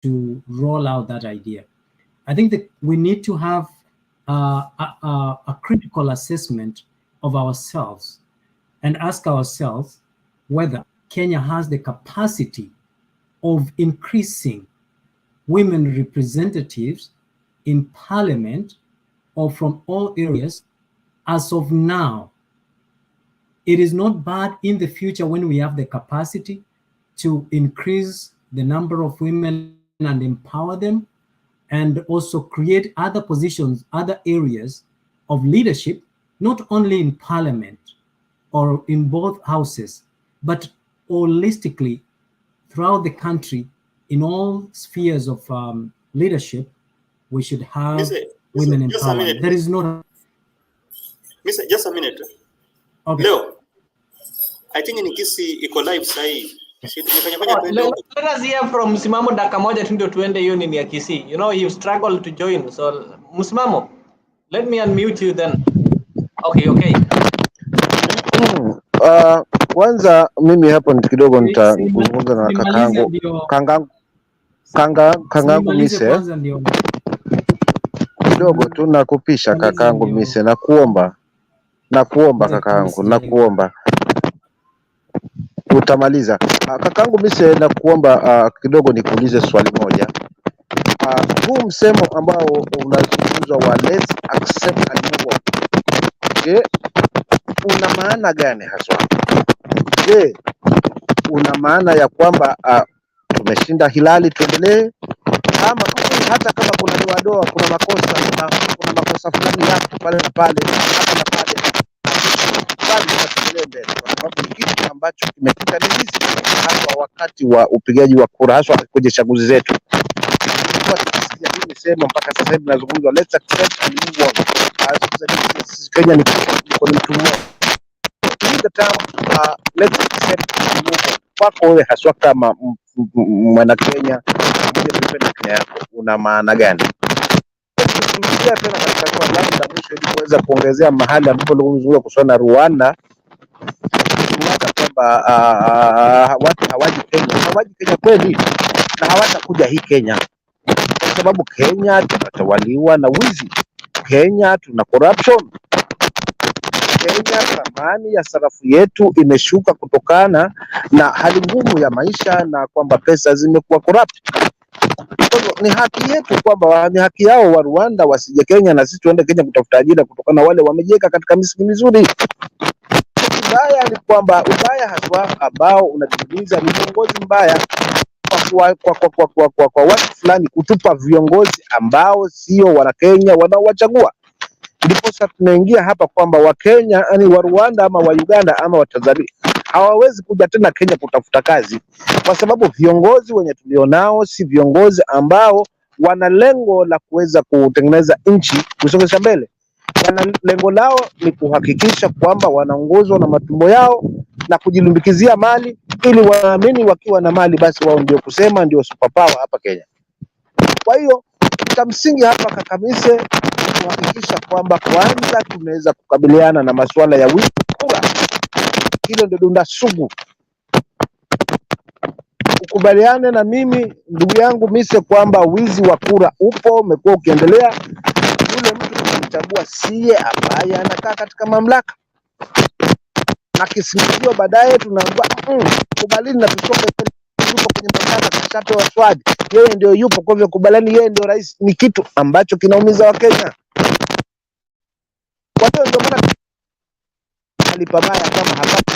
Speaker 10: to roll out that idea? I think that we need to have a critical assessment of ourselves and ask ourselves whether Kenya has the capacity of increasing women representatives in parliament or from all areas as of now. It is not bad in the future when we have the capacity to increase the number of women and empower them, and also create other positions, other areas of leadership, not only in parliament or in both houses, but holistically throughout the country, in all spheres of leadership. We should have women empowerment. There is no...
Speaker 6: Just a minute.
Speaker 10: Okay.
Speaker 6: Leo, I think in Kisii iko live sahi.
Speaker 1: Let us hear from Msimamo dakika moja tu ndio tuende hiyo nini ya Kisii. You know, you struggled to join. So Msimamo, let me unmute you then. Okay.
Speaker 17: Kwanza mimi hapo kidogo nitazungumza na kakangu Mise kidogo tu, nakupisha kakangu Mise, nakuomba kakangu, nakuomba utamaliza. Kakangu Mise, nakuomba kidogo nikuulize swali moja. Huu msemo ambao unazungumzwa wa let's accept and move on, je, una maana gani haswa? Je, una maana ya kwamba tumeshinda hilali tuendelee, ama hata kama kuna doa kuna makosa fulani yako pale na pale hapa na pale, bali tuendelee mbele, kwa sababu kitu ambacho kimepita ni hizi hasa wakati wa upigaji wa kura, hasa kwenye chaguzi zetu. Sema mpaka sasa hivi nazungumza let's accept and move on. Kenya ni mtu mmoja. The term let's accept and move on, kwako wewe haswa kama mwana Kenya unapenda Kenya yako, una maana gani? Tukirudia tena katika swali langu la mwisho ili kuweza kuongezea mahali ambapo nilizungumza kuhusiana Rwanda kwamba watu hawaji Kenya kweli, na hawatakuja hii Kenya kwa sababu Kenya tunatawaliwa na wizi, Kenya tuna corruption, Kenya thamani ya sarafu yetu imeshuka kutokana na hali ngumu ya maisha na kwamba pesa zimekuwa corrupt. Ni haki yetu kwamba ni haki yao wa Rwanda wasije Kenya na sisi tuende Kenya kutafuta ajira kutokana na wale wamejeka katika misingi mizuri. Ubaya ni kwamba ubaya haswa ambao unajumuisha ni viongozi mbaya kwa watu fulani kutupa viongozi ambao sio wana Kenya wanaowachagua. Ndipo sasa tunaingia hapa kwamba Wakenya yani wa Rwanda ama wa Uganda ama wa Tanzania hawawezi kuja tena Kenya kutafuta kazi, kwa sababu viongozi wenye tulionao si viongozi ambao wana lengo la kuweza kutengeneza nchi kusongesha mbele. Wana lengo lao ni kuhakikisha kwamba wanaongozwa na matumbo yao na kujilumbikizia mali, ili waamini wakiwa na mali basi wao ndio kusema ndio superpower hapa Kenya. Kwa hiyo msingi hapa Kakamise kuhakikisha kwamba kwanza tunaweza kukabiliana na masuala ya wizi kura. Hilo ndio dunda sugu. Ukubaliane na mimi ndugu yangu Mise kwamba wizi wa kura upo, umekuwa ukiendelea. Yule mtu tunamchagua siye ambaye anakaa katika mamlaka, na kisingizio baadaye tunaambiwa kubalini na tusoke yupo kwenye mamlaka, tuchape waswadi yeye ndio yupo, kwa hivyo kubalani yeye ndio rais. Ni kitu ambacho kinaumiza Wakenya. Kwa hiyo ndio maana alipabaya kama hapati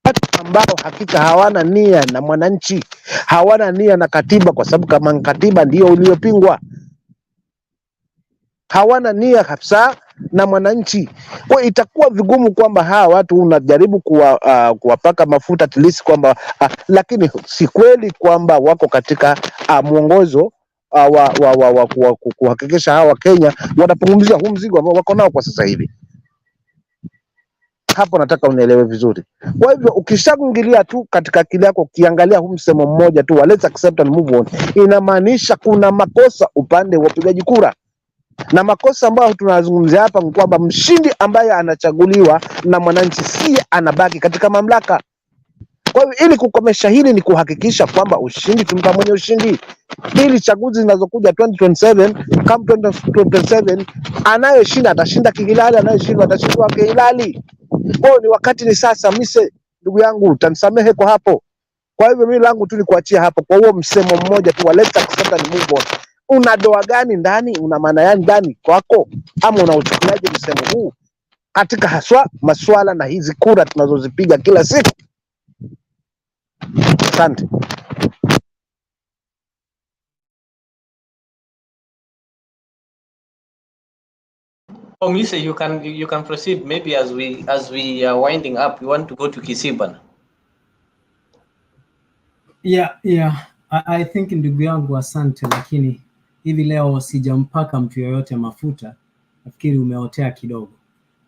Speaker 17: watu ambao hakika hawana nia na mwananchi, hawana nia na katiba, kwa sababu kama katiba ndio uliopingwa, hawana nia kabisa na mwananchi. Kwa itakuwa vigumu kwamba hawa watu unajaribu kuwapaka mafuta at least kwamba lakini si kweli kwamba wako katika mwongozo wa kuhakikisha hawa Kenya wanapunguzia huu mzigo ambao wako nao kwa sasa hivi. Hapo nataka unielewe vizuri. Kwa hivyo ukishaingilia tu katika akili yako ukiangalia huu msemo mmoja tu wa let's accept and move on, inamaanisha kuna makosa upande wa upigaji kura, na makosa ambayo tunazungumzia hapa ni kwamba mshindi ambaye anachaguliwa na mwananchi si anabaki katika mamlaka. Kwa hivyo ili kukomesha hili ni kuhakikisha kwamba ushindi tumpa mwenye ushindi, ili chaguzi zinazokuja 2027 kama 2027 anayeshinda atashinda kihilali, anayeshindwa atashindwa kihilali. Kwa hiyo ni wakati ni sasa. Mise ndugu yangu utanisamehe kwa hapo. Kwa hivyo mimi langu tu ni kuachia hapo kwa huo msemo mmoja tu wa let's accept and move on. Una doa gani ndani? Una maana gani ndani kwako? Ama unauchukuliaje msemo huu katika haswa masuala na hizi kura tunazozipiga kila siku? Asante.
Speaker 1: Oh, Misa, you can proceed. Maybe as we are winding up, we want to go to Kisiban.
Speaker 10: Yeah. I think ndugu yangu asante, lakini hivi leo sijampaka mtu yoyote mafuta. Nafikiri umeotea kidogo,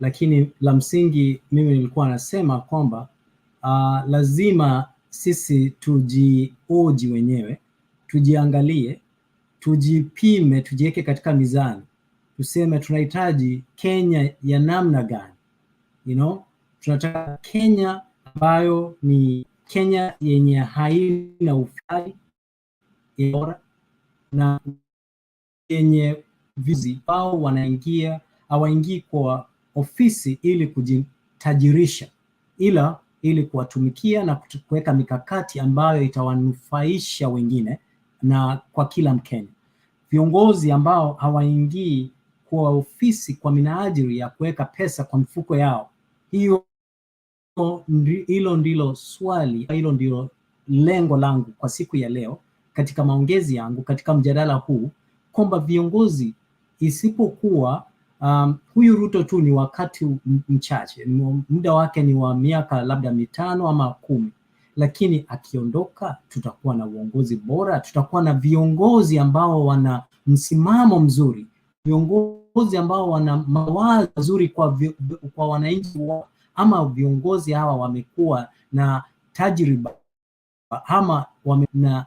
Speaker 10: lakini la msingi mimi nilikuwa nasema kwamba lazima sisi tujioji wenyewe, tujiangalie, tujipime, tujiweke katika mizani, tuseme tunahitaji Kenya ya namna gani. Tunataka Kenya ambayo ni Kenya yenye haina ufisadi bora na yenye vizi ambao hawaingii kwa ofisi ili kujitajirisha, ila ili kuwatumikia na kuweka mikakati ambayo itawanufaisha wengine na kwa kila Mkenya. Viongozi ambao hawaingii kwa ofisi kwa minajili ya kuweka pesa kwa mfuko yao, hilo ndilo swali, hilo ndilo lengo langu kwa siku ya leo katika maongezi yangu katika mjadala huu, kwamba viongozi isipokuwa huyu Ruto tu ni wakati mchache, muda wake ni wa miaka labda 5 ama 10, lakini akiondoka tutakuwa na uongozi bora, tutakuwa na viongozi ambao wana msimamo mzuri, viongozi ambao wana mawazo mazuri kwa wananchi, ama viongozi hawa wamekuwa na tajriba ama na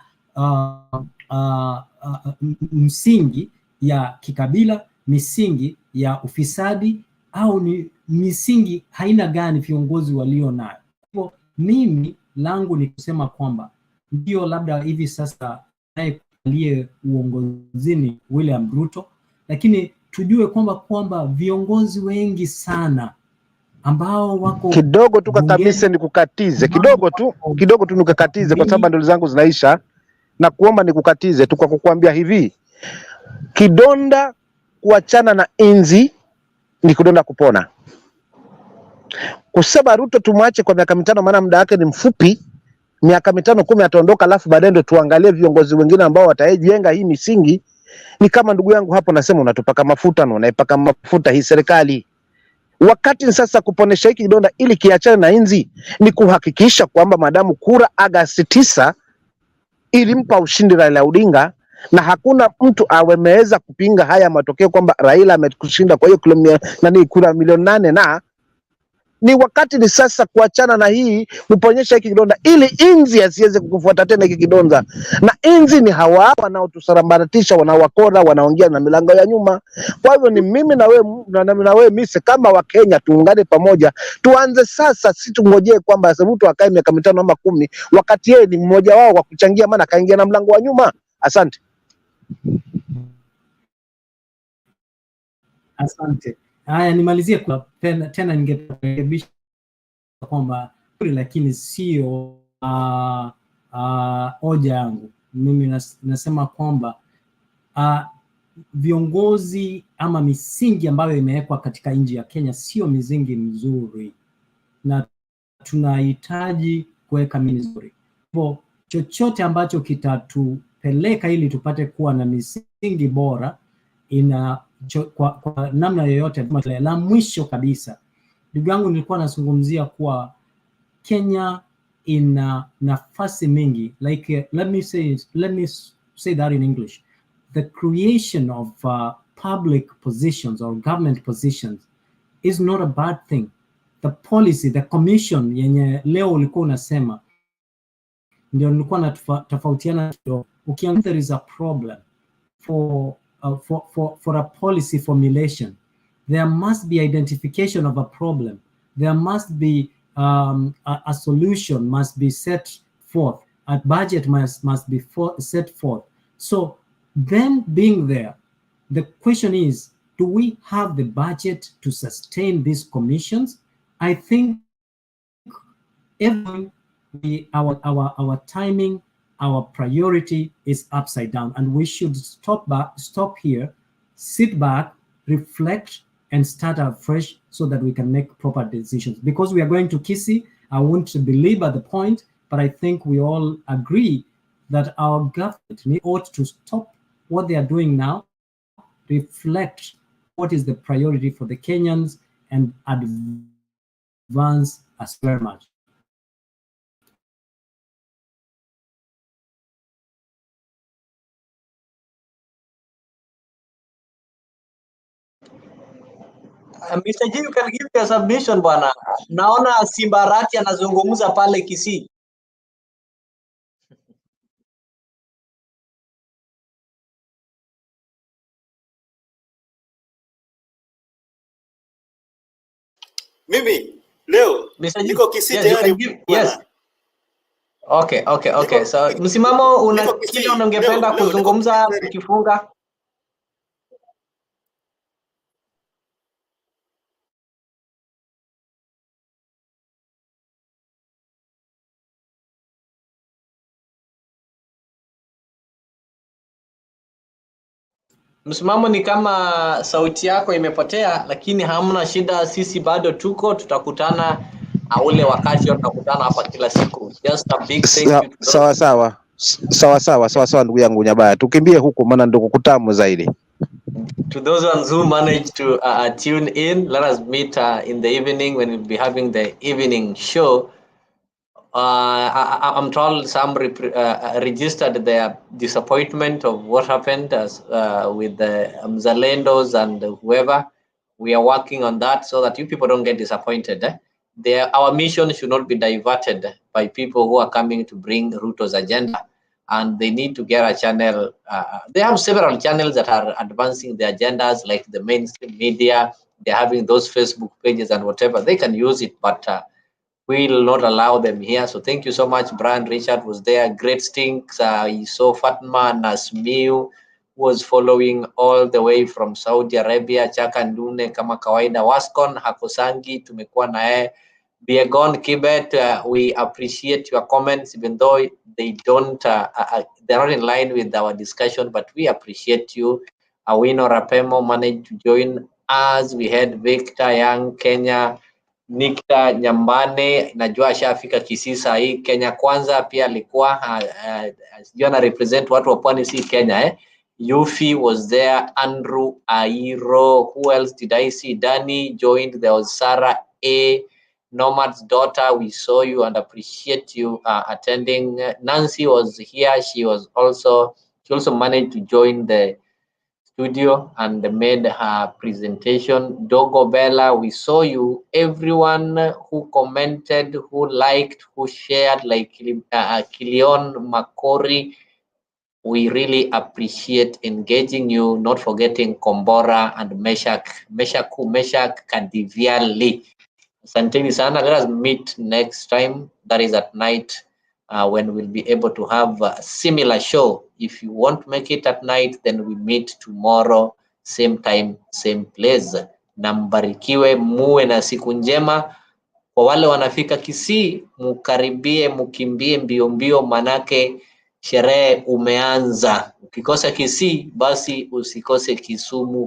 Speaker 10: msingi ya kikabila, misingi ya ufisadi, au ni misingi haina gani viongozi walio nayo. Hivyo mimi langu ni kusema kwamba ndio labda hivi sasa aliye uongozini William Ruto, lakini tujue kwamba viongozi wengi sana ambao wako
Speaker 17: kidogo tu kabisa, nikukatize kidogo tu nikukatize kwa sababu ndoli zangu zinaisha, na kuomba nikukatize tu kwa kukuambia hivi, kidonda kuachana na inzi ni kidonda kupona. Kusema Ruto tumwache kwa miaka 5 maana muda wake ni mfupi, miaka 5 10 ataondoka, alafu baadaye ndio tuangalie viongozi wengine ambao watajenga hii misingi. Ni kama ndugu yangu hapo nasema unatupaka mafuta na unaipaka mafuta hii serikali. Wakati sasa kuponesha hiki kidonda ili kiachane na inzi ni kuhakikisha kwamba madamu kura Agosti 9 ilimpa ushindi Raila Odinga, na hakuna mtu awemeweza kupinga haya matokeo kwamba Raila amekushinda kwa hiyo kura milioni 8, na ni wakati ni sasa kuachana na hii, kuponyesha hiki kidonda ili inzi asiweze kukufuata tena hiki kidonda. Na inzi ni hawa wanaotusambaratisha, wanaowakora, wanaongea na milango ya nyuma. Kwa hivyo ni mimi na wewe Mise, kama wa Kenya tuungane pamoja, tuanze sasa, si tungojee kwamba Ruto akae miaka 5 ama 10 wakati yeye ni mmoja wao wa kuchangia, maana kaingia na mlango wa nyuma. Asante.
Speaker 10: Asante. Haya, nimalizie kwa tena ningerekebisha kwamba lakini sio hoja yangu. Mimi nasema kwamba viongozi ama misingi ambayo imewekwa katika nchi ya Kenya sio misingi mizuri, na tunahitaji kuweka mizuri. Hivyo chochote ambacho kitatupeleka ili tupate kuwa na misingi bora kwa namna yoyote. La mwisho kabisa, ndugu yangu, nilikuwa nazungumzia kuwa Kenya ina nafasi mingi, like let me say that in English. The creation of public positions or government positions is not a bad thing. the policy, the commission yenye leo ulikuwa unasema, ndio nilikuwa natofautiana kidogo. Ukiangalia there is a problem for a policy formulation. There must be identification of a problem. There must be a solution must be set forth. A budget must be set forth. So then being there, the question is, do we have the budget to sustain these commissions? I think our timing, our priority is upside down, and we should stop here, sit back, reflect, and start afresh so that we can make proper decisions. Because we are going to Kisii, I won't belabor the point, but I think we all agree that our government ought to stop what they are doing now, reflect what is the priority for the Kenyans, and advance as very much.
Speaker 1: Mr. G, you can give your submission bwana. Naona Simbarati anazungumza pale Kisii.
Speaker 6: Mimi leo niko Kisii tayari.
Speaker 1: Yes. Okay. So msimamo una kile ungependa kuzungumza ukifunga? Msimamo ni kama sauti yako imepotea, lakini hamna shida, sisi bado tuko, tutakutana ule wakati tutakutana hapa kila siku. Just a big thank you. Sawa
Speaker 17: ndugu yangu Nyabaya. Tukimbie huko maana ndio kukutamu zaidi.
Speaker 1: To those ones who managed to tune in, let us meet in the evening when we'll be having the evening show. I'm told some registered their disappointment of what happened with the Mzalendos and whoever. We are working on that so that you people don't get disappointed. Our mission should not be diverted by people who are coming to bring Ruto's agenda, and they need to get a channel. They have several channels that are advancing the agendas, like the mainstream media. They're having those Facebook pages and whatever. They can use it, but will not allow them here. So thank you so much. Brian Richard was there. Great Stinks. You saw Fatma Nasmiu was following all the way from Saudi Arabia. Chaka Ndune kama kawaida. Wascon Hakosangi tumekuwa nae. Biegon Kibet, we appreciate your comments, even though they don't, they're not in line with our discussion, but we appreciate you. Awino Rapemo managed to join us. We had Victor Young, Kenya. Nikta Nyambane, najua ashafika Kisii saa hii. Kenya Kwanza pia alikuwa sijui ana represent watu wa pwani, si Kenya Yufi was there. Andrew Airo, who else did I see? Danny joined. There was Sarah A, Nomad's daughter. We saw you and appreciate you attending. Nancy was here. She also managed to join the studio and made her presentation. Dogo Bella, we saw you. Everyone who commented, who liked, who shared, like Kilion Makori, we really appreciate engaging you. Not forgetting Kombora and Meshak Kadiviali. Asanteni sana. Let us meet next time. That is at night. When we'll be able to have a similar show. If you won't make it at night, then we meet tomorrow, same time, same place. Na mbarikiwe, muwe na siku njema. Kwa wale wanafika Kisii, mukaribie, mukimbie mbio mbio, manake sherehe umeanza. Ukikosa Kisii, basi usikose Kisumu.